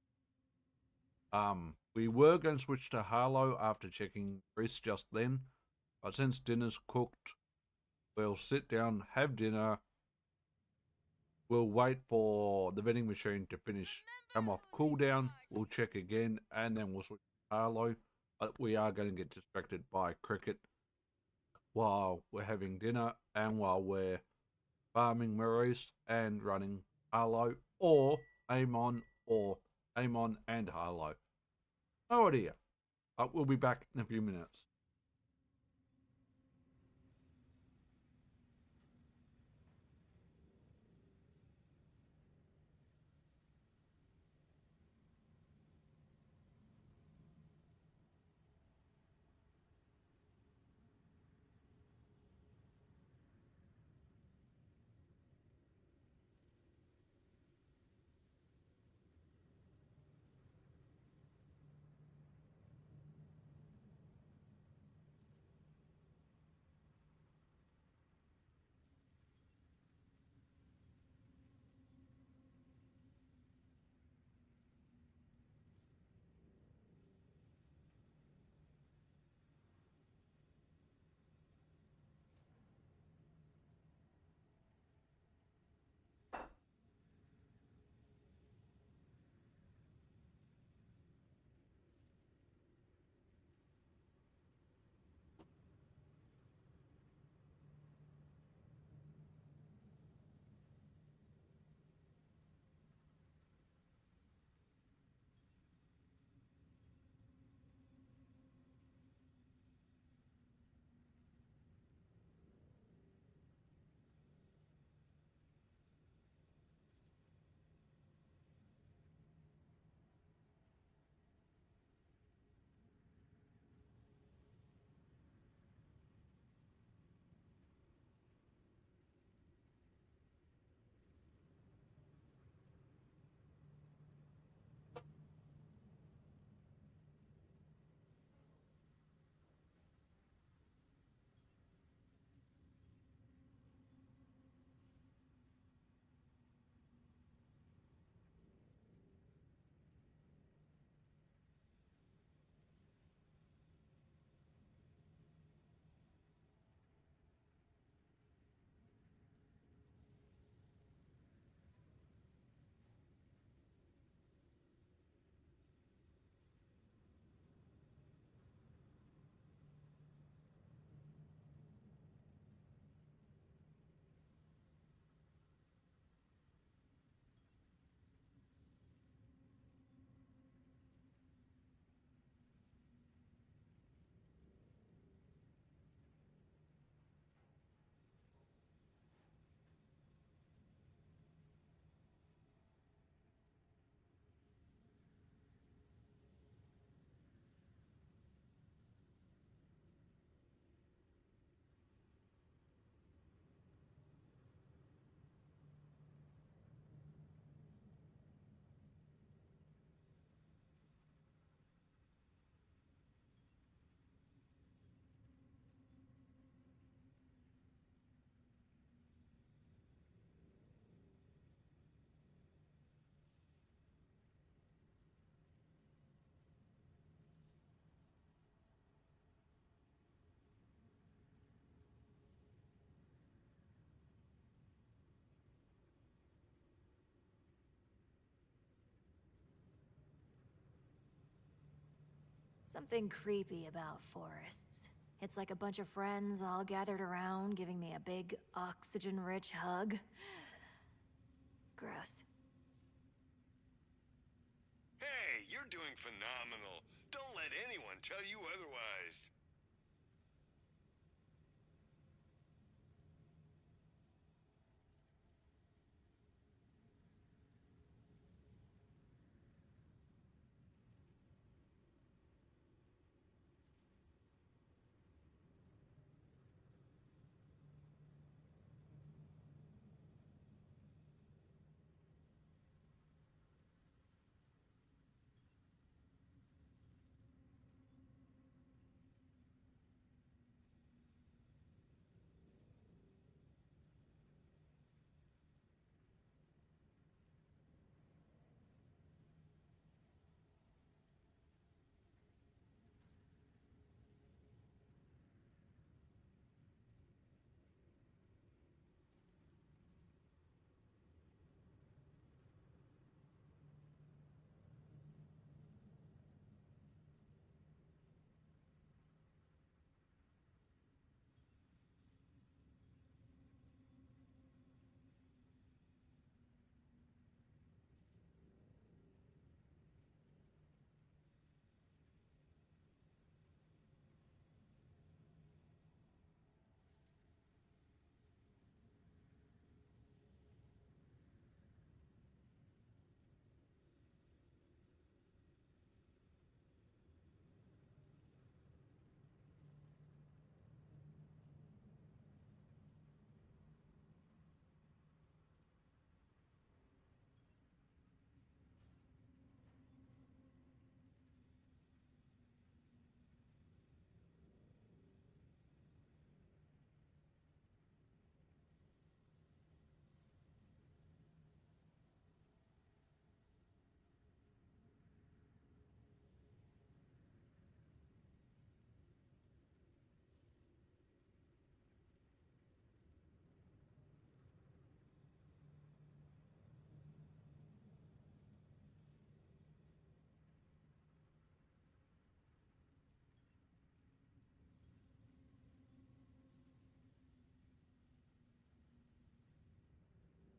We were going to switch to Halo after checking Reese just then, but since dinner's cooked, we'll sit down, have dinner. We'll wait for the vending machine to finish, come off cooldown. We'll check again, and then we'll switch to Halo. But we are going to get distracted by cricket while we're having dinner and while we're farming Maurice and running Halo or Amon and Halo. No idea. We'll be back in a few minutes. Something creepy about forests. It's like a bunch of friends all gathered around, giving me a big, oxygen-rich hug. Gross. Hey, you're doing phenomenal. Don't let anyone tell you otherwise.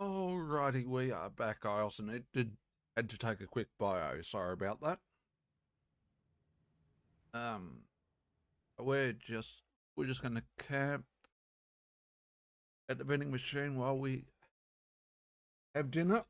Alrighty, we are back, Isles, and it had to take a quick bio. Sorry about that. Um, we're just gonna camp at the vending machine while we have dinner.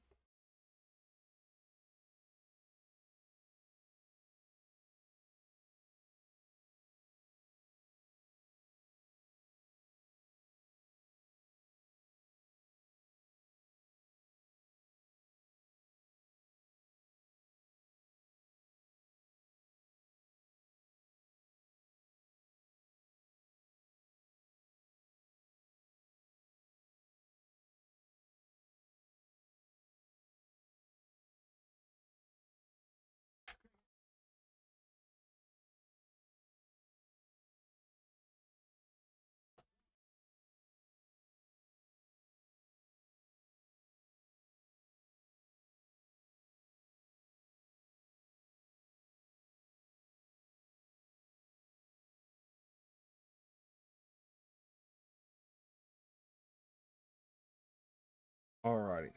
Alrighty.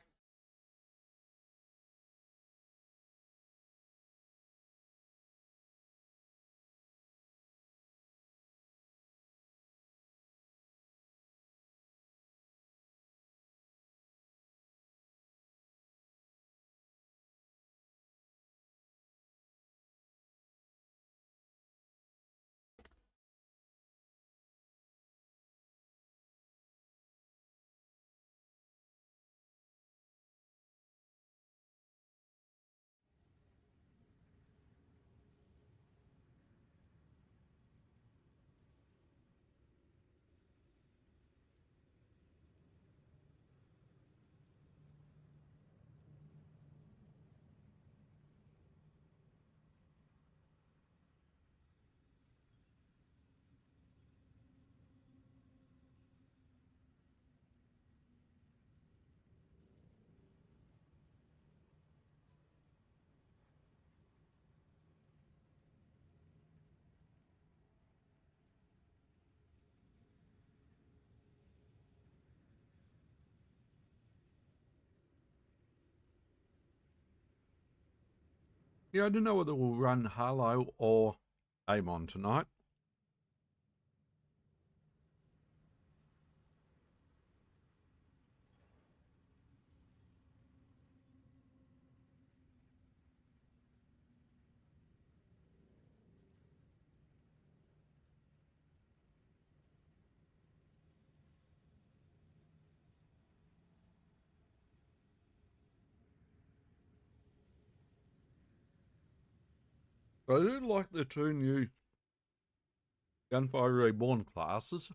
Yeah, I don't know whether we'll run Halo or Amon tonight. I do like the two new Gunfire Reborn classes.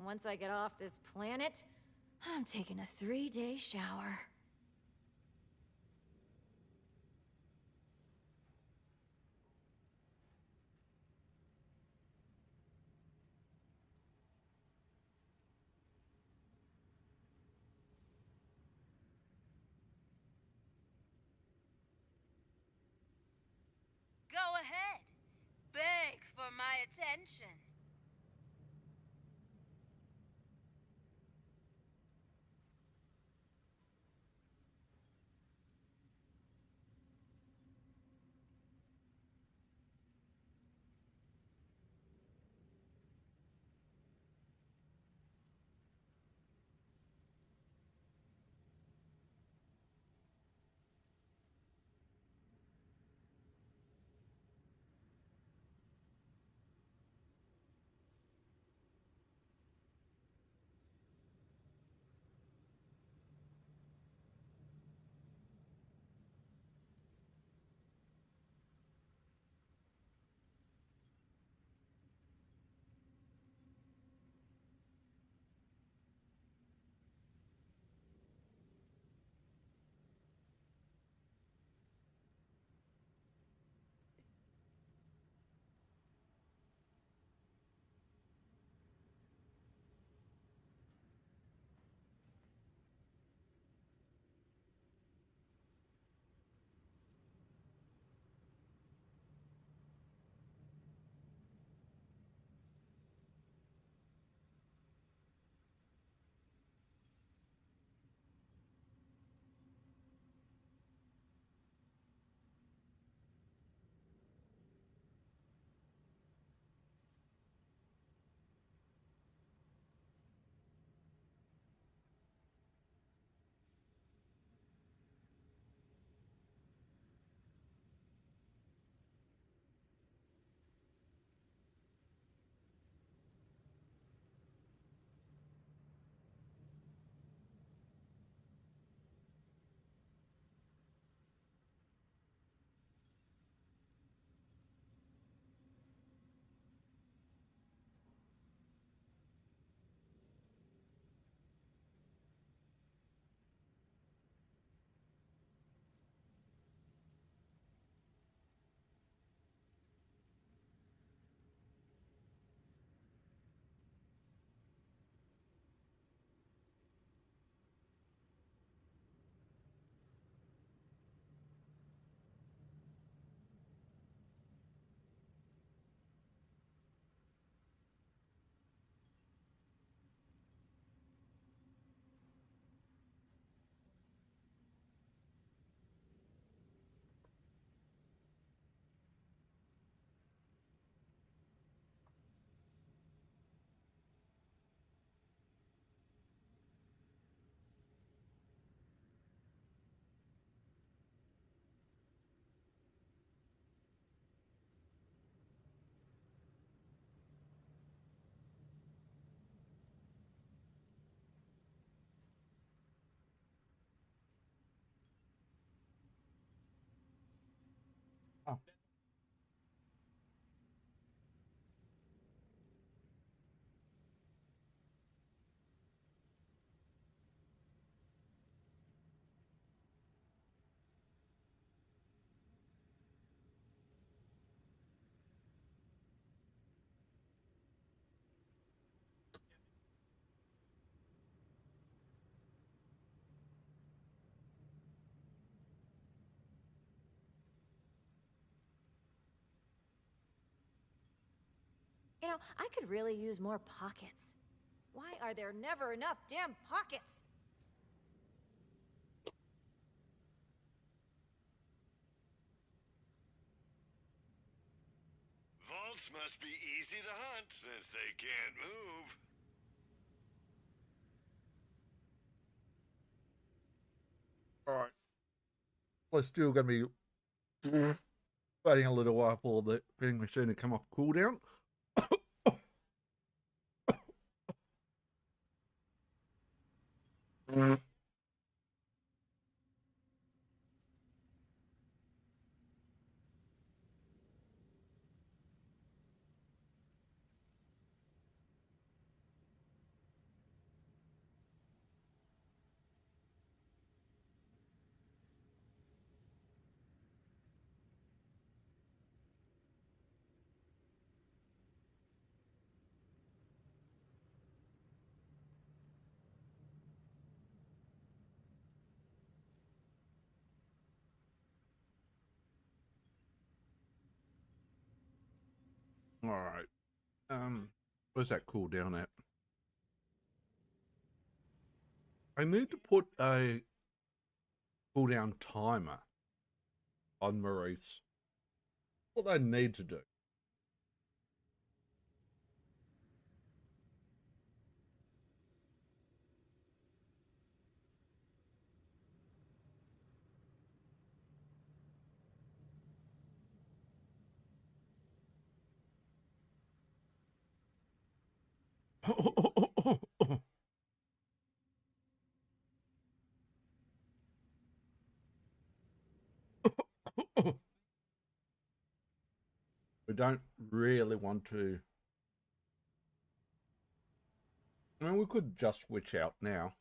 Once I get off this planet, I'm taking a 3-day shower. Go ahead. Beg for my attention. You know, I could really use more pockets. Why are there never enough damn pockets? Vaults must be easy to hunt since they can't move. Alright. We're still going to be waiting a little while for the vending machine to come off cooldown. Alright. Where's that cooldown at? I need to put a cooldown timer on Maurice. What I need to do. We don't really want to. I mean, we could just switch out now,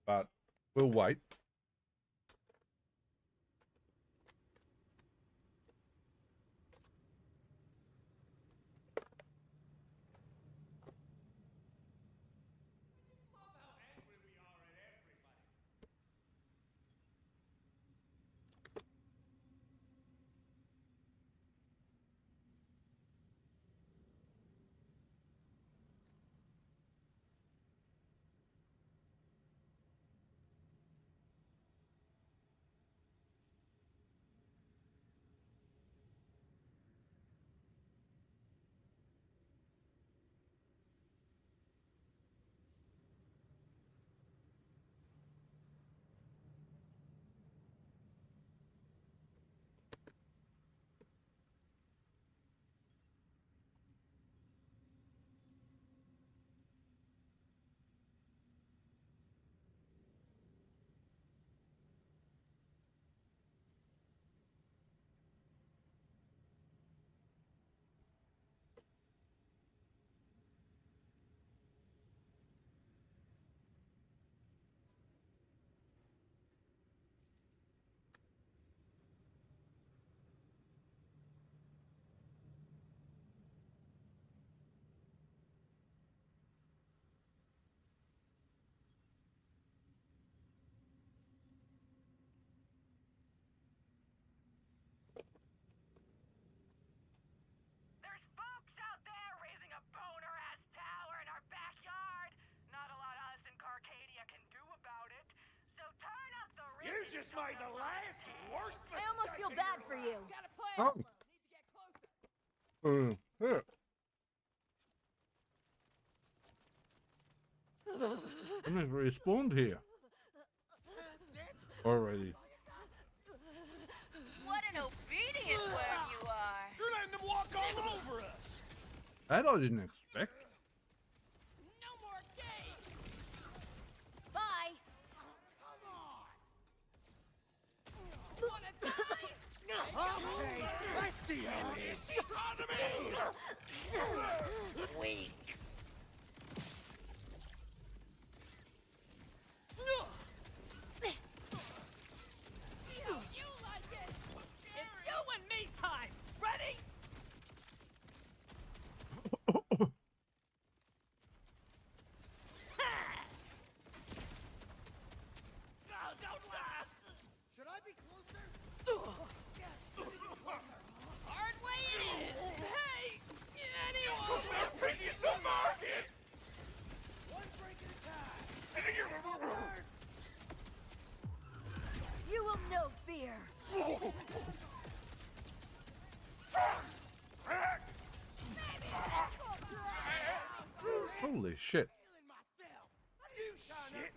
but we'll wait. There's folks out there raising a boner-ass tower in our backyard. Not a lot us in Carcadia can do about it. So turn up the You just made the last worst mistake. I almost feel bad for you. Gotta play Oh. Need to get closer. Yeah. I never respawned here. Already. What an obedient worm you are. You're letting them walk all over us. That I didn't expect. No more games. Bye. Come on. Wanna die? economy! Weak. See how you like it! It's you and me time! Ready? Oh, don't laugh! Should I be closer? Hard way it is! Hey! Anyone! Previous to market! One break at a time! You will know fear. Holy shit.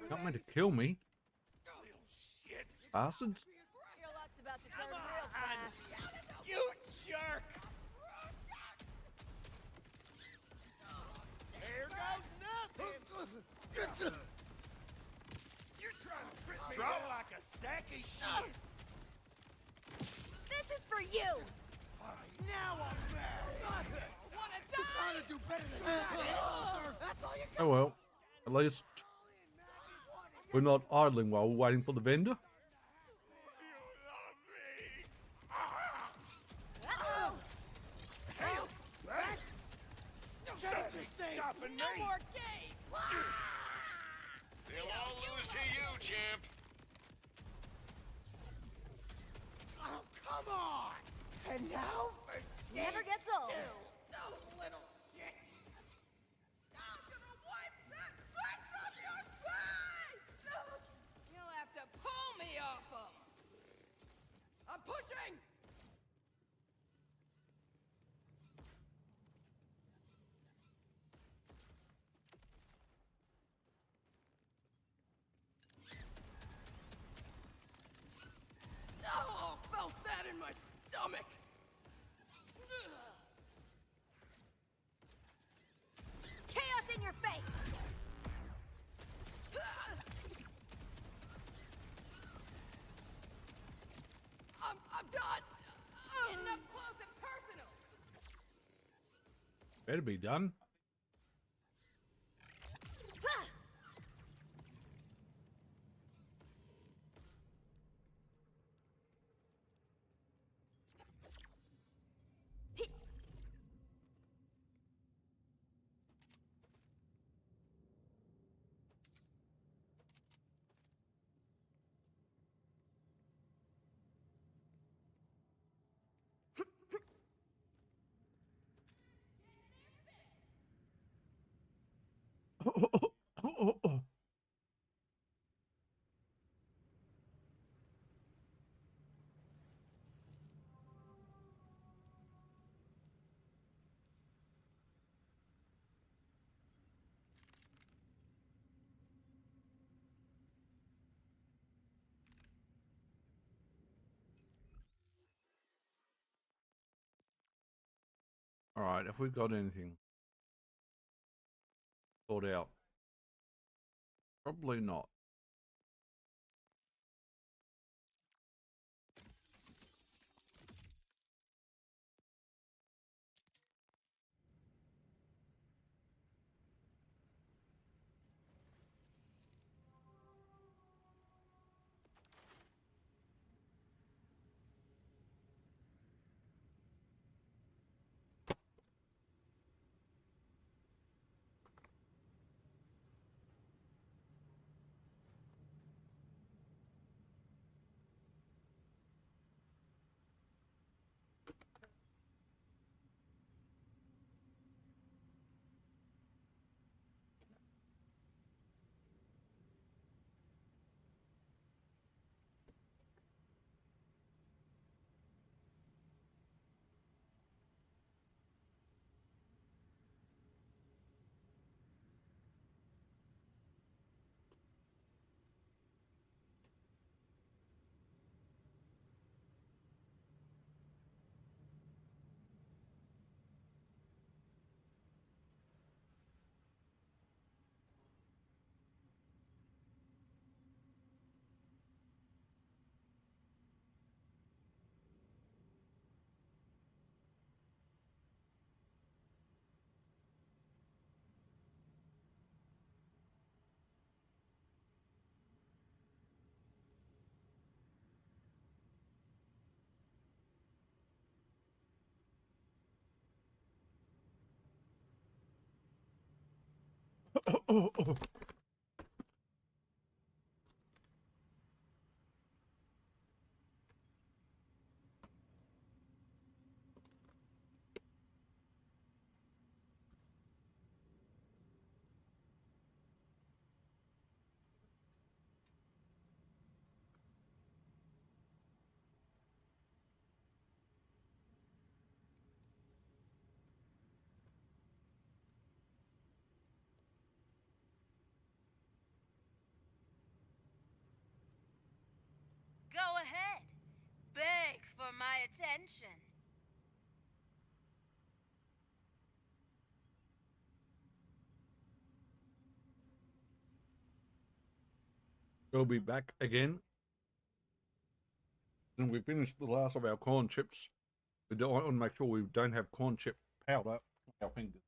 Not meant to kill me. Bastards. Your luck's about to turn real fast. You jerk! There goes nothing! You're trying to trip me up like a sack of shit! This is for you. Now I'm mad! Wanna die? Trying to do better than that! That's all you got! Oh well. At least we're not idling while we're waiting for the vendor. No more games! They'll all lose to you, champ. Oh, come on! And now for Never gets old. those little shits! I'm gonna wipe that right from your face! You'll have to pull me off them! I'm pushing! Oh, felt that in my stomach! Chaos in your face. I'm done! Getting up close and personal! Better be done. Alright, if we've got anything thought out. Probably not. Go ahead. Beg for my attention. We'll be back again. And we finished the last of our corn chips. We don't want to make sure we don't have corn chip powder on our fingers.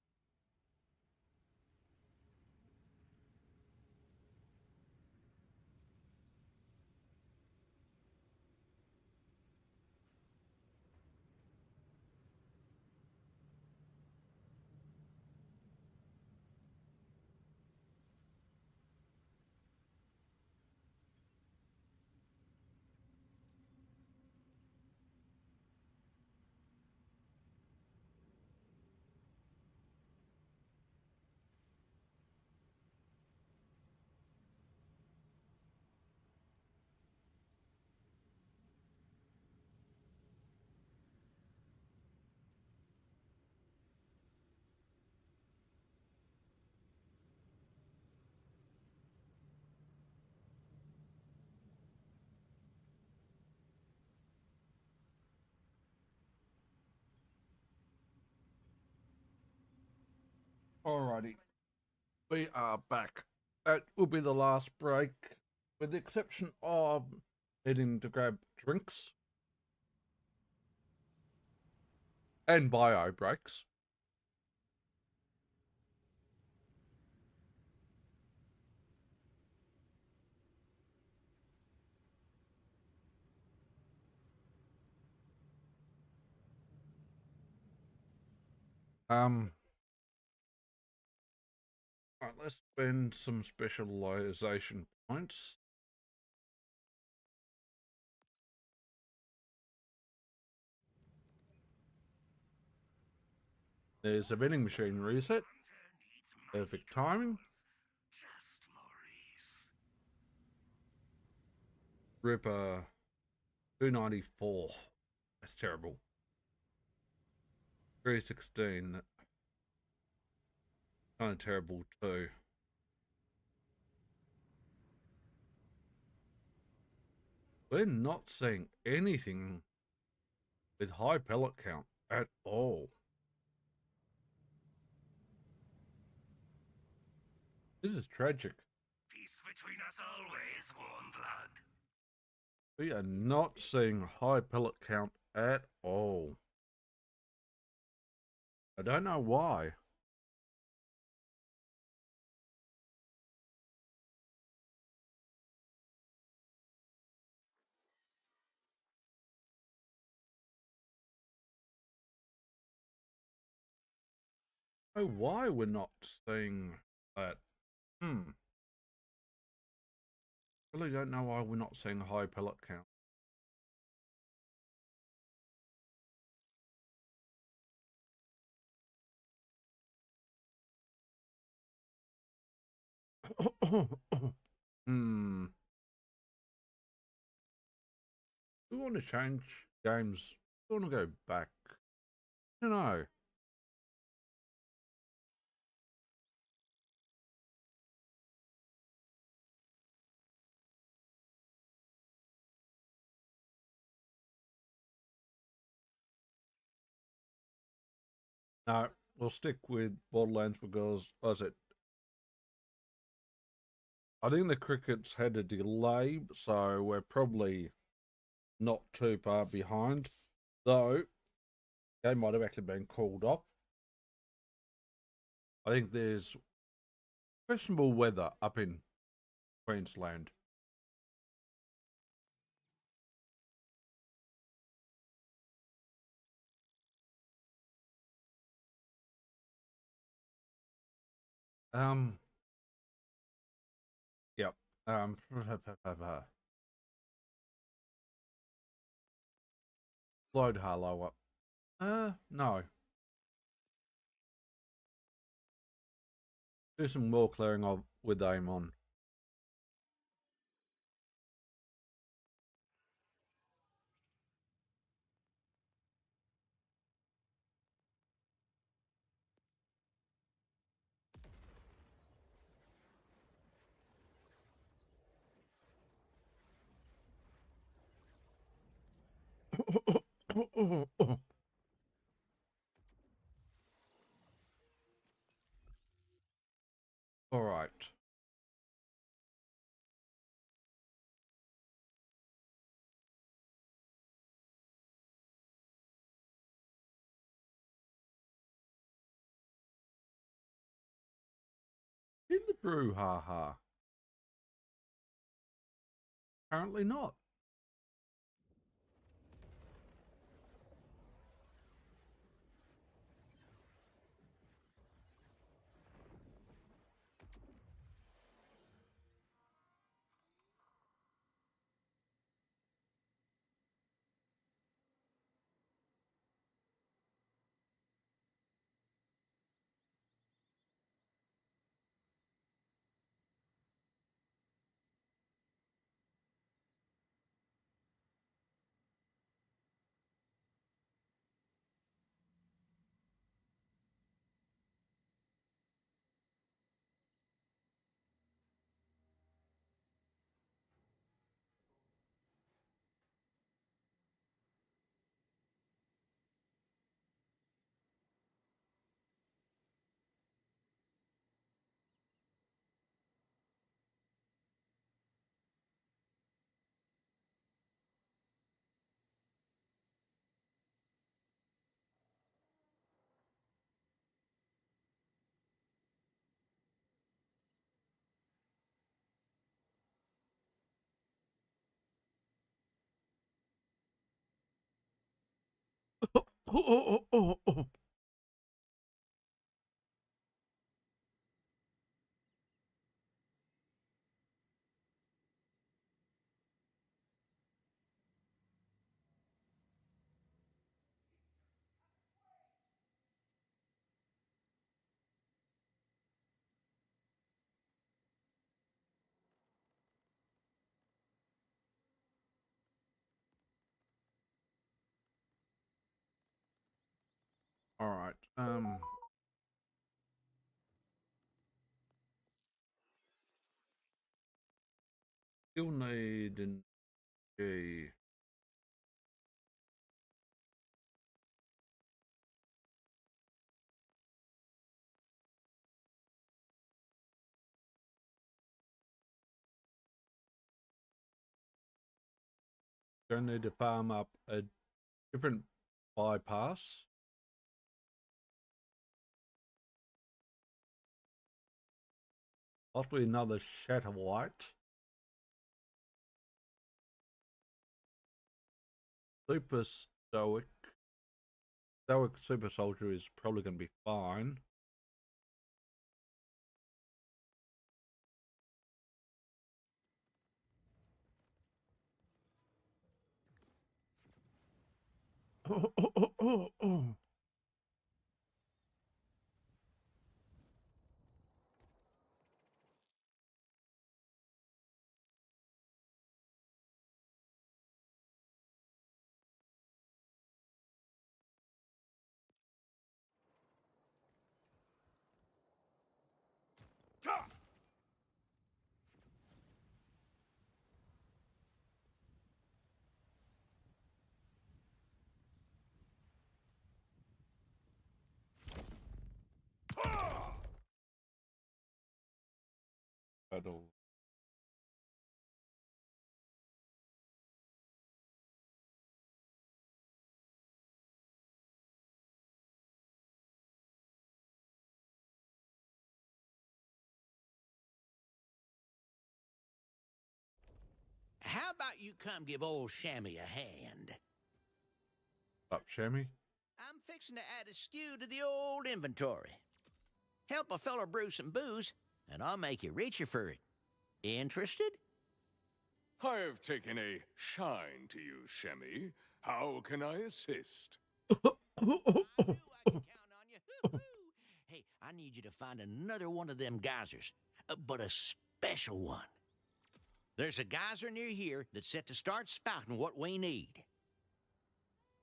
Alrighty. We are back. That will be the last break, with the exception of needing to grab drinks and bio breaks. Alright, let's spend some specialization points. There's a vending machine reset. Perfect timing. Ripper 294. That's terrible. 316. Kind of terrible too. We're not seeing anything with high pellet count at all. This is tragic. Peace between us always, warm blood. We are not seeing high pellet count at all. I don't know why. Oh, why we're not seeing that? Really don't know why we're not seeing a high pellet count. We want to change games. We want to go back. I don't know. No, we'll stick with Borderlands because, as it, I think the crickets had a delay, so we're probably not too far behind. Though, game might have actually been called off. I think there's questionable weather up in Queensland. Um, load Harlow up. No. Do some more clearing of with aim on. All right. In the brouhaha. Apparently not. All right. Still need an G. Gonna need to farm up a different bypass. Possibly another Shatter White. Super Stoic. Stoic Super Soldier is probably going to be fine. Battle. How about you come give old Shammy a hand? Up, Shammy. I'm fixing to add a SKU to the old inventory. Help a feller brew some booze, and I'll make you richer for it. Interested? I have taken a shine to you, Shemmy. How can I assist? Hey, I need you to find another one of them geysers, but a special one. There's a geyser near here that's set to start spouting what we need.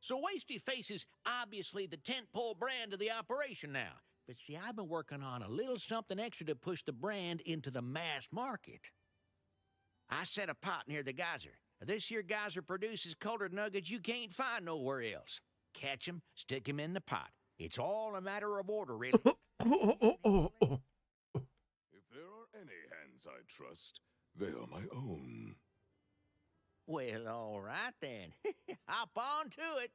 So Wasty Face is obviously the tentpole brand of the operation now. But see, I've been working on a little something extra to push the brand into the mass market. I set a pot near the geyser. This here geyser produces colored nuggets you can't find nowhere else. Catch 'em, stick 'em in the pot. It's all a matter of order, really. If there are any hands I trust, they are my own. Well, all right then. Hop on to it.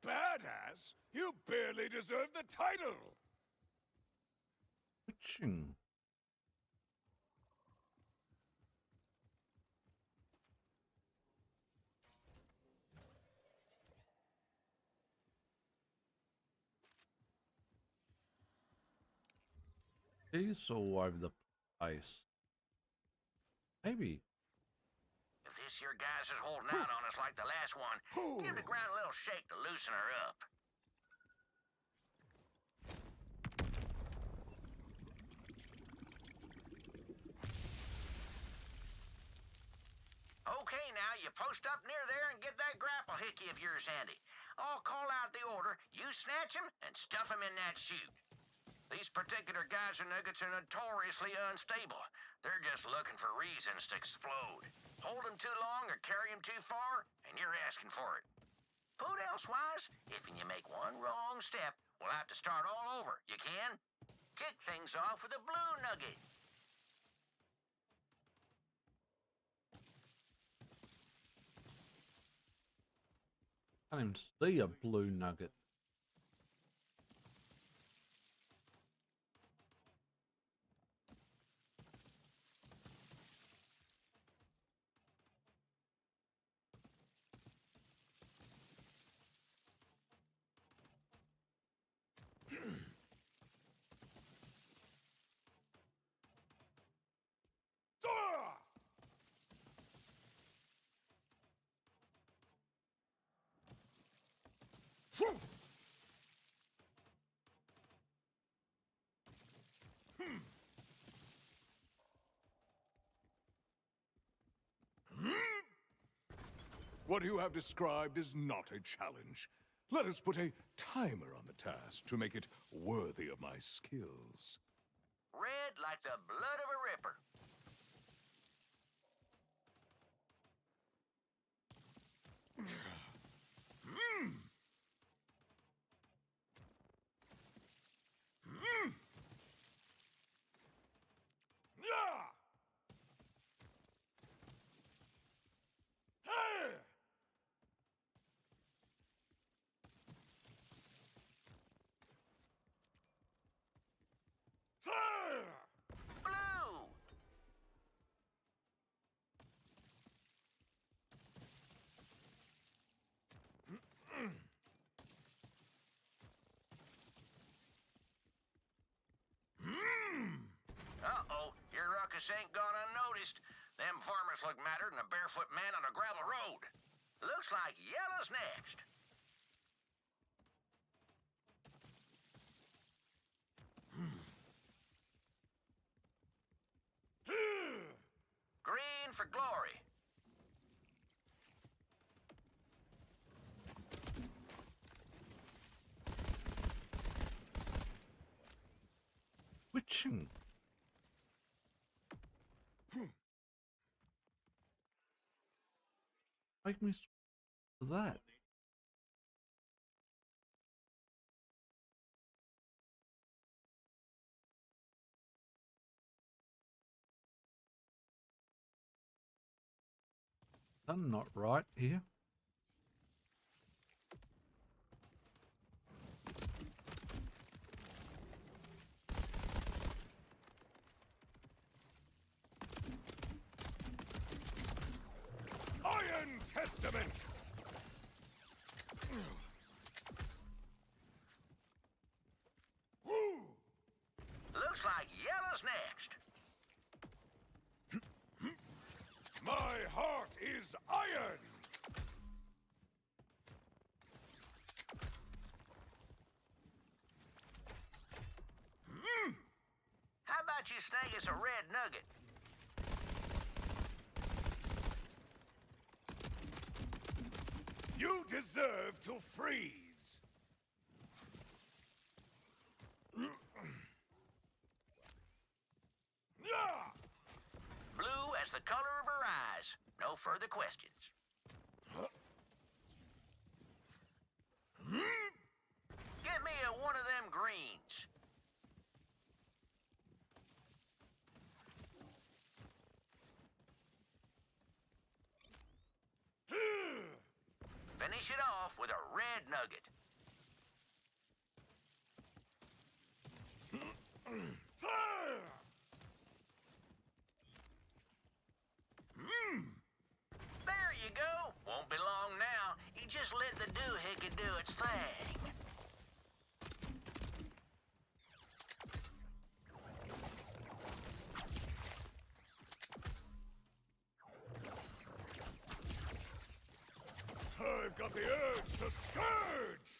Badass? You barely deserve the title! Pitching. He's all over the place. Maybe. If this here geyser's holding out on us like the last one, give the ground a little shake to loosen her up. Okay, now, you post up near there and get that grapple hickey of yours handy. I'll call out the order, you snatch him and stuff him in that chute. These particular geyser nuggets are notoriously unstable. They're just looking for reasons to explode. Hold them too long or carry them too far, and you're asking for it. Food elsewise, if you make one wrong step, we'll have to start all over. You can? Kick things off with a blue nugget. I can't even see a blue nugget. What you have described is not a challenge. Let us put a timer on the task to make it worthy of my skills. Red like the blood of a ripper. Blue! Uh-oh, your ruckus ain't gone unnoticed. Them farmers look madder than a barefoot man on a gravel road. Looks like yellow's next. Green for glory. itching. Make me that. I'm not right here. Iron Testament! Looks like Yellow's next. My heart is iron! How about you snag us a red nugget? You deserve to freeze! Blue as the color of her eyes. No further questions. Get me one of them greens. Finish it off with a red nugget. There you go. Won't be long now. You just let the doohickey do its thing. I've got the urge to scourge!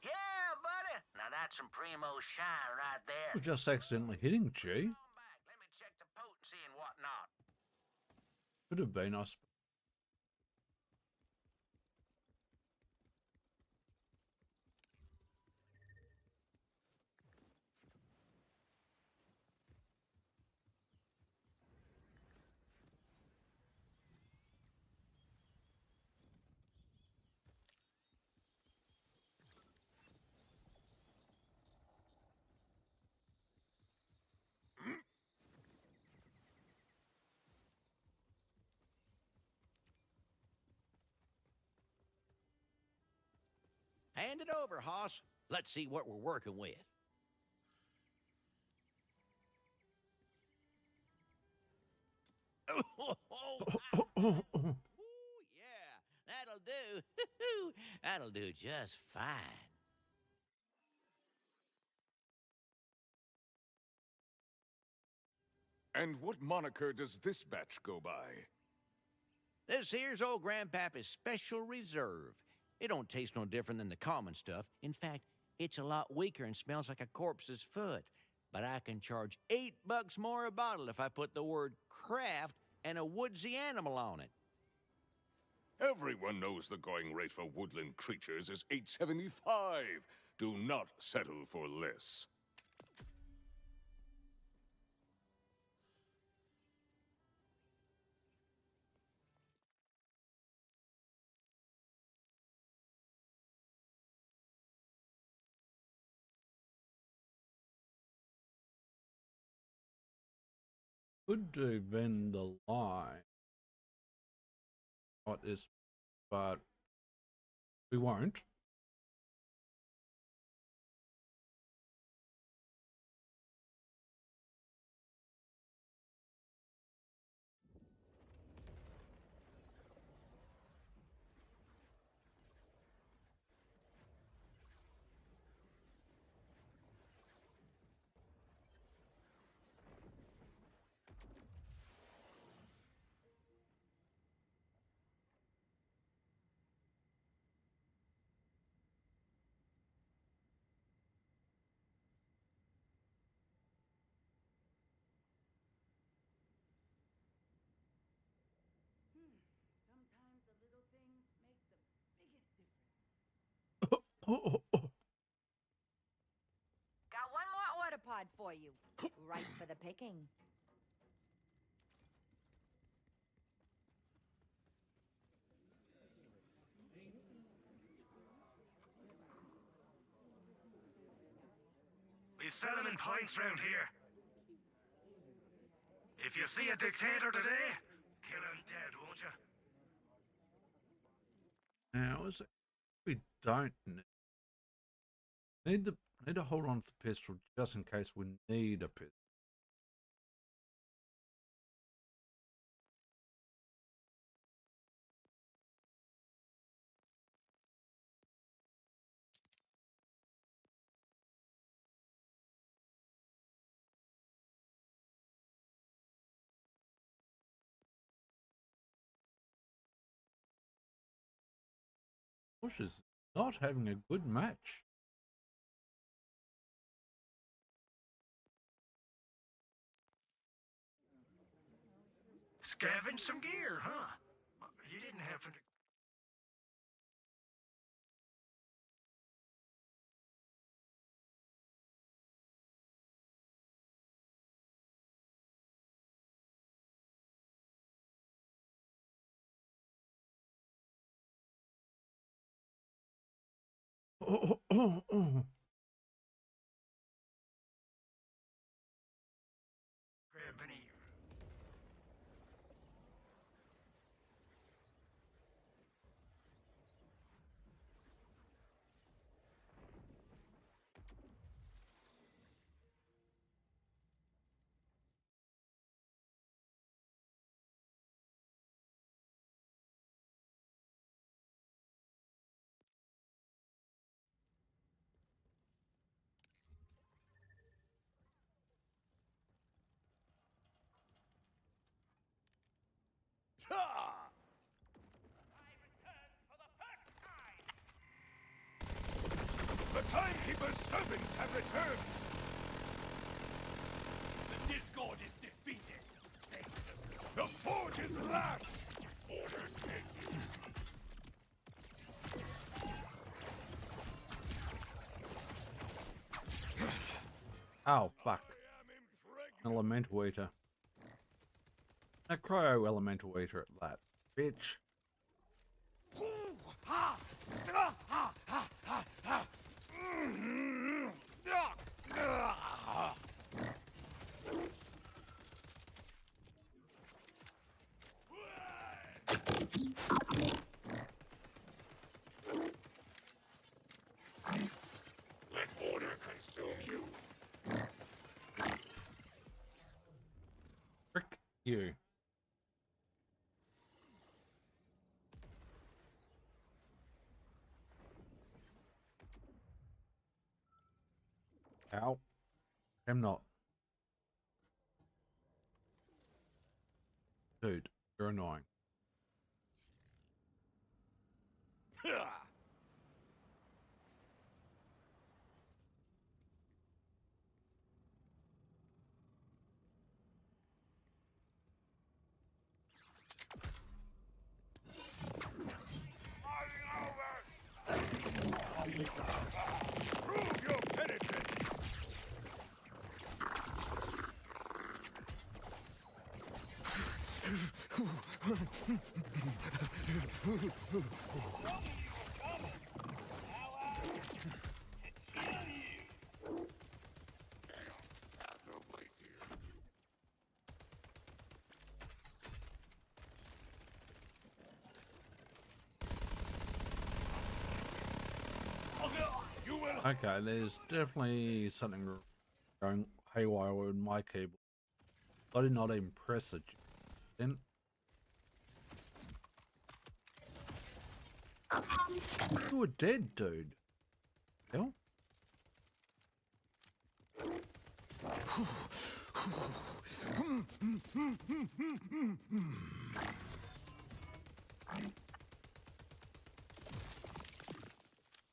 Yeah, buddy. Now that's some primo shine right there. We're just accidentally hitting G. Let me check the potency and whatnot. Could have been, I suppose. Hand it over, Hoss. Let's see what we're working with. Ooh, yeah, that'll do. That'll do just fine. And what moniker does this batch go by? This here's old Grandpappy's Special Reserve. It don't taste no different than the common stuff. In fact, it's a lot weaker and smells like a corpse's foot. But I can charge $8 more a bottle if I put the word craft and a woodsy animal on it. Everyone knows the going rate for woodland creatures is $8.75. Do not settle for less. Could do bend the line. What is, but we won't. Got one more order pod for you. Right for the picking. We sell them in pints round here. If you see a dictator today, kill him dead, won't you? Now, is it? We don't need to hold on to the pistol just in case we need a pistol. Bush is not having a good match. Scavenge some gear, huh? You didn't happen to... Grab any... The Timekeeper's servants have returned! The Discord is defeated. The Forge is lashed! Oh, fuck. Elemental Eater. A cryo Elemental Eater at that. Bitch. Let order consume you. Frick you. Ow. I'm not. Dude, you're annoying. Prove your penitence! Okay, there's definitely something going haywire with my keyboard. I did not even press it. Then you were dead, dude. Hell?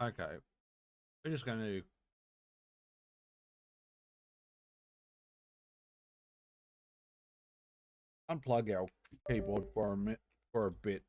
Okay. We're just going to unplug our keyboard for a bit.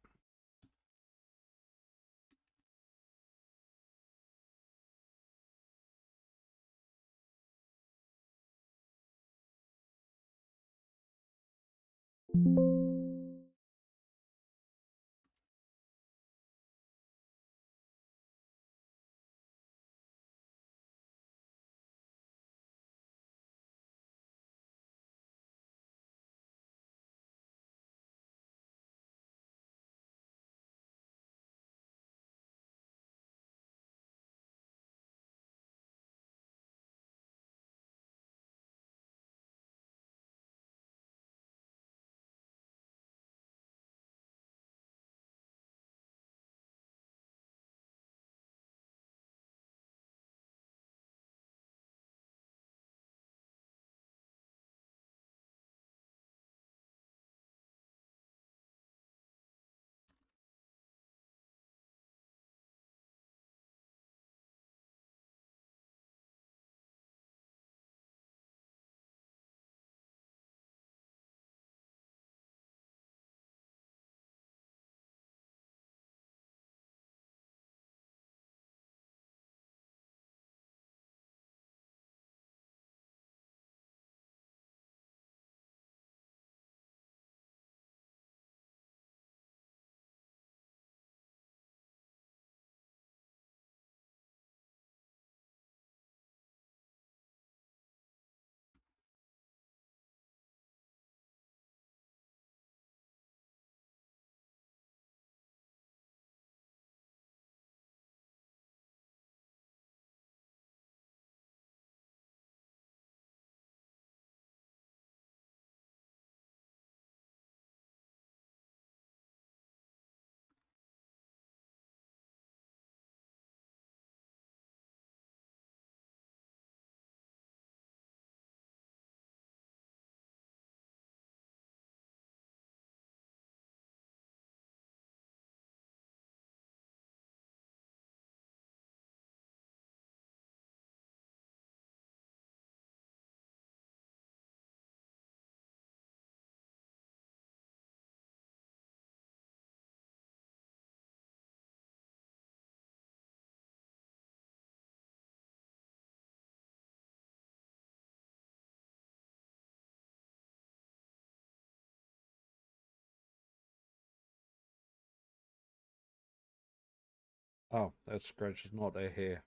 Oh, that scratch is not a hair.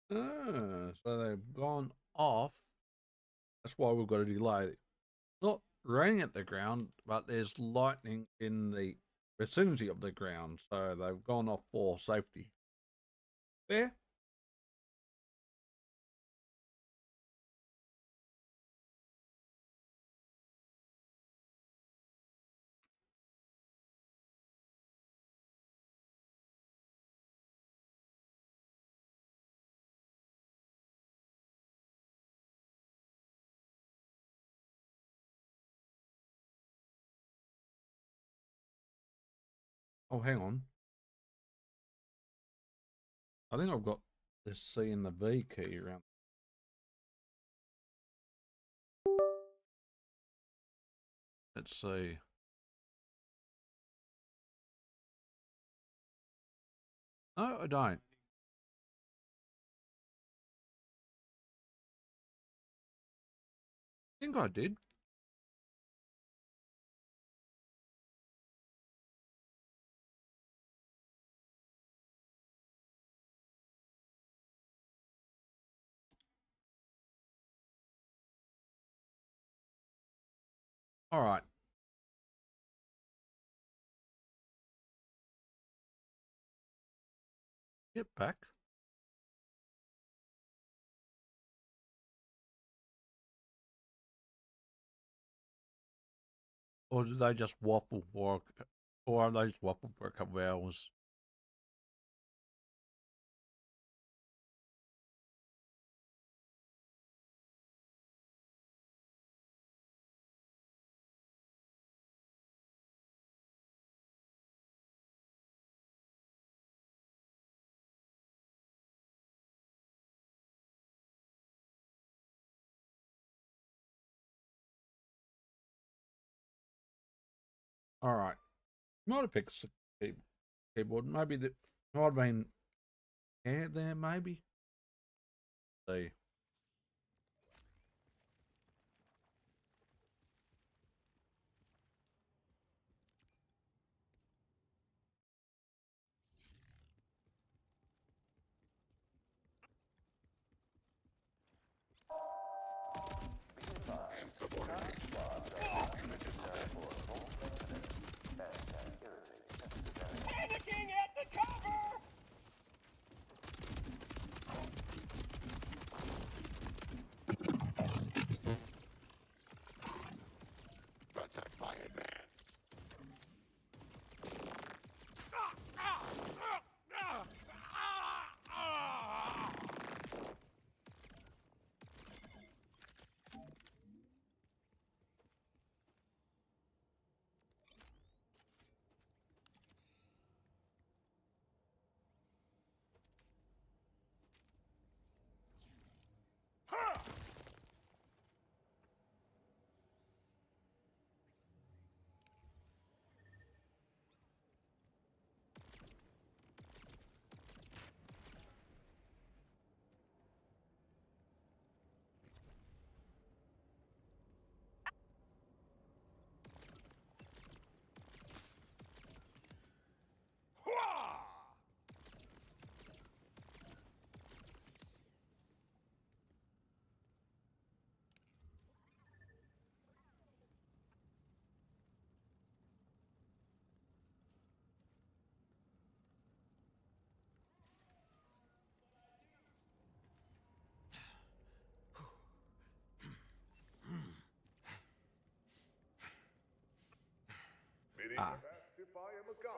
Ah, so they've gone off. That's why we've got a delay. Not raining at the ground, but there's lightning in the vicinity of the ground, so they've gone off for safety. Fair? Oh, hang on. I think I've got the C and the V key around. Let's see. No, I don't. I think I did. All right. Get back. Or did they just waffle for, or are they just waffle for a couple of hours? Alright. Might have picked the keyboard. Maybe that might have been air there, maybe. See. Panicking at the cover! Protect my advance.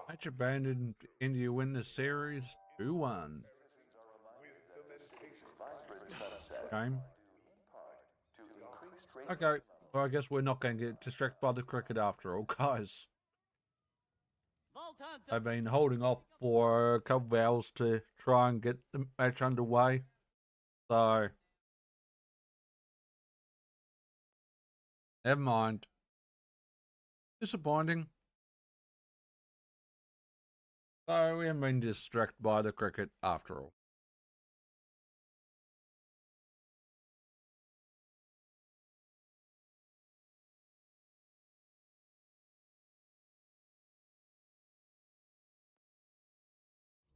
Match abandoned. India win the series 2-1. Game. Okay, well, I guess we're not going to get distracted by the cricket after all, guys. I've been holding off for a couple of hours to try and get the match underway. So, never mind. Disappointing. So, we haven't been distracted by the cricket after all.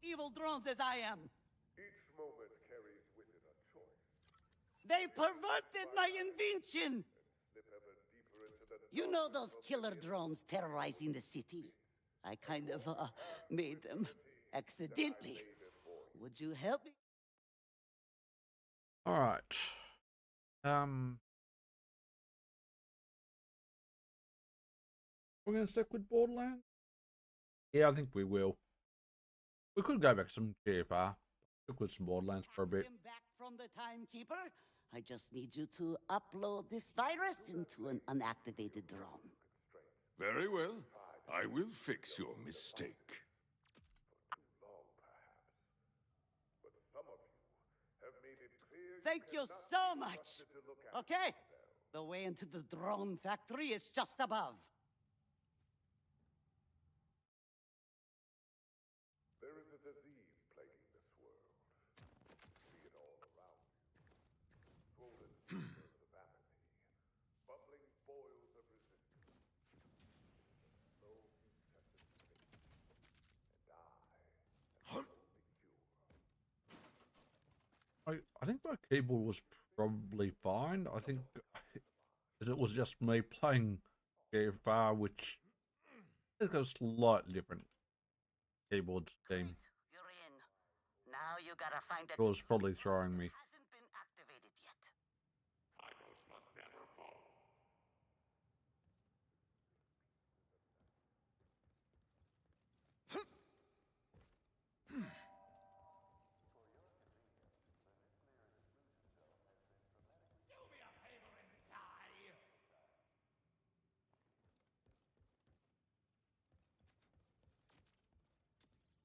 Evil drones as I am. Each moment carries with it a choice. They perverted my invention. Slip ever deeper into the You know those killer drones terrorizing the city? I kind of made them accidentally. Would you help me? All right. We're going to stick with Borderlands? Yeah, I think we will. We could go back to some GFR. Stick with some Borderlands for a bit. I'm back from the timekeeper. I just need you to upload this virus into an unactivated drone. Very well. I will fix your mistake. Thank you so much. Okay, the way into the drone factory is just above. There is a disease plaguing this world. See it all around you. Swollen fevers of apathy, bubbling boils of resistance. Slow incessant fate. And I think my keyboard was probably fine. I think it was just me playing GFR, which has got a slightly different keyboard scheme. You're in. Now you gotta find It was probably throwing me. hasn't been activated yet. Idols must never fall.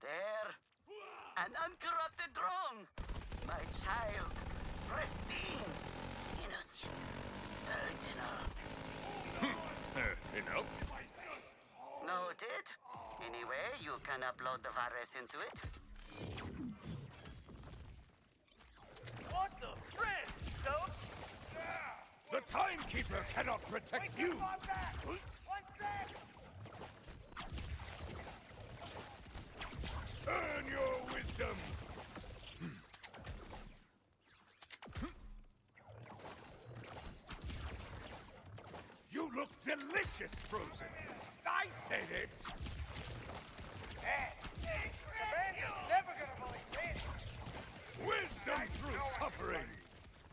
There. An uncorrupted drone. My child. Pristine. Innocent. Virginal. Enough? Noted. Anyway, you can upload the virus into it. What the friend, Soap? The timekeeper cannot protect you! One sec! Earn your wisdom! You look delicious, Frozen! I said it! Hey, Amanda's never gonna believe me! Wisdom through suffering!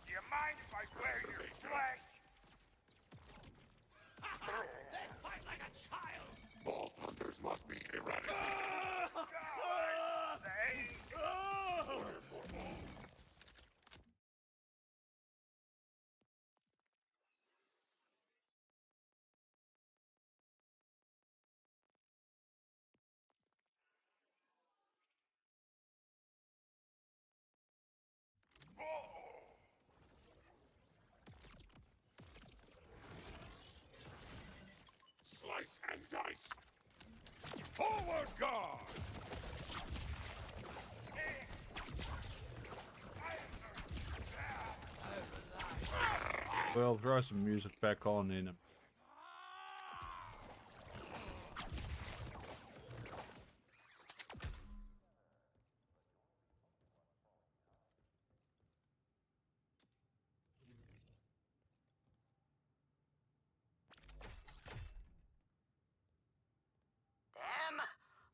Do you mind if I wear your flesh? They fight like a child! Vault hunters must be eradicated! Slice and dice! Forward guard! Well, throw some music back on in him. Damn!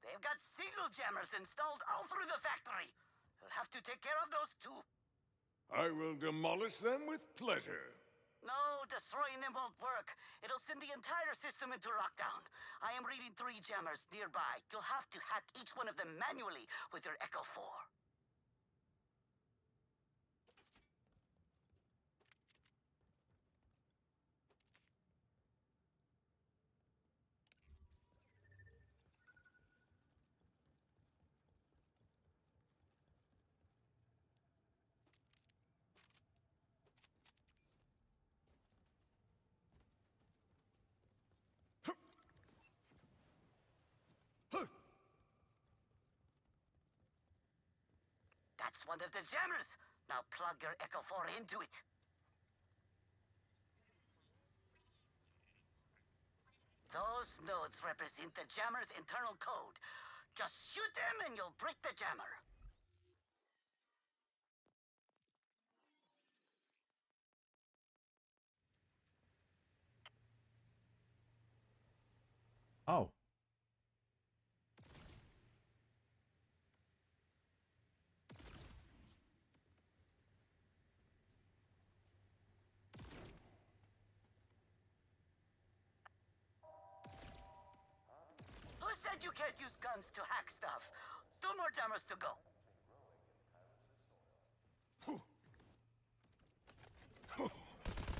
They've got signal jammers installed all through the factory. You'll have to take care of those too. I will demolish them with pleasure. No, destroying them won't work. It'll send the entire system into lockdown. I am reading 3 jammers nearby. You'll have to hack each one of them manually with your Echo 4. That's one of the jammers. Now plug your Echo 4 into it. Those nodes represent the jammer's internal code. Just shoot them and you'll break the jammer. Oh. Who said you can't use guns to hack stuff? 2 more jammers to go.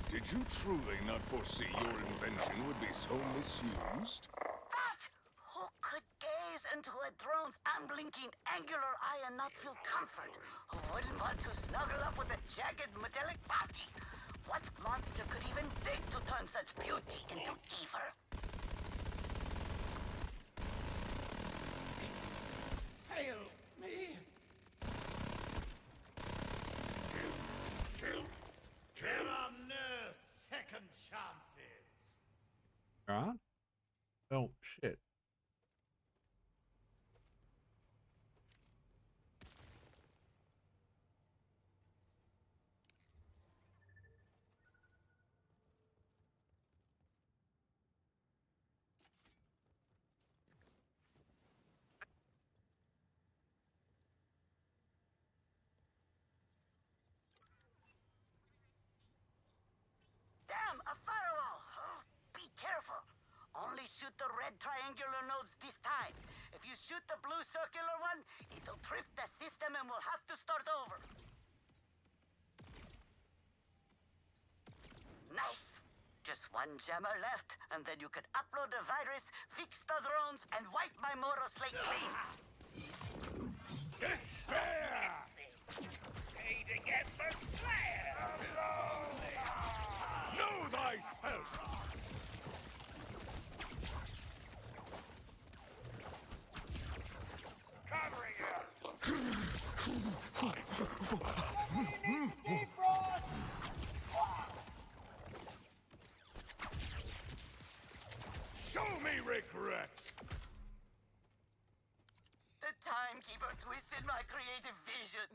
Did you truly not foresee your invention would be so misused? What? Who could gaze into a drone's unblinking angular eye and not feel comfort? Who wouldn't want to snuggle up with a jagged metallic body? What monster could even think to turn such beauty into evil? Failed me. Kill. There are no second chances. Alright. Oh, shit. Damn, a firewall! Oh, be careful. Only shoot the red triangular nodes this time. If you shoot the blue circular one, it'll trip the system and we'll have to start over. Nice! Just 1 jammer left, and then you can upload the virus, fix the drones, and wipe my moral slate clean. Despair! Paid again for fire! Know thyself! It's in my creative vision.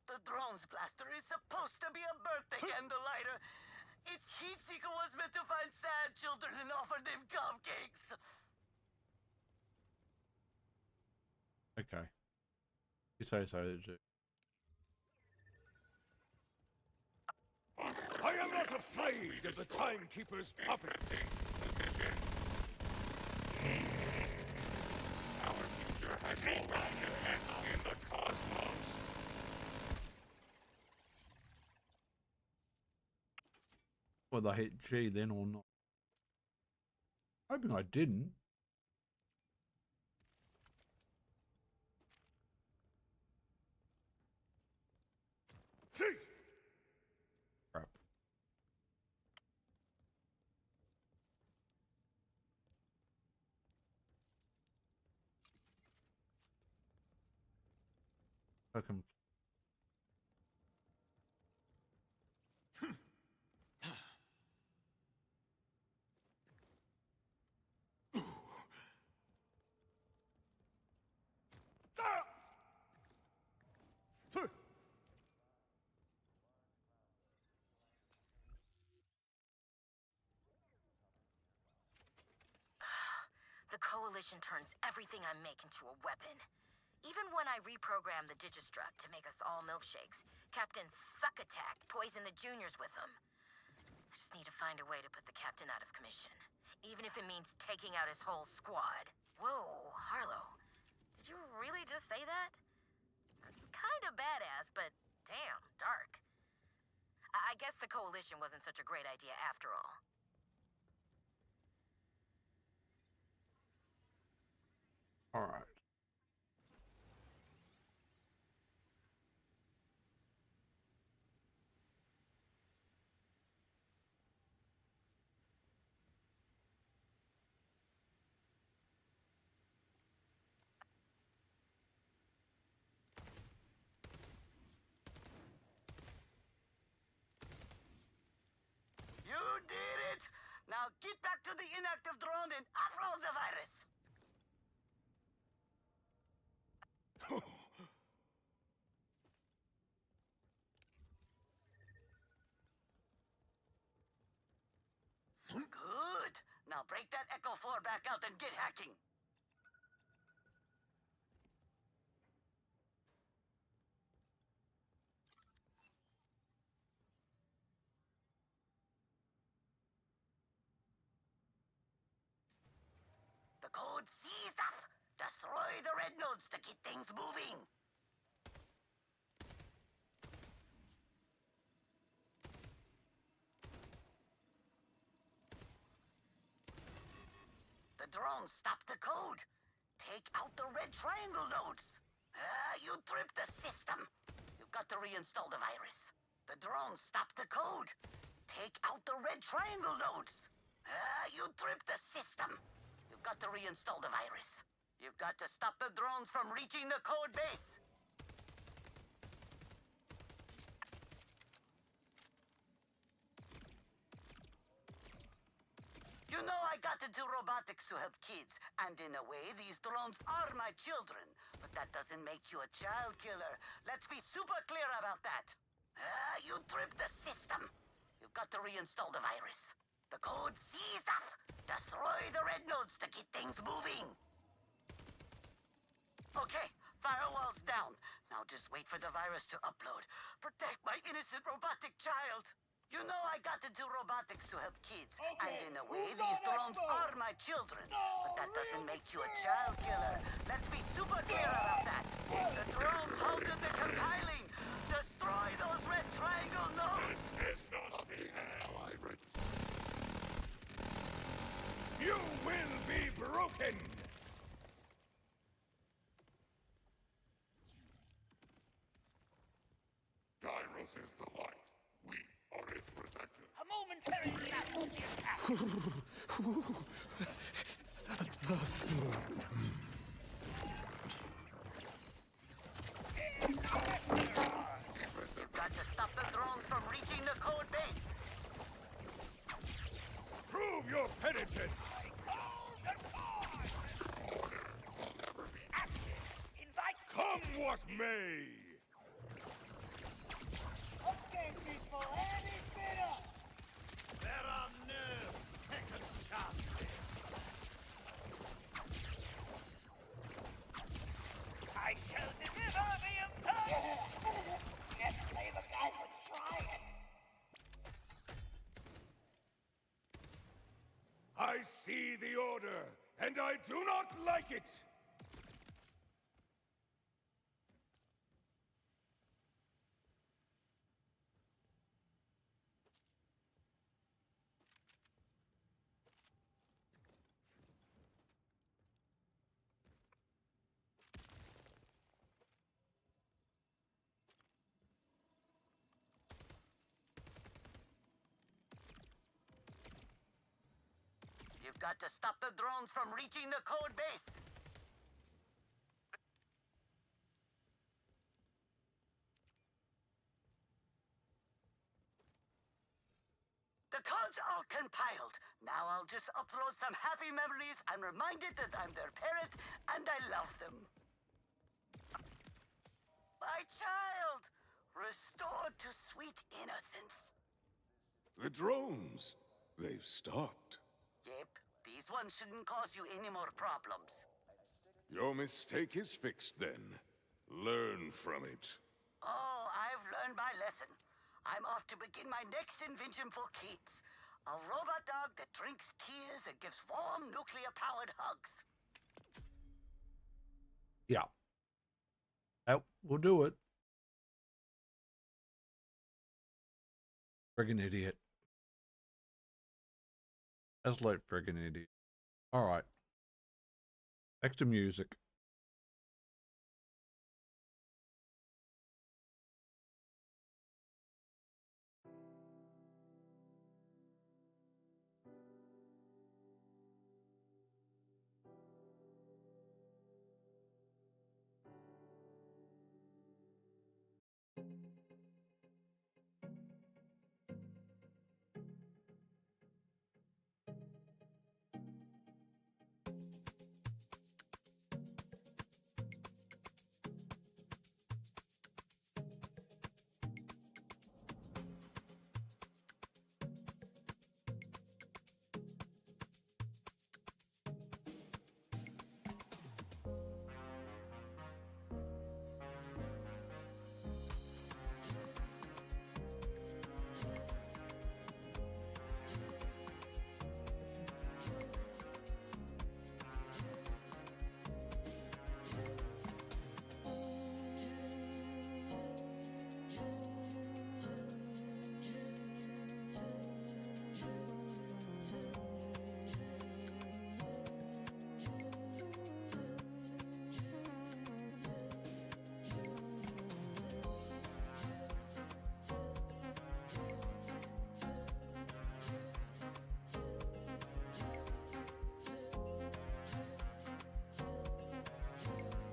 The drone's blaster is supposed to be a birthday candle lighter. Its heat seeker was meant to find sad children and offer them cupcakes. Okay. You say so, Jake. I am not afraid of the Timekeeper's puppets. Our future has already advanced in the cosmos. Whether I hit G then or not. Hoping I didn't. Crap. I can. The Coalition turns everything I make into a weapon. Even when I reprogrammed the Digistruct to make us all milkshakes, Captain Suckattack poisoned the juniors with them. I just need to find a way to put the captain out of commission, even if it means taking out his whole squad. Whoa, Harlow. Did you really just say that? It's kind of badass, but damn, dark. I guess the Coalition wasn't such a great idea after all. All right. You did it! Now get back to the inactive drone and upload the virus! Good! Now break that Echo 4 back out and get hacking! The code seized up! Destroy the red nodes to get things moving! The drone stopped the code! Take out the red triangle nodes! You tripped the system! You've got to reinstall the virus. The drone stopped the code! Take out the red triangle nodes! You tripped the system! You've got to reinstall the virus. You've got to stop the drones from reaching the code base! You know I got to do robotics to help kids, and in a way, these drones are my children. But that doesn't make you a child killer. Let's be super clear about that. You tripped the system. You've got to reinstall the virus. The code seized up. Destroy the red nodes to get things moving. Okay, firewall's down. Now just wait for the virus to upload. Protect my innocent robotic child. You know I got to do robotics to help kids, and in a way, these drones are my children. But that doesn't make you a child killer. Let's be super clear about that. The drones halted the compiling. Destroy those red triangle nodes. This is not the hell I written. You will be broken! Gyros is the light. We are its protectors. A momentary lapse in the attack. Got to stop the drones from reaching the code base. Prove your penitence! Invite Come what what may. Okay, people, any bit up. There are no second chances. I shall deliver the Empire! Can't blame a guy for trying. I see the order, and I do not like it! You've got to stop the drones from reaching the code base. The codes are compiled. Now I'll just upload some happy memories and reminded that I'm their parent and I love them. My child, restored to sweet innocence. The drones, they've stopped. Yep, these ones shouldn't cause you any more problems. Your mistake is fixed then. Learn from it. Oh, I've learned my lesson. I'm off to begin my next invention for kids. A robot dog that drinks tears and gives warm nuclear-powered hugs. Yeah. That will do it. Friggin' idiot. Absolute friggin' idiot. Alright. Back to music.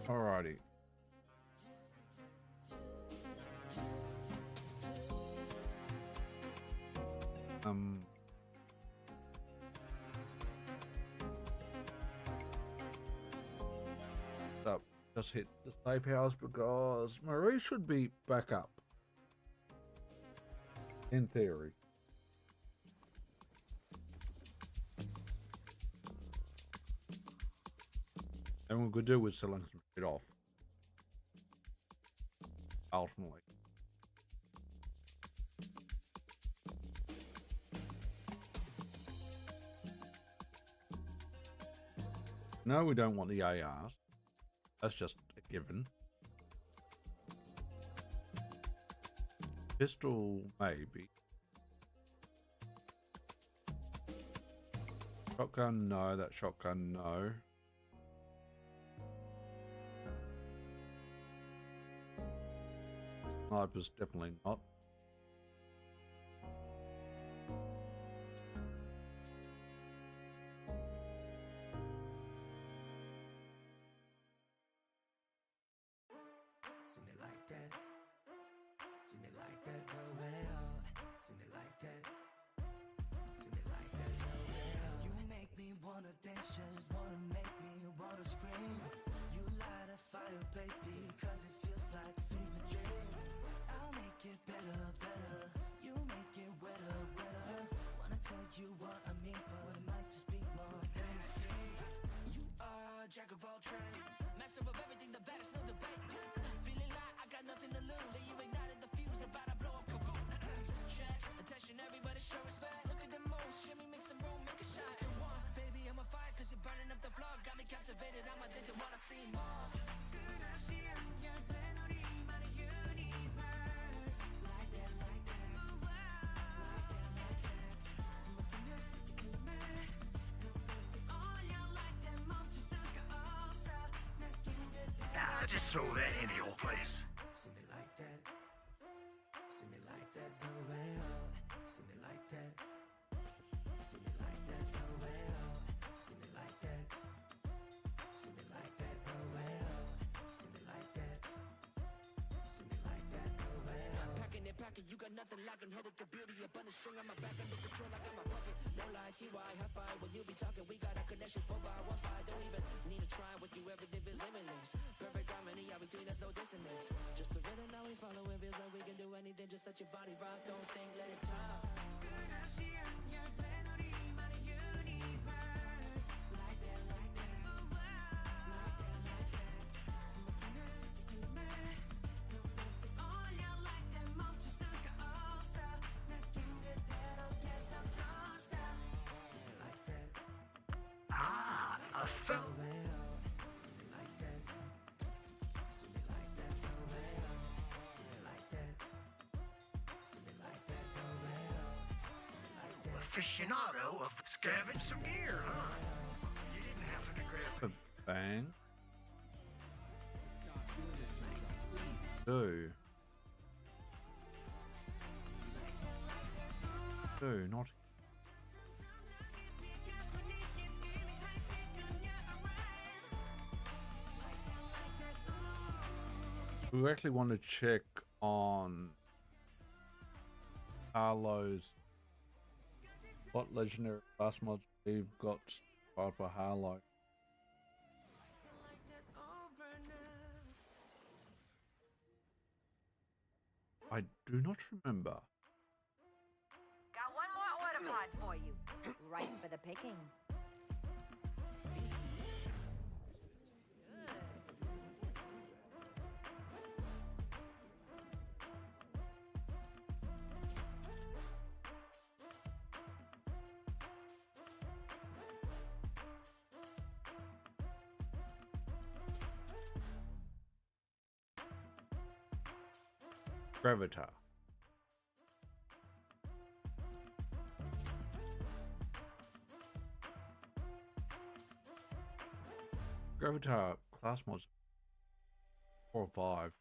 Alrighty. Up. Just hit the safe house because Marie should be back up. In theory. And what we could do with selling some shit off. Ultimately. No, we don't want the ARs. That's just a given. Pistol, maybe. Shotgun, no. That shotgun, no. Sniper's definitely not. See me like that. See me like that, oh well. See me like that. See me like that, oh well. You make me wanna dance, just wanna make me wanna scream. You light a fire, baby, cause it feels Just throw that any old place. See me like that. See me like that the way up. See me like that. See me like that the way up. See me like that. See me like that the way up. See me like that. See me like that the way up. Packing it, you got nothing lacking. Headed to beauty, a bunch of string on my back under control. I got my puppet. No lie, TY, high five. When you be talking, we got a connection 4x1.5. Don't even need to try with you. Everything is limitless. Perfect harmony, yeah, between us, no dissonance. Just the rhythm now we follow. It feels like we can do anything. Just let your body rock. Don't think, let it talk. 끝없이 연결된 우리만의 universe. Like that, like that. Oh, wow. Like that, like that. 숨막히는 느낌을 더 높이 올려 like that. 멈출 수가 없어. 느낌 그대로 계속 don't stop. See me like that. Ah, a felt. See me like that. See me like that the way up. See me like that. See me like that the way up. See me like that. Aficionado of scavenge some gear, huh? You didn't have to grab it. Bang. Do. Do not. We actually want to check on Harlow's what legendary class mods we've got for Harlow. I do not remember. Got one more order pod for you. Right for the picking. Gravitar. Gravitar class mods 4 or 5.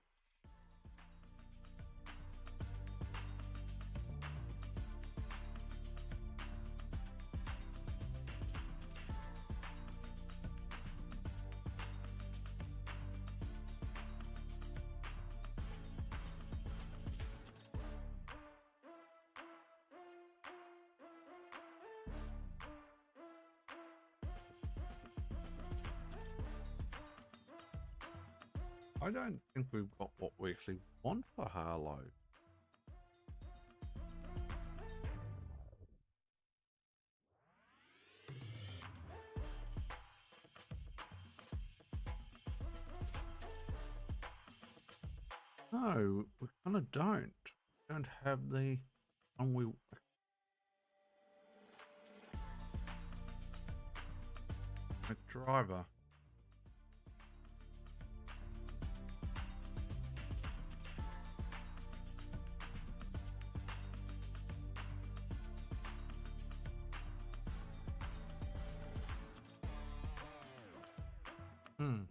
I don't think we've got what we actually want for Harlow. No, we kind of don't. We don't have the one we. A driver. Hmm.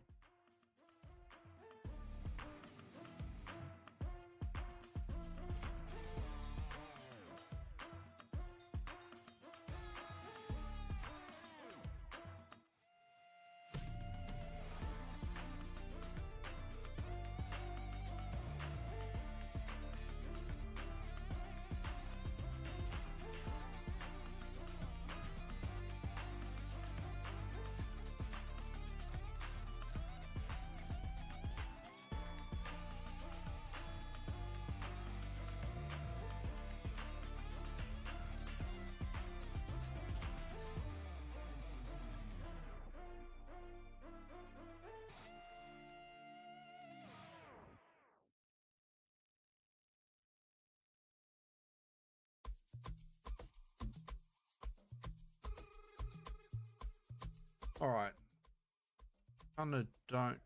Alright. Kinda don't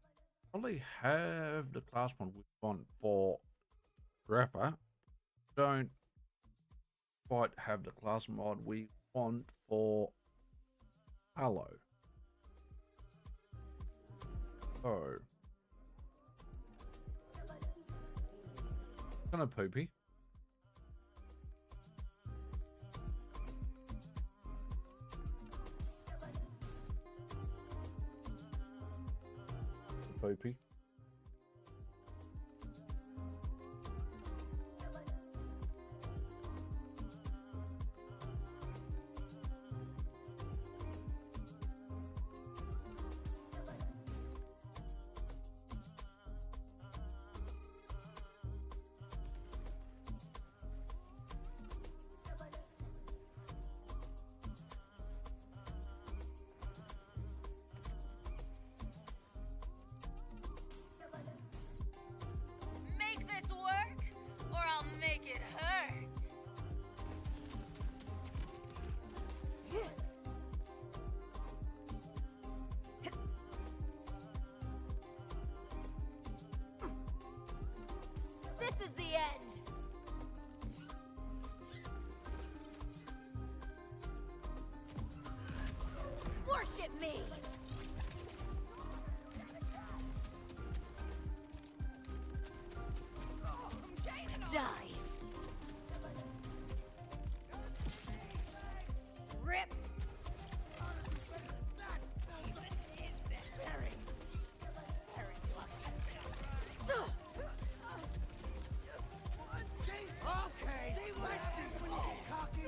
probably have the class mod we want for Rapper. Don't quite have the class mod we want for Harlow. So Kind of poopy. Poopy. Make this work, or I'll make it hurt. This is the end. Worship me. Die. Ripped. Okay, let's see when you get cocky.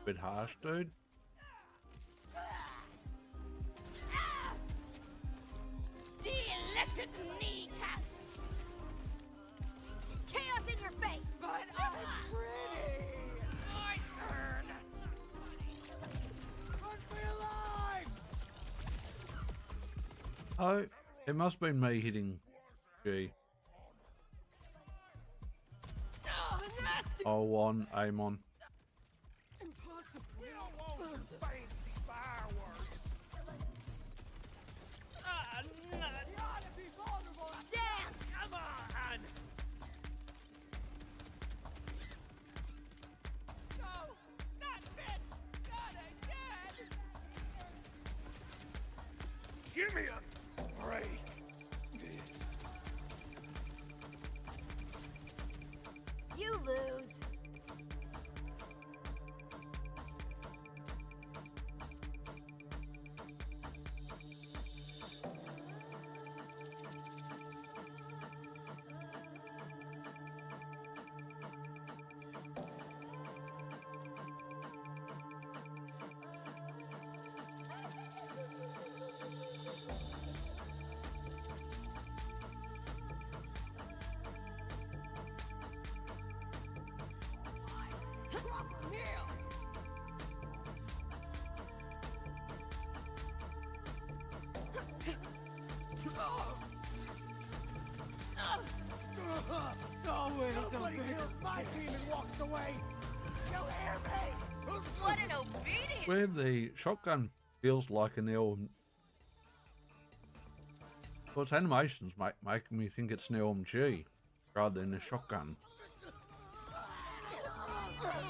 Bit harsh, dude. Delicious kneecaps. Chaos in your face. But I'm pretty. My turn. Run for your lives! Oh, it must have been me hitting G. Oh, nasty! O1, aim on. Impossible. We don't want some fancy fireworks. Nuts. You ought to be vulnerable. Dance. Come on. No, not fit. Not again. Give me a break. You lose. Proper meal. Always somebody kills my team and walks away. You hear me? What an obedience. Where the shotgun feels like an LMG. Well, its animations make me think it's an LMG rather than a shotgun.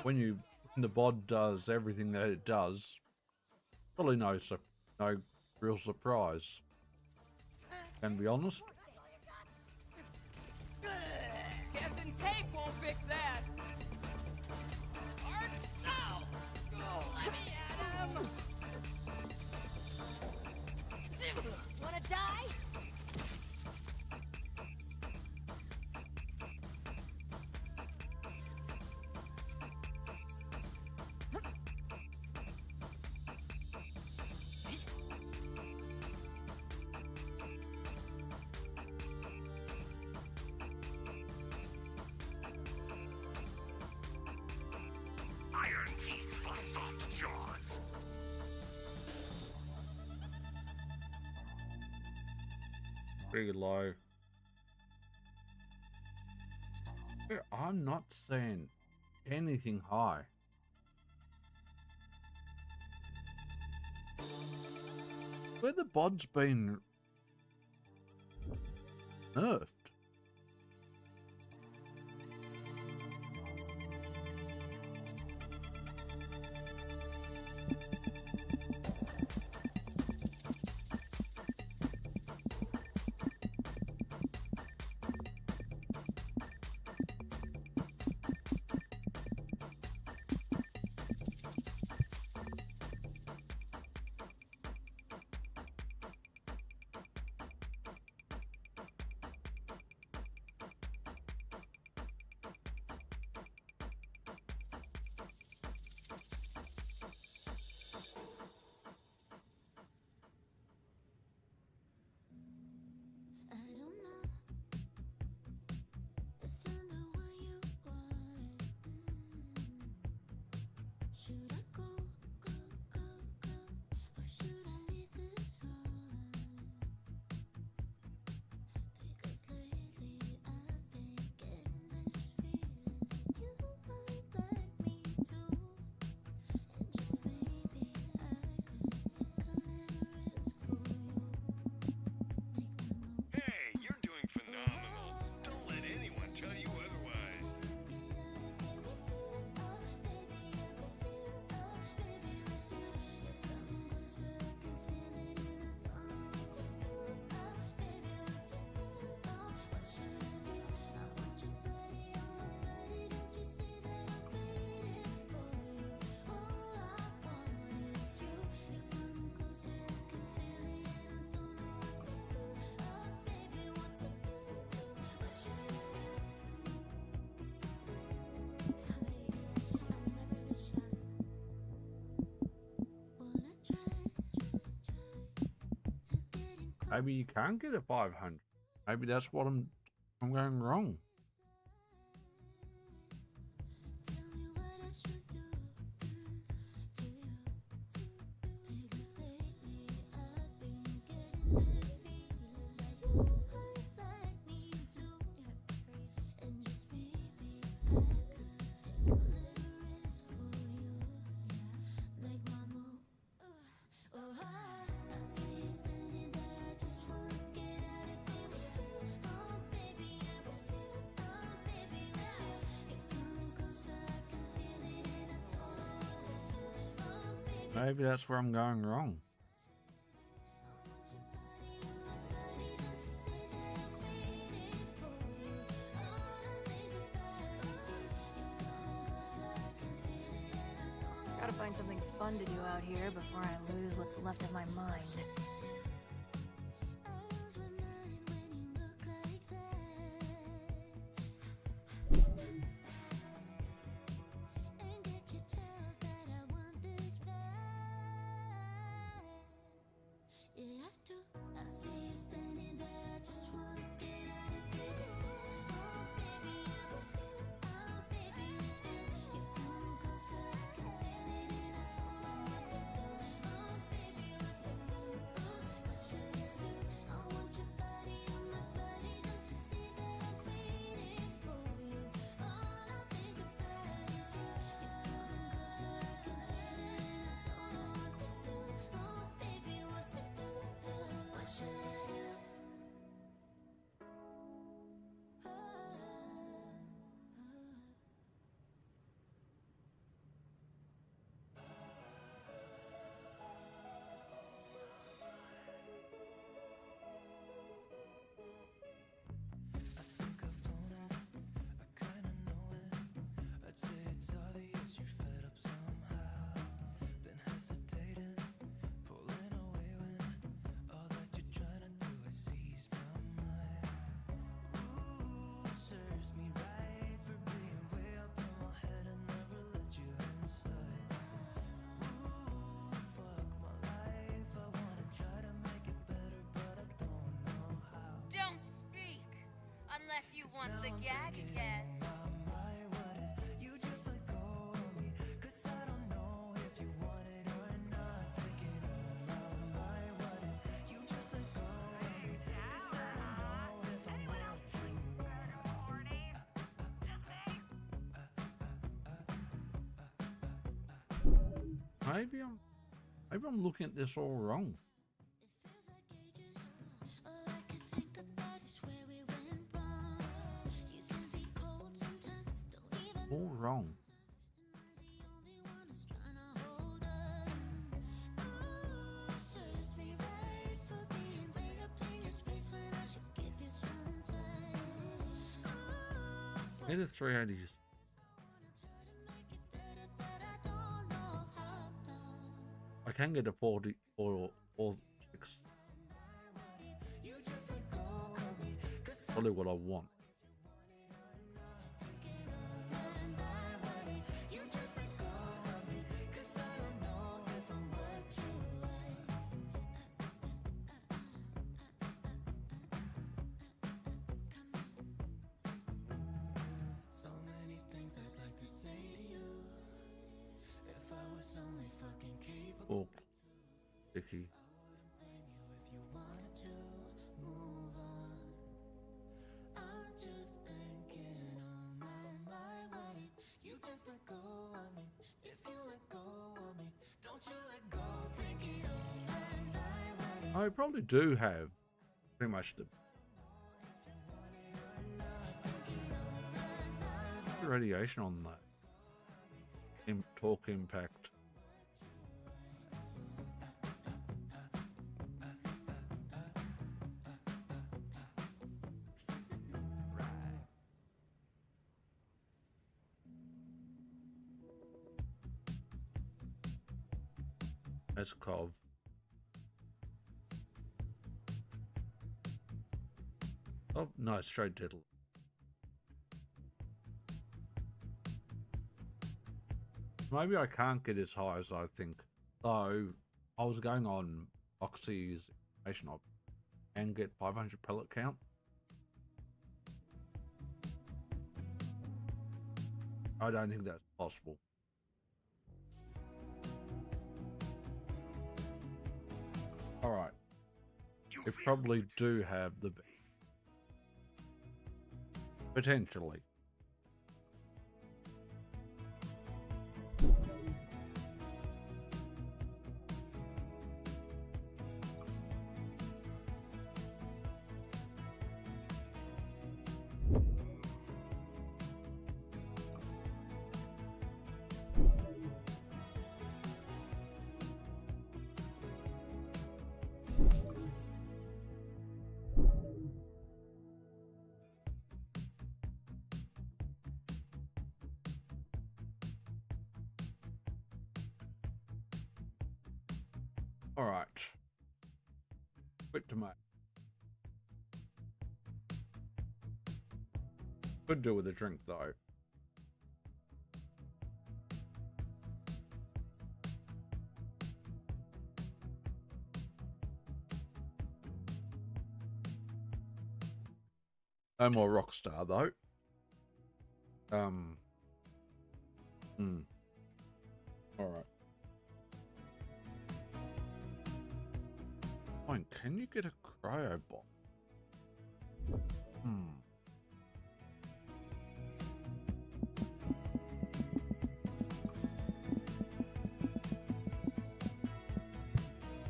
When the bod does everything that it does, probably no real surprise. Can be honest. Guessing tape won't fix that. Hard now. Let me at him. Wanna die? Iron teeth for soft jaws. Pretty low. I'm not seeing anything high. Where the bod's been nerfed. Should I go, go, go, go, or should I leave this on? Because lately I've been getting this feeling that you might like me too. And just maybe I could take a little risk for you. Hey, you're doing phenomenal. Don't let anyone tell you otherwise. Maybe you can't get a 500. Maybe that's what I'm going wrong. Maybe that's where I'm going wrong. Gotta find something fun to do out here before I lose what's left of my mind. Want the gag again. Maybe I'm looking at this all wrong. All I can think about is where we all wrong. Need a 380. I can get a 40 or 6. Probably what I want. So many things I'd like to say to you. If I was only fucking capable. Oh, sticky. If you wanted to move on, I'm just thinking on my what if you just let go of me? If you let go of me, don't you let go, thinking on my what if. I probably do have pretty much the radiation on that. Torque impact. That's called. Oh, no, straight diddle. Maybe I can't get as high as I think. So I was going on Oxy's information op and get 500 pellet count. I don't think that's possible. Alright. We probably do have the potentially. Alright. Quick to make. Could do with a drink though. No more Rockstar though. Alright. Fine, can you get a cryo bot?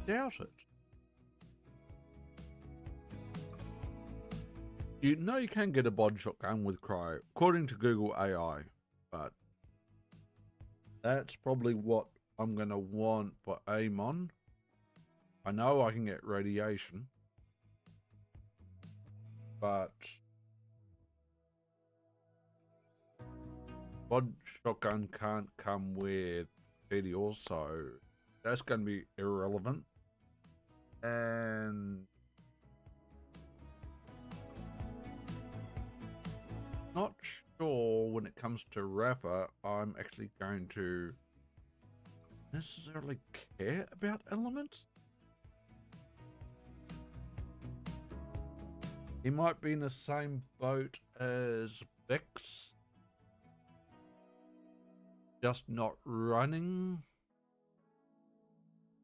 Doubt it. You know you can get a bod shotgun with cryo, according to Google AI, but that's probably what I'm going to want for Amon. I know I can get radiation, but bod shotgun can't come with PDOs, so that's going to be irrelevant. And not sure when it comes to Rapper, I'm actually going to necessarily care about elements. He might be in the same boat as Vex, just not running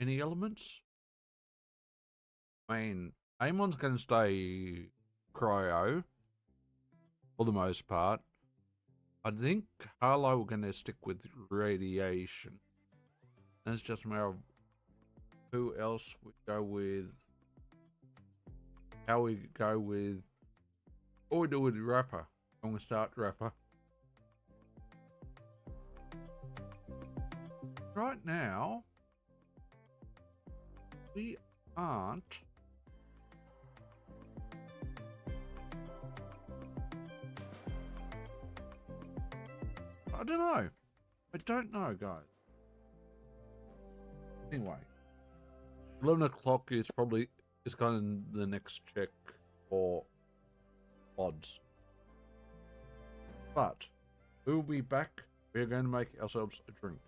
any elements. I mean, Amon's going to stay cryo for the most part. I think Harlow are going to stick with radiation. And it's just a matter of who else we go with, how we go with, what we do with Rapper. I'm going to start Rapper. right now, we aren't. I don't know. I don't know, guys. Anyway, 11 o'clock is probably kind of the next check for odds. But we will be back. We are going to make ourselves a drink.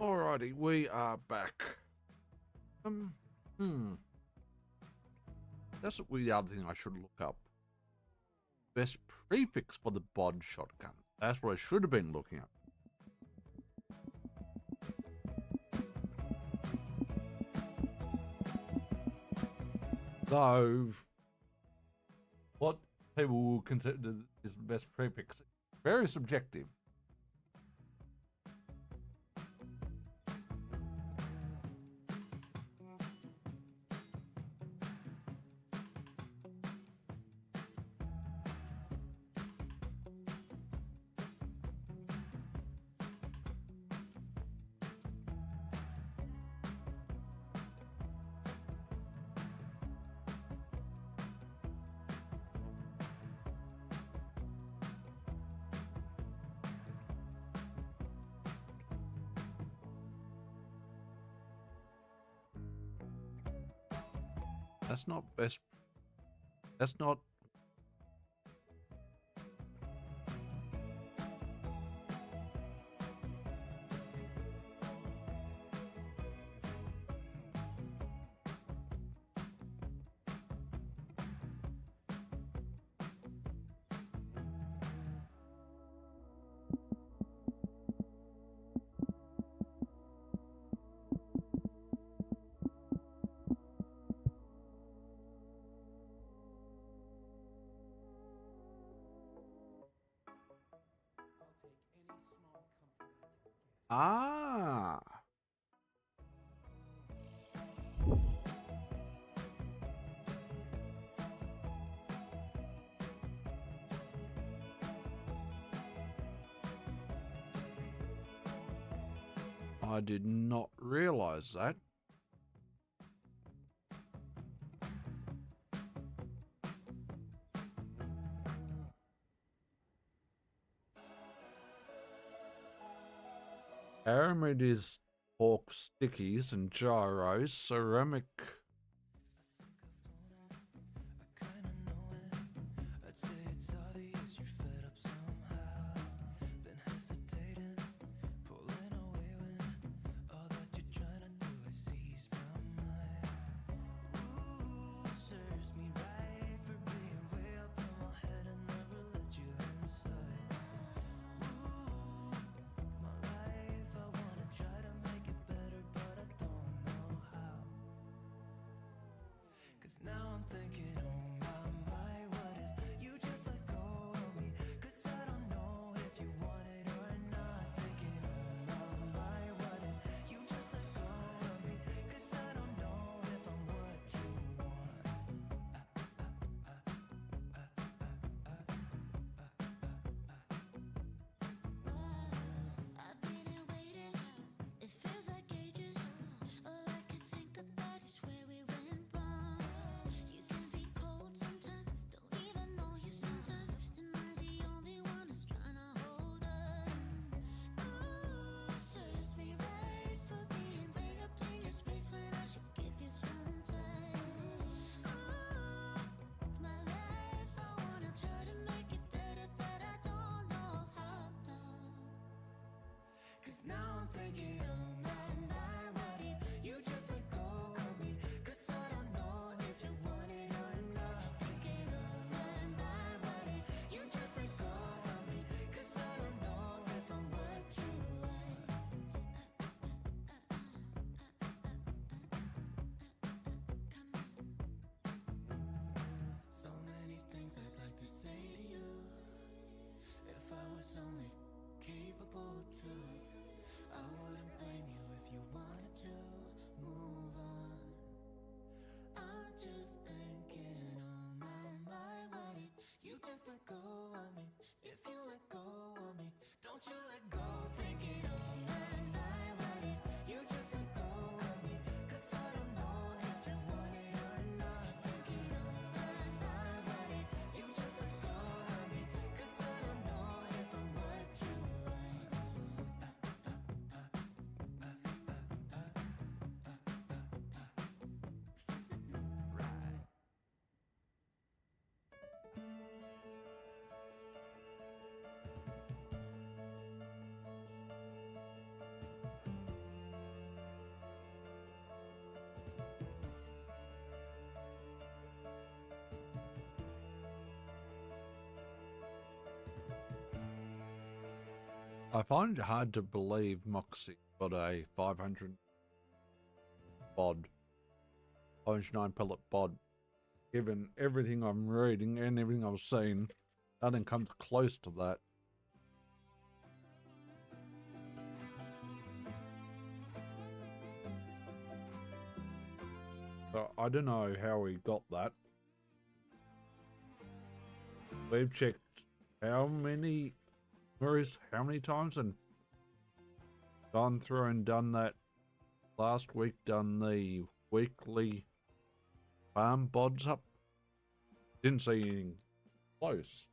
Alrighty, we are back. That's the other thing I should look up. Best prefix for the bod shotgun. That's what I should have been looking up. Though, what people will consider is the best prefix, very subjective. That's not best. That's not. Ah. I did not realize that. Aramid is pork stickies and gyros, ceramic. I'd say it's obvious you're fed up somehow. Been hesitating, pulling away when all that you're trying to do is ease my mind. Ooh, serves me right for being way up in my head and never let you inside. Ooh, my life, I wanna try to make it better, but I don't know how. 'Cause now I'm thinking, oh my, what if you just let go of me? 'Cause I don't know if you want it or not. Thinking, oh my, what if you just let go of me? 'Cause I don't know if I'm what you want. I've been here waiting. It feels like ages. All I can think about is where we went wrong. You can be cold sometimes, don't even know you sometimes. Am I the only one who's trying to hold on? Ooh, serves me right for being way up in your space when I should give you some time. Ooh, my life, I wanna try to make it better, but I don't know how. 'Cause now I'm thinking, oh my, what if you just let go of me? 'Cause I don't know if you want it or not. Thinking, oh my, what if you just let go of me? 'Cause I don't know if I'm what you want. So many things I'd like to say to you. If I was only capable to, I wouldn't blame you if you wanted to move on. I'm just thinking, oh my, what if you just let go of me? If you let go of me, don't you let go. Thinking, oh my, what if you just let go of me? 'Cause I don't know if you want it or not. Thinking, oh my, what if you just let go of me? 'Cause I don't know if I'm what you want. I find it hard to believe Moxie got a 500 bod, 509 pellet bod. Given everything I'm reading and everything I've seen, nothing comes close to that. So I don't know how we got that. We've checked how many times and gone through and done that. Last week done the weekly farm bods up. Didn't see anything close.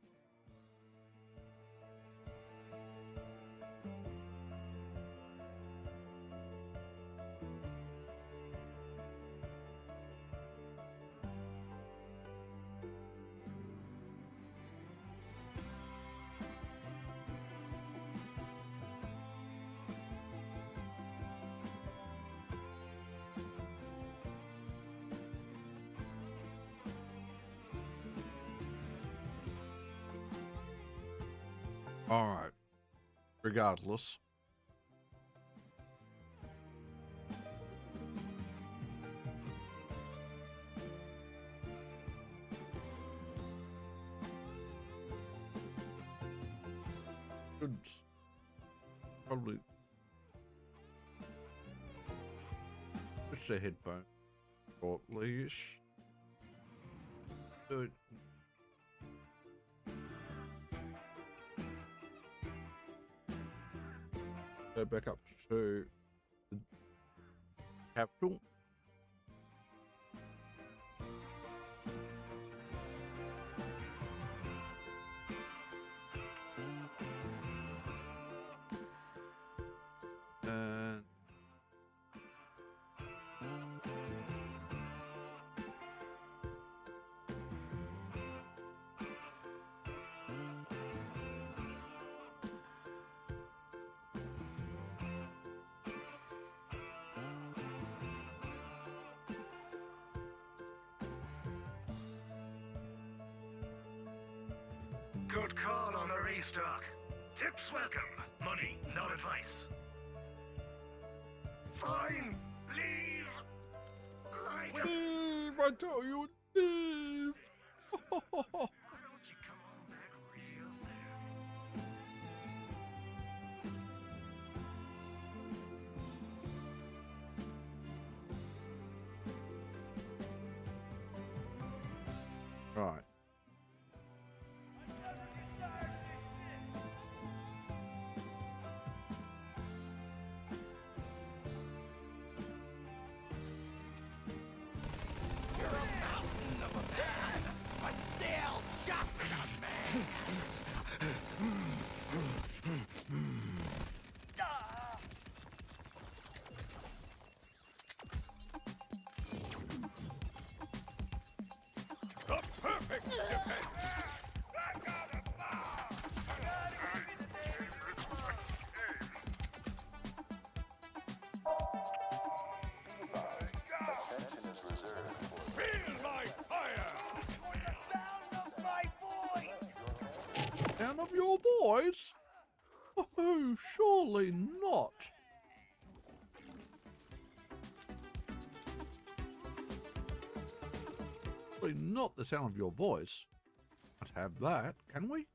Alright. Regardless. Should probably the headphone shortly-ish. Do it. Go back up to the capital. And Good call on the restock. Tips welcome. Money, not advice. Fine. Leave. Like leave, I tell you, leave. Right. You're a mountain of a man, but still just a man. The perfect defense! Feel my fire! Sound of your voice? Oh, surely not. Surely not the sound of your voice. Can't have that, can we?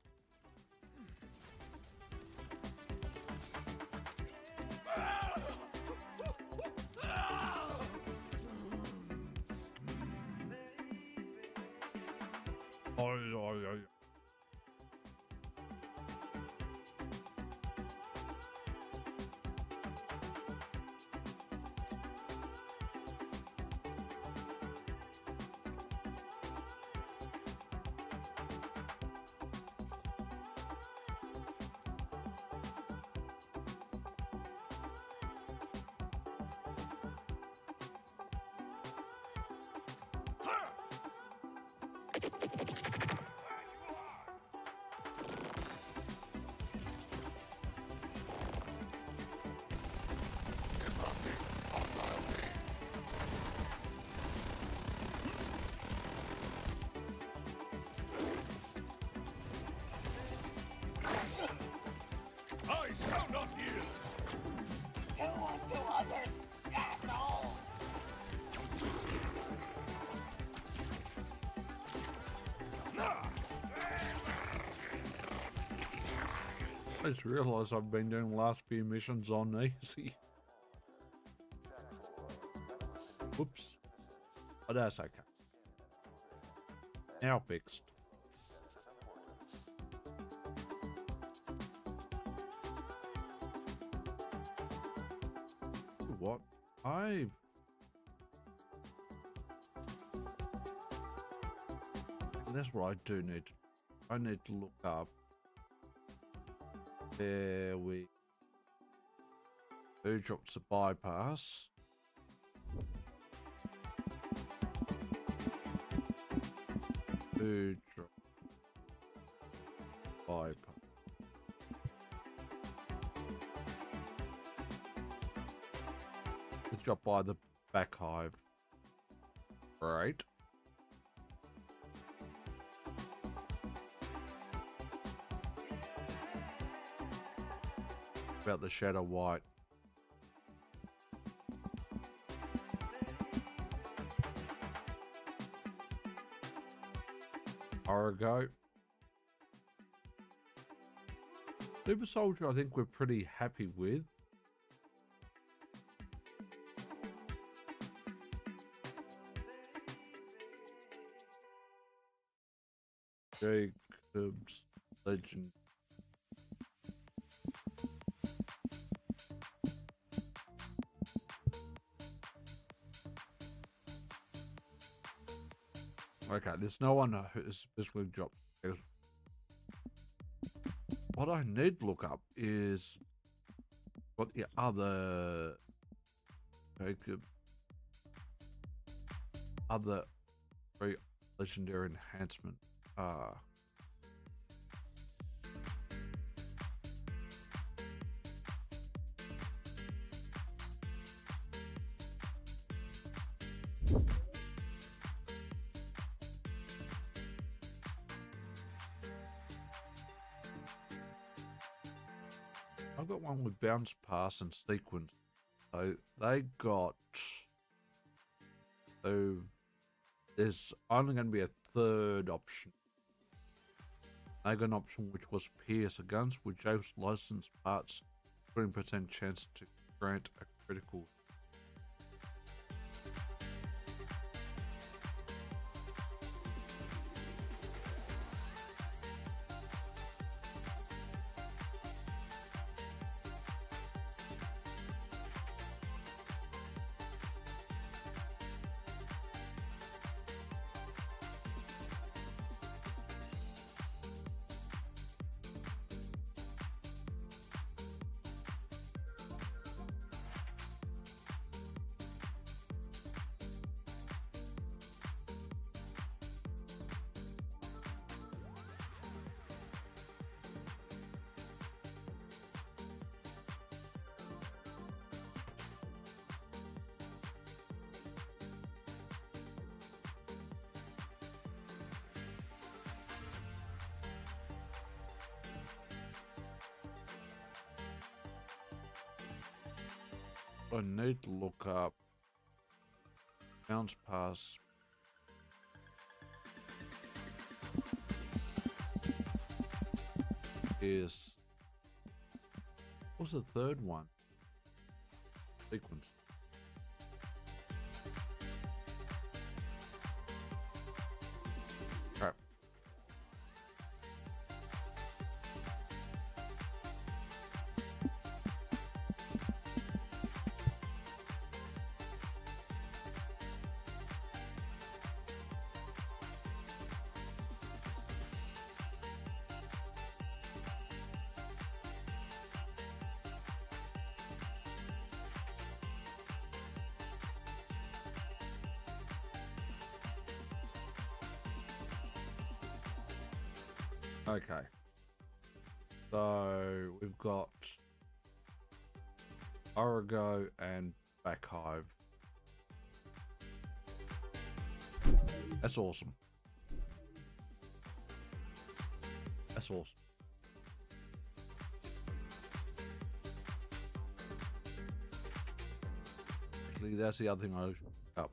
Oh. I shall not yield! You won't do others, asshole! I just realised I've been doing the last few missions on easy. Whoops. But that's okay. Now fixed. What? That's what I do need. I need to look up. There we. Who drops the bypass? Who drops bypass? It's dropped by the back hive. Right. About the shadow white. Origo. Super Soldier, I think we're pretty happy with. Jacob's Legend. Okay, there's no one who's specifically dropped. What I need to look up is what the other Jacob, other very legendary enhancement are. I've got one with bounce, pass, and sequence. So they got. So there's only going to be a third option. They got an option which was pierce, a guns with Jake's licensed parts, 20% chance to grant a critical. I need to look up bounce pass. Is what's the third one? Sequence. Crap. Okay. So we've got Origo and Backhive. That's awesome. That's awesome. Actually, that's the other thing I was up.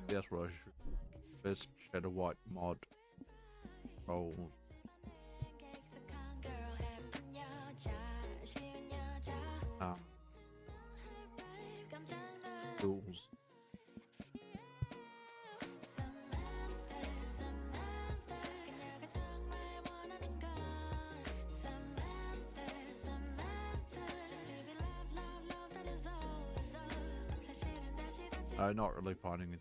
That's what I should. Best Shadow White mod rolls. Tools. Not really finding it.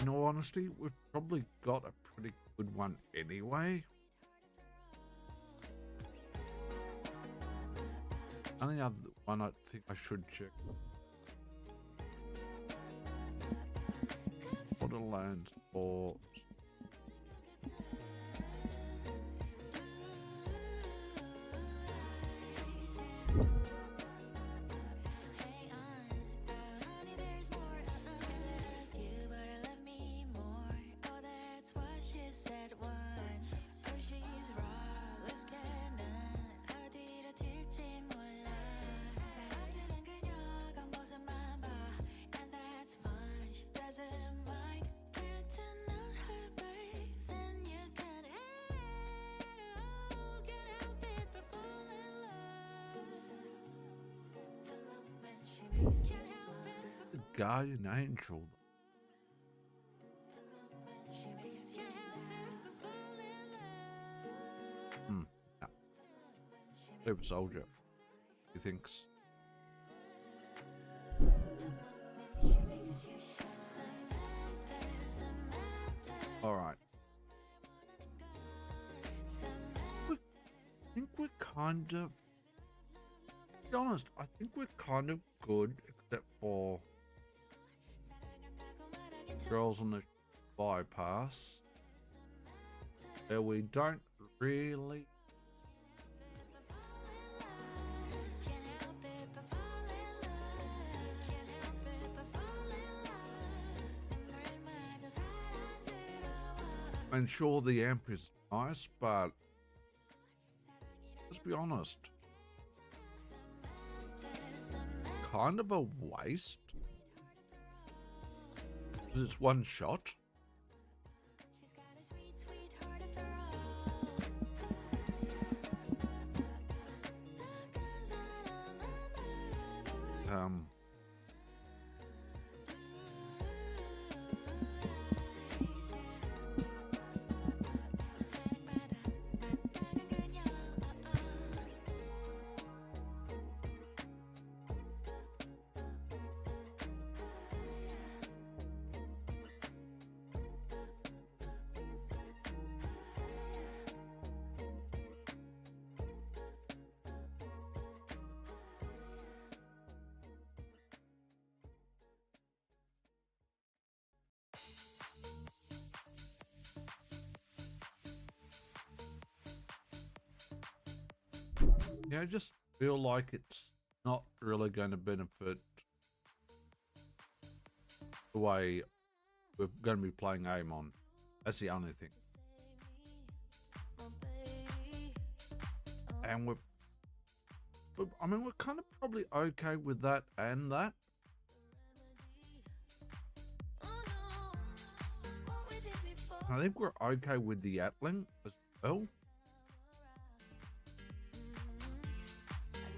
In all honesty, we've probably got a pretty good one anyway. Only other one I think I should check Borderlands 4. The guardian angel. No. Super soldier. He thinks. Alright. I think we're kind of. To be honest, I think we're kind of good, except for girls on the bypass, where we don't really. I'm sure the amp is nice, but let's be honest, kind of a waste. Because it's one shot. Yeah, I just feel like it's not really going to benefit the way we're going to be playing AIM on. That's the only thing. And we're kind of probably okay with that and that. I think we're okay with the Atling as well.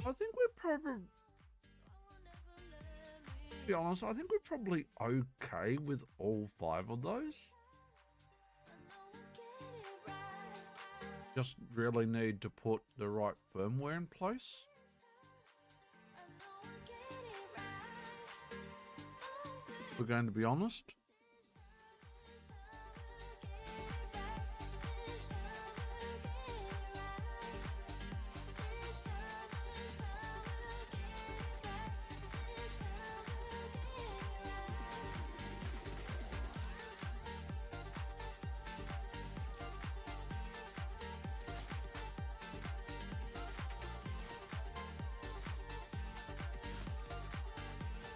I think we're probably, to be honest, I think we're probably okay with all 5 of those. Just really need to put the right firmware in place. We're going to be honest.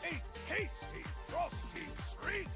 A tasty, frosty treat!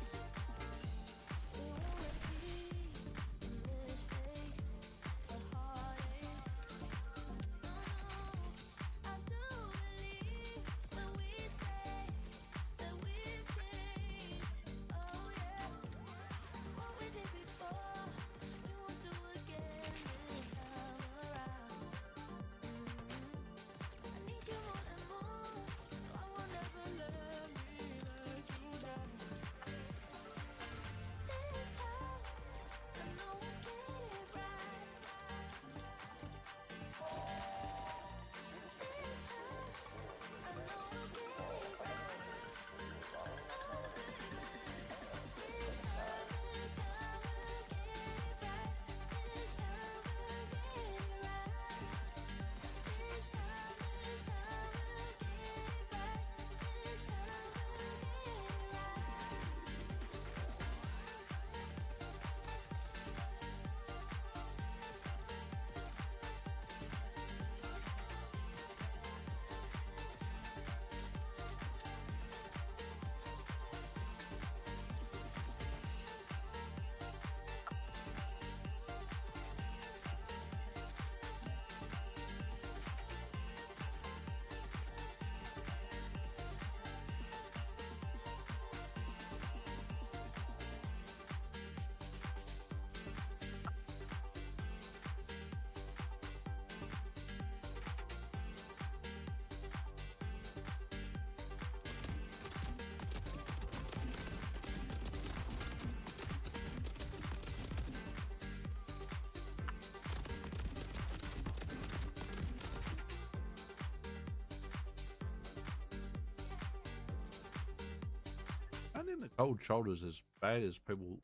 think the cold shoulder is as bad as people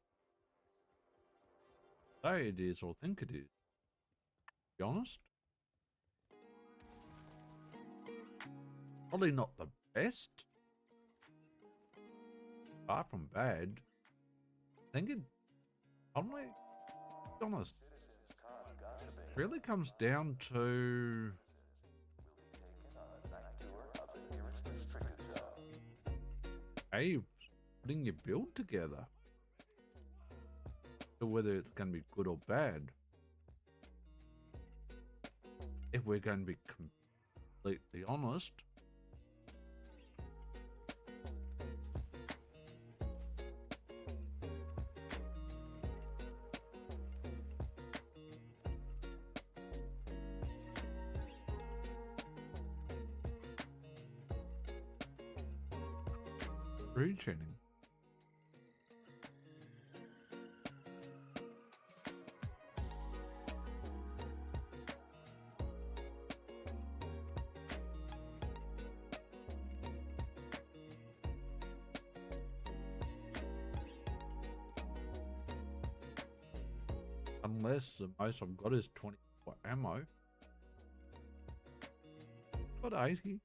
say it is or think it is. To be honest, probably not the best. Far from bad. I think it, probably, to be honest, really comes down to how you putting your build together, to whether it's going to be good or bad. If we're going to be completely honest, rechaining. Unless the most I've got is 24 ammo. Got 80.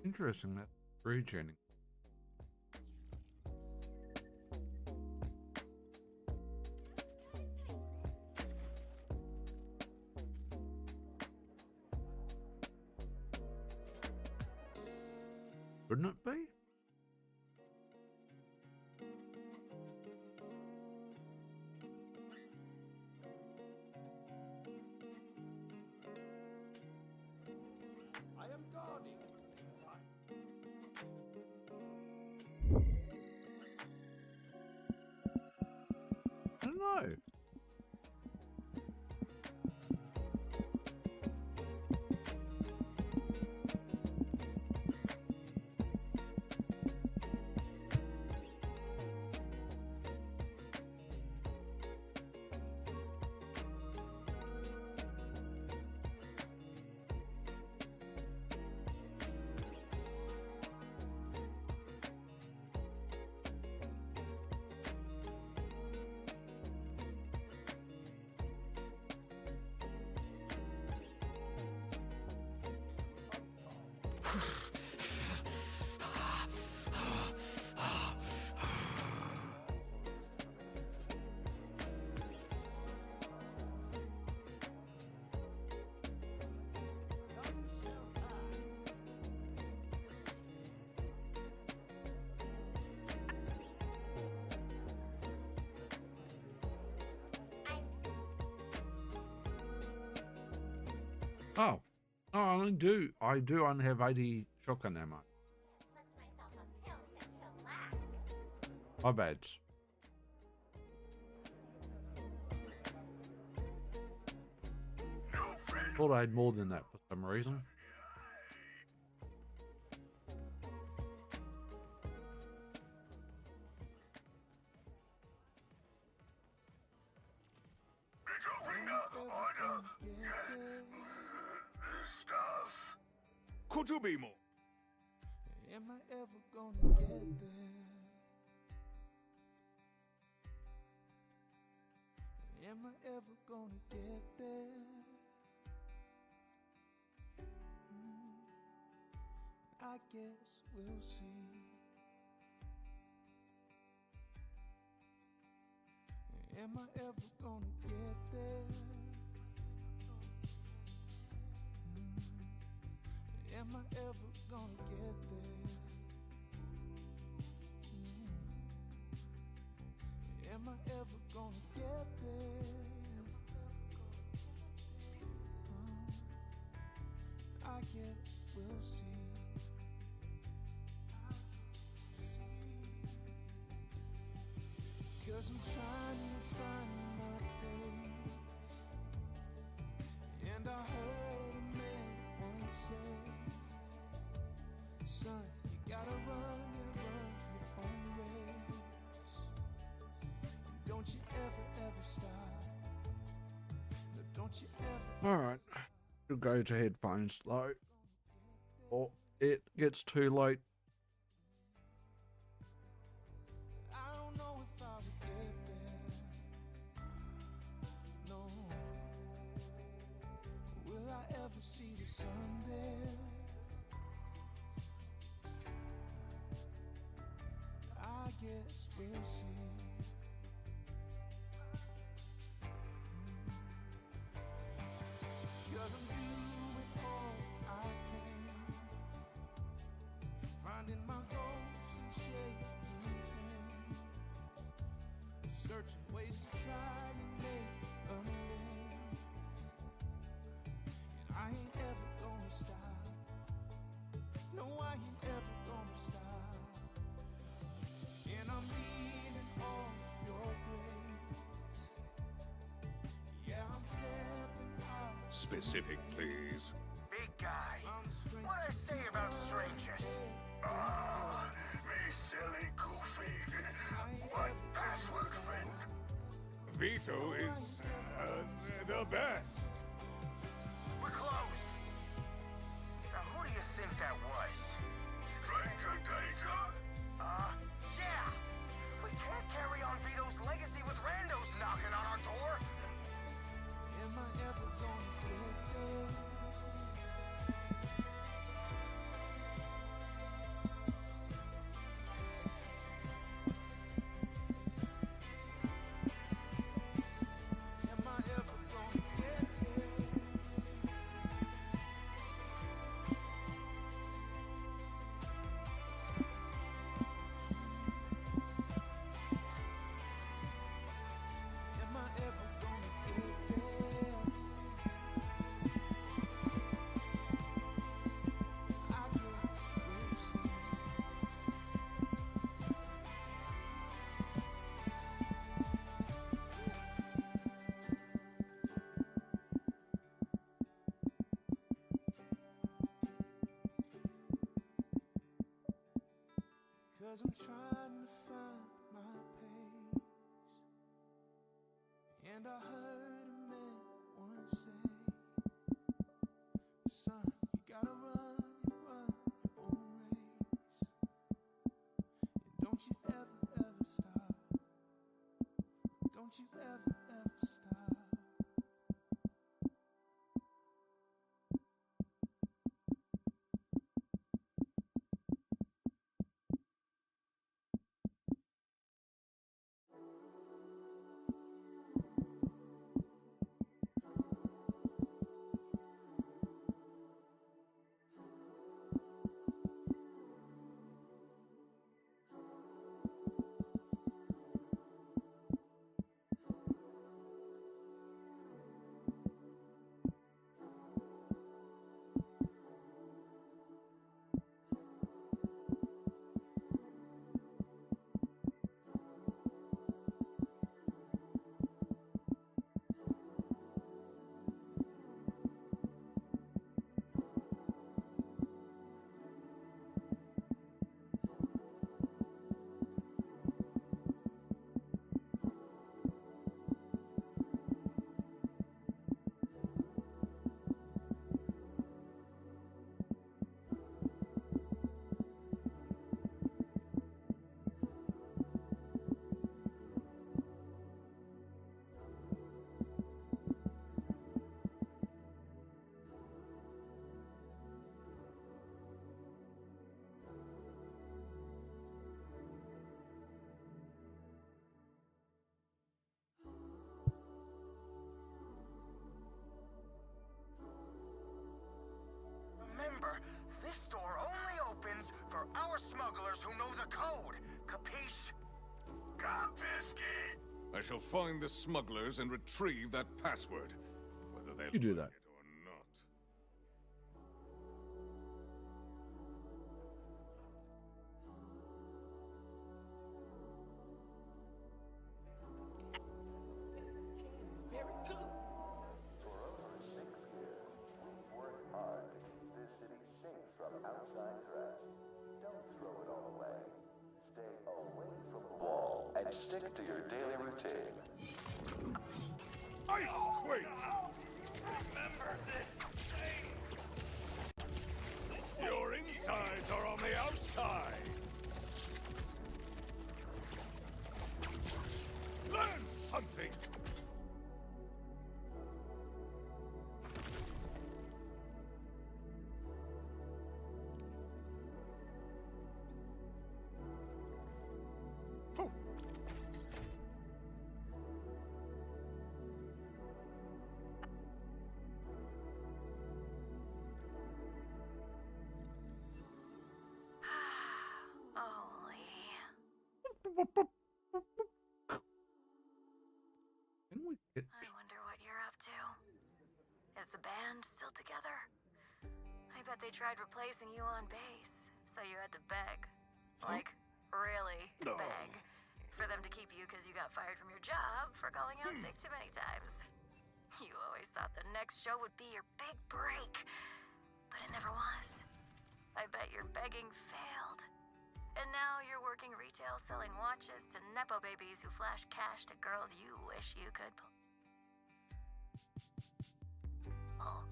Interesting, that rechaining. Wouldn't it be? I am guarding. I don't know. Oh, I do only have 80 shotgun ammo. My bad. Thought I had more than that for some reason. Stuff. Could you be more? Am I ever gonna get there? Am I ever gonna get there? I guess we'll see. Am I ever gonna get there? Am I ever gonna get there? Am I ever gonna get there? I guess we'll see. 'Cause I'm trying to find my place. And I heard a man once say, son, you gotta run your own race. Don't you ever stop. No, don't you ever. Alright, we'll go to headphones though, or it gets too late. I don't know if I would get there. No. Will I ever see the sun there? I guess we'll see. Cause I'm doing all I can, finding my goals and shaking hands, searching ways to try and make amends. And I ain't ever gonna stop. No, I ain't ever gonna stop. And I'm needing all your grace. Yeah, I'm stepping out. Specific, please. Big guy, what I say about strangers? Ah, me silly goofy. What password, friend? Vito is the best. We're closed. Now, who do you think that was? Stranger danger? Yeah. We can't carry on Vito's legacy with randos knocking on our door. Am I ever gonna get there? Am I ever gonna get there? Am I ever gonna get there? I guess we'll see. Cause I'm trying to find my pace. And I heard a man once say, son, you gotta run your own race. And don't you ever stop. Don't you ever stop. Remember, this store only opens for our smugglers who know the code. Capiche? Capisky? I shall find the smugglers and retrieve that password, whether they You do that. like it or not. Stay away from the wall and stick to your daily routine. Ice Quake! Remember this thing! Your insides are on the outside! Learn something! Can we get... I wonder what you're up to. Is the band still together? I bet they tried replacing you on bass, so you had to beg. Like, really beg. For them to keep you because you got fired from your job for calling out sick too many times. You always thought the next show would be your big break, but it never was. I bet your begging failed. And now you're working retail selling watches to Nepo babies who flash cash to girls you wish you could pull. Oh.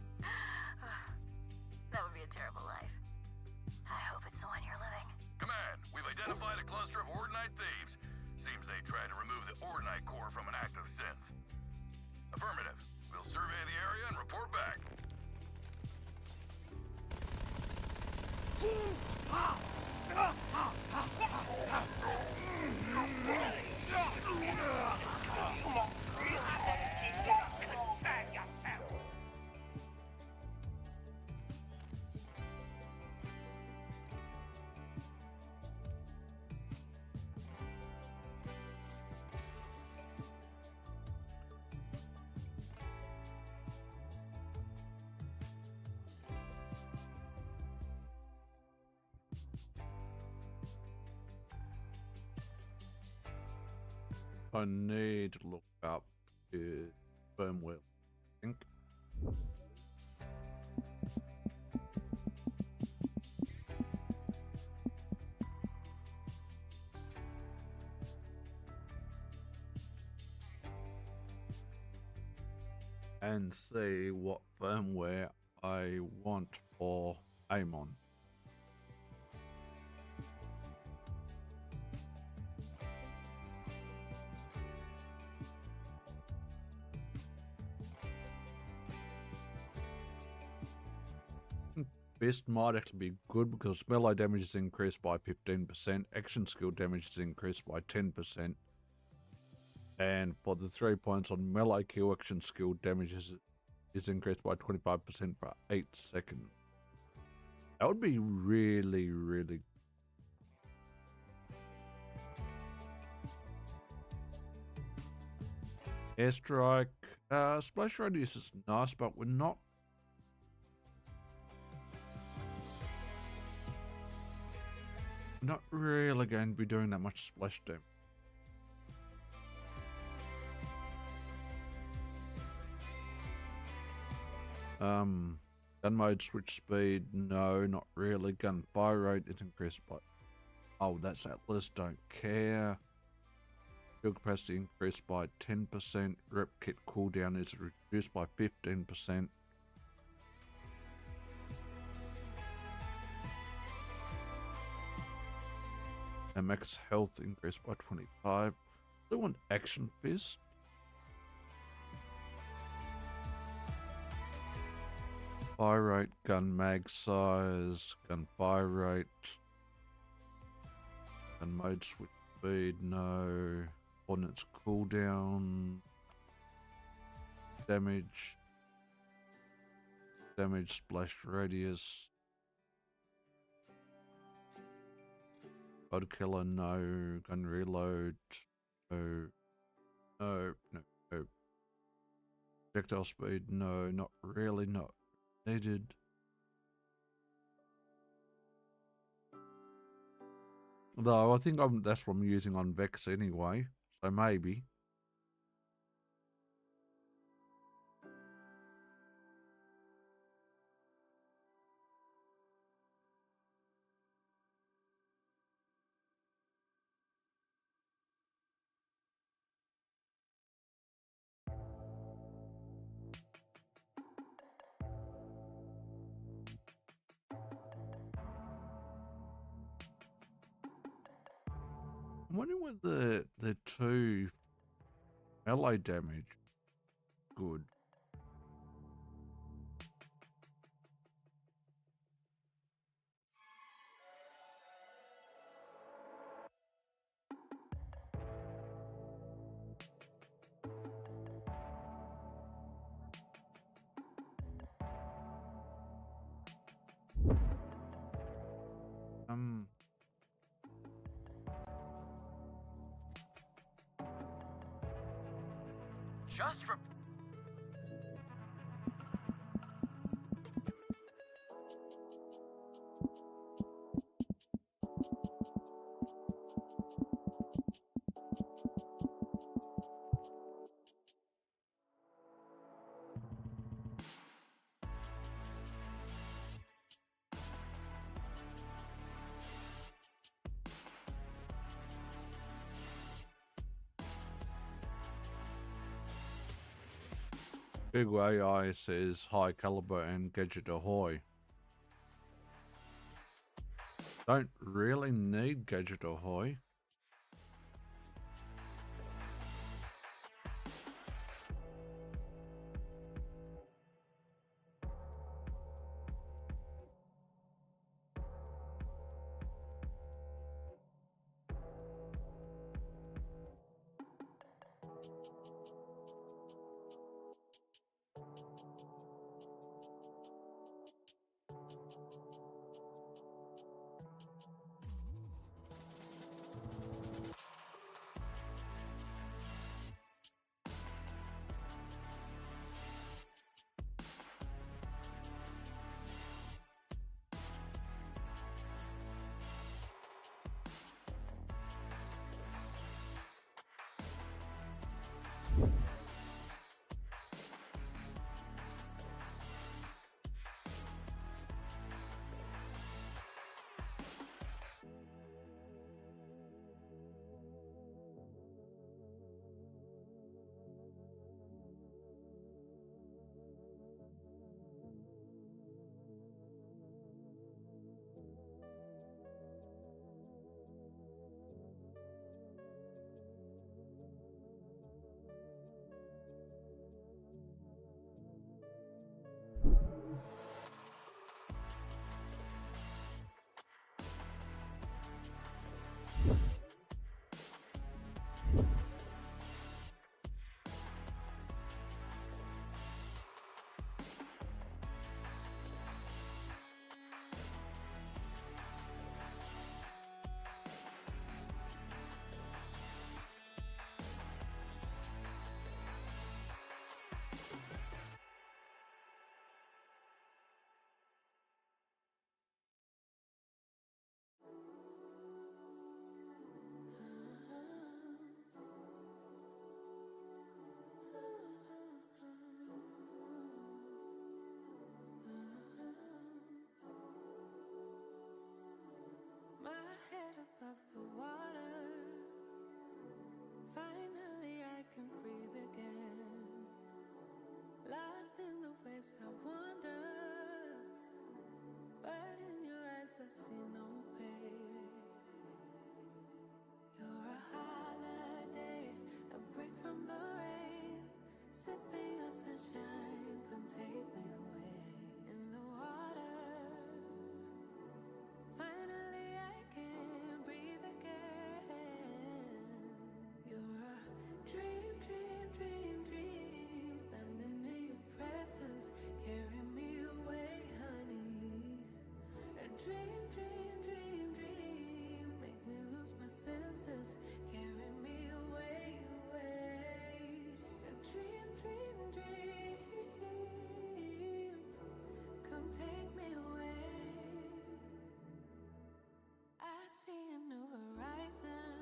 That would be a terrible life. I hope it's the one you're living. Command, we've identified a cluster of Ordinite thieves. Seems they tried to remove the Ordinite core from an active synth. Affirmative. We'll survey the area and report back. I need to look up his firmware, I think. And see what firmware I want for Amon. Best might actually be good because melee damage is increased by 15%, action skill damage is increased by 10%, and for the 3 points on melee kill, action skill damage is increased by 25% for 8 seconds. That would be really, really airstrike. Splash radius is nice, but we're not really going to be doing that much splash damage. Gun mode switch speed, no, not really. Gun fire rate is increased by, oh, that's Atlas, don't care. Field capacity increased by 10%. Rep kit cooldown is reduced by 15%. And max health increased by 25. I want action fist. Fire rate, gun mag size, gun fire rate, gun mode switch speed, no. Ordnance cooldown, damage, splash radius, bud killer, no. Gun reload, no. Projectile speed, no, not really, not needed. Though I think that's what I'm using on Vex anyway, so maybe. I'm wondering whether the two melee damage good. Just for... Big AI says high caliber and gadget ahoy. Don't really need gadget ahoy. My head above the water. Finally, I can breathe again. Lost in the waves, I wander. But in your eyes, I see no pain. You're a holiday, a break from the rain. Sipping your sunshine, come take me away. In the water. Finally, I can breathe again. You're a dream, dream, dream, dream. Standing in your presence, carry me away, honey. A dream, dream, dream, dream. Make me lose my senses, carry me away, away. A dream, dream, dream. Come take me away. I see a new horizon.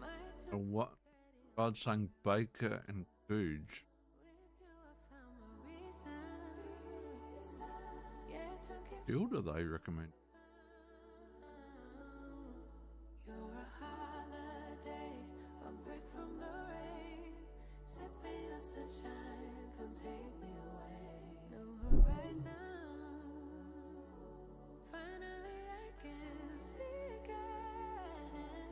My two What? God sang Baker and Googe. Who do they recommend? You're a holiday, a break from the rain. Sipping your sunshine, come take me away. New horizon. Finally, I can see again.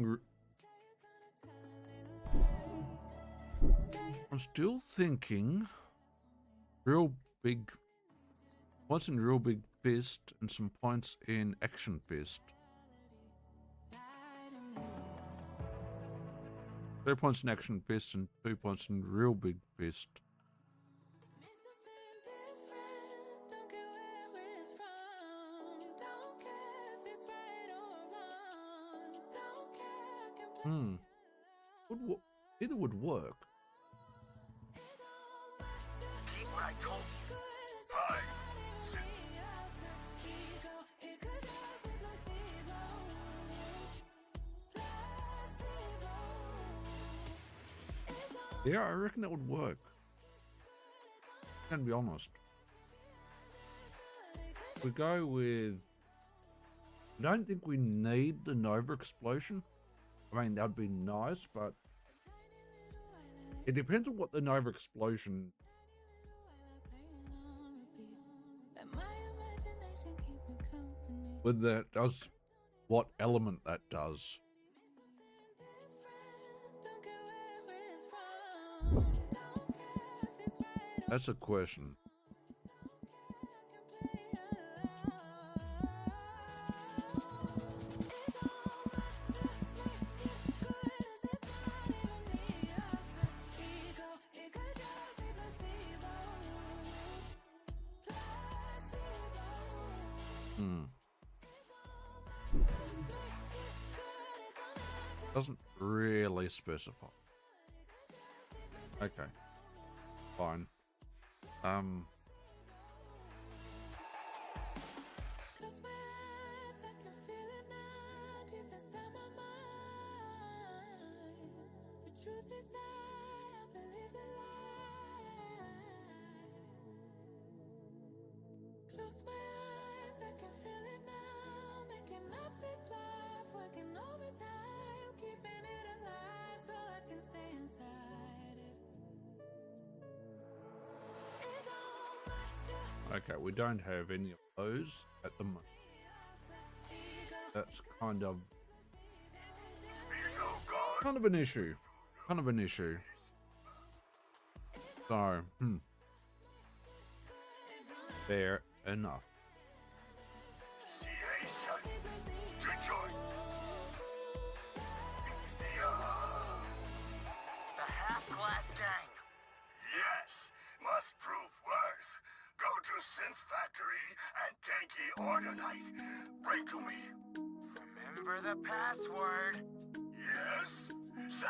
I'm still thinking real big points in real big fist and some points in action fist. 3 points in action fist and 2 points in real big fist. Either would work. Keep what I told you. Hi, Sid. Yeah, I reckon that would work. Can be honest. We go with. I don't think we need the Nova explosion. I mean, that'd be nice, but it depends on what the Nova explosion. With that does, what element that does. That's a question. Doesn't really specify. Okay. Fine. Okay, we don't have any of those at the moment. That's kind of an issue. Kind of an issue. So, fair enough. The half-glass gang. Yes, must prove worth. Go to Synth Factory and take the Ordinite. Bring to me. Remember the password. Yes. Say,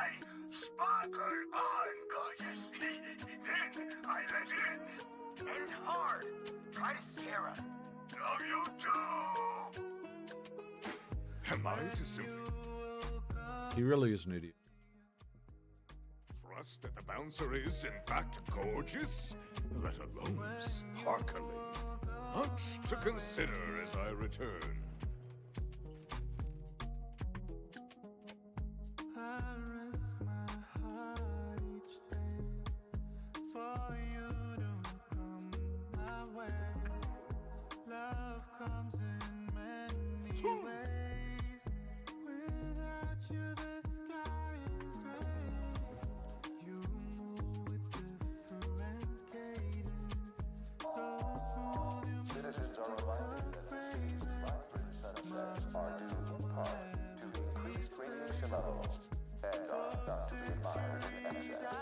sparkle on, gorgeous. Then I let in. And hard. Try to scare him. Love you too. Am I to simply He really is an idiot. trust that the bouncer is, in fact, gorgeous? Let alone sparkling. Much to consider as I return. Citizens are reminded that the 65% of deaths are due in part to increased radiation levels and are not to be admired in excess.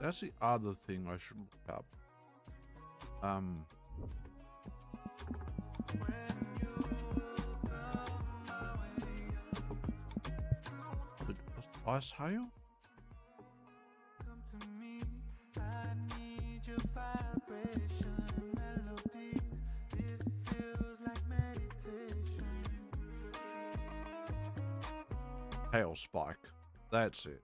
That's the other thing I should look up. Was ice hail? Hail spike. That's it.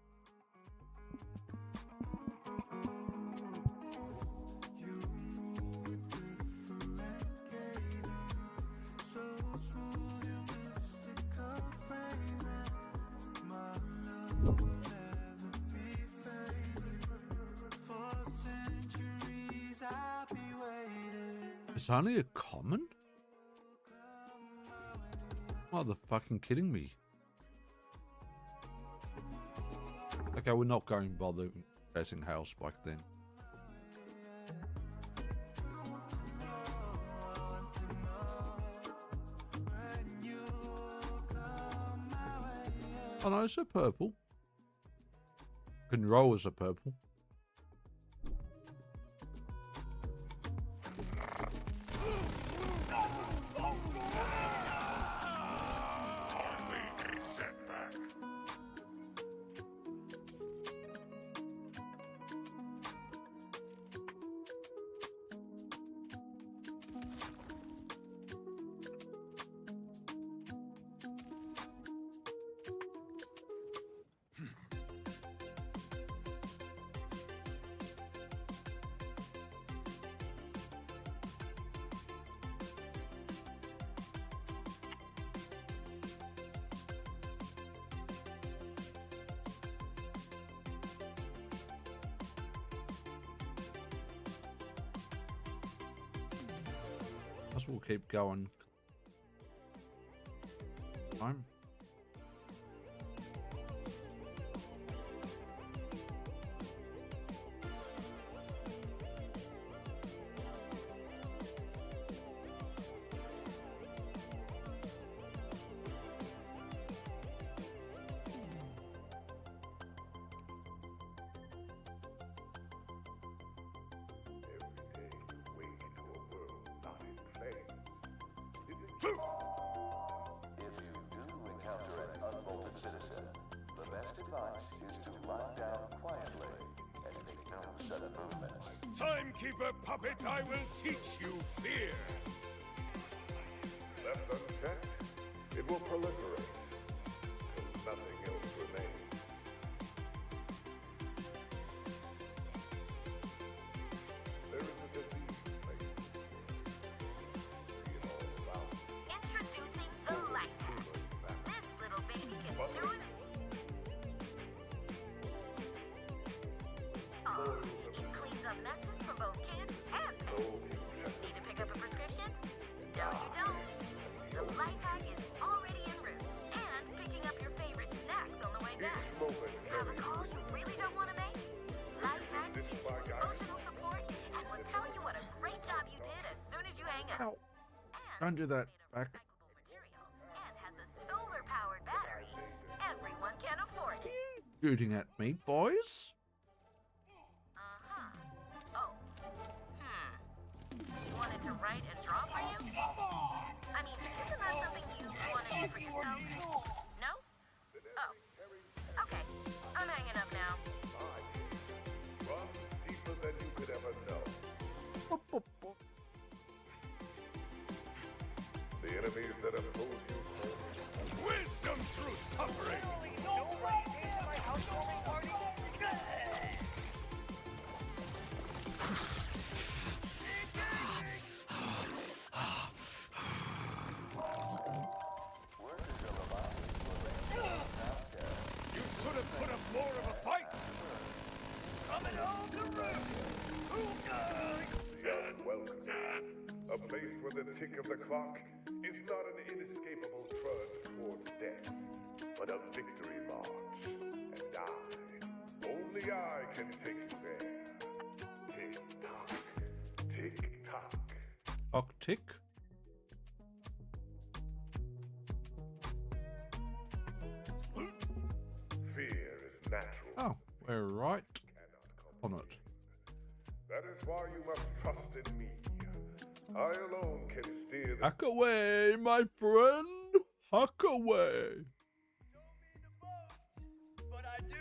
It's only a common? Motherfucking kidding me. Okay, we're not going to bother chasing Hailspike then. Oh no, it's a purple. Can roll as a purple. We'll keep going. Time. Timekeeper puppet, I will teach you fear. Left unchecked, it will proliferate till nothing else remains. There is a disease plaguing this world. See it all around. Introducing the life hack. This little baby can do it. It cleans up messes for both kids and pets. Need to pick up a prescription? No, you don't. The life hack is already en route and picking up your favorite snacks on the way back. Have a call you really don't want to make? Life hack gives you emotional support and will tell you what a great job you did as soon as you hang up. Don't do that. Back. And has a solar-powered battery. Everyone can afford it. Shooting at me, boys. Wanted to write and draw for you? I mean, isn't that something you want to do for yourself? No? Oh. Okay. I'm hanging up now. Run deeper than you could ever know. The enemies that oppose you call wisdom through suffering. Nobody came to my housewarming party? You should have put up more of a fight. Coming home to roost. the unwelcome. A place where the tick of the clock is not an inescapable trudge towards death, but a victory march. And only I can take you there. Tick-tock, tick-tock. Tick. Fear is natural. Oh, we're right on it. That is why you must trust in me. I alone can steer the... Hack away, my friend. Hack away. But I do.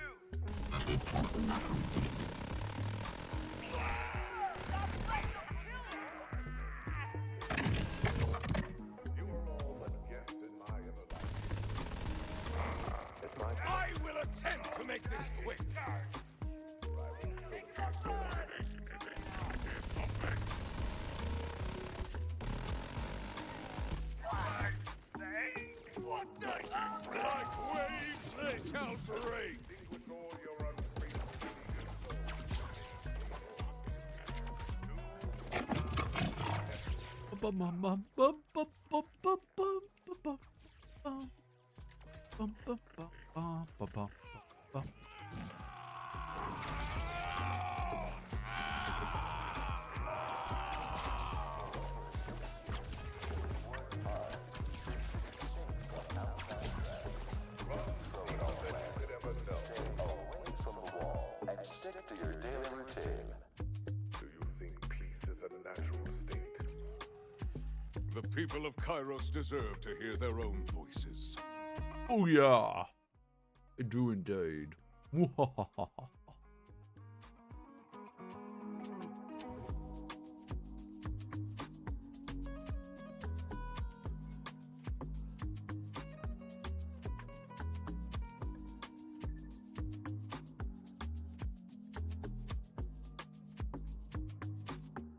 You are all but guests in my everlasting. I will attempt to make this quick. What the hell? Like waves they shall break. Stick to your daily routine. Do you think peace is a natural state? The people of Kairos deserve to hear their own voices. Oh yeah, I do indeed.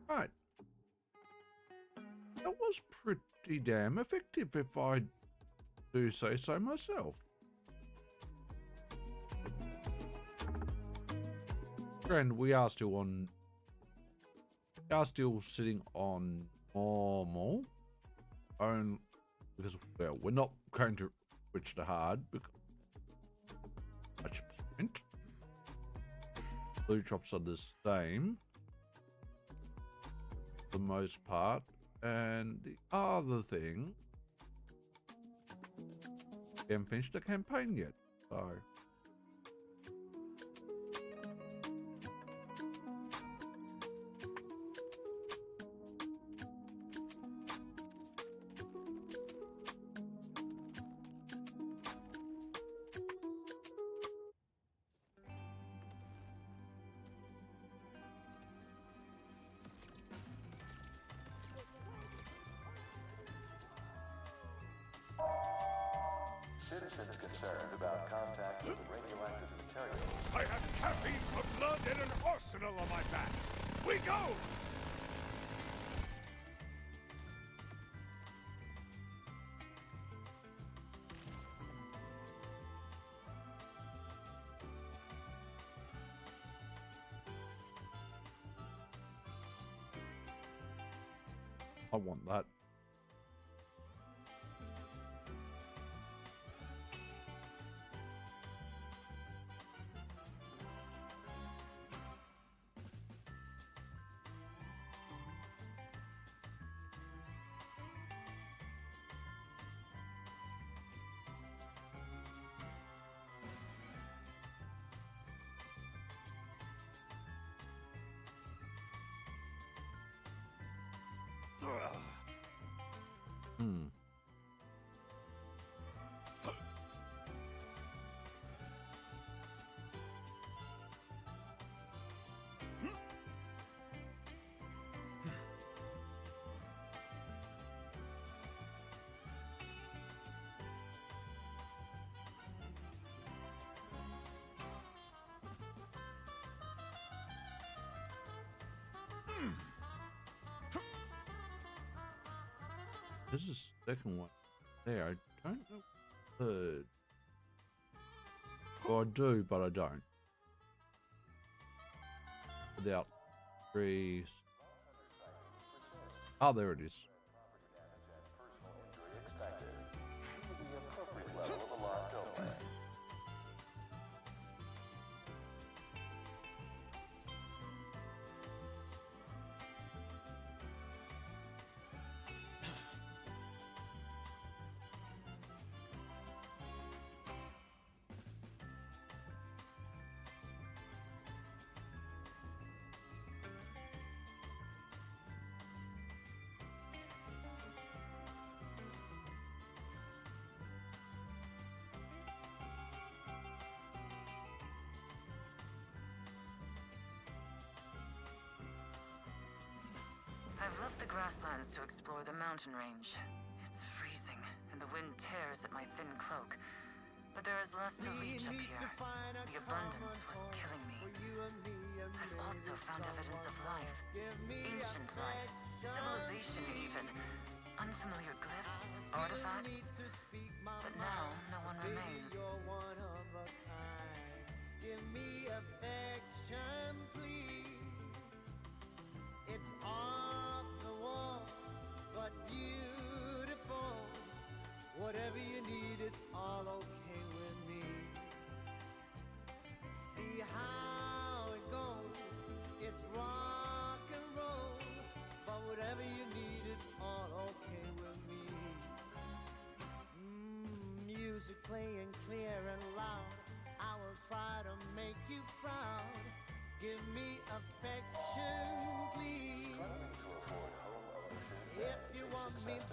Right. That was pretty damn effective if I do say so myself. Granted, we are still sitting on normal. Because, well, we're not going to switch to hard because much point. Loot drops are the same for the most part. And the other thing, we haven't finished the campaign yet, so. Citizens concerned about contact with radioactive materials. I have caffeine for blood and an arsenal on my back. We go! I want that. This is the second one. There, I don't know third. Well, I do, but I don't. Without three. Oh, there it is. I've left the grasslands to explore the mountain range. It's freezing, and the wind tears at my thin cloak. But there is less to leech up here. The abundance was killing me. I've also found evidence of life. Ancient life. Civilization even. Unfamiliar glyphs, artifacts. But now, no one remains. Give me affection, please. It's off the wall, the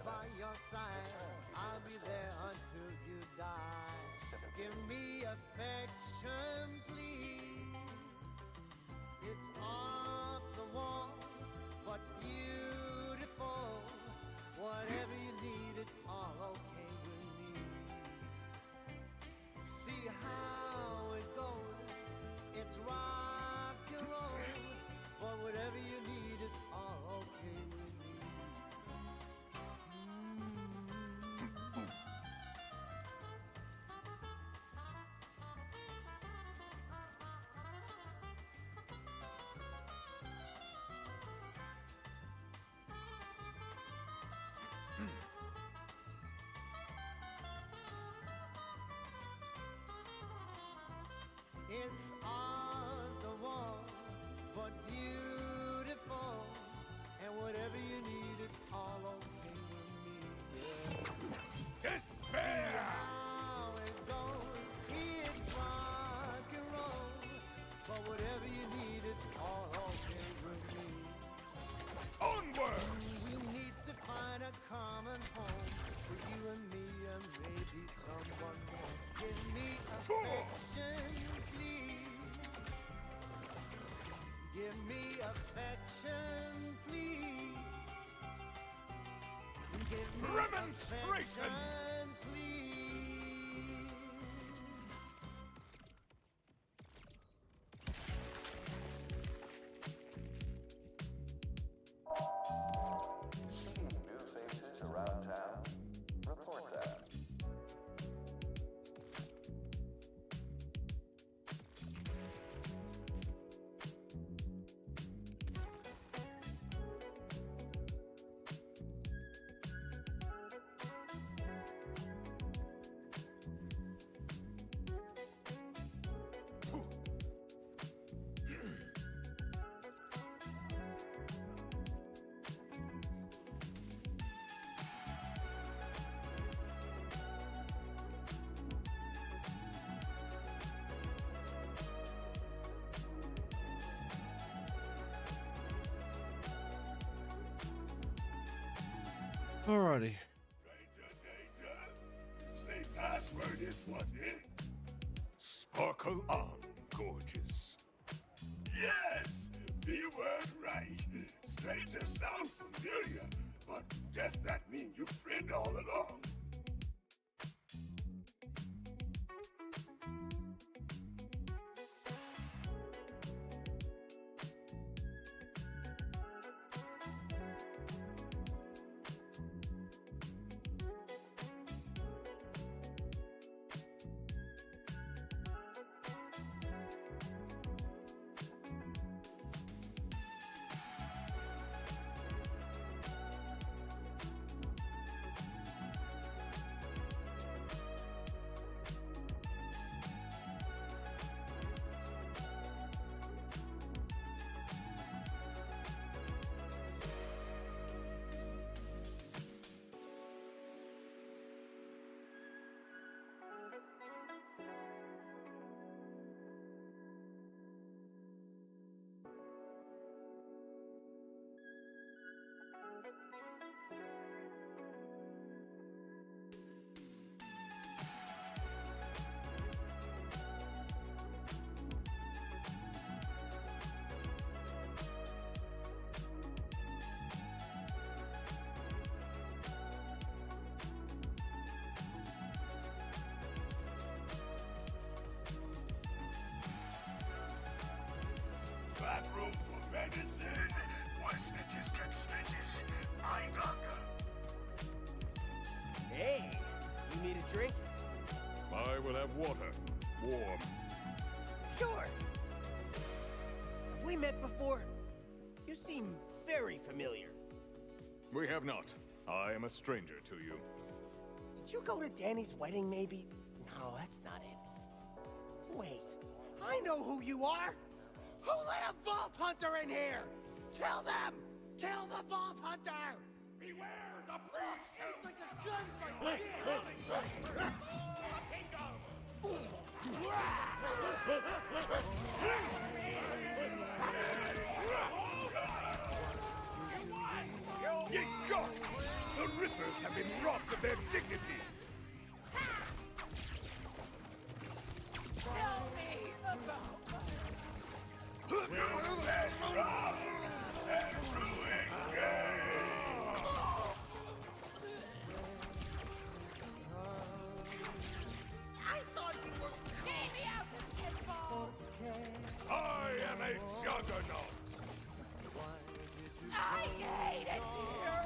by your side. I'll be there until you die. Give me affection, please. It's off the wall, but beautiful. Whatever you need, it's all okay with me. See how it goes. It's rock and roll, but whatever you need, it's all okay with me. It's on the wall, but beautiful. And whatever you need, it's all okay with me. Yeah. Despair! How it goes, it's rock and roll. But whatever you need, it's all okay with me. Onward! We need to find a common home for you and me and maybe someone more. Give me affection, please. Give me affection, please. Give me Remonstration! affection, please. Seeing new faces around town? Report that. Alrighty. Say password is what it? Sparkle on, gorgeous. Yes! The word right. Stranger sound familiar, but does that mean you friend all along? Back room for medicine. Why snitches catch stitches? My doctor. Hey, you need a drink? I will have water. Warm. Sure. Have we met before? You seem very familiar. We have not. I am a stranger to you. Did you go to Danny's wedding, maybe? No, that's not it. Wait, I know who you are! Who let a Vault Hunter in here? Kill them! Kill the Vault Hunter! Beware the black like a gun like Ye gods! The Ripper Vetoes have been robbed of their dignity. Tell me about I thought you were get me out of pitfall. I am a juggernaut. I hate it here.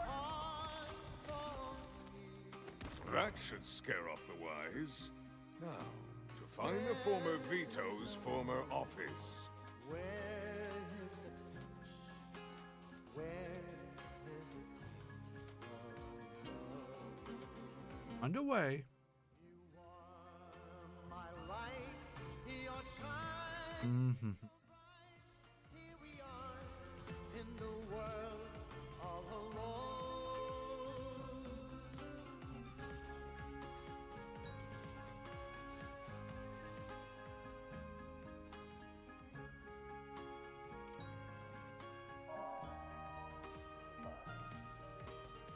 That should scare off the wise. Now, to find the former Veto's former office. Where is the touch? Where is the Underway. my light, your shine? Mm-hmm. Here we are in the world all alone.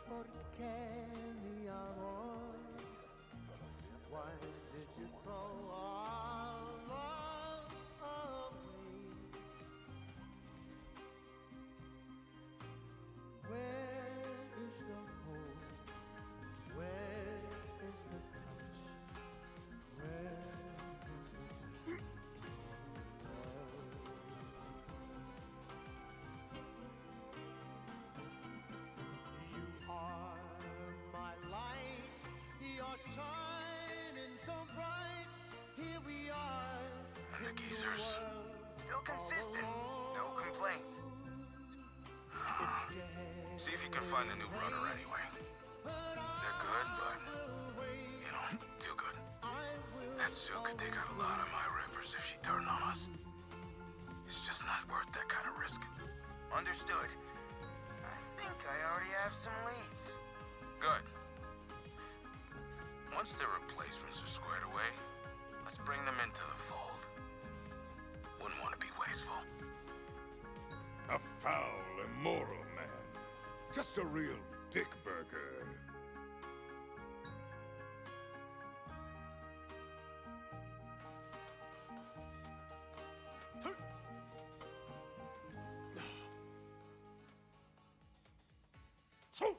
¿Por qué, mi amor? Why did you throw all of me? Where is the hope? Where is the touch? Where is the You are my light, your shining so bright. Here we are. And the geezers. Still consistent. No complaints. See if you can find a new runner anyway. They're good, but, you know, too good. That Sue could take out a lot of my rippers if she turned on us. It's just not worth that kind of risk. Understood. I think I already have some leads. Good. Once their replacements are squared away, let's bring them into the fold. Wouldn't want to be wasteful. A foul, immoral man. Just a real dick burger. So.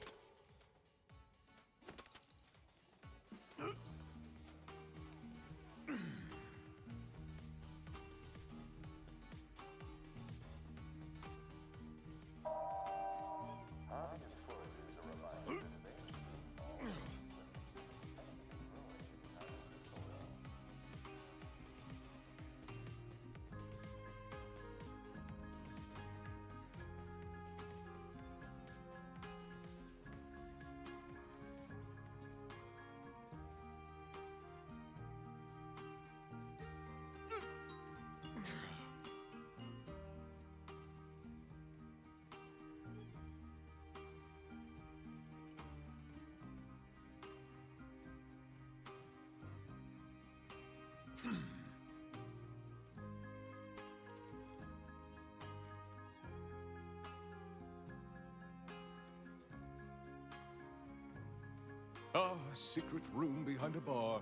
Ah, a secret room behind a bar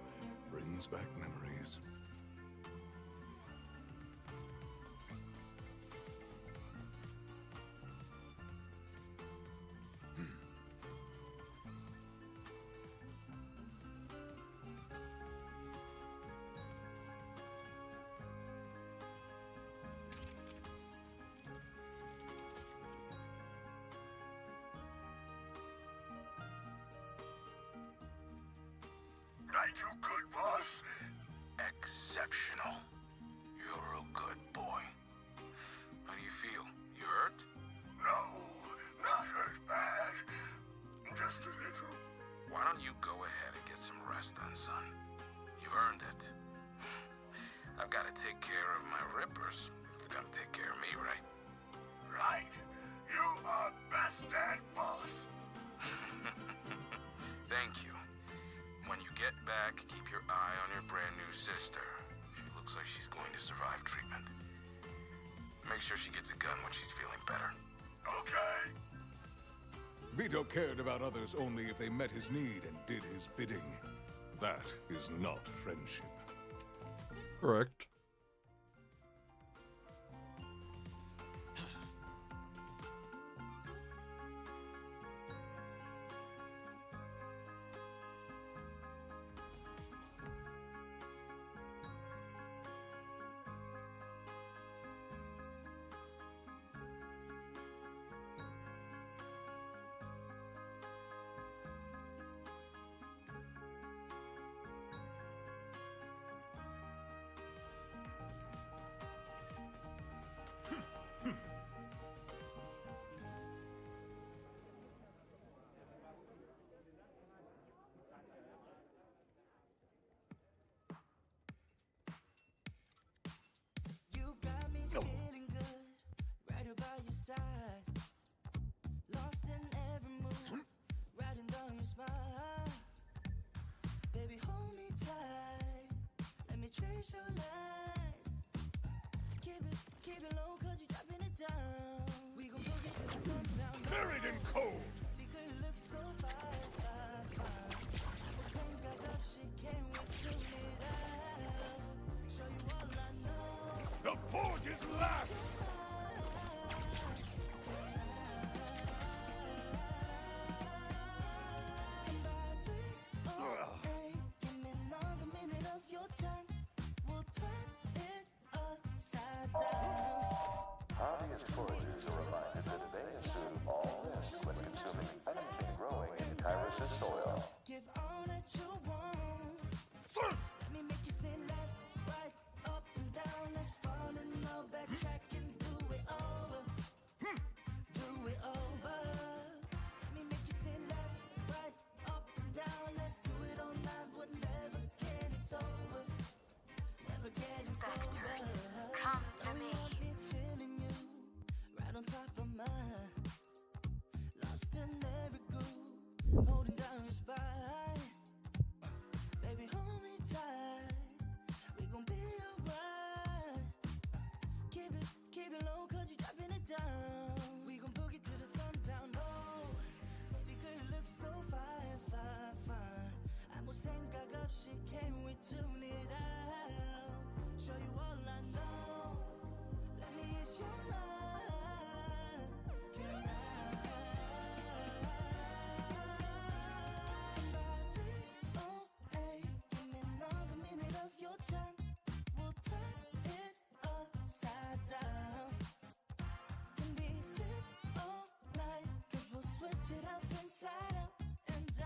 brings back memories. I do good, boss. Exceptional. You're a good boy. How do you feel? You hurt? No, not hurt bad. Just a little. Why don't you go ahead and get some rest then, son? You've earned it. I've got to take care of my rippers. You're gonna take care of me, right? Right. You are best dad, boss. Thank you. When you get back, keep your eye on your brand new sister. She looks like she's going to survive treatment. Make sure she gets a gun when she's feeling better. Okay. Vito cared about others only if they met his need and did his bidding. That is not friendship. Correct. You got me feeling good, right about your side. Lost in every move, riding down your spine. Baby, hold me tight, let me trace your lies. Keep it low, cause you dropping it down. We gon' boogie till the sun down. Buried in cold! Baby girl, you look so fine, fine, fine. Well, thank God up, she can't wait to meet out. Show you all I know. The forge is last! Give me another minute of your time. We'll turn it upside down. Obvious foragers are reminded that they assume all risk when consuming anything growing in Tyrus's soil. Give all that you want. Let me make you say left, right, up and down. Let's fall in love, backtrack and do it over. Do it over. Let me make you say left, right, up and down. Let's do it all night. We're never getting sober. Never getting Specters, sober. come to me. I'll be feeling you right on top of mine. Lost in every groove, holding down your spine. Baby, hold me tight. We gon' be alright. Keep it low, cause you dropping it down. We gon' boogie to the sundown. Oh, baby girl, you look so fine, fine, fine. I'm gonna sing up, she can't wait to it out. Show you all I know. Let me ease your mind. Can I? 608, give me another minute of your time. We'll turn it upside down. Can be sick all night, cause we'll switch it up inside out. And I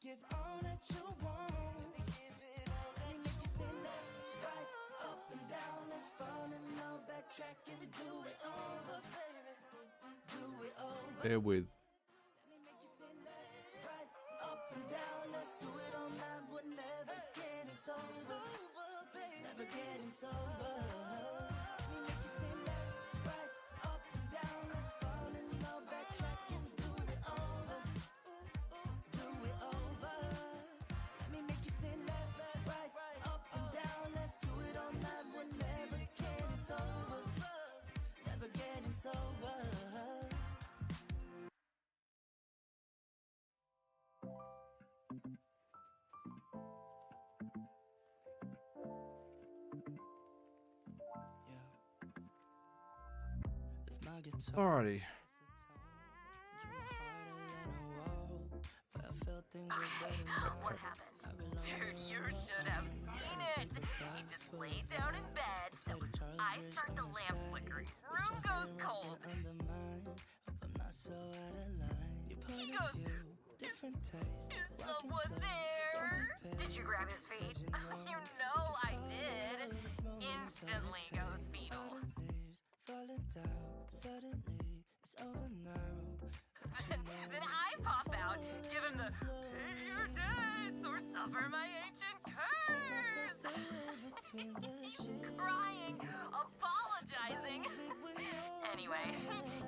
give all that you want. Let me make you say left, right, up and down. Let's fall in love, backtrack and do it over, baby. Do it over. Bear with. Right, up and down, let's do it all night. We're never getting sober, baby. Never getting sober. Let me make you say left, right, up and down. Let's fall in love, backtrack and do it over. Do it over. Let me make you say left, right, up and down. Let's do it all night. We're never getting sober. Never getting sober. Alrighty. What happened? Dude, you should have seen it. He just laid down in bed, so I start the lamp flickering. Room goes cold. He goes, is someone there? Did you grab his feet? You know I did. Instantly goes fetal. Falling down, suddenly it's over now. Then I pop out, give him the pay your debts or suffer my ancient curse. He's crying, apologizing. Anyway,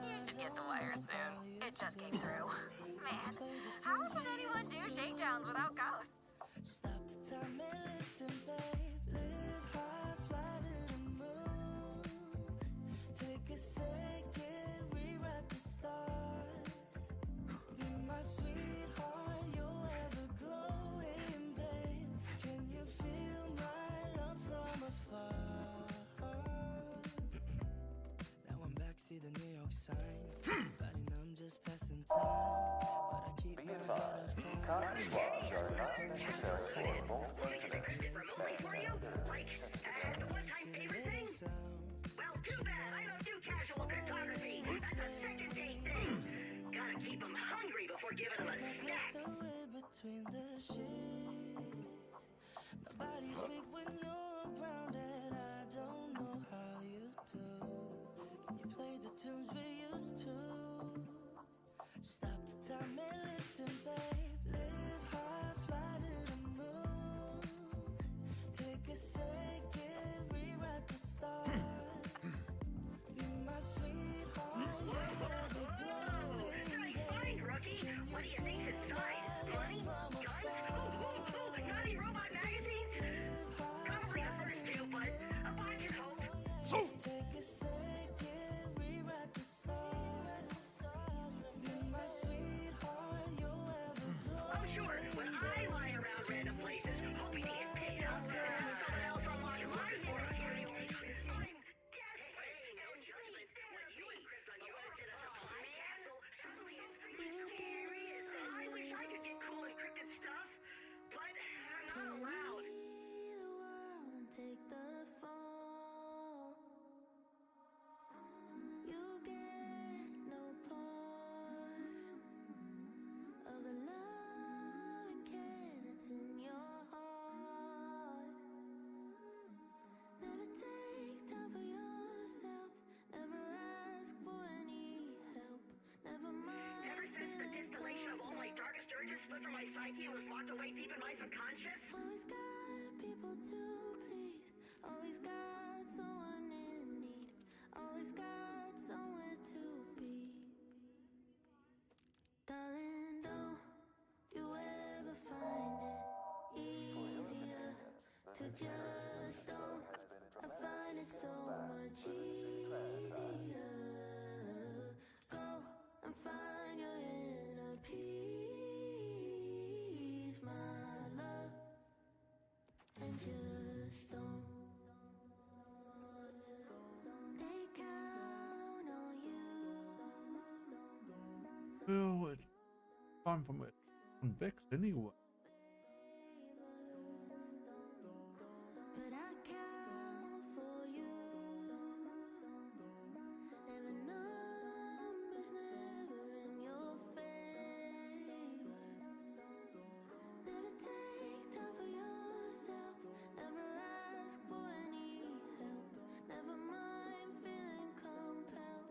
you should get the wire soon. It just came through. Man, how does anyone do shakedowns without ghosts? Just stop the time and listen, babe. Live high, fly to the moon. Take a second, rewrite the stars. see the New York signs, but I'm just passing time. But I keep my head up high. Cotton swabs are not necessarily horrible. Well, too bad I don't do casual photography. That's a second date thing. Gotta keep them hungry before giving them a snack. Between the sheets, my body's weak when you're around, and I don't know how you do. Can you play the tunes we used to? Just stop the time and listen, babe. Live high, fly to the moon. Take a second, rewrite the stars. Be my sweetheart, you're never glowing. Fine, rookie. What do you think's inside? Money? Guns? Ooh, naughty robot magazines? Probably the first two, but a bot can hope. Take a second, rewrite the stars. Be my sweetheart, you'll ever glow. Oh, sure. When I lie around random places, hoping to get paid out for having someone else unlock my material, I'm desperate. No judgment. When you encrypt on your own in a supply castle, suddenly it's mysterious. I wish I could get cool encrypted stuff, but I'm not allowed. Take the fall. You get no part of the love and care that's in your heart. Never take time for yourself. Never ask for any help. Never mind. Ever since the distillation of all my darkest urges split from my psyche and was locked away deep in my subconscious. Always got people to please. Always got someone in need. Always got somewhere to be. Darling, don't you ever find it easier to just don't. I find it so much easier. Go and find your inner peace, my love, and just don't. They count on you. Well, it's time for me to convex anyway. But I count for you, and the numbers never in your favor. Never take time for yourself. Never ask for any help. Never mind feeling compelled.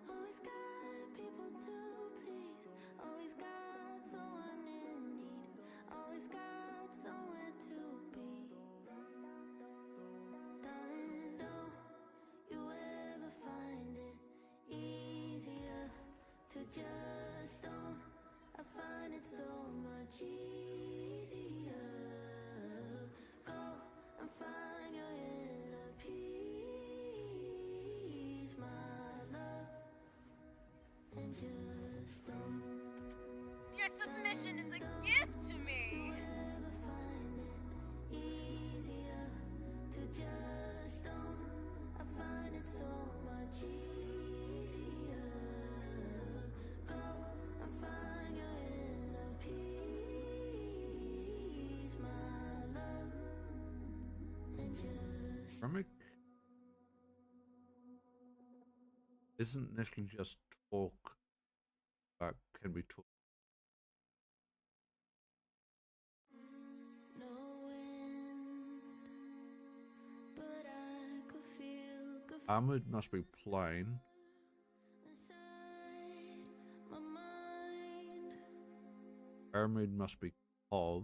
Always got people to please. Always got someone in need. Always got somewhere to be. Darling, don't you ever find it easier to just don't. I find it so much easier. Go and find your inner peace, my love, and just don't. Your submission is a gift to me. Ever find it easier to just don't. I find it so much easier. Go and find your inner peace, my love, and just Remick isn't necessarily just talk that can be taught. no wind, but I could feel good Armored must be plain. inside my mind. Armored must be of.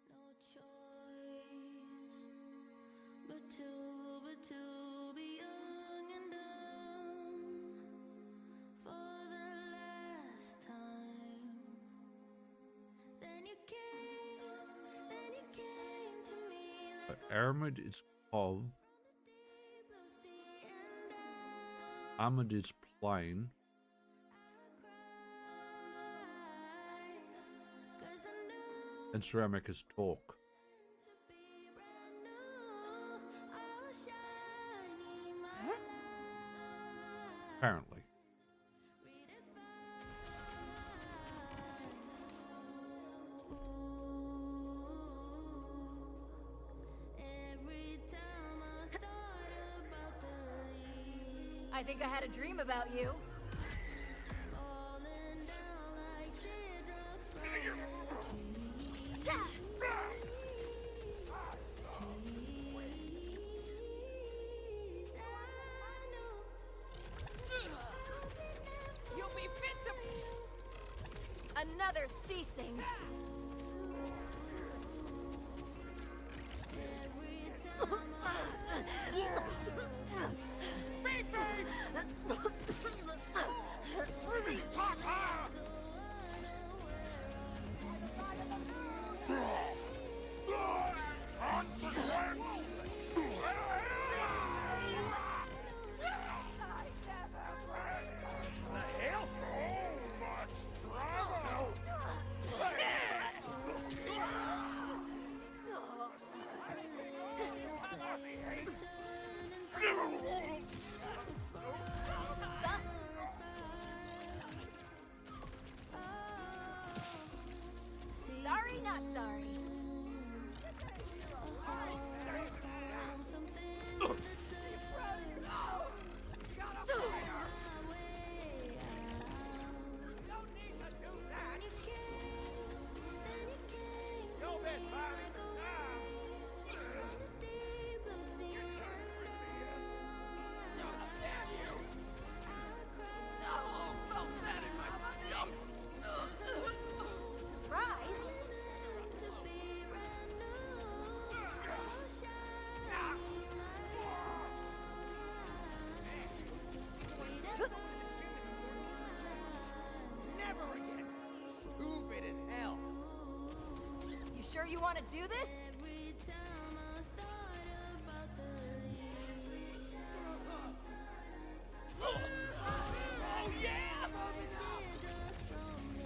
No choice but to be young and dumb for the last time. Then you came to me like Armored is of. Armored is plain. And ceramic is talk. all shiny Apparently. I think I had a dream about you. You'll be fit to... Another ceasing. Sorry, not sorry. Surprise? Never again. Stupid as hell. You sure you want to do this? Oh yeah!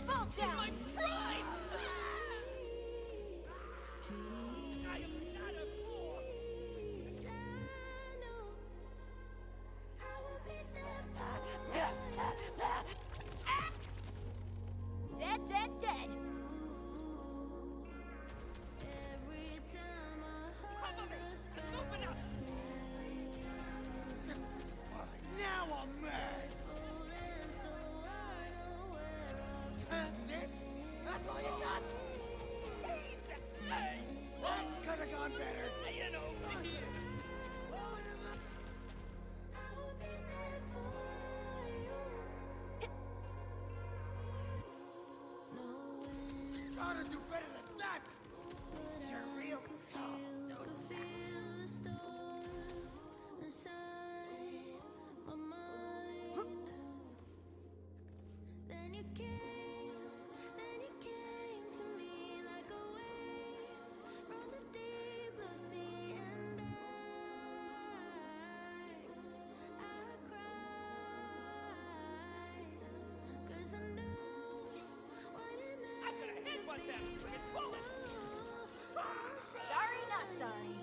Fall down! My pride! I am not a fool. Dead, dead, dead. Now I'm mad. That's it? That's all you got? That could have gone better. You know. Gotta do better than that. You're real tough, dude. Sorry, not sorry.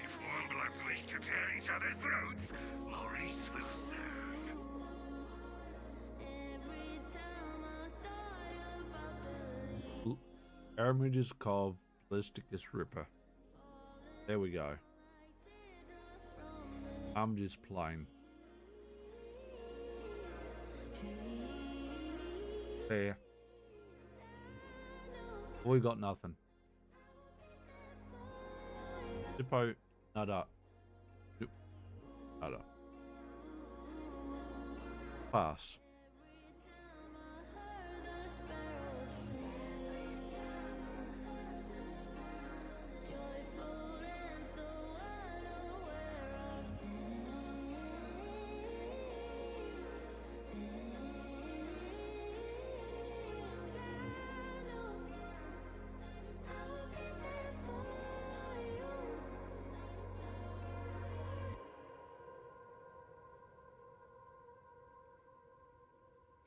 If warm bloods wish to tear each other's throats, Maurice will serve. Pyramid is called Ballisticus Ripper. There we go. I'm just playing. Fair. We got nothing. Zippo, nada. Zip, nada. Pass.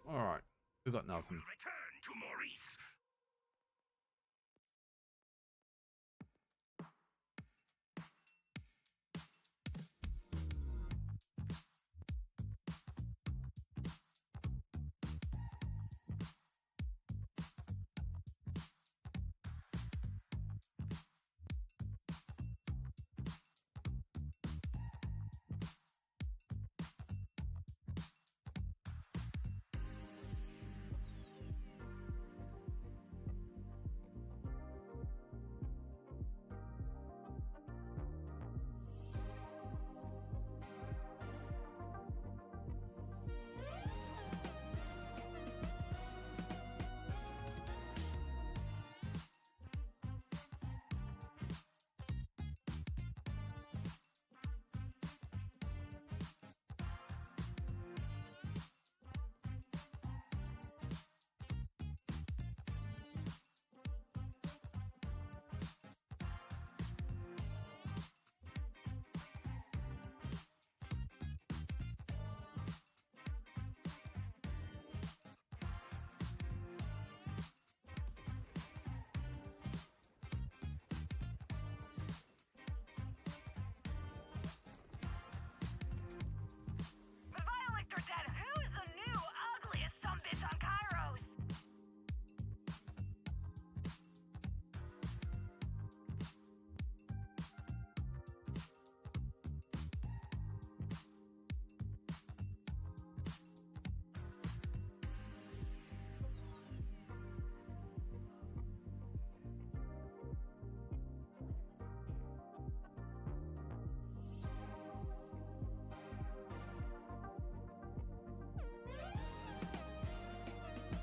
Alright, we got nothing. Return to Maurice.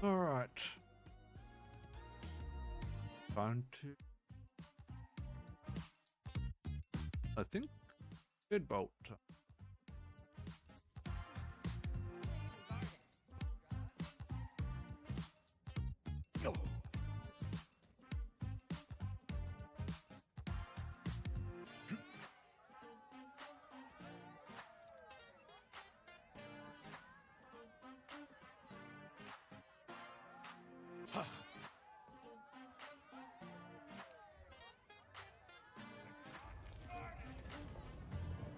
All right. Time to. I think deadbolt.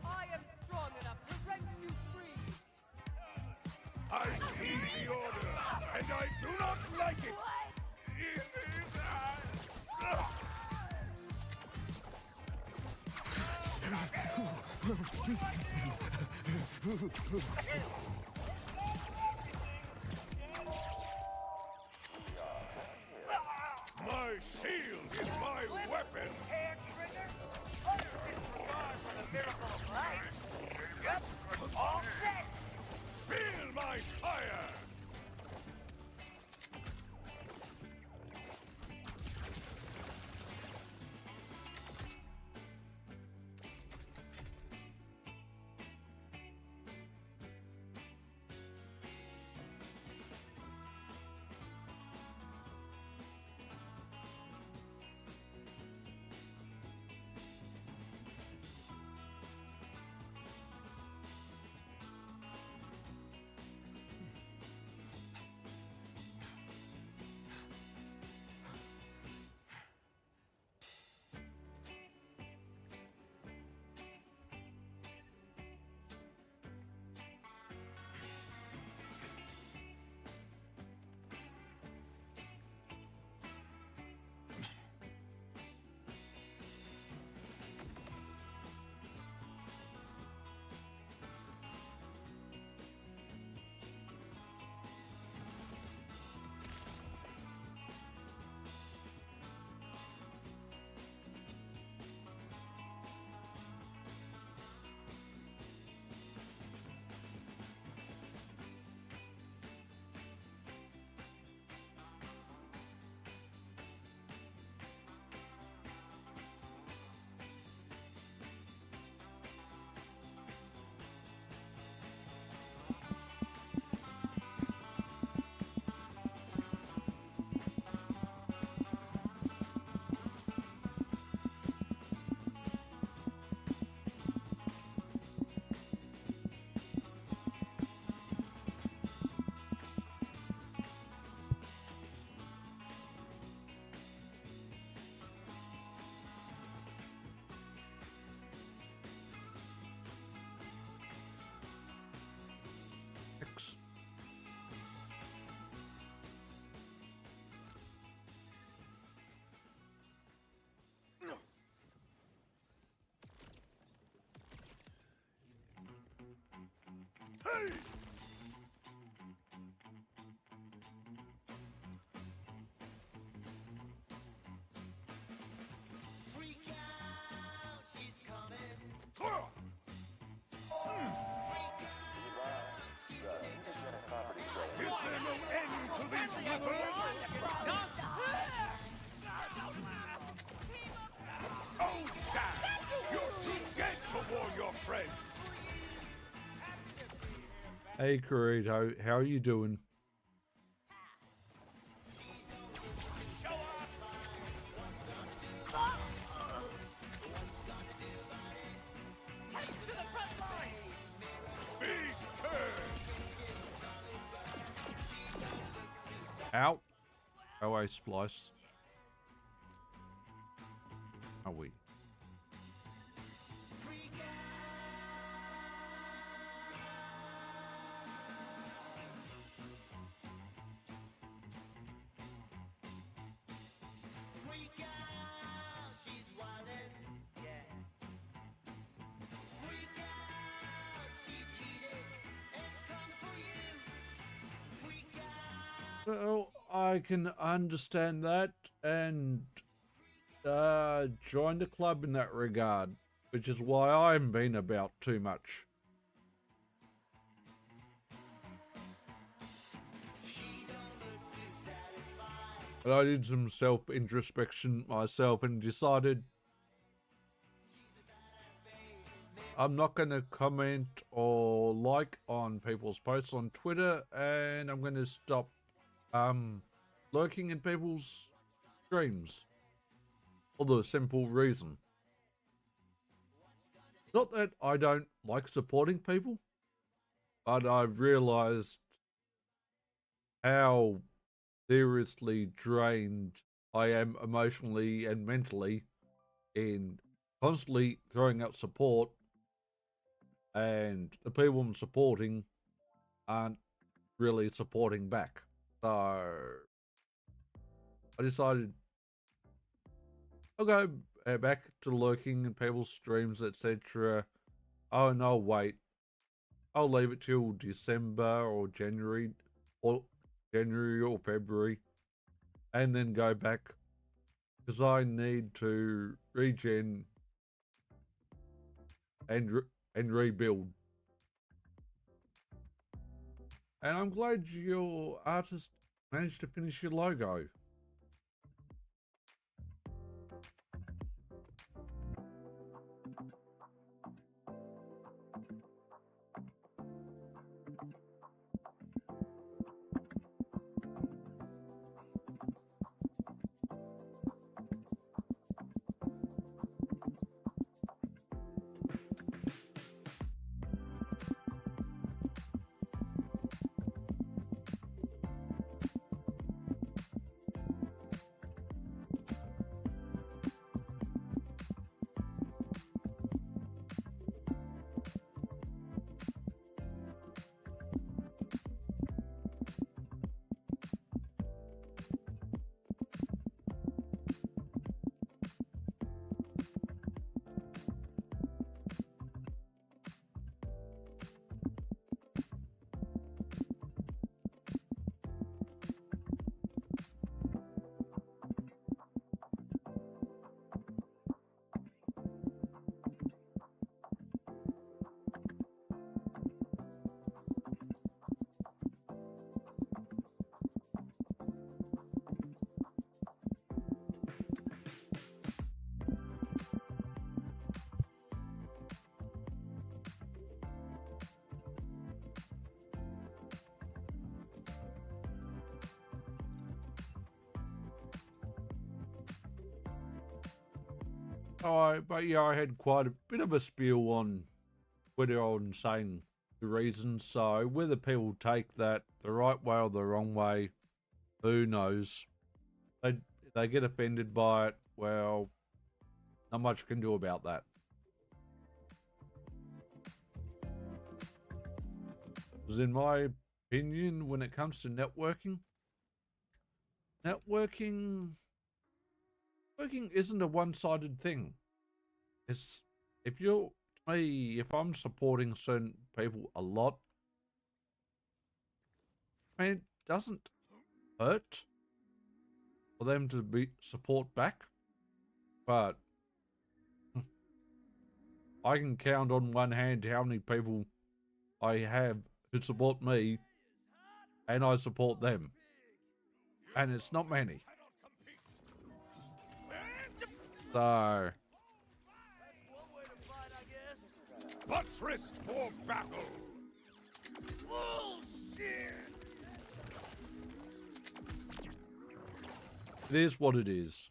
I am strong enough to wrench you free. I see the order, and I do not like it. My shield is my weapon. Hair trigger? Utter disregard for the miracle of life. Yep, all set. Feel my fire. X. Hey! Freak out, she's coming. Is there no end to these rippers? Oh, damn! You're too dead to warn your friends! Hey, Corito, how are you doing? Be scared! Out. OA splice. Are we? Freak out, she's wildin', yeah. Freak out, she's heated, it's coming for you. Freak out. Well, I can understand that and join the club in that regard, which is why I'm been about too much. She don't look too And I did some self-introspection myself and decided I'm not going to comment or like on people's posts on Twitter, and I'm going to stop lurking in people's streams for the simple reason. Not that I don't like supporting people, but I've realized how seriously drained I am emotionally and mentally in constantly throwing out support, and the people I'm supporting aren't really supporting back. So I decided I'll go back to lurking in people's streams, etc. Oh no, wait. I'll leave it till December or January or February, and then go back because I need to regen and rebuild. And I'm glad your artist managed to finish your logo. But yeah, I had quite a bit of a spiel on Twitter on saying the reasons. So whether people take that the right way or the wrong way, who knows? They get offended by it. Well, not much you can do about that. Because in my opinion, when it comes to networking isn't a one-sided thing. It's if I'm supporting certain people a lot, and it doesn't hurt for them to be support back, but I can count on one hand how many people I have who support me, and I support them, and it's not many. So Buttressed for battle! Bullshit! it is what it is.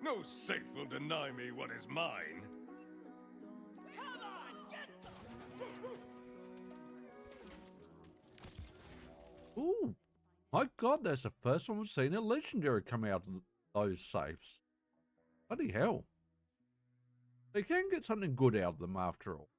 No safe will deny me what is mine. Come on, get some! Ooh, my God, that's the first time I've seen a legendary come out of those safes. Bloody hell. They can get something good out of them after all.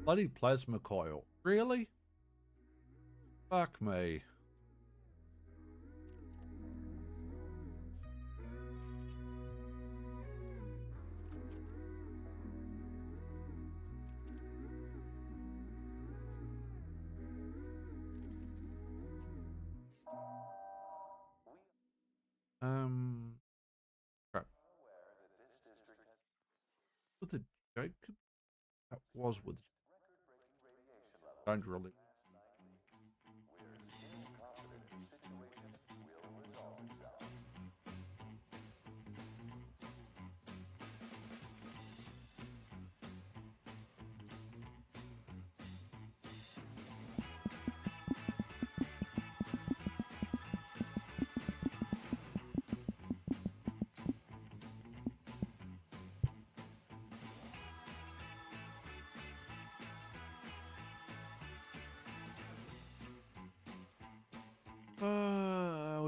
Bloody plasma coil. Really? Fuck me. Crap. With a Jacob? That was with... Don't really...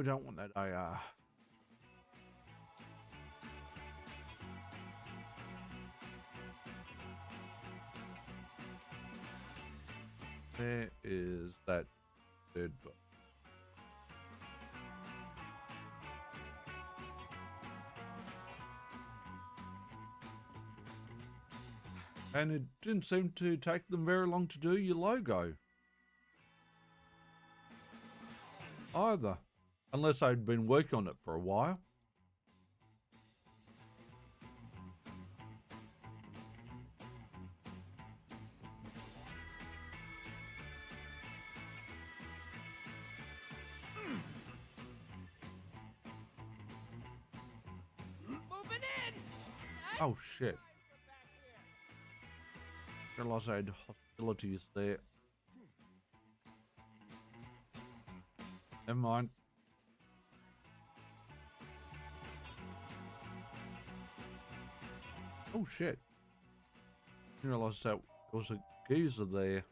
we don't want that AR. Where is that dead bug? And it didn't seem to take them very long to do your logo. Either. Unless they'd been working on it for a while. Moving in! Oh shit. Realised I had hostilities there. Never mind. Oh shit. I realised that there was a geezer there.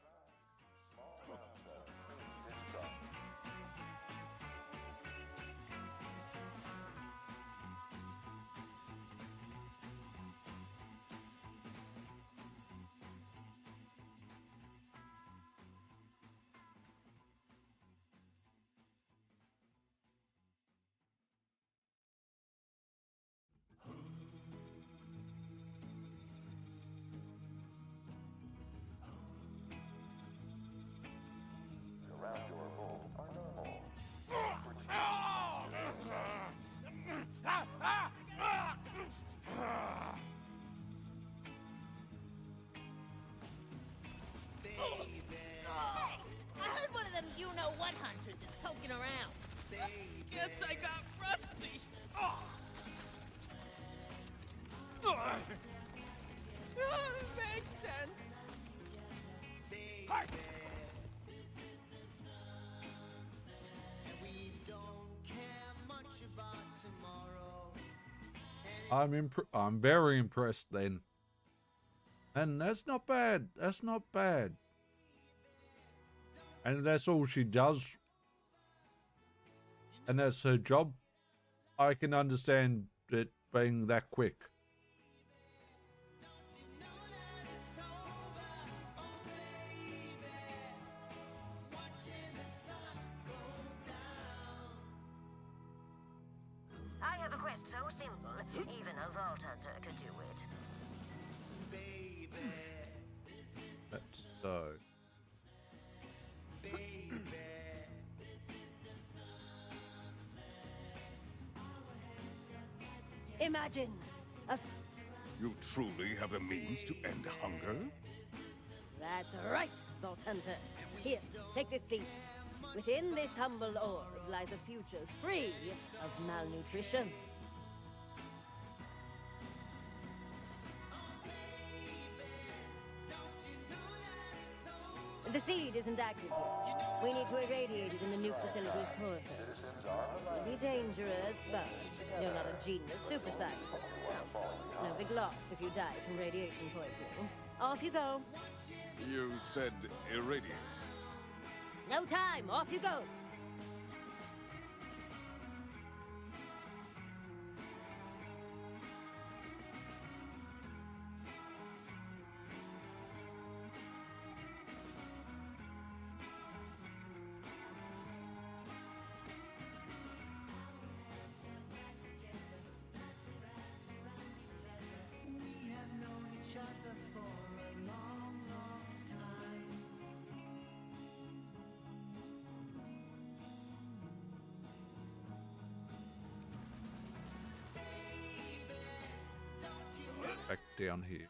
I heard one of them you-know-what hunters is poking around. Guess I got rusty. Makes sense. We don't care much about tomorrow. I'm very impressed then. And that's not bad. That's not bad. And that's all she does. And that's her job. I can understand it being that quick. I have a quest so simple, even a Vault Hunter could do it. That's so. Imagine You truly have the means to end hunger? That's right, Vault Hunter. Here, take this seed. Within this humble orb lies a future free of malnutrition. The seed isn't active yet. We need to irradiate it in the nuke facility's core first. It'll be dangerous, but you're not a genius super scientist. No big loss if you die from radiation poisoning. Off you go. You said irradiate. No time. Off you go. We have known each other for a long, long time. Back down here.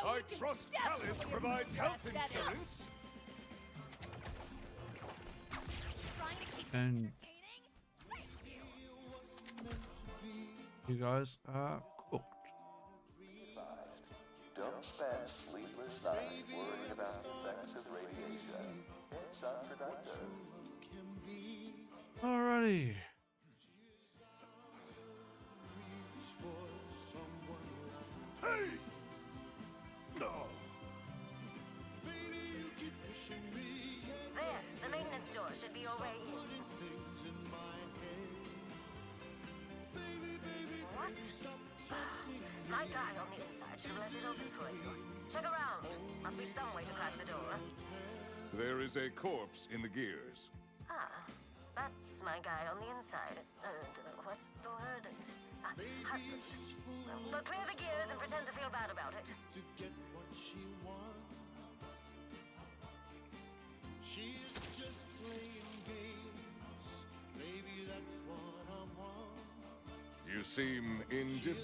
I trust Callis provides health insurance. And you guys are cooked. Don't spend sleepless nights worrying about the effects of radiation. It's unproductive. Alrighty. Hey! No. There, the maintenance door should be your way in. What? My guy on the inside should have left it open for you. Check around. Must be some way to crack the door. There is a corpse in the gears. Ah, that's my guy on the inside. What's the word? Husband. But clear the gears and pretend to feel bad about it. You seem indifferent.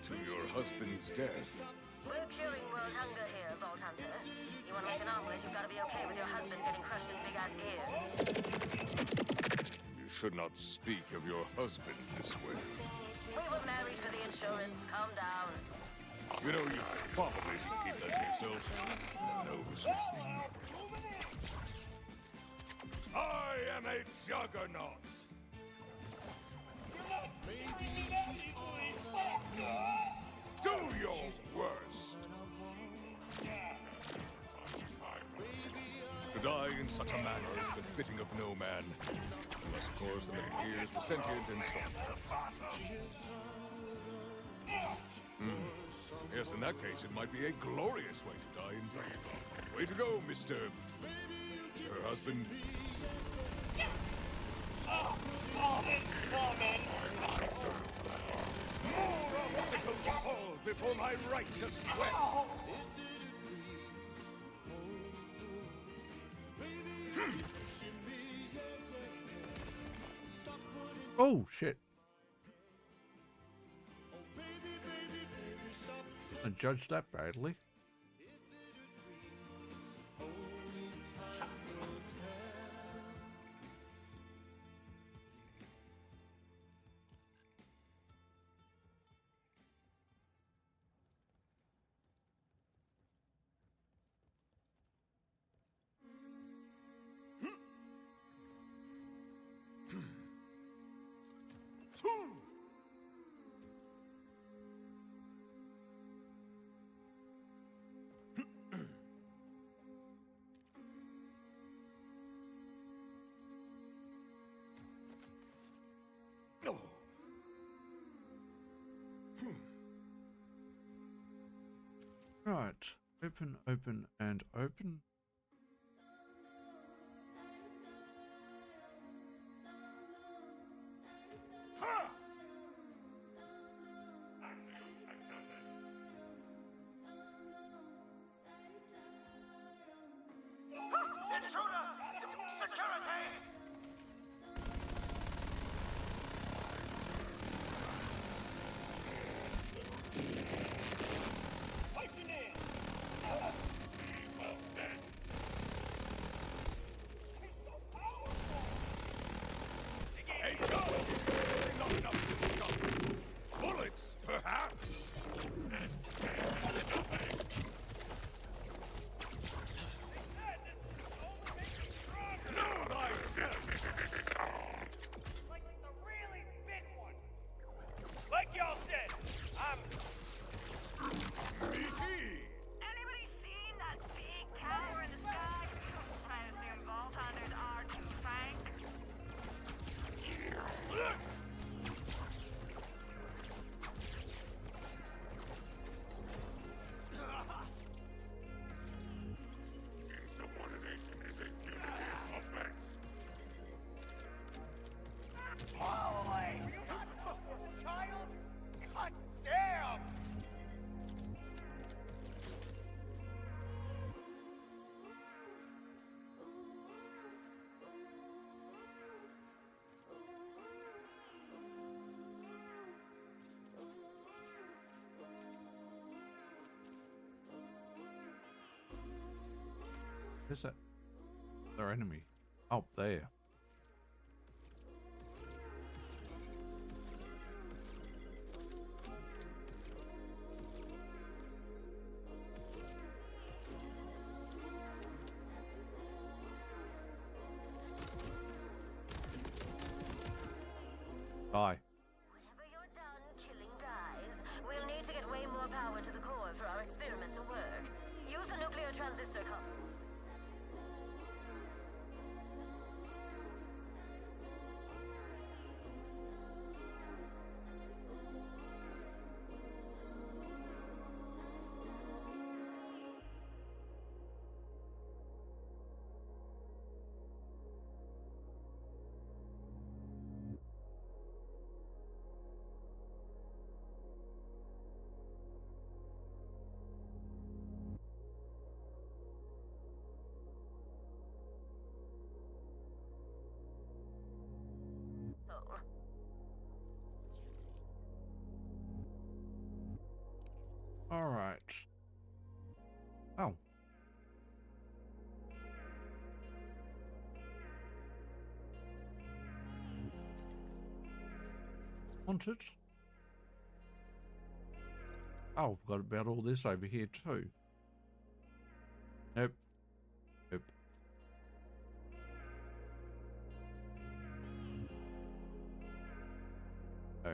To your husband's death. We're curing world hunger here, Vault Hunter. You want to make an omelet, you've got to be okay with your husband getting crushed in big-ass gears. You should not speak of your husband this way. We were married for the insurance. Calm down. You know, you probably should keep that to yourself. No one's listening. I am a juggernaut. Do your worst. To die in such a manner is befitting of no man. Unless, of course, the Metal Gears were sentient and soft. Yes, in that case, it might be a glorious way to die in vain. Way to go, Mr. Her husband. More obstacles fall before my righteous quest. Oh shit. I judged that badly. Right. Open, open, and open. Intruder! Security! Wipe your nails! A gun is simply not enough to stop. Bullets, perhaps? Not myself! Like the really big one! Like y'all said, I'm... Anybody seen that big tower in the sky? I assume Vault Hunters are too, Frank. Holy! Were you not a child? God damn! Where's that? Their enemy. Up there. Die. Whenever you're done killing guys, we'll need to get way more power to the core for our experiment to work. Use the nuclear transistor All right. Oh. Want it? Oh, forgot about all this over here too. Nope. Nope. Oh.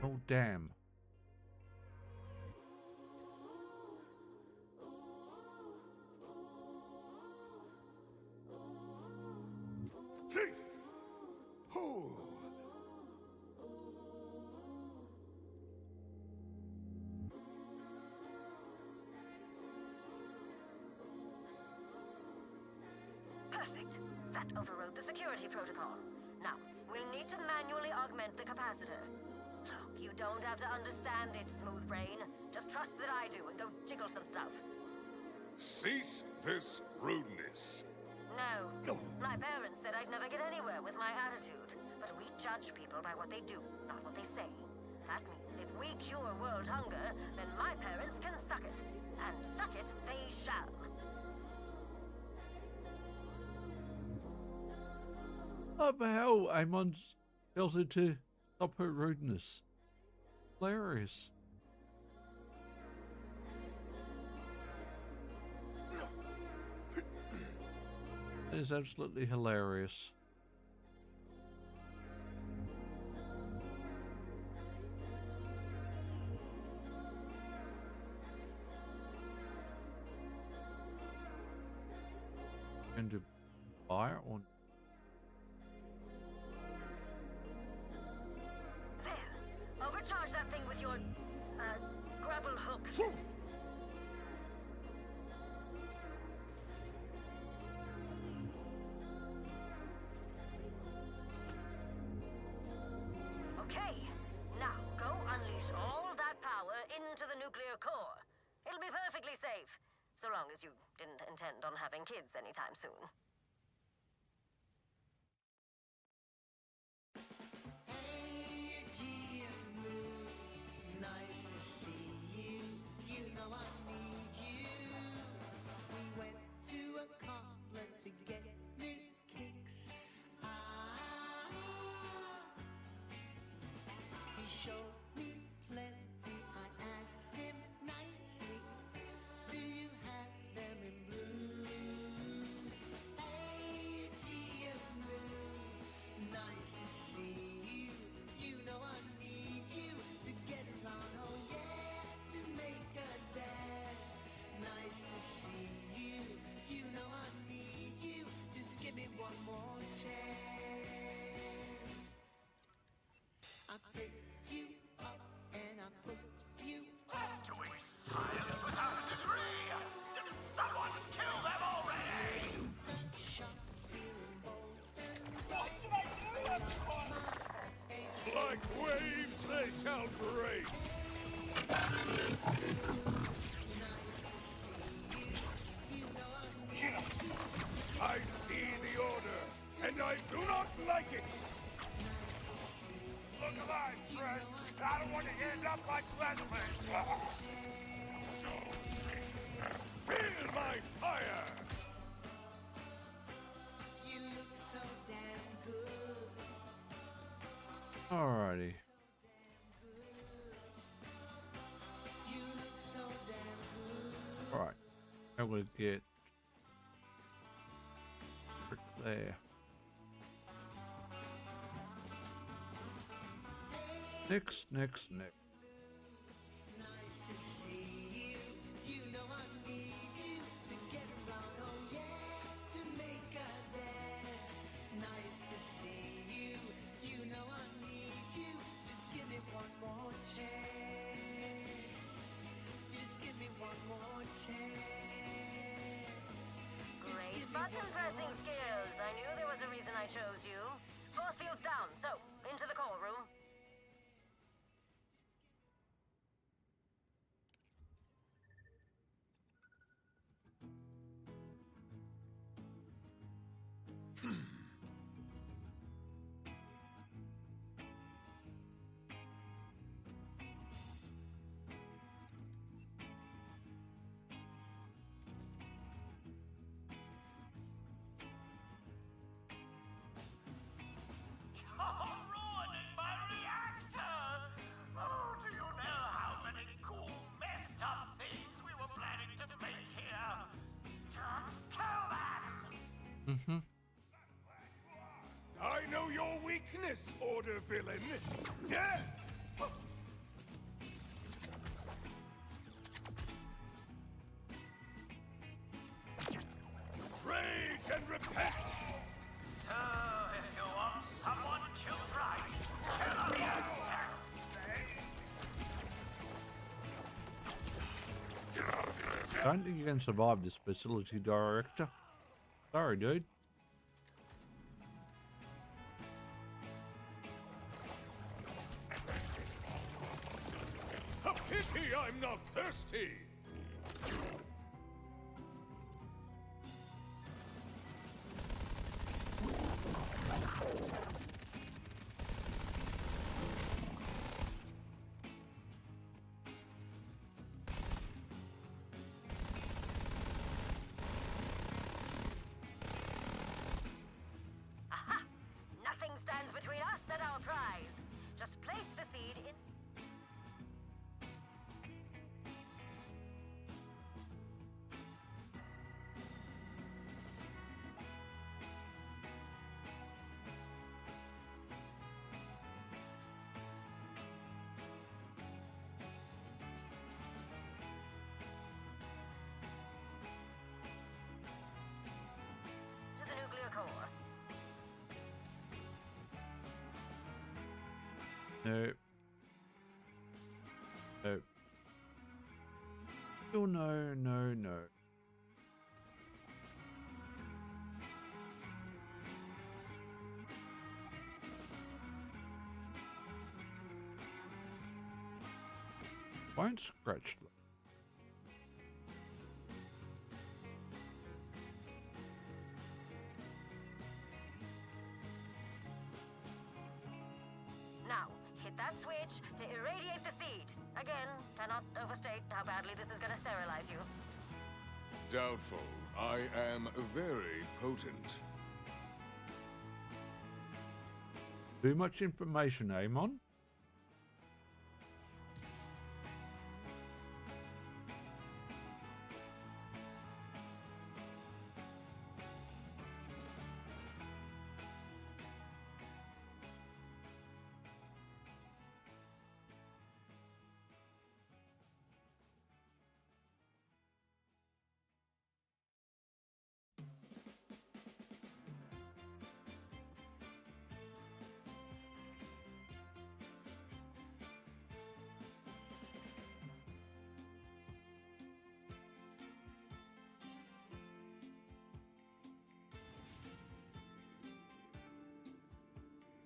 Oh, damn. Perfect. That overrode the security protocol. Now, we'll need to manually augment the capacitor. Look, you don't have to understand it, Smooth Brain. Just trust that I do and go jiggle some stuff. Cease this rudeness. No. My parents said I'd never get anywhere with my attitude. But we judge people by what they do, not what they say. That means if we cure world hunger, then my parents can suck it. And suck it they shall. What the hell? Amon tells her to stop her rudeness. Hilarious. That is absolutely hilarious. Going to buy it or There. Overcharge that thing with your, grapple hook Okay, now go unleash all that power into the nuclear core. It'll be perfectly safe, so long as you didn't intend on having kids anytime soon. Hey, G and Blue, nice to see you. You know I need you. We went to a cobbler to get new kicks. He showed me plenty. I asked him nicely, do you have them in blue? Hey, G and Blue, nice to see you. You know I need you to get around, oh yeah, to make a dance. Nice to see you. You know I need you. Just give me one more chance. I picked you up and I put you on. Doing science without a degree! Did someone kill them already? Shot, feeling bold and What did I do that for? Like waves they shall break. I see the order, and I do not like it. Look alive, friend. I don't want to end up like Leatherface. Feel my fire. You look so damn good. Alrighty. You look so damn good. Alright. I'm gonna get there. Next. Nice to see you. You know I need you to get around, oh yeah, to make a dance. Nice to see you. You know I need you. Just give me one more chance. Just give me one more chance. Great button pressing skills. I knew there was a reason I chose you. Force fields down, so into the call room. Ruining my reactor! Oh, do you know how many cool, messed up things we were planning to make here? Kill them! I know your weakness, Order Villain. Death! Rage and repent! Oh, if you want someone killed right, kill them yourself! I don't think you can survive this facility, Director. Sorry, dude. A pity I'm not thirsty! Aha! Nothing stands between us and our prize. Just place the seed in. To the nuclear core. No. No. Oh no, no, no. Won't scratch them. Now, hit that switch to irradiate the seed. Again, cannot overstate how badly this is going to sterilize you. Doubtful. I am very potent. Too much information, Amon.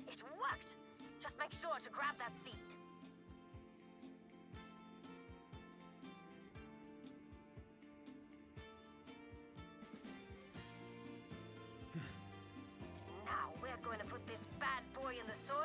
It worked! Just make sure to grab that seed. Now we're going to put this bad boy in the soil.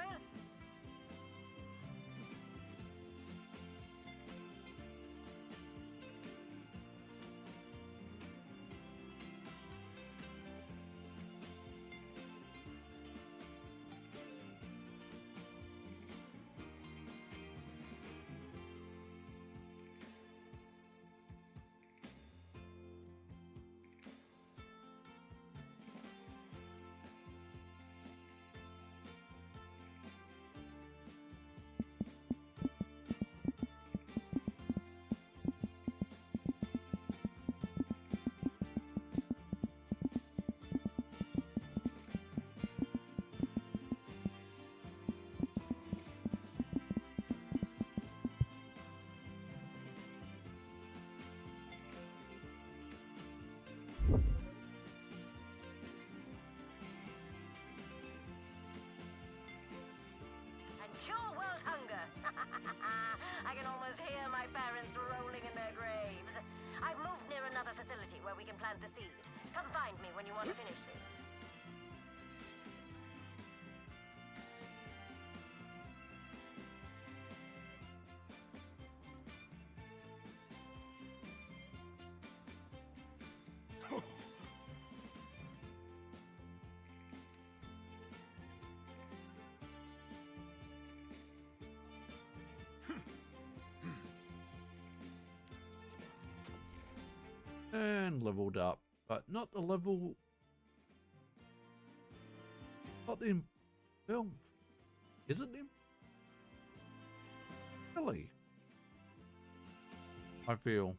Cure world hunger. I can almost hear my parents rolling in their graves. I've moved near another facility where we can plant the seed. Come find me when you want to finish this. And leveled up, but not the level. Not the. Well, is it them? Really? I feel.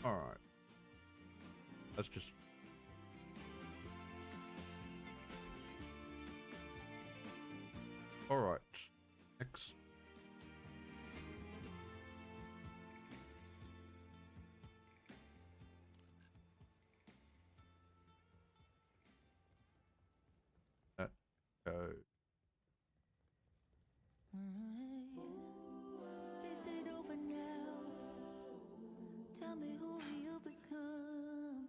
All right. Let's just. All right. Next. Go. Is it over now? Tell me who you become.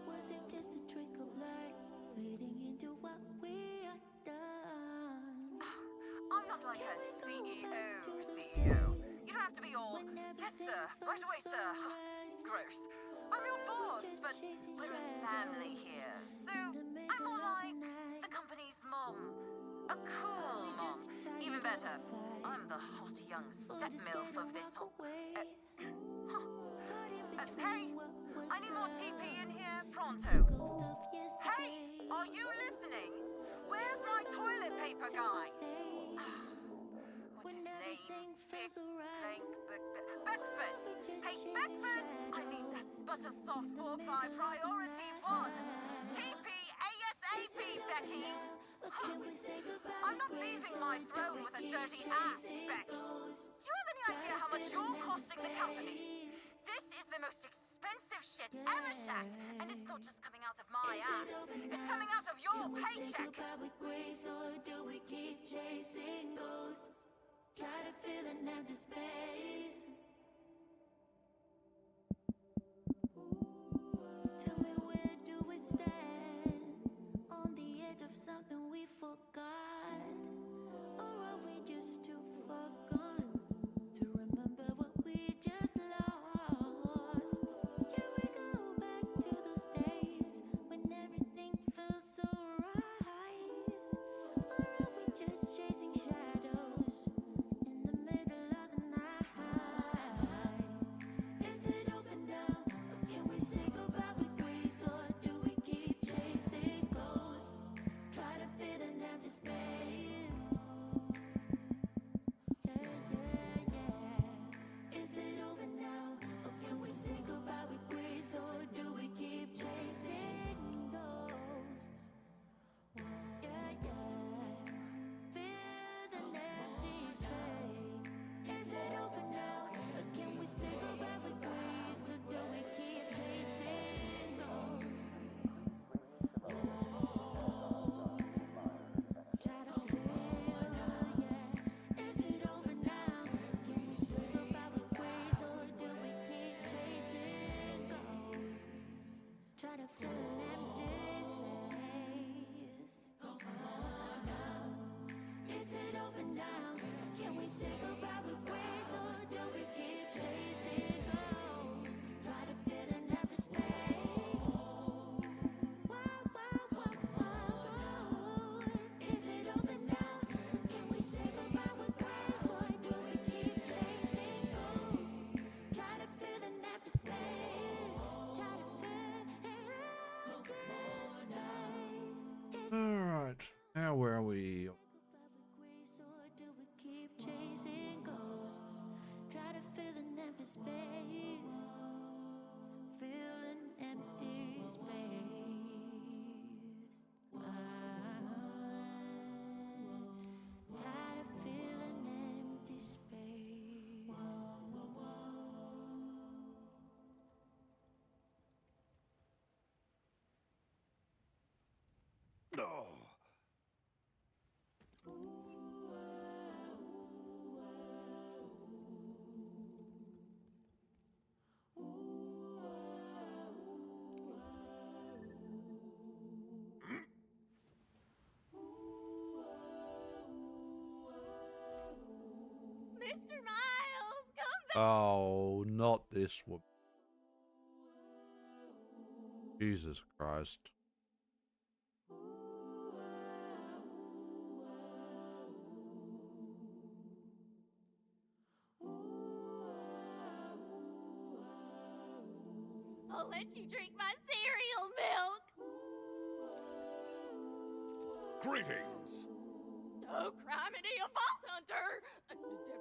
Was it just a trick of light fading into what we are done? I'm not like a CEO. You don't have to be all, yes sir, right away sir. Gross. I'm your boss, but we're a family here. So I'm more like the company's mom. A cool mom. Even better, I'm the hot young step-milf of this whole... hey, I need more TP in here, pronto. Hey, are you listening? Where's my toilet paper guy? What's his name? Beckford! Hey, Beckford! I need that Buttersoft 4-5 priority 1! TP ASAP, Becky! I'm not leaving my throne with a dirty ass, Bex! Do you have any idea how much you're costing the company? This is the most expensive shit ever shot, and it's not just coming out of my ass. It's coming out of your paycheck! Try to fill an empty space. Tell me, where do we stand? On the edge of something we forgot? Or are we just too far gone to remember what we just lost? Can we go back to those days when everything felt so right? Or are we just chasing shadows in the middle of the night? Is it over now, or can we say goodbye with grace? Or do we keep chasing ghosts, try to fill an empty space? Is it over now, or can we say goodbye with grace? Or do we keep chasing ghosts? Fill an empty space. Is it over now, or can we say goodbye with grace? Or do we keep chasing ghosts? Try to fill, Is it over now? Can we say goodbye with grace? Or do we keep chasing ghosts? Try to fill an empty space. Is it over now? Can we say goodbye with grace? Or do we keep chasing ghosts? Try to fill an empty space. Is it over now? Can we say goodbye with grace? Or do we keep chasing ghosts? Try to fill an empty space. Try to fill an empty space. Alright, now where are we? Or do we keep chasing ghosts? Try to fill an empty space. Fill an empty space. Try to fill an empty space. No. Mr. Miles, come back! Oh, not this one. Jesus Christ. I'll let you drink my cereal milk! Greetings. Oh, criminy, a vault hunter!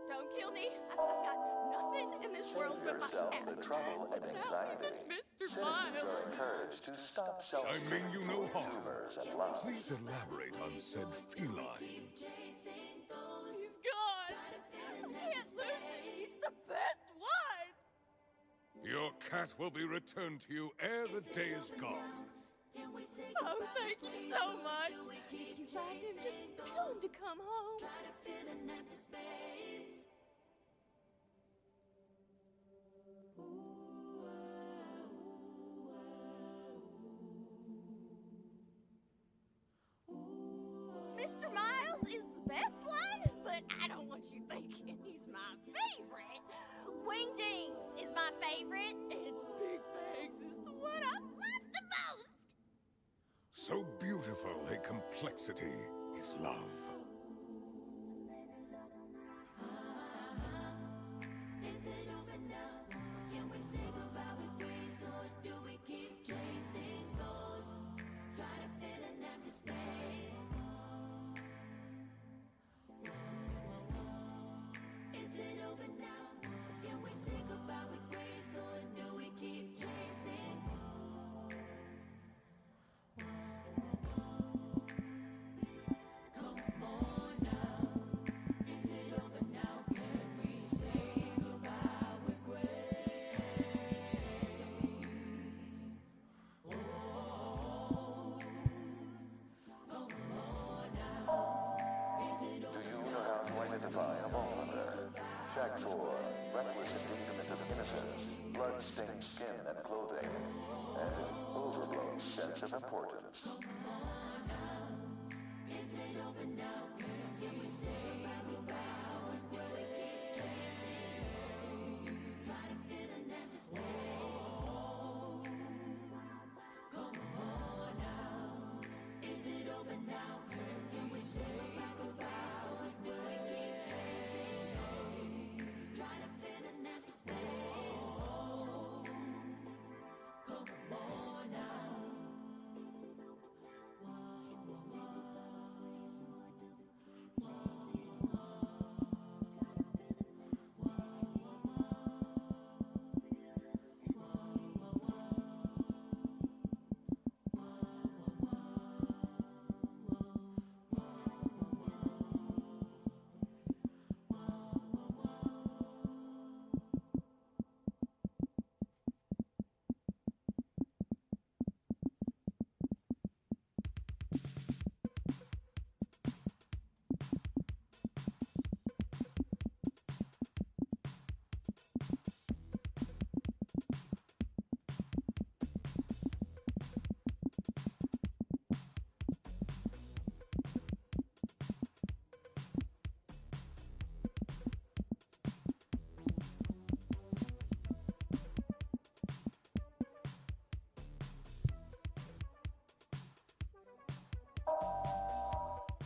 Don't kill me. I've got nothing in this world but my hat. trouble and Not even Mr. Miles. encouraged to stop I mean you no harm. and lies. Please elaborate on said feline. He's gone. I can't lose him. He's the best one. Your cat will be returned to you ere the day is gone. Oh, thank you so much. If you find him, just tell him to come home. Try to fill an empty space. Mr. Miles is the best one, but I don't want you thinking he's my favorite. Wingdings is my favorite, and Big Bags is the one I love the most. So beautiful a complexity is love. Is it over now? Or can we say goodbye with grace? Or do we keep chasing ghosts? Try to fill an empty space. Is it over BL4, reckless endangerment of innocence, blood-stained skin and clothing, and an overblown sense of importance.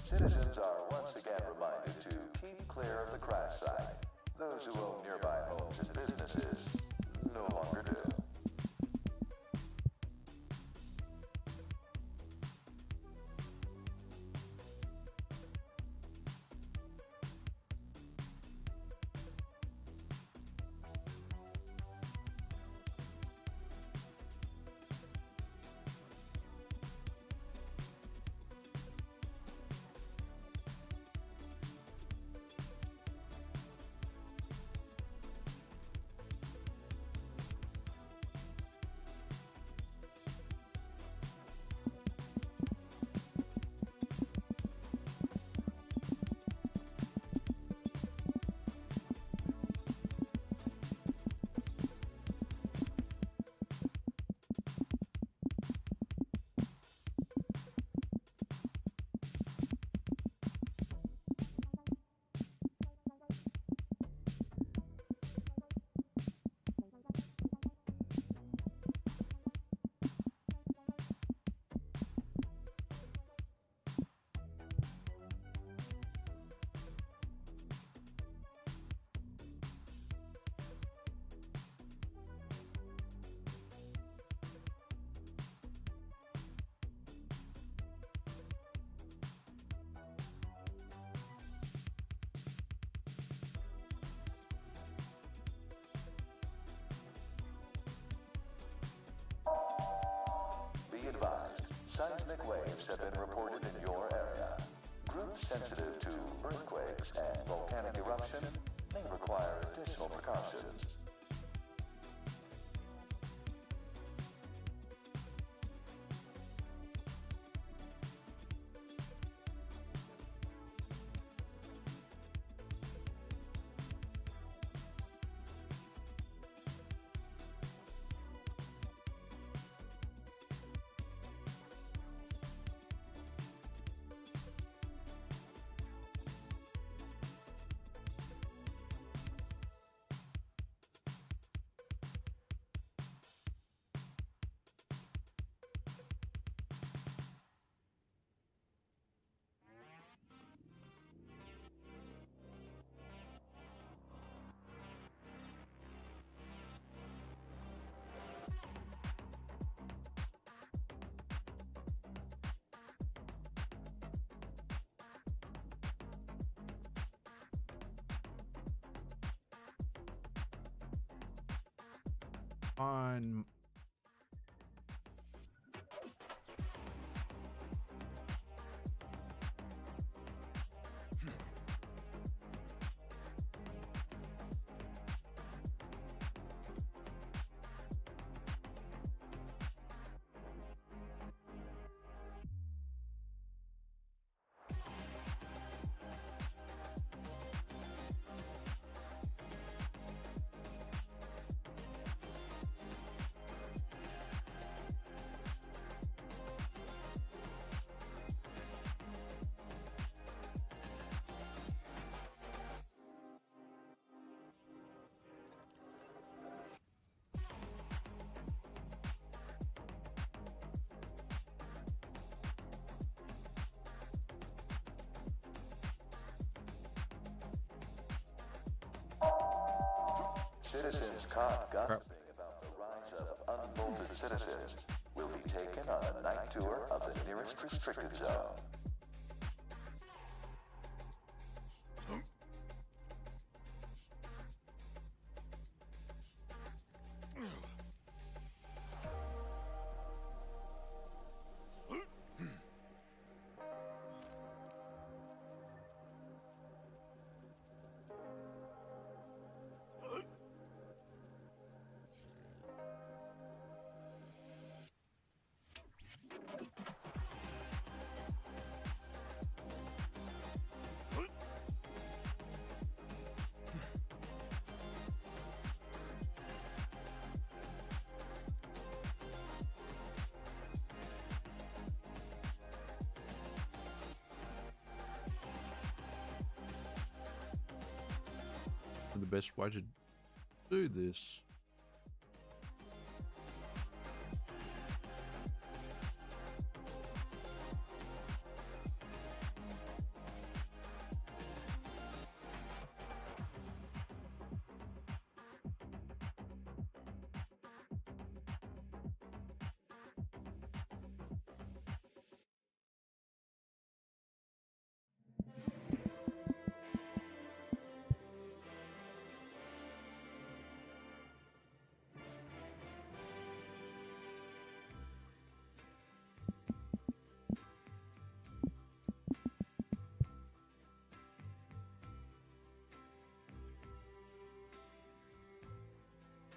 Citizens are once again reminded to keep clear of the crash site. Those who own nearby homes and businesses no longer do. Be advised, seismic waves have been reported in your area. Groups sensitive to earthquakes and volcanic eruption may require additional precautions. Fine. Citizens caught gossiping about the rise of unbolted citizens will be taken on a night tour of the nearest restricted zone. The best way to do this.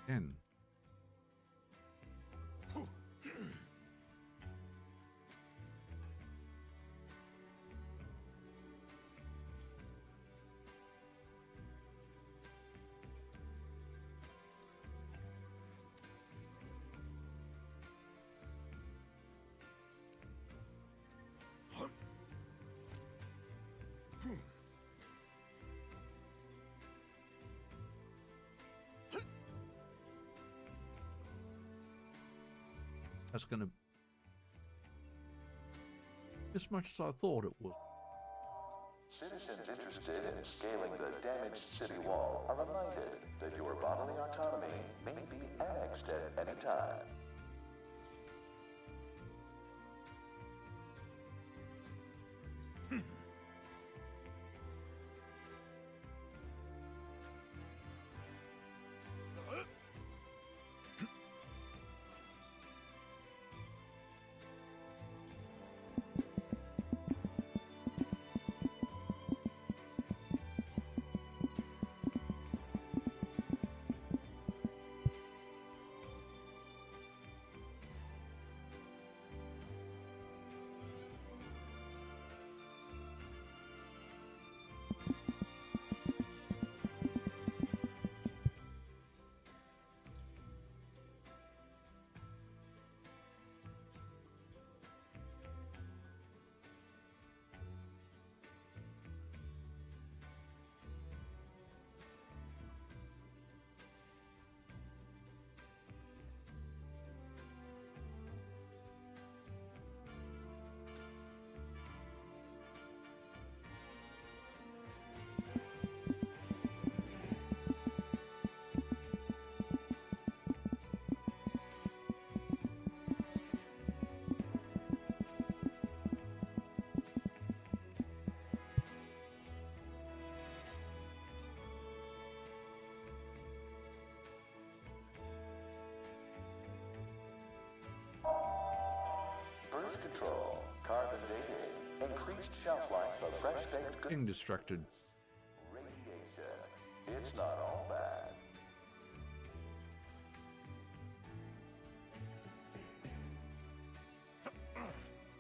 Again. That's going to as much as I thought it was. Citizens interested in scaling the damaged city wall are reminded that your bodily autonomy may be annexed at any time. Birth control, carbon dating, increased shelf life of fresh baked goods. Getting distracted. Radiation. It's not all bad.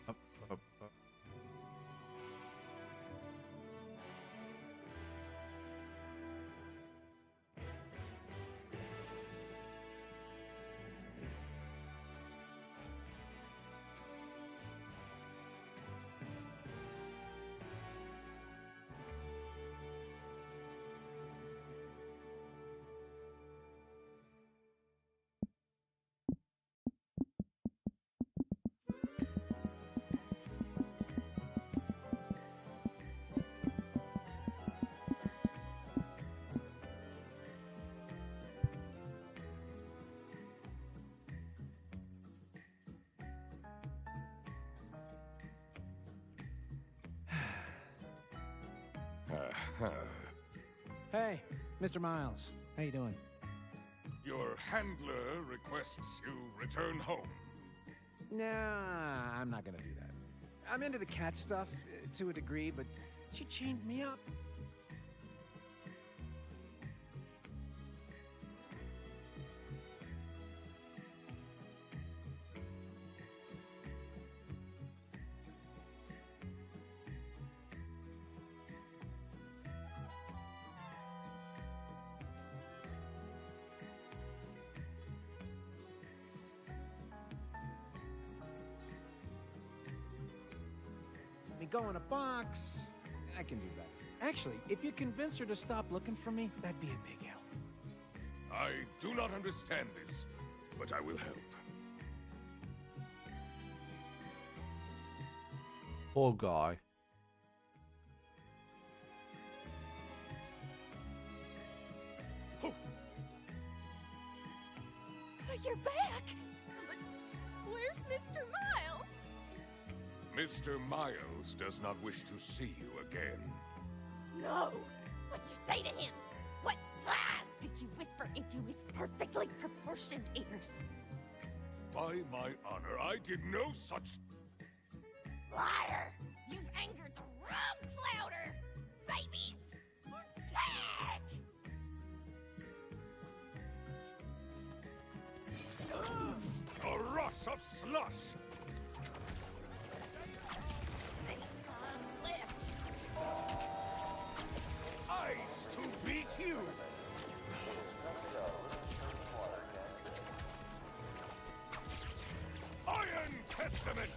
Up, up, up. Hey, Mr. Miles. How you doing? Your handler requests you return home. Nah, I'm not gonna do that. I'm into the cat stuff to a degree, but she chained me up. Go in a box. I can do that. Actually, if you convince her to stop looking for me, that'd be a big help. I do not understand this, but I will help. Poor guy. You're back! But where's Mr. Miles? Mr. Miles does not wish to see you again. No! What'd you say to him? What lies did you whisper into his perfectly proportioned ears? By my honor, I did no such... Liar! You've angered the wrong flounder! Babies! Tag! A rush of slush! Ice to beat you! Iron Testament!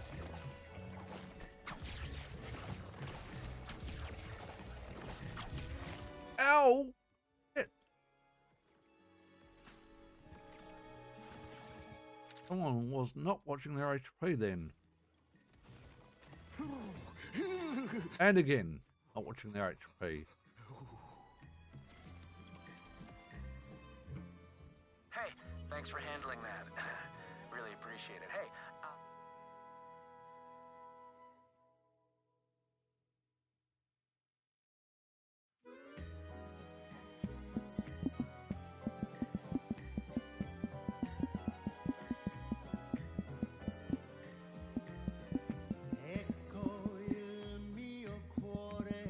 Ow! Shit. Someone was not watching their HP then. And again, not watching their HP. Hey, thanks for handling that. Really appreciate it. Hey, Ecco il mio cuore.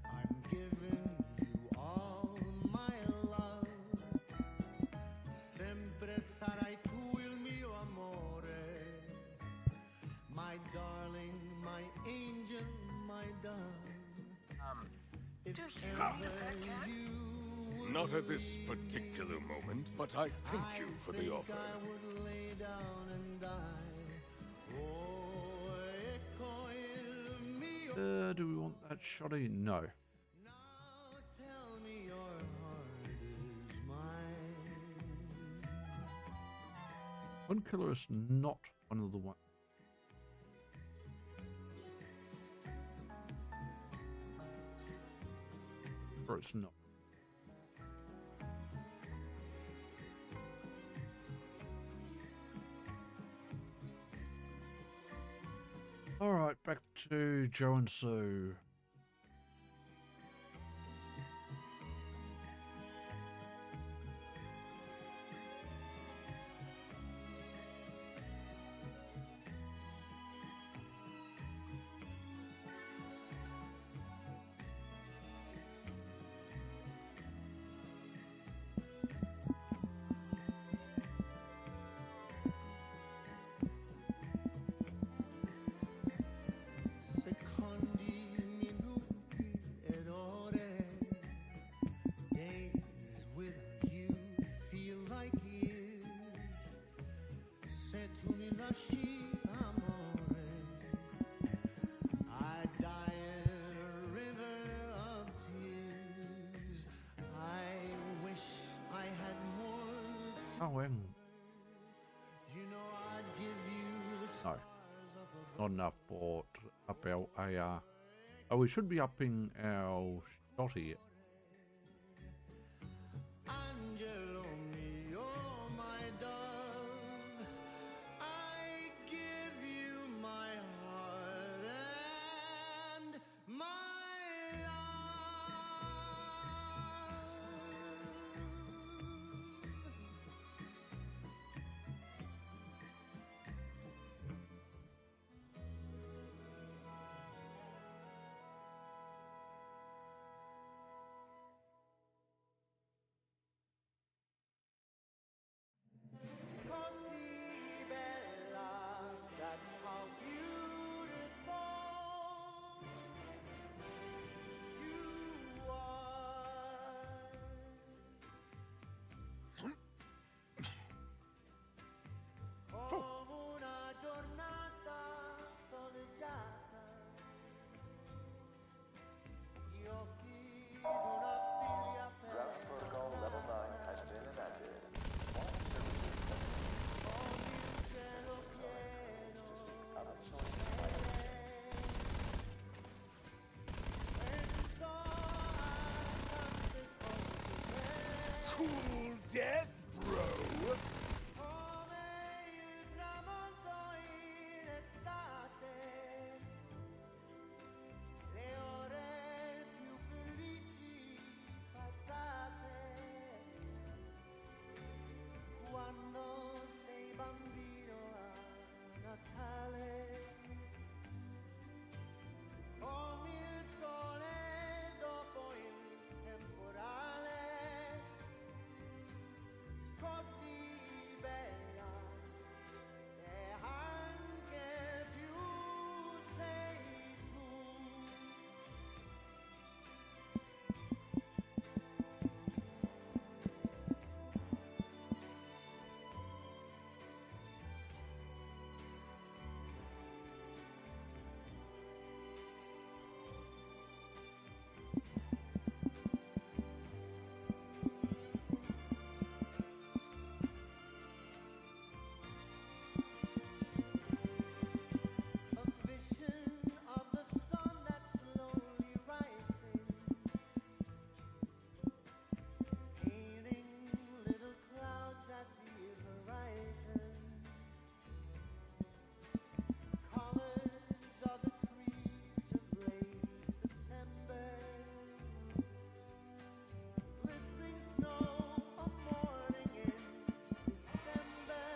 I'm giving you all my love. Sempre sarai tu il mio amore. My darling, my angel, my dove. do you need a pet cat? Not at this particular moment, but I thank you for the offer. I would lay down and die. Oh, ecco il mio. Do we want that shotty? No. Now tell me your heart is mine. One killer is not one of the ones. Or it's not. Alright, back to Joe and Sue. Secondi, minuti ed ore. Days without you feel like years. Se tu mi lasci, amore, I die in a river of tears. I wish I had more Oh, well. You know I'd give you the No. stars up Not enough for to up our AR. Oh, we should be upping our shotty. Angelo mio, my dove, I give you my heart and my love. cool death, bro. Le ore più felici passate quando sei bambino a Natale, con il sole dopo il temporale, così bella e anche più sei tu. A vision of the sun that's slowly rising, painting little clouds at the horizon. Colors of the trees of late September, glistening snow, a morning in December.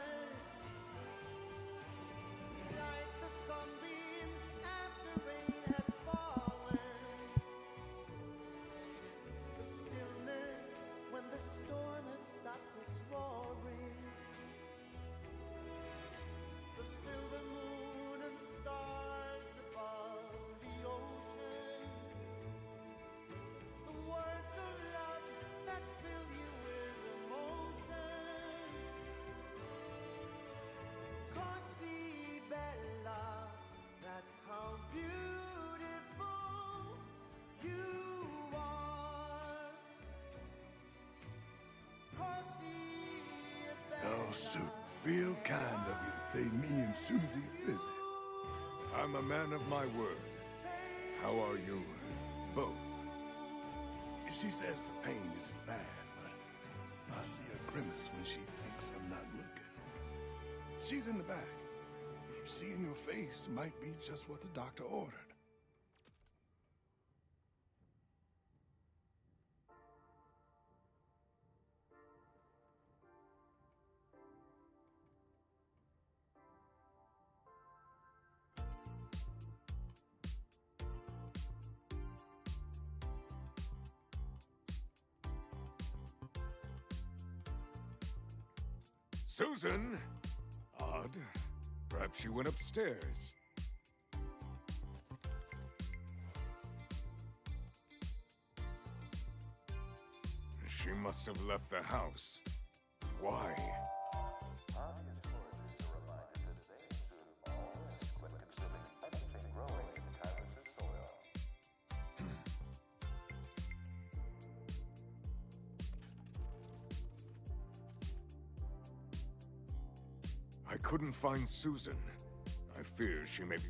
Like the sunbeams after rain has fallen, the stillness when the storm has stopped us roaring, the silver moon and stars above the ocean, the words of love that fill you with emotion. Così bella, that's how beautiful you are. Così bella. Oh, shoot. Real kind of you to pay me and Susie a visit. I'm a man of my word. How are you both? She says the pain isn't bad, but I see a grimace when she thinks I'm not looking. She's in the back. Seeing your face might be just what the doctor ordered. Susan? Odd. Perhaps she went upstairs. She must have left the house. Why? I couldn't find Susan. I fear she may be...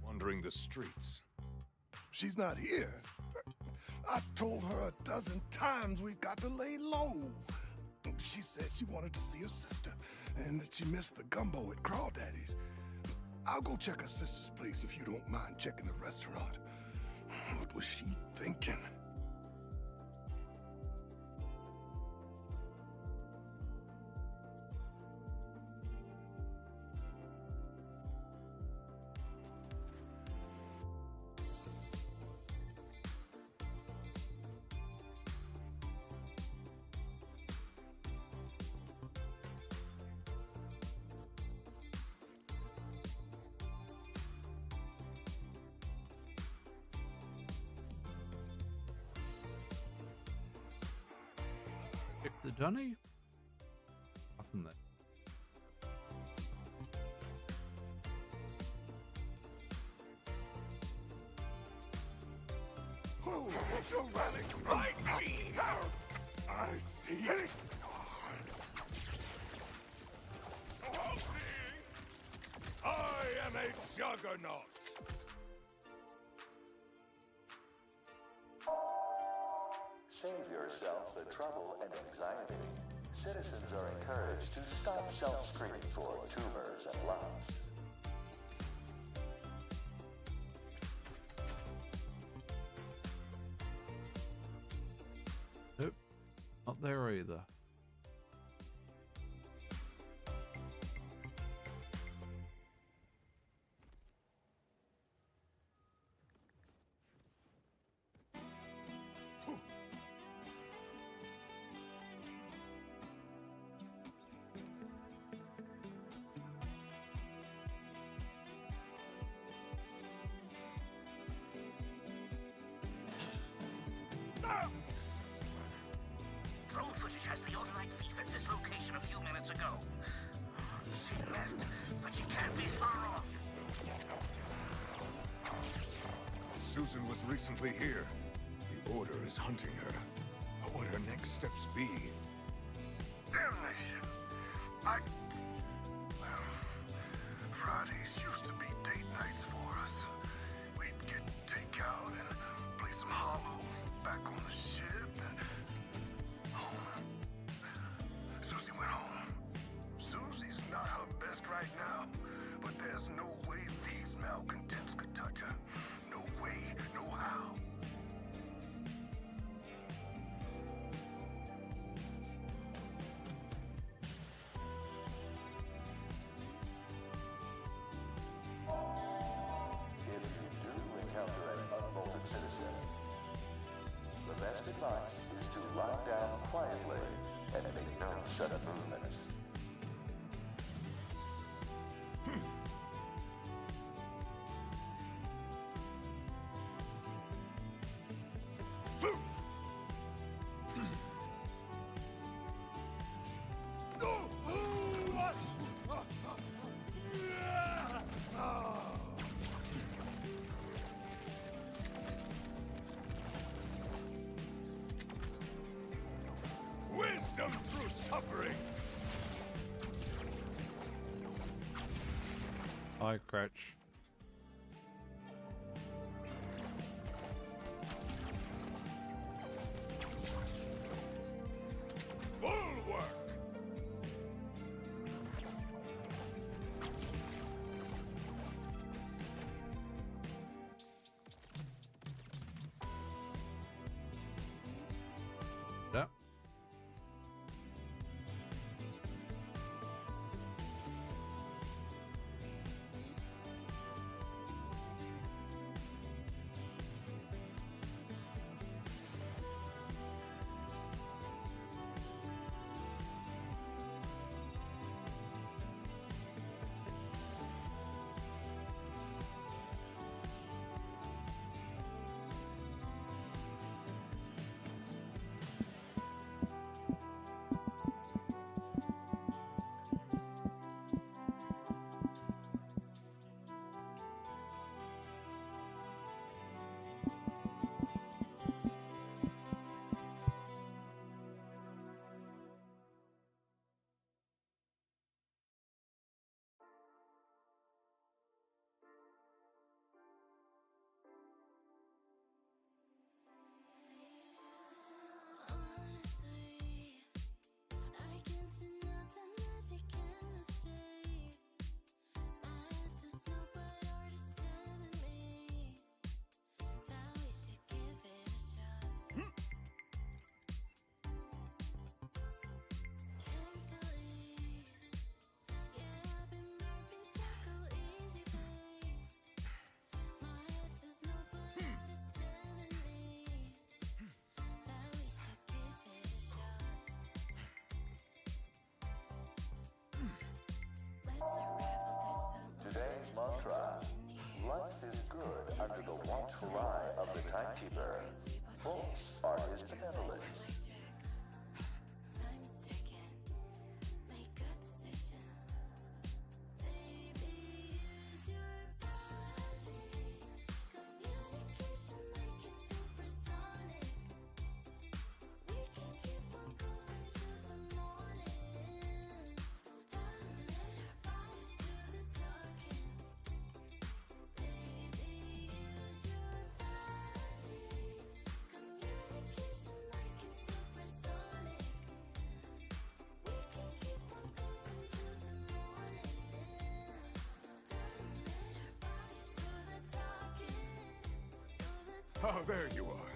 wandering the streets. She's not here. I told her a dozen times we've got to lay low. She said she wanted to see her sister and that she missed the gumbo at Crawdaddy's. I'll go check her sister's place if you don't mind checking the restaurant. What was she thinking? check the dunny. Nothing there. Oh, it's a relic right here! I see it! I am a juggernaut! Save yourself the trouble and anxiety. Citizens are encouraged to stop self-screening for tumors and lumps. Nope, not there either. Drone footage has the Ordinite thief at this location a few minutes ago. She left, but she can't be far off. Susan was recently here. The Order is hunting her. What would her next steps be? Damnation! Well, Fridays used to be date nights for us. We'd get takeout and play some hollows back on the ship. Home. Susie went home. Susie's not her best right now, but there's no way these malcontents could touch her. No way, no how. If you do encounter an unbolted citizen, the best advice is to lie down quietly and make no sudden movements. Wisdom through suffering! Hi, Cratch. Bulwark! Yeah. Oh, there you are.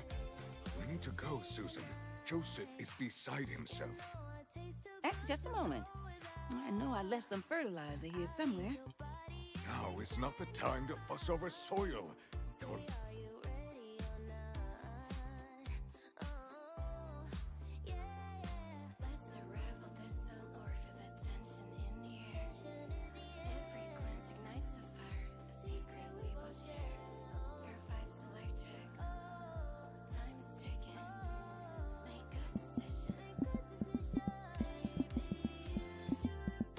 We need to go, Susan. Joseph is beside himself. Just a moment. I know I left some fertilizer here somewhere. Now is not the time to fuss over soil. You're... Let's unravel this allure, feel the tension in the air. Every glance ignites a fire, a secret we both share. Your vibe's electric, time's ticking. Make a decision. Baby, use your body.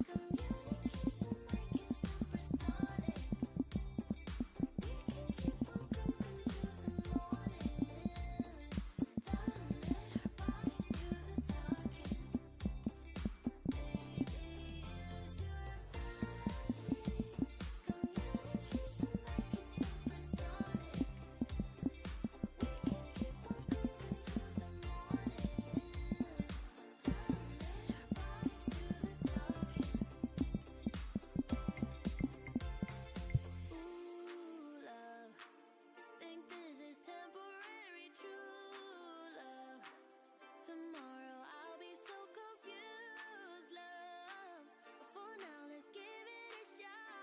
Communication like it's supersonic. We can keep on cruising till some morning. Darling, let our bodies do the talking. Baby, use your body. Communication like it's supersonic. We can keep on cruising till some morning. Darling, let our bodies do the talking. Ooh, love, think this is temporary, true love. Tomorrow I'll be so confused, love. For now, let's give it a shot.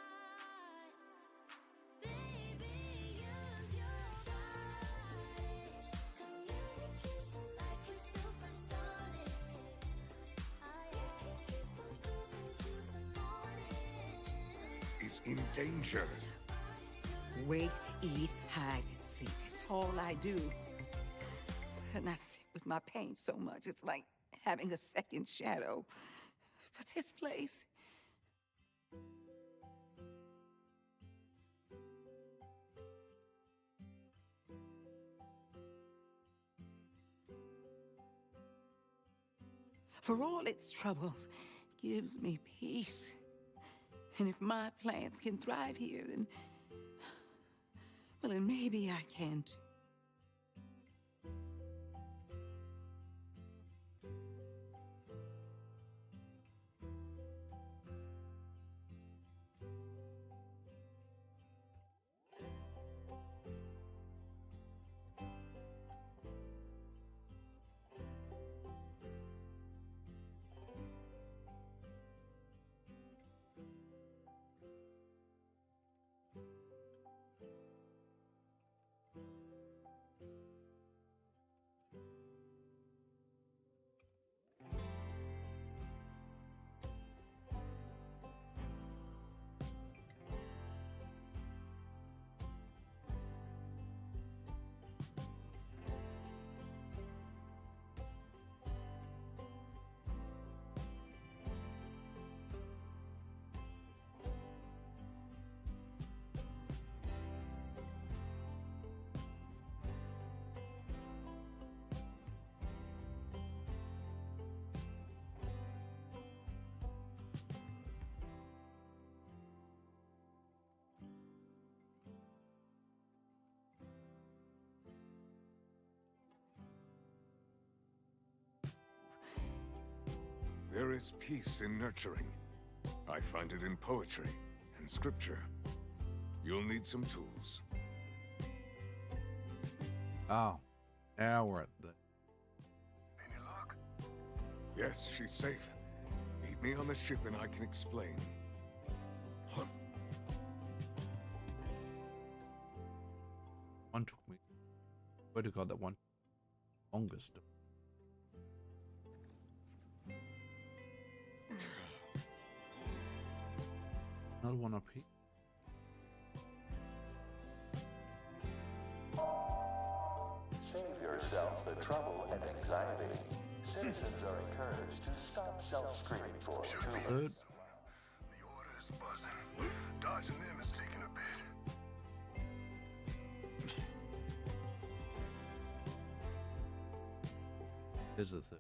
Baby, use your body. Communication like it's supersonic. We can keep on cruising till some morning. is in danger. Wake, eat, hide, sleep. It's all I do. And I sit with my pain so much, it's like having a second shadow. But this place, for all its troubles, gives me peace. And if my plants can thrive here, then, well, then maybe I can too. There is peace in nurturing. I find it in poetry and scripture. You'll need some tools. Oh, now we're at the... Any luck? Yes, she's safe. Meet me on the ship and I can explain. One took me. Where to God, that one longest. Another one up here. Save yourself the trouble and anxiety. Citizens are encouraged to stop self-screening for Third. The order is buzzing. Dodging them is taking a bit. Here's the thing.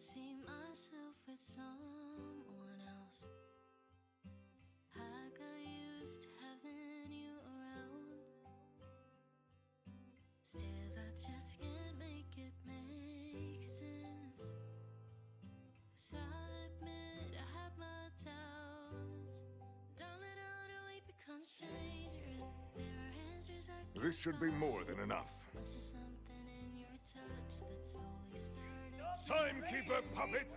see myself with someone else. I got used to having you around. Still, I just can't make it make sense. 'Cause I'll admit I have my doubts. Darling, how do we become strangers? There are answers I can't This should be more than enough. Was there something in your touch that slowly started Timekeeper puppet!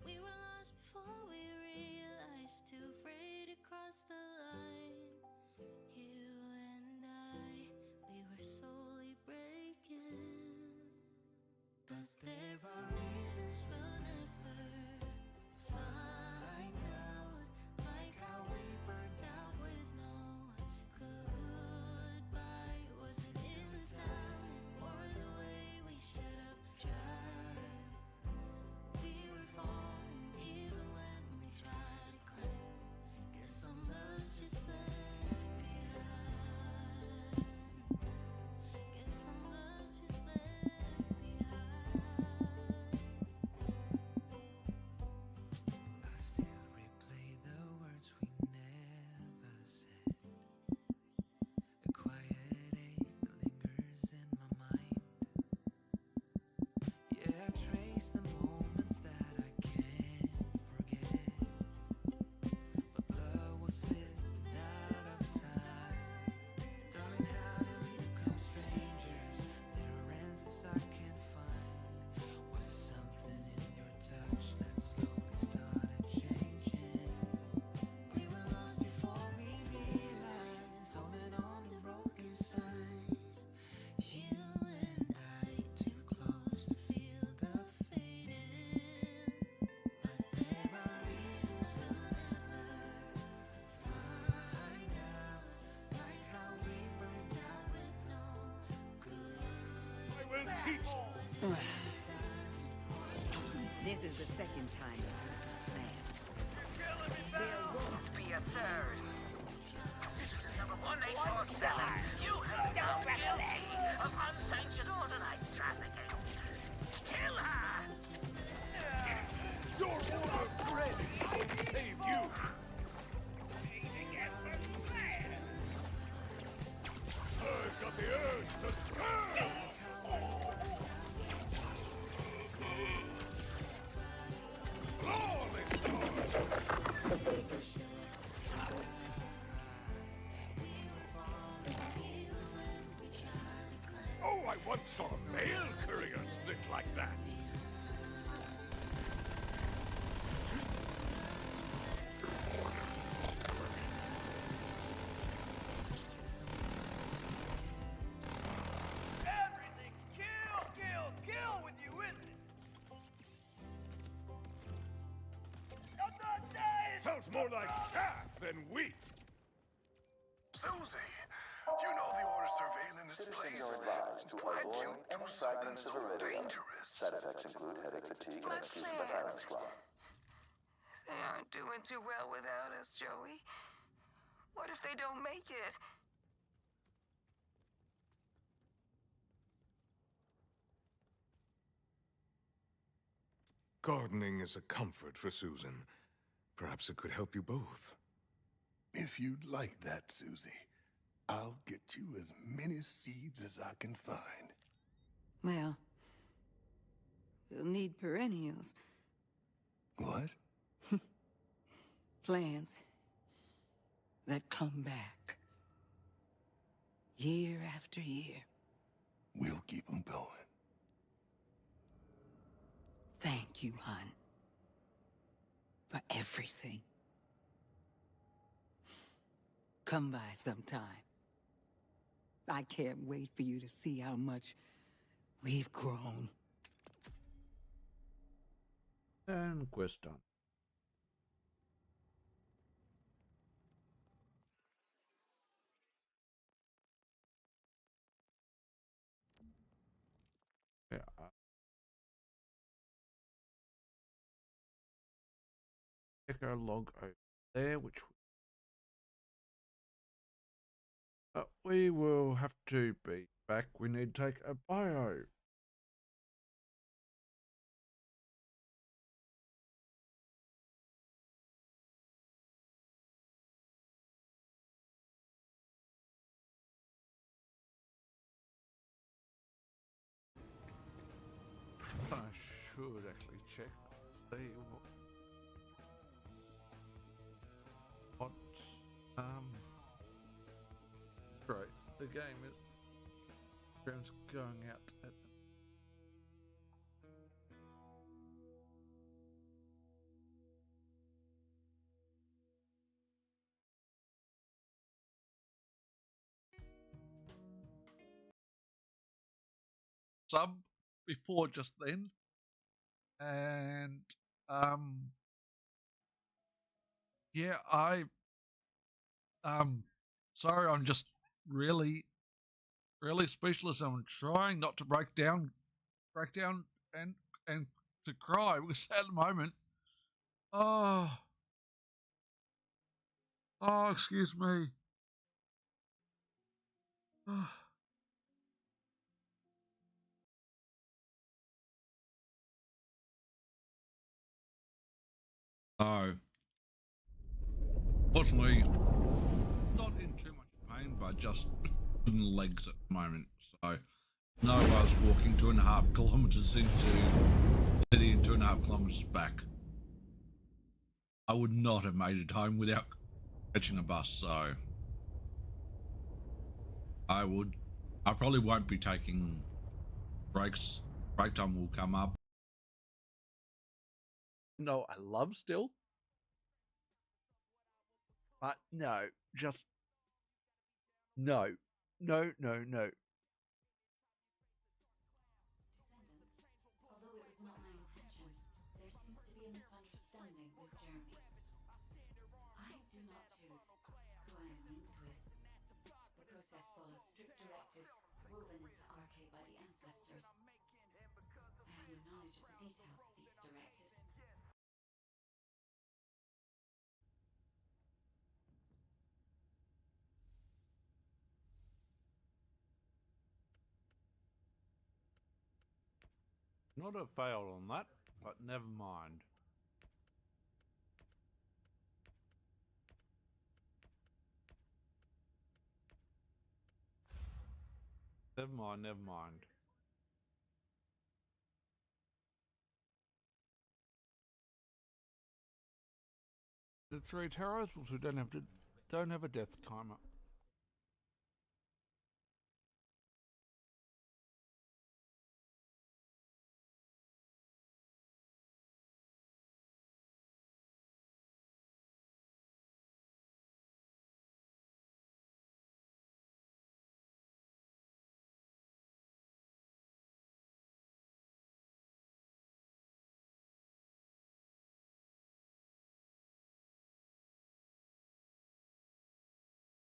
We were lost before we realized, too afraid to cross the line. You and I, we were slowly breaking. But there are reasons we'll never find out. Like how we burned out with no goodbye. Was it in the timing or the way we shut up dry? We were falling even when we tried to climb. Guess some love's just left behind. Guess some love's just left behind. I still replay the words we never said. A quiet ache lingers in my mind. Yeah, I trace the moments that I can't forget. But blood will slip without of time. Darling, how do we become strangers? There are answers I can't find. Was it something in your touch that slowly started changing? We were lost before we realized, holding on to broken signs. You and I, too close to feel the fading. But there are reasons we'll never find out. Like how we burned out with no good. I will teach! This is the second time you've heard my plans. There won't be a third. Citizen number 1847, you have been found guilty of unsanctioned ordinance trafficking. Kill her! Your older friends won't save you! I've got the urge to stir! Oh, I once saw a mail courier split like that. Everything's kill, kill, kill with you, isn't it? I'm not dying! Felt more like chaff than wheat. Susie, you know the order surveilling this place. Why'd you do something so dangerous? Side effects include headache, fatigue, My and excuses by plans. Club. They aren't doing too well without us, Joey. What if they don't make it? Gardening is a comfort for Susan. Perhaps it could help you both. If you'd like that, Susie, I'll get you as many seeds as I can find. Well, we'll need perennials. What? Plants that come back. Year after year. We'll keep them going. Thank you, hon. For everything. Come by sometime. I can't wait for you to see how much we've grown. And quest done. Yeah. Check our log over there, which we will have to be back. We need to take a bio. could actually check, see what right, the game is going out at sub before just then, and yeah, sorry, I'm just really speechless. I'm trying not to break down and and to cry because at the moment, oh, excuse me. Oh, fortunately, not in too much pain, but just in legs at the moment. So, no, I was walking 2.5 kilometers into city and 2.5 kilometers back. I would not have made it home without catching a bus. So, I probably won't be taking breaks. Break time will come up. No, I love still. But no, just no. Descendant, although it was not my intention, there seems to be a misunderstanding with Jeremy. I do not choose who I am linked with. The process follows strict directives woven into RK by the ancestors. I have no knowledge of the details of these directives. Not a fail on that, but never mind. Never mind. The 3 terrorists also don't have a death timer.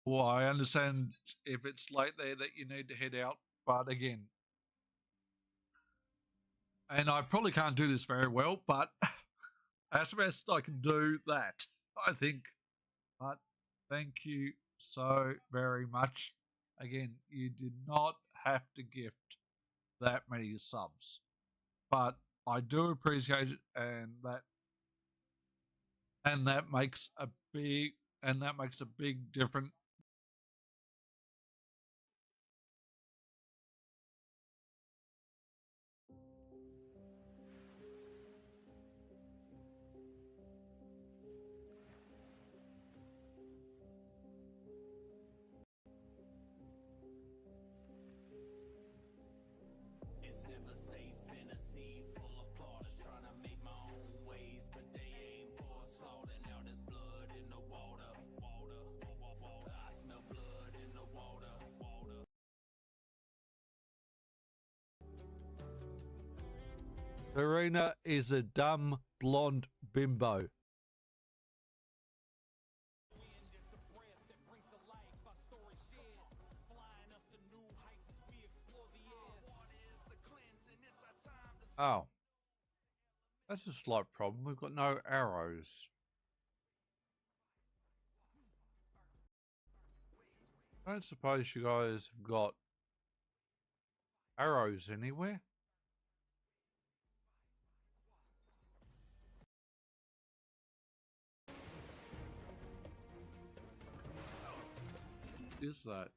Well, I understand if it's late there that you need to head out, but again, and I probably can't do this very well, but as best I can do that, I think. But thank you so very much. Again, you did not have to gift that many subs, but I do appreciate it, and that makes a big difference. It's never safe in a sea full of plotters trying to make my own ways, but they aim for slaughter. Now there's blood in the water. I smell blood in the water. Serena is a dumb blonde bimbo. Oh. That's a slight problem. We've got no arrows. I don't suppose you guys have got arrows anywhere? Is that?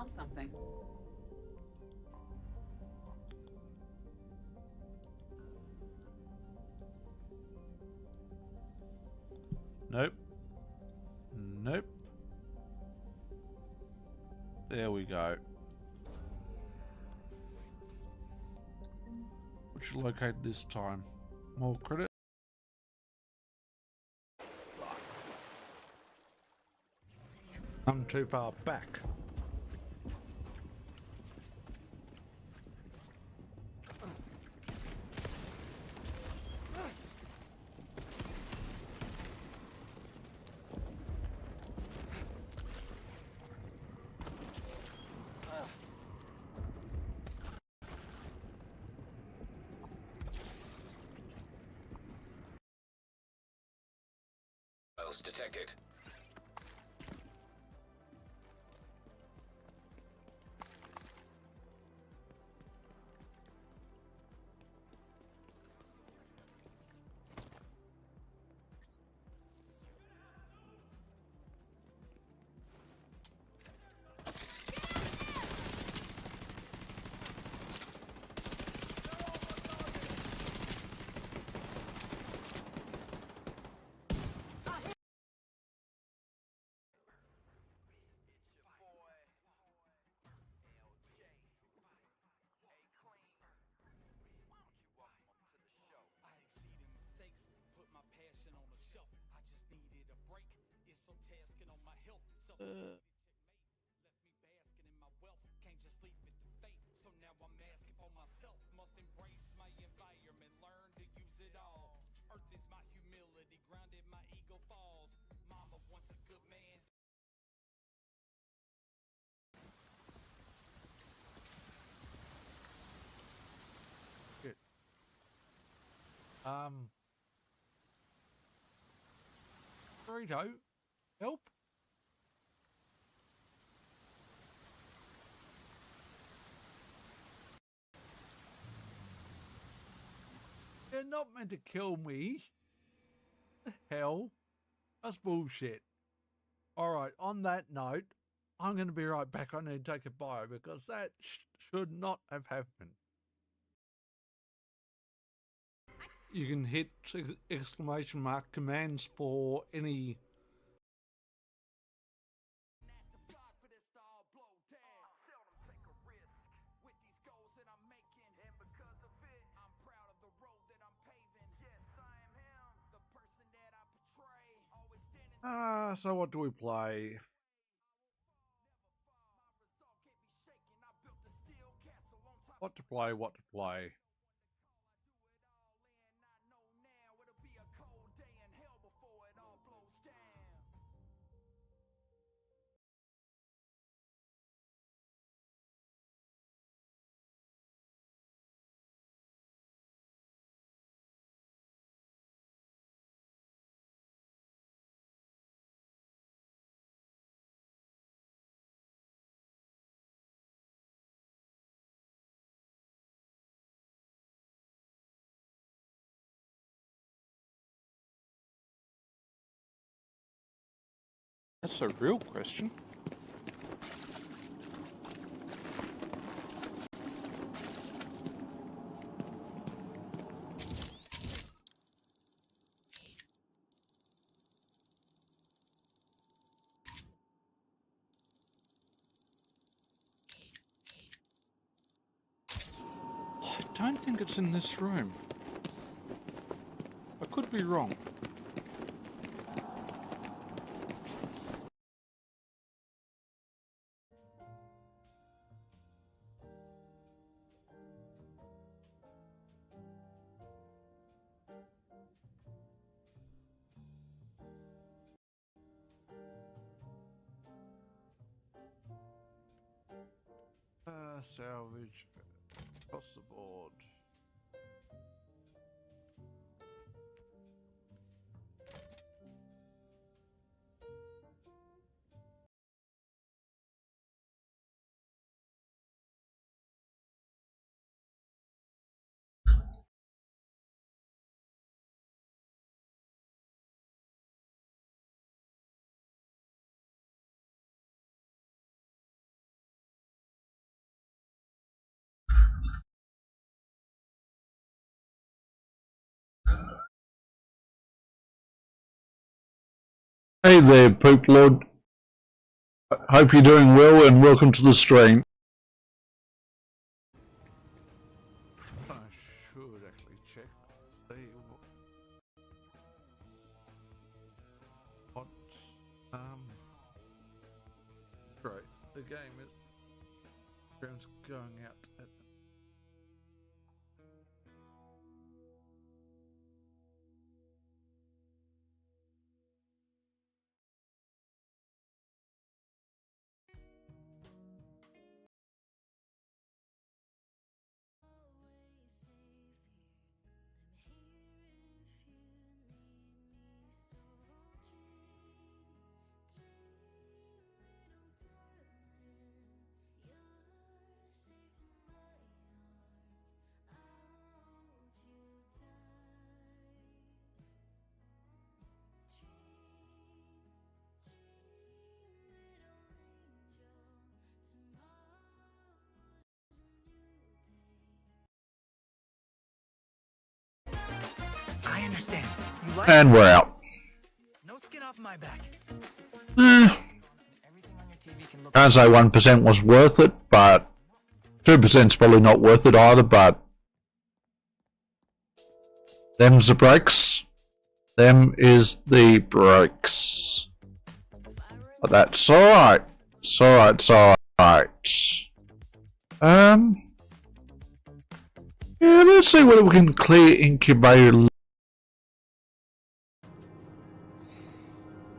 found something. Nope. Nope. There we go. What you locate this time? More credit? I'm too far back. Files detected. Shit. Burrito, help? You're not meant to kill me. The hell? That's bullshit. Alright, on that note, I'm going to be right back. I need to take a bio because that should not have happened. You can hit exclamation mark commands for any so what do we play? What to play, what to play. That's a real question. I don't think it's in this room. I could be wrong. Salvage across the board. Hey there, Poop Lord. Hope you're doing well and welcome to the stream. I should actually check. See what great. The game is going out at I understand. You like and we're out. No skin off my back. Can't say 1% was worth it, but 2%'s probably not worth it either, but them's the breaks. Them is the breaks. But that's alright. It's alright, it's alright. Yeah, let's see whether we can clear incubator.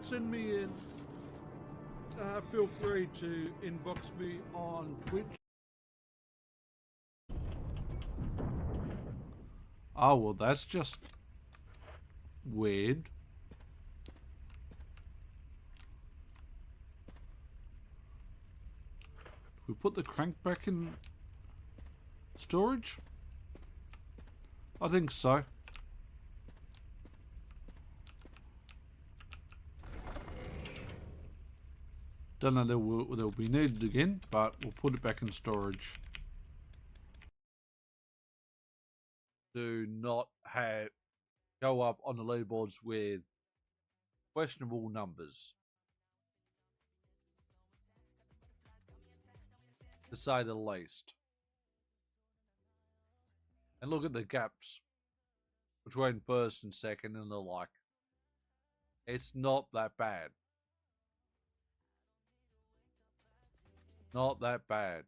Send me in. Feel free to inbox me on Twitch. Oh, well, that's just weird. We put the crank back in storage? I think so. Don't know they'll be needed again, but we'll put it back in storage. Do not go up on the leaderboards with questionable numbers, to say the least. And look at the gaps between first and second and the like. It's not that bad. Not that bad.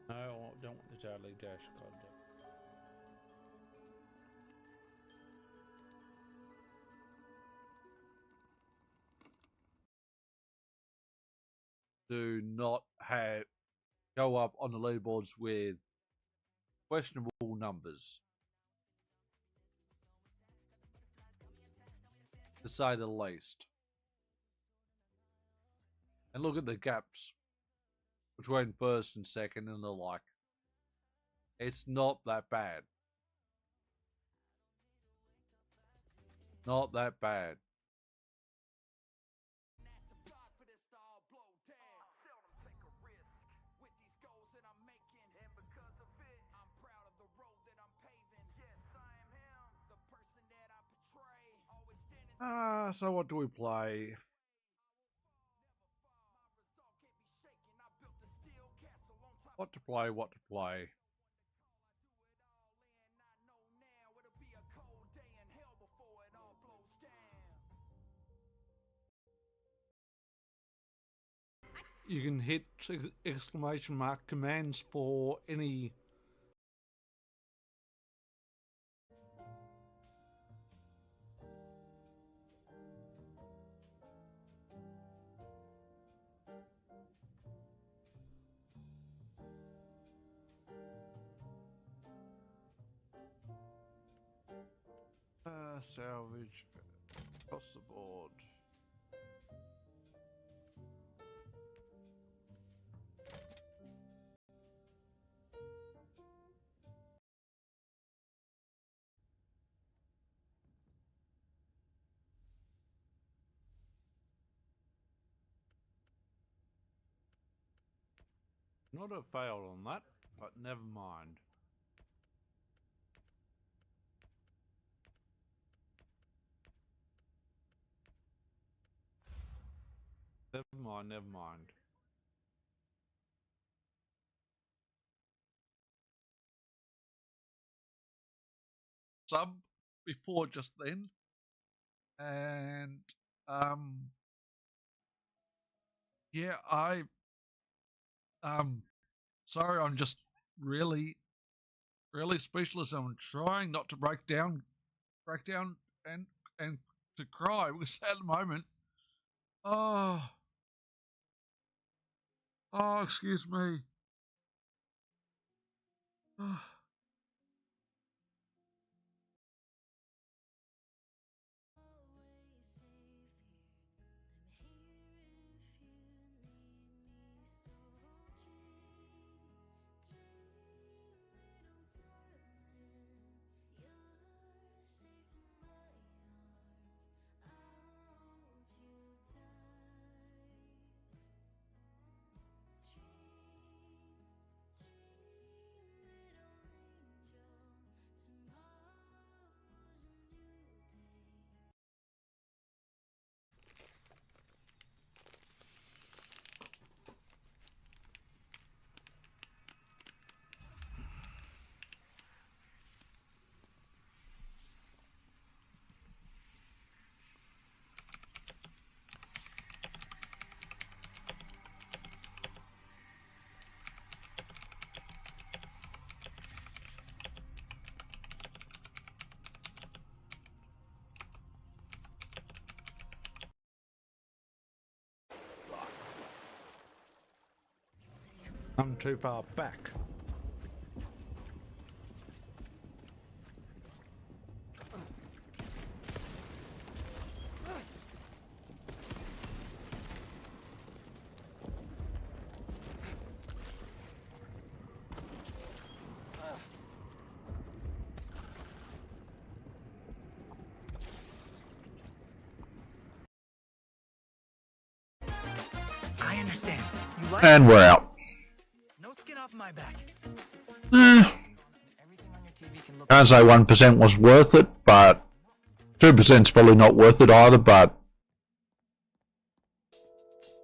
No, I don't want the Charlie Dash content. Do not go up on the leaderboards with questionable numbers, to say the least. And look at the gaps between first and second and the like. It's not that bad. Not that bad. So what do we play? What to play, what to play. You can hit exclamation mark commands for any salvage across the board. Not a fail on that, but never mind. Never mind, never mind. Sub before just then, and yeah, sorry, I'm just really speechless. I'm trying not to break down and and to cry because at the moment, oh, excuse me. I'm too far back. I understand. You like And we're out. no skin off my back. Can't say 1% was worth it, but 2%'s probably not worth it either, but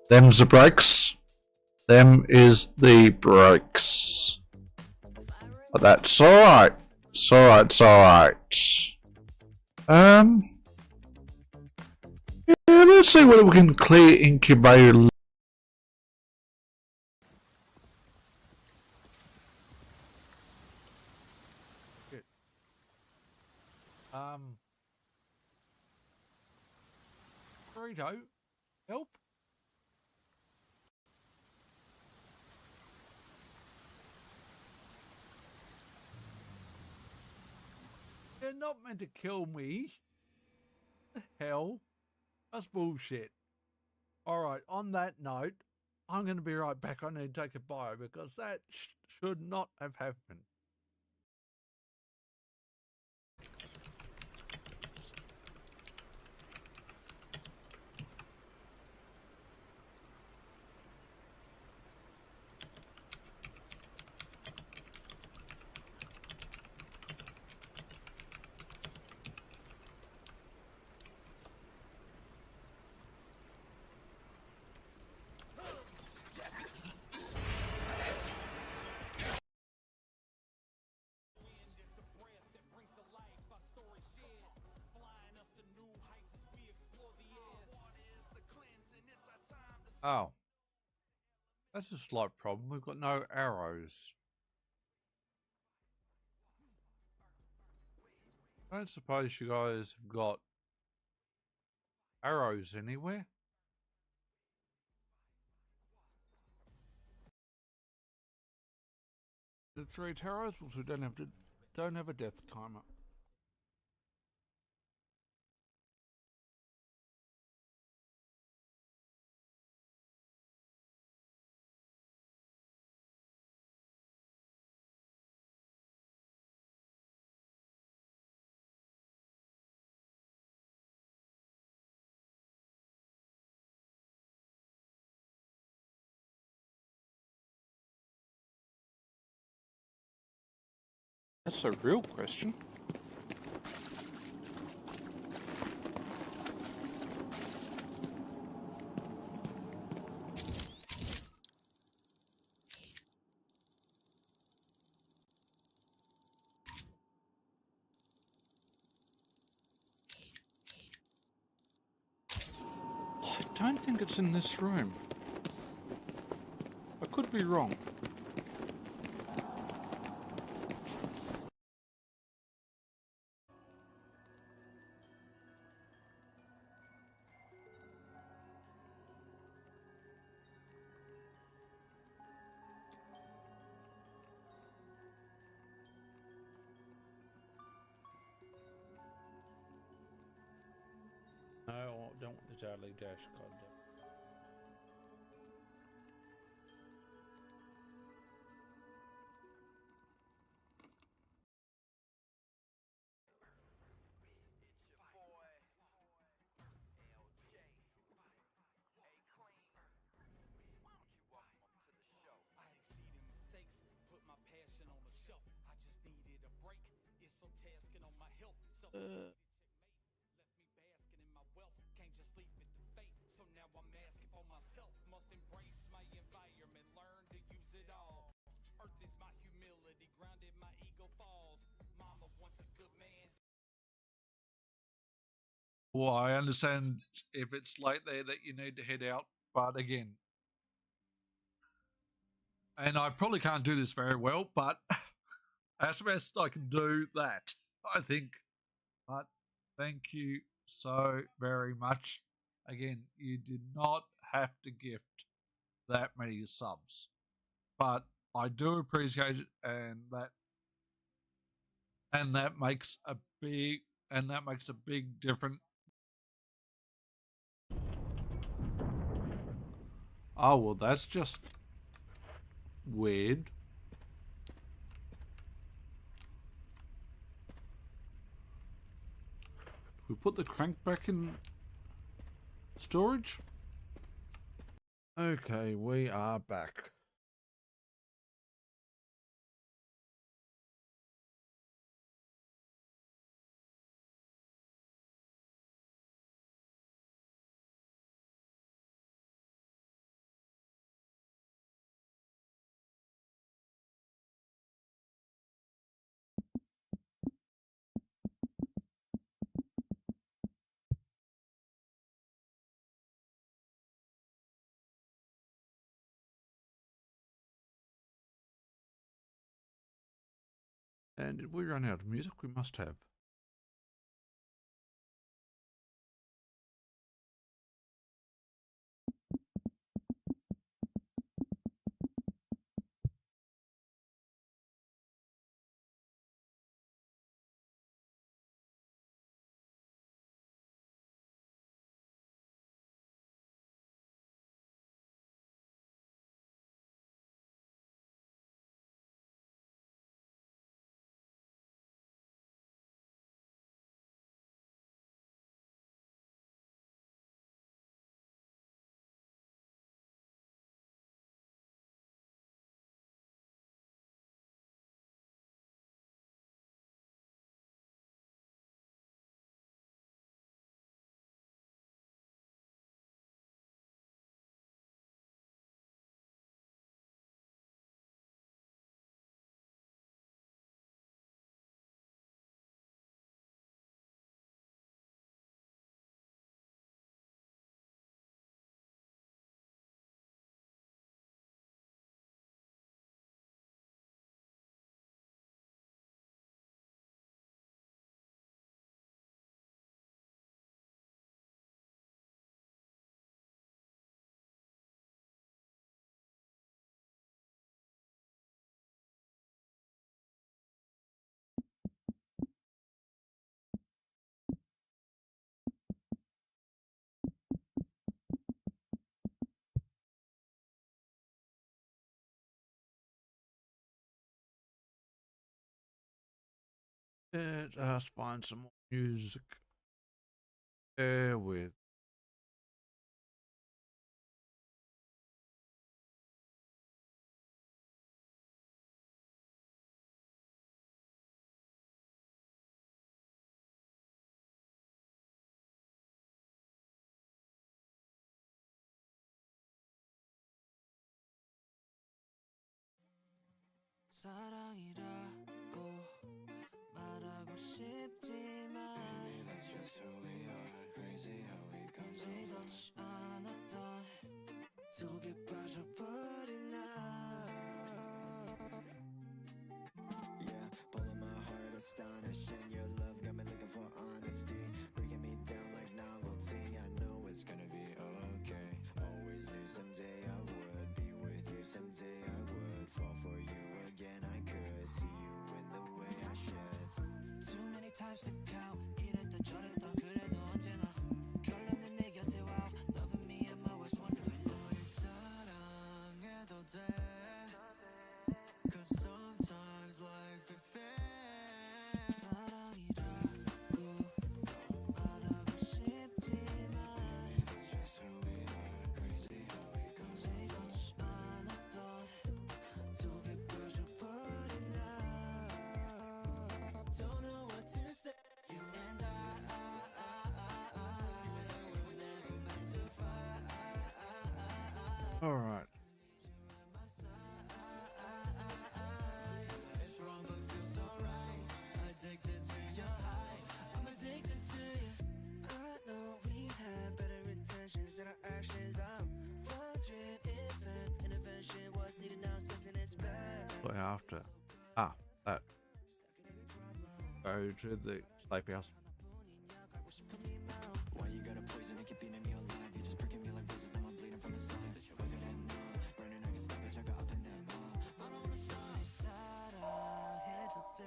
them's the breaks. Them is the breaks. But that's alright. It's alright, it's alright. Yeah, let's see whether we can clear incubator. Burrito, help? They're not meant to kill me. The hell? That's bullshit. Alright, on that note, I'm going to be right back. I need to take a bio because that should not have happened. Oh. That's a slight problem. We've got no arrows. I don't suppose you guys have got arrows anywhere? The 3 arrows, because we don't have a death timer. That's a real question. I don't think it's in this room. I could be wrong. No, I don't want the Charlie Dash card. I exceeded mistakes, put my passion on the shelf. I just needed a break. It's so tasking on my health. Self-inflicted checkmate left me basking in my wealth. Can't just leave it to fate. So now I'm asking for myself. Must embrace my environment, learn to use it all. Earth is my humility, grounded my ego falls. Mama wants a good man. Well, I understand if it's late there that you need to head out, but again, and I probably can't do this very well, but as best I can do that, I think. But thank you so very much. Again, you did not have to gift that many subs, but I do appreciate it, and that makes a big difference. Oh well, that's just weird. We put the crank back in storage. Okay, we are back. And did we run out of music? We must have. Let us find some more music. Bear with. 사랑이라고 말하고 싶지만 Baby, that's just who we are. Crazy how we come so far. 의도치 않았던 속에 빠져버린 나 Yeah, pulling my heart astonishing. Your love got me looking for honesty, breaking me down like novelty. I know it's gonna be okay. Always knew someday I would be with you. Someday I would fall for you again. I could see you in the way I should. Too many times to count. 이랬다 저랬다 그래도 언제나 결론은 내 곁에 와. Loving me, I'm always wondering. 널 사랑해도 돼? 'Cause sometimes life it fails. 사랑이라고 말하고 싶지만 Baby, that's just who we are. Crazy how we come so far. 의도치 않았던 속에 빠져버린 나 Don't know what to say. You and I were never meant to fight. All right. It's wrong but feels so right. Addicted to your high. I'm addicted to you. I know we had better intentions than our actions. I'm wondering if an intervention was needed now since it's bad. So after that, go to the safe house. Why you gotta poison and keep eating me alive? You just pricking me like roses, now I'm bleeding from the side. Whether than burning, I can stop it, check out up in them. I don't wanna stop. 사랑해도 돼.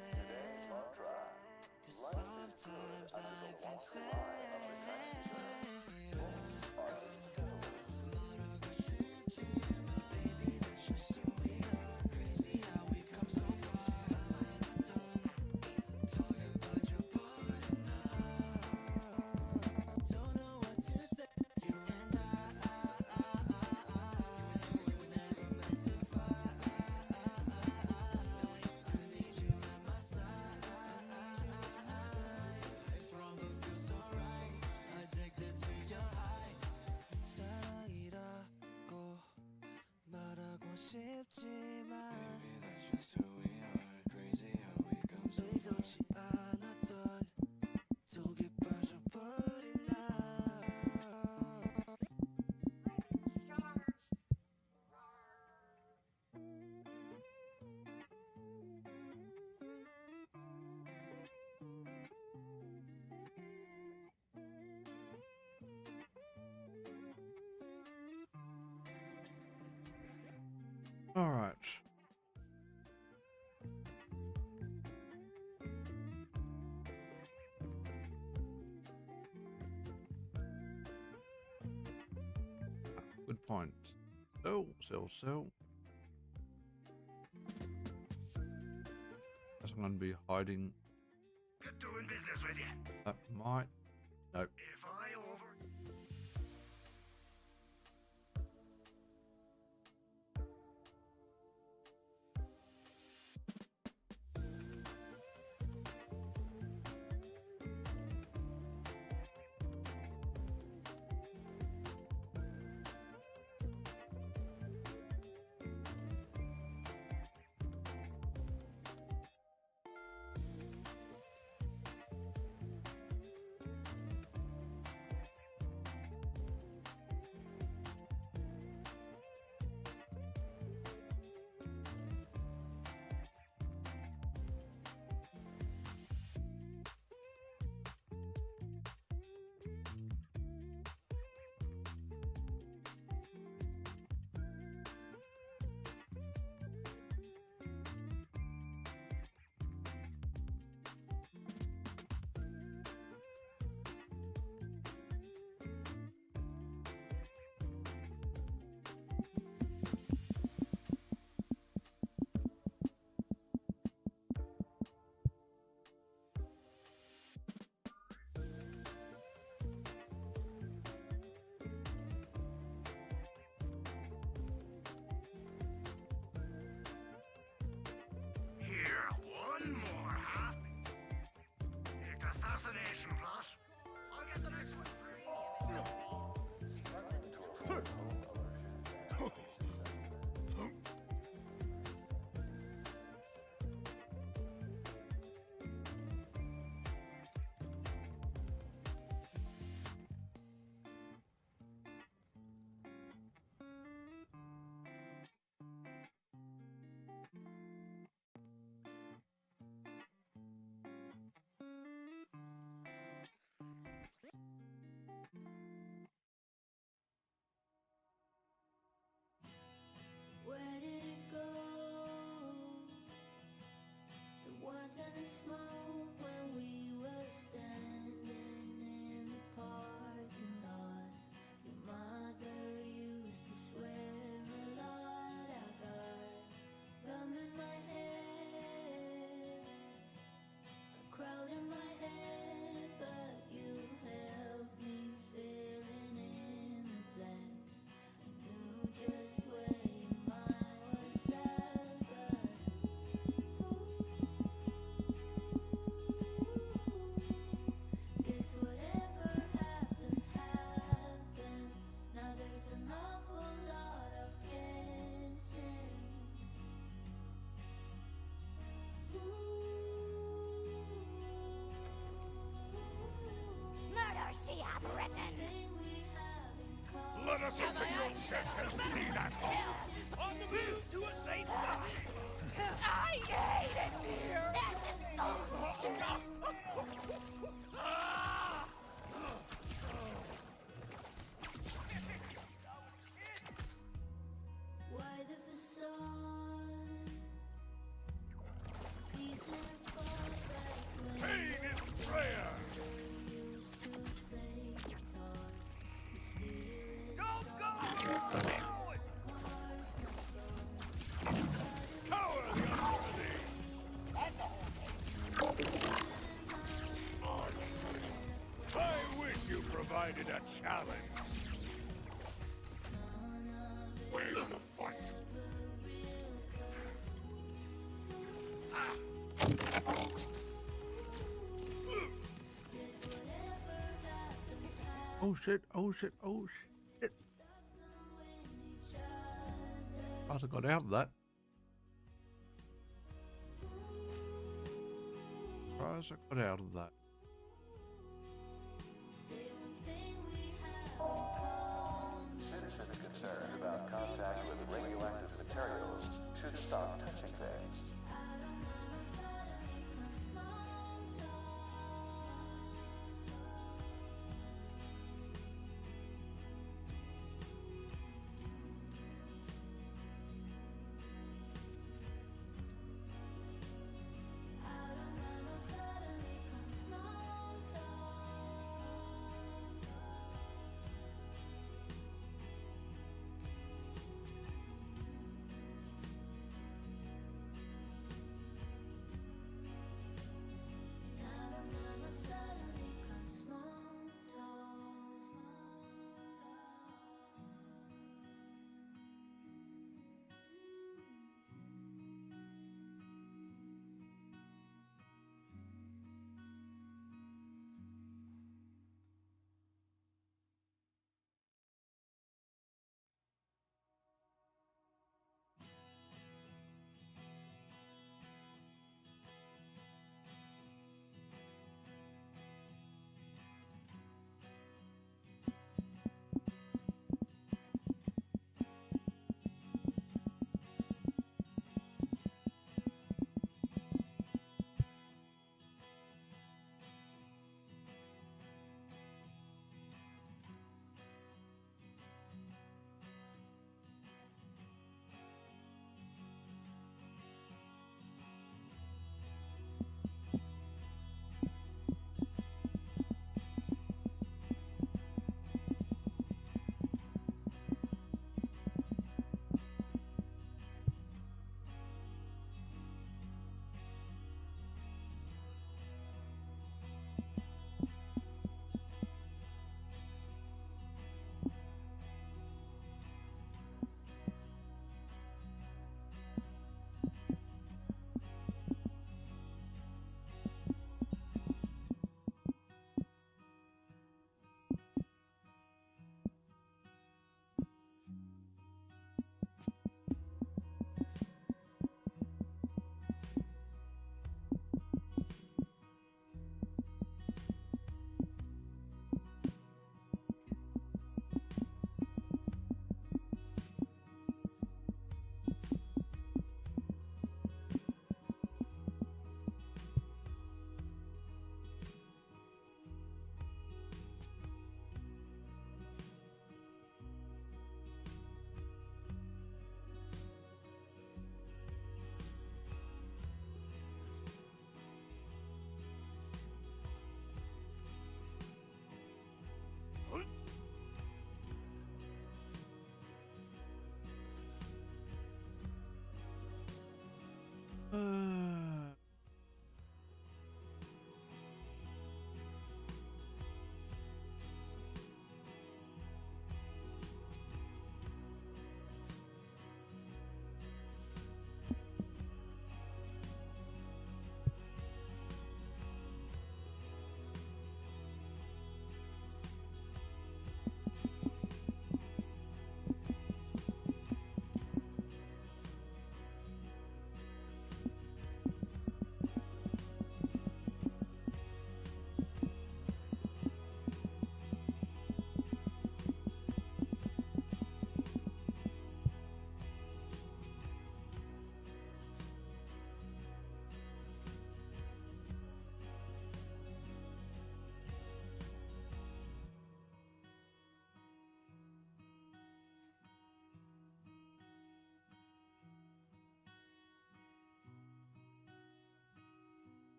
'Cause sometimes I've been fed. Baby, that's just who we are. Crazy how we come so far. Talk about your body now. Don't know what to say. You and we were never meant to fight. I need you at my side. It's wrong but feels so right. Addicted to your high. 사랑이라고 말하고 싶지만 Baby, that's just who we are. Crazy how we come so far. 의도치 않았던 속에 빠져버린 나 All right. Good point. Sell. Guess I'm going to be hiding. Get doing business with you. That might. Nope. If I over. us open your chest and see that hole! On the move to a safe spot! I hate it here! Why the facade? Peace in a false right way. Pain is prayer! Used to play guitar. You Scour the unworthy! I wish you provided a challenge. Where's the fight? Oh shit, oh shit, oh shit. I got out of that. Surprised I got out of that. Citizens concerned about contact with radioactive materials should stop touching things.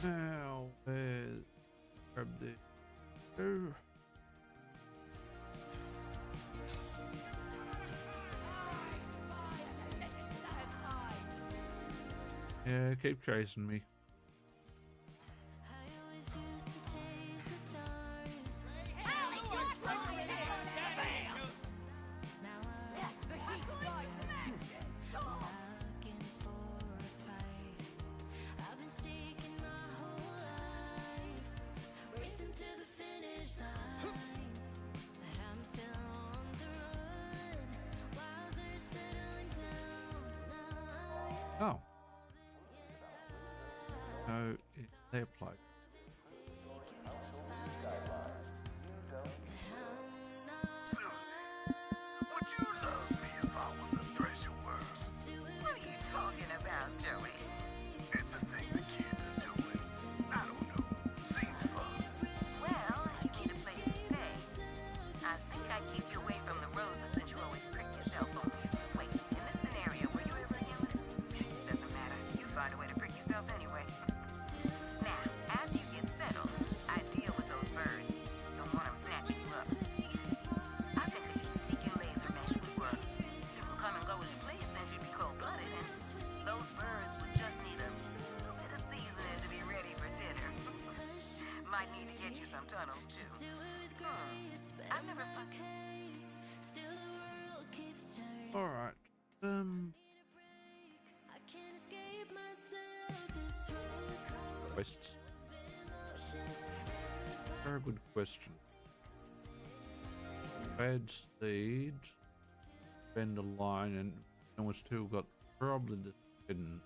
Now, grab this. Oh. Yeah, keep chasing me. Oh. No, they apply. Susie, would you love me if I was a treasure world? What are you talking about, Joey? It's a thing the kids are doing. I don't know. Seems fun. Well, you need a place to stay. I think I'd keep you away from the roses since you always prick yourself on. Wait, in this scenario, were you ever human? Doesn't matter. You find a way to prick yourself anyway. Now, after you get settled, I deal with those birds. Don't want them snatching you up. I think the heat-seeking laser mesh would work. You can come and go as you please since you'd be cold-blooded, and those birds would just need a little bit of seasoning to be ready for dinner. Might need to get you some tunnels, too. I've never fucking... Alright. Quests. Very good question. Bad seed. Bend a line and we still got probably the hidden.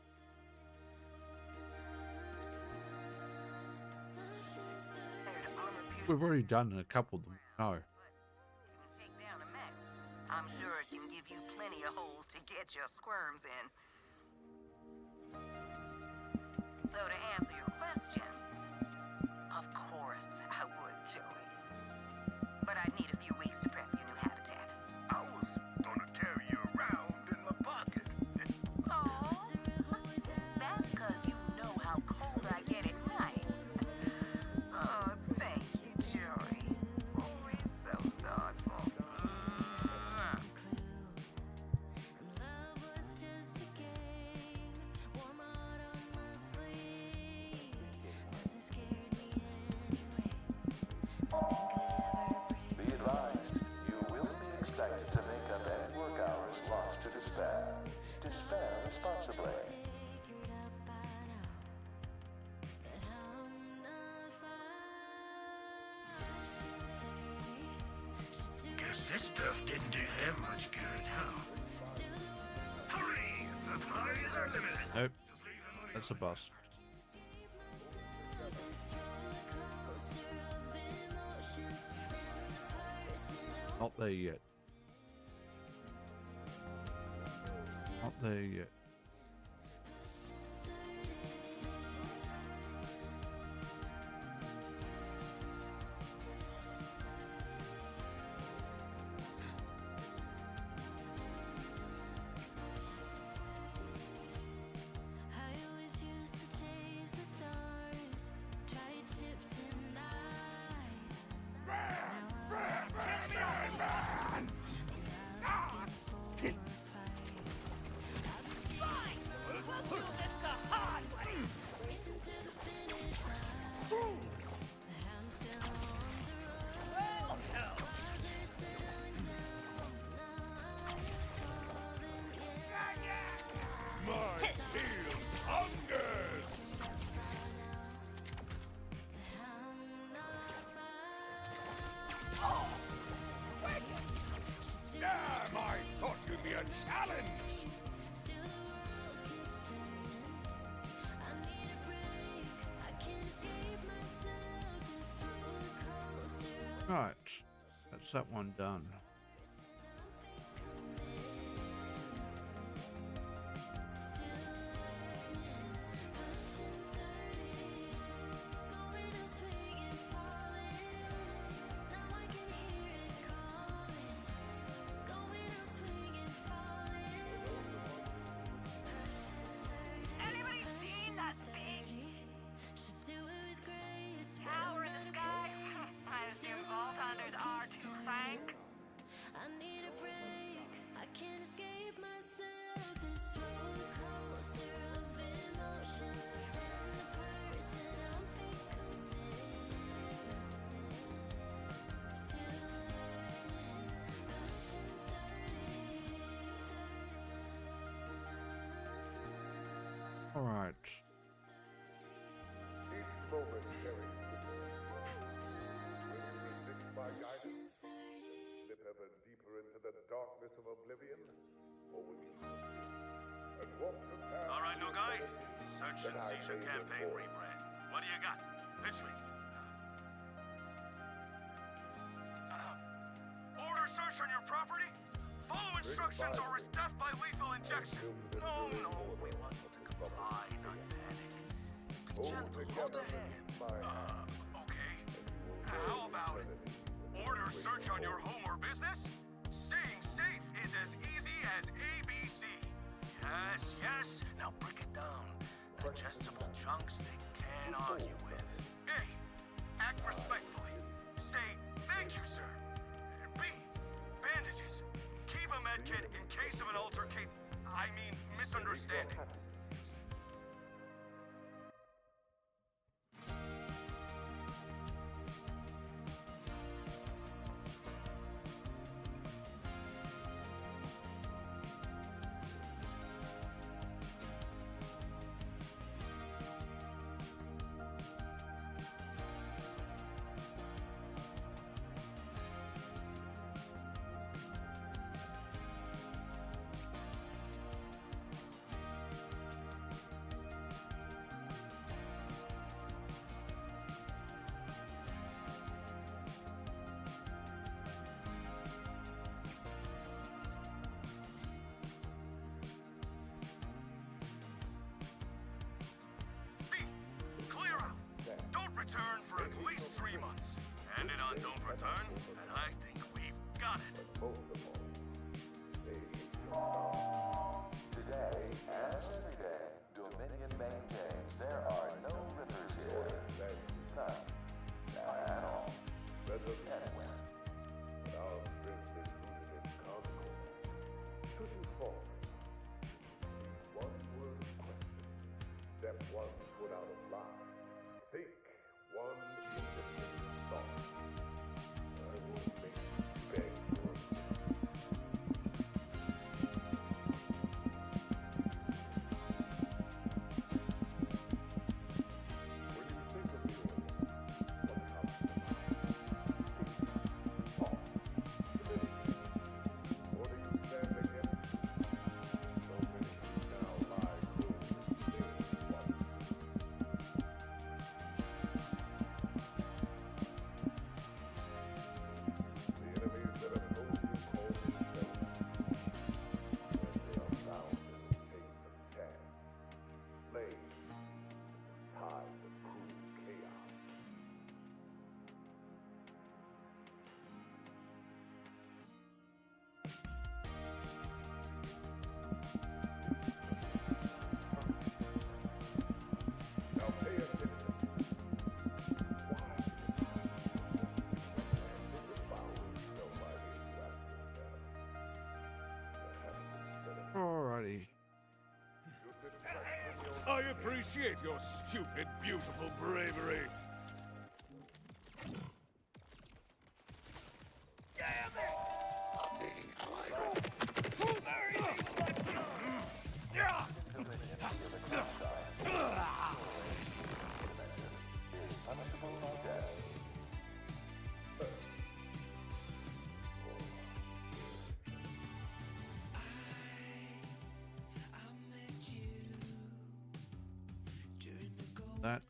We've already done a couple of them. No. Take down a mech. I'm sure it can give you plenty of holes to get your squirms in. So to answer your question, of course I would, Joey. But I'd need a few weeks to prep your new habitat. I was gonna carry you around in my pocket. Oh, that's because you know how cold I get at night. Oh, thank you, Joey. Always so thoughtful. Be advised, you will be expected to make up any work hours lost to despair. Despair responsibly. Guess this stuff didn't do them much good, huh? Hurry! Supplies are limited. Nope. That's a bust. Not there yet. Not there yet. My shield hungers! Damn, I thought you'd be a challenge! Right. That's that one done. Anybody seen that big the darkness of oblivion, or will you and walk the path? All right, no guy. Search that and I seizure laid campaign before? rebrand. What do you got? Pitch me. Order search on your property? Follow instructions or risk death by lethal injection. No, we want you to comply, not panic. Be gentle, hold a hand. Okay. How about order search on your home or business? Staying safe is as easy as ABC. Yes. Now break it down. Digestible chunks they can't argue with. A. Act respectfully. Say, thank you, sir. B. Bandages. Keep a med kit in case of an misunderstanding. Return for at least 3 months. Hand it on, don't return, and I think we've got it. Today, as every day, Dominion maintains there are no rippers here. None. Not at all. Anywhere. But our strength is rooted in concord. Should you fall, one word question. Step one foot out of line. Think one independent thought. I will make you beg for it. When you think of the order, what comes to mind? Peace, thought, stability. Or do you stand against it? So many now lie close in vain watching. The enemies that oppose you call themselves. When they are bound in the chains of chance, slaves, ties of cruel chaos. Now pay attention. Alrighty. I appreciate your stupid, beautiful bravery. Punishable by death. That.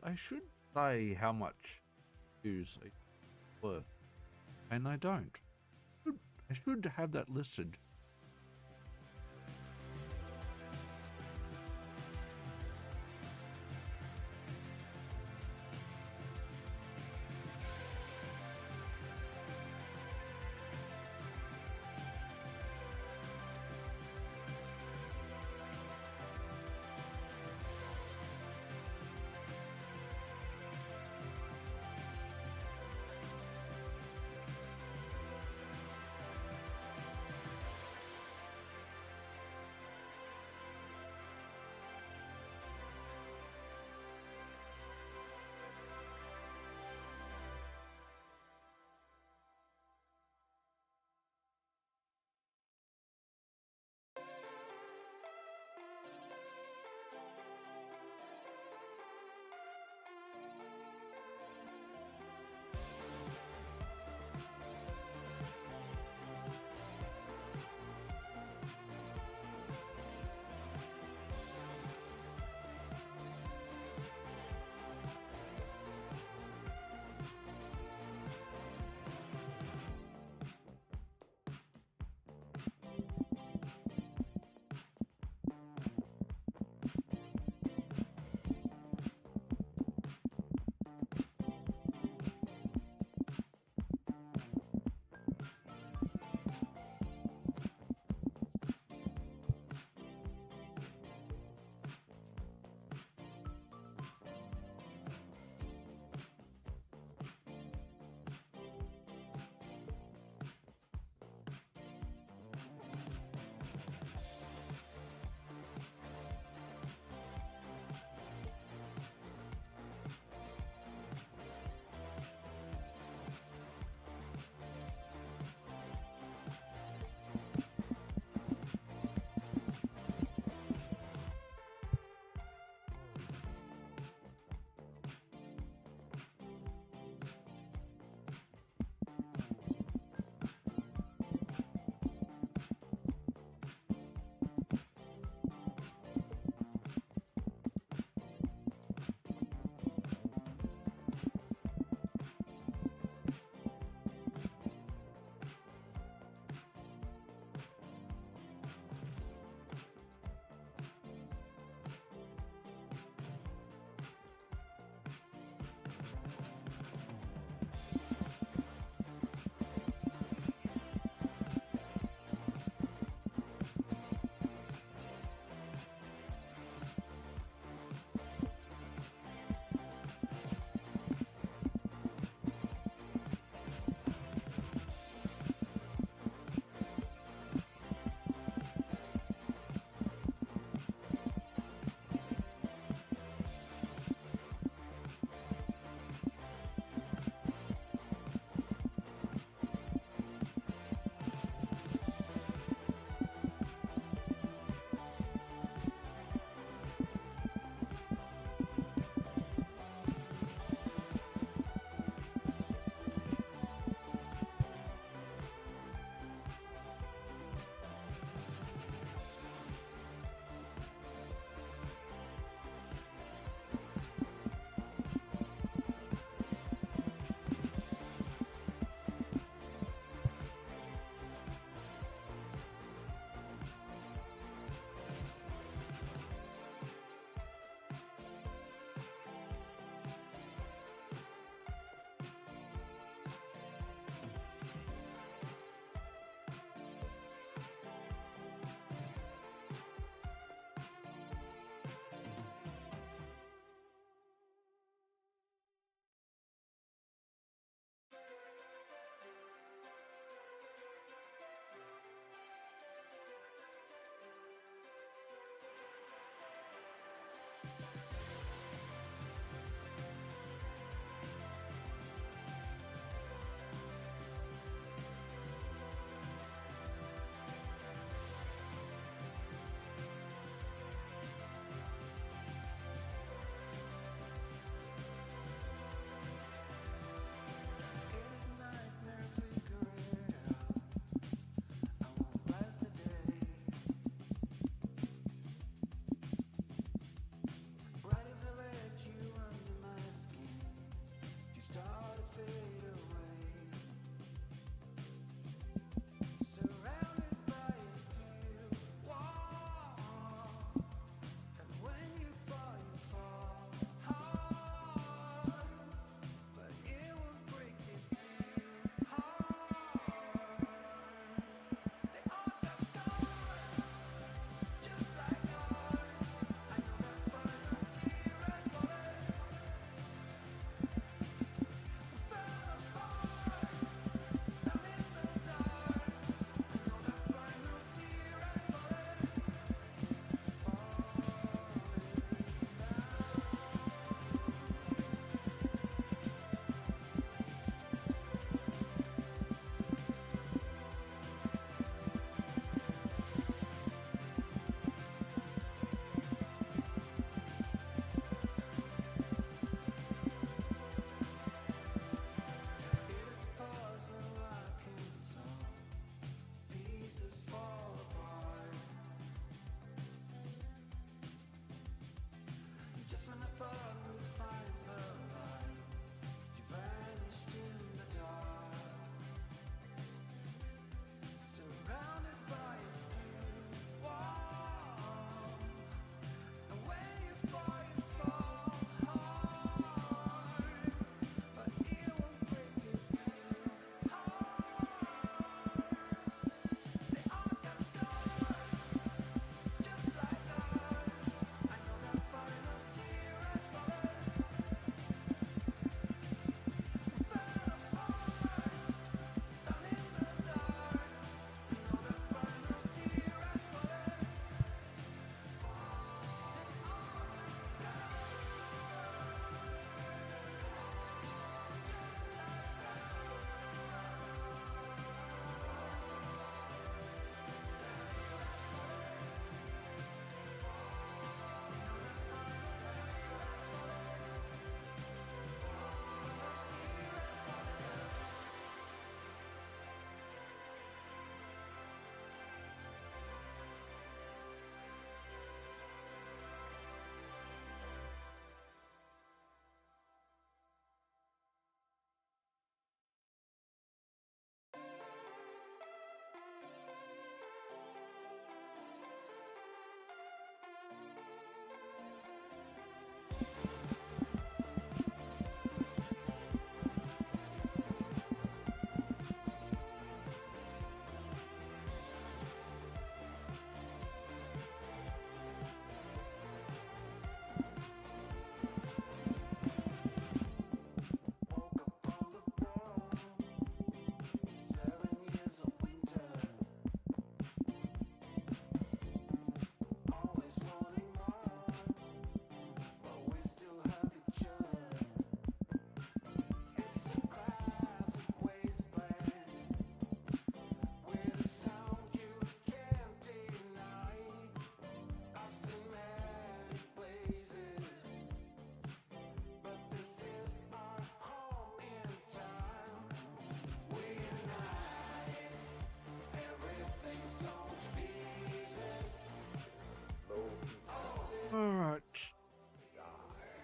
I should say how much use it's worth, and I don't. I should have that listed.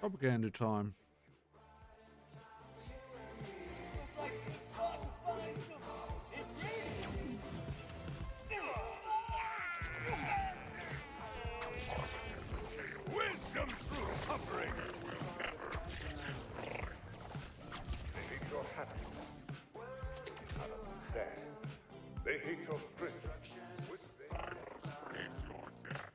Propaganda time. Wisdom through suffering. They hate your happiness. They cannot understand. They hate your strength. Which they hate your death.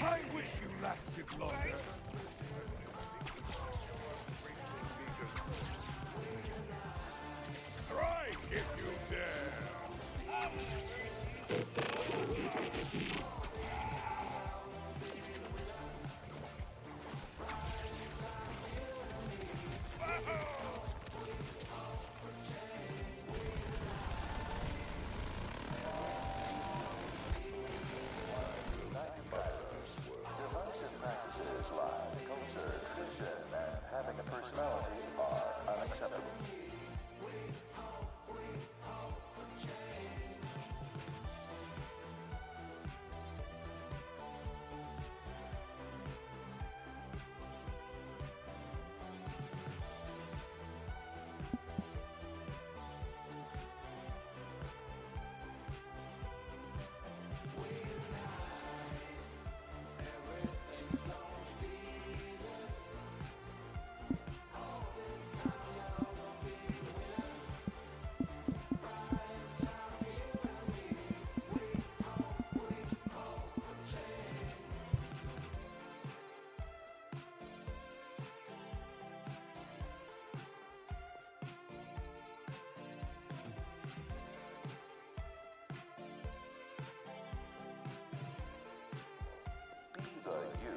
I wish you lasted longer. Strike if you dare. Divisive practices like culture, tradition, and having a personality are unacceptable.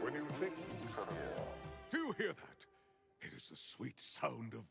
When you think Do you hear that? It is the sweet sound of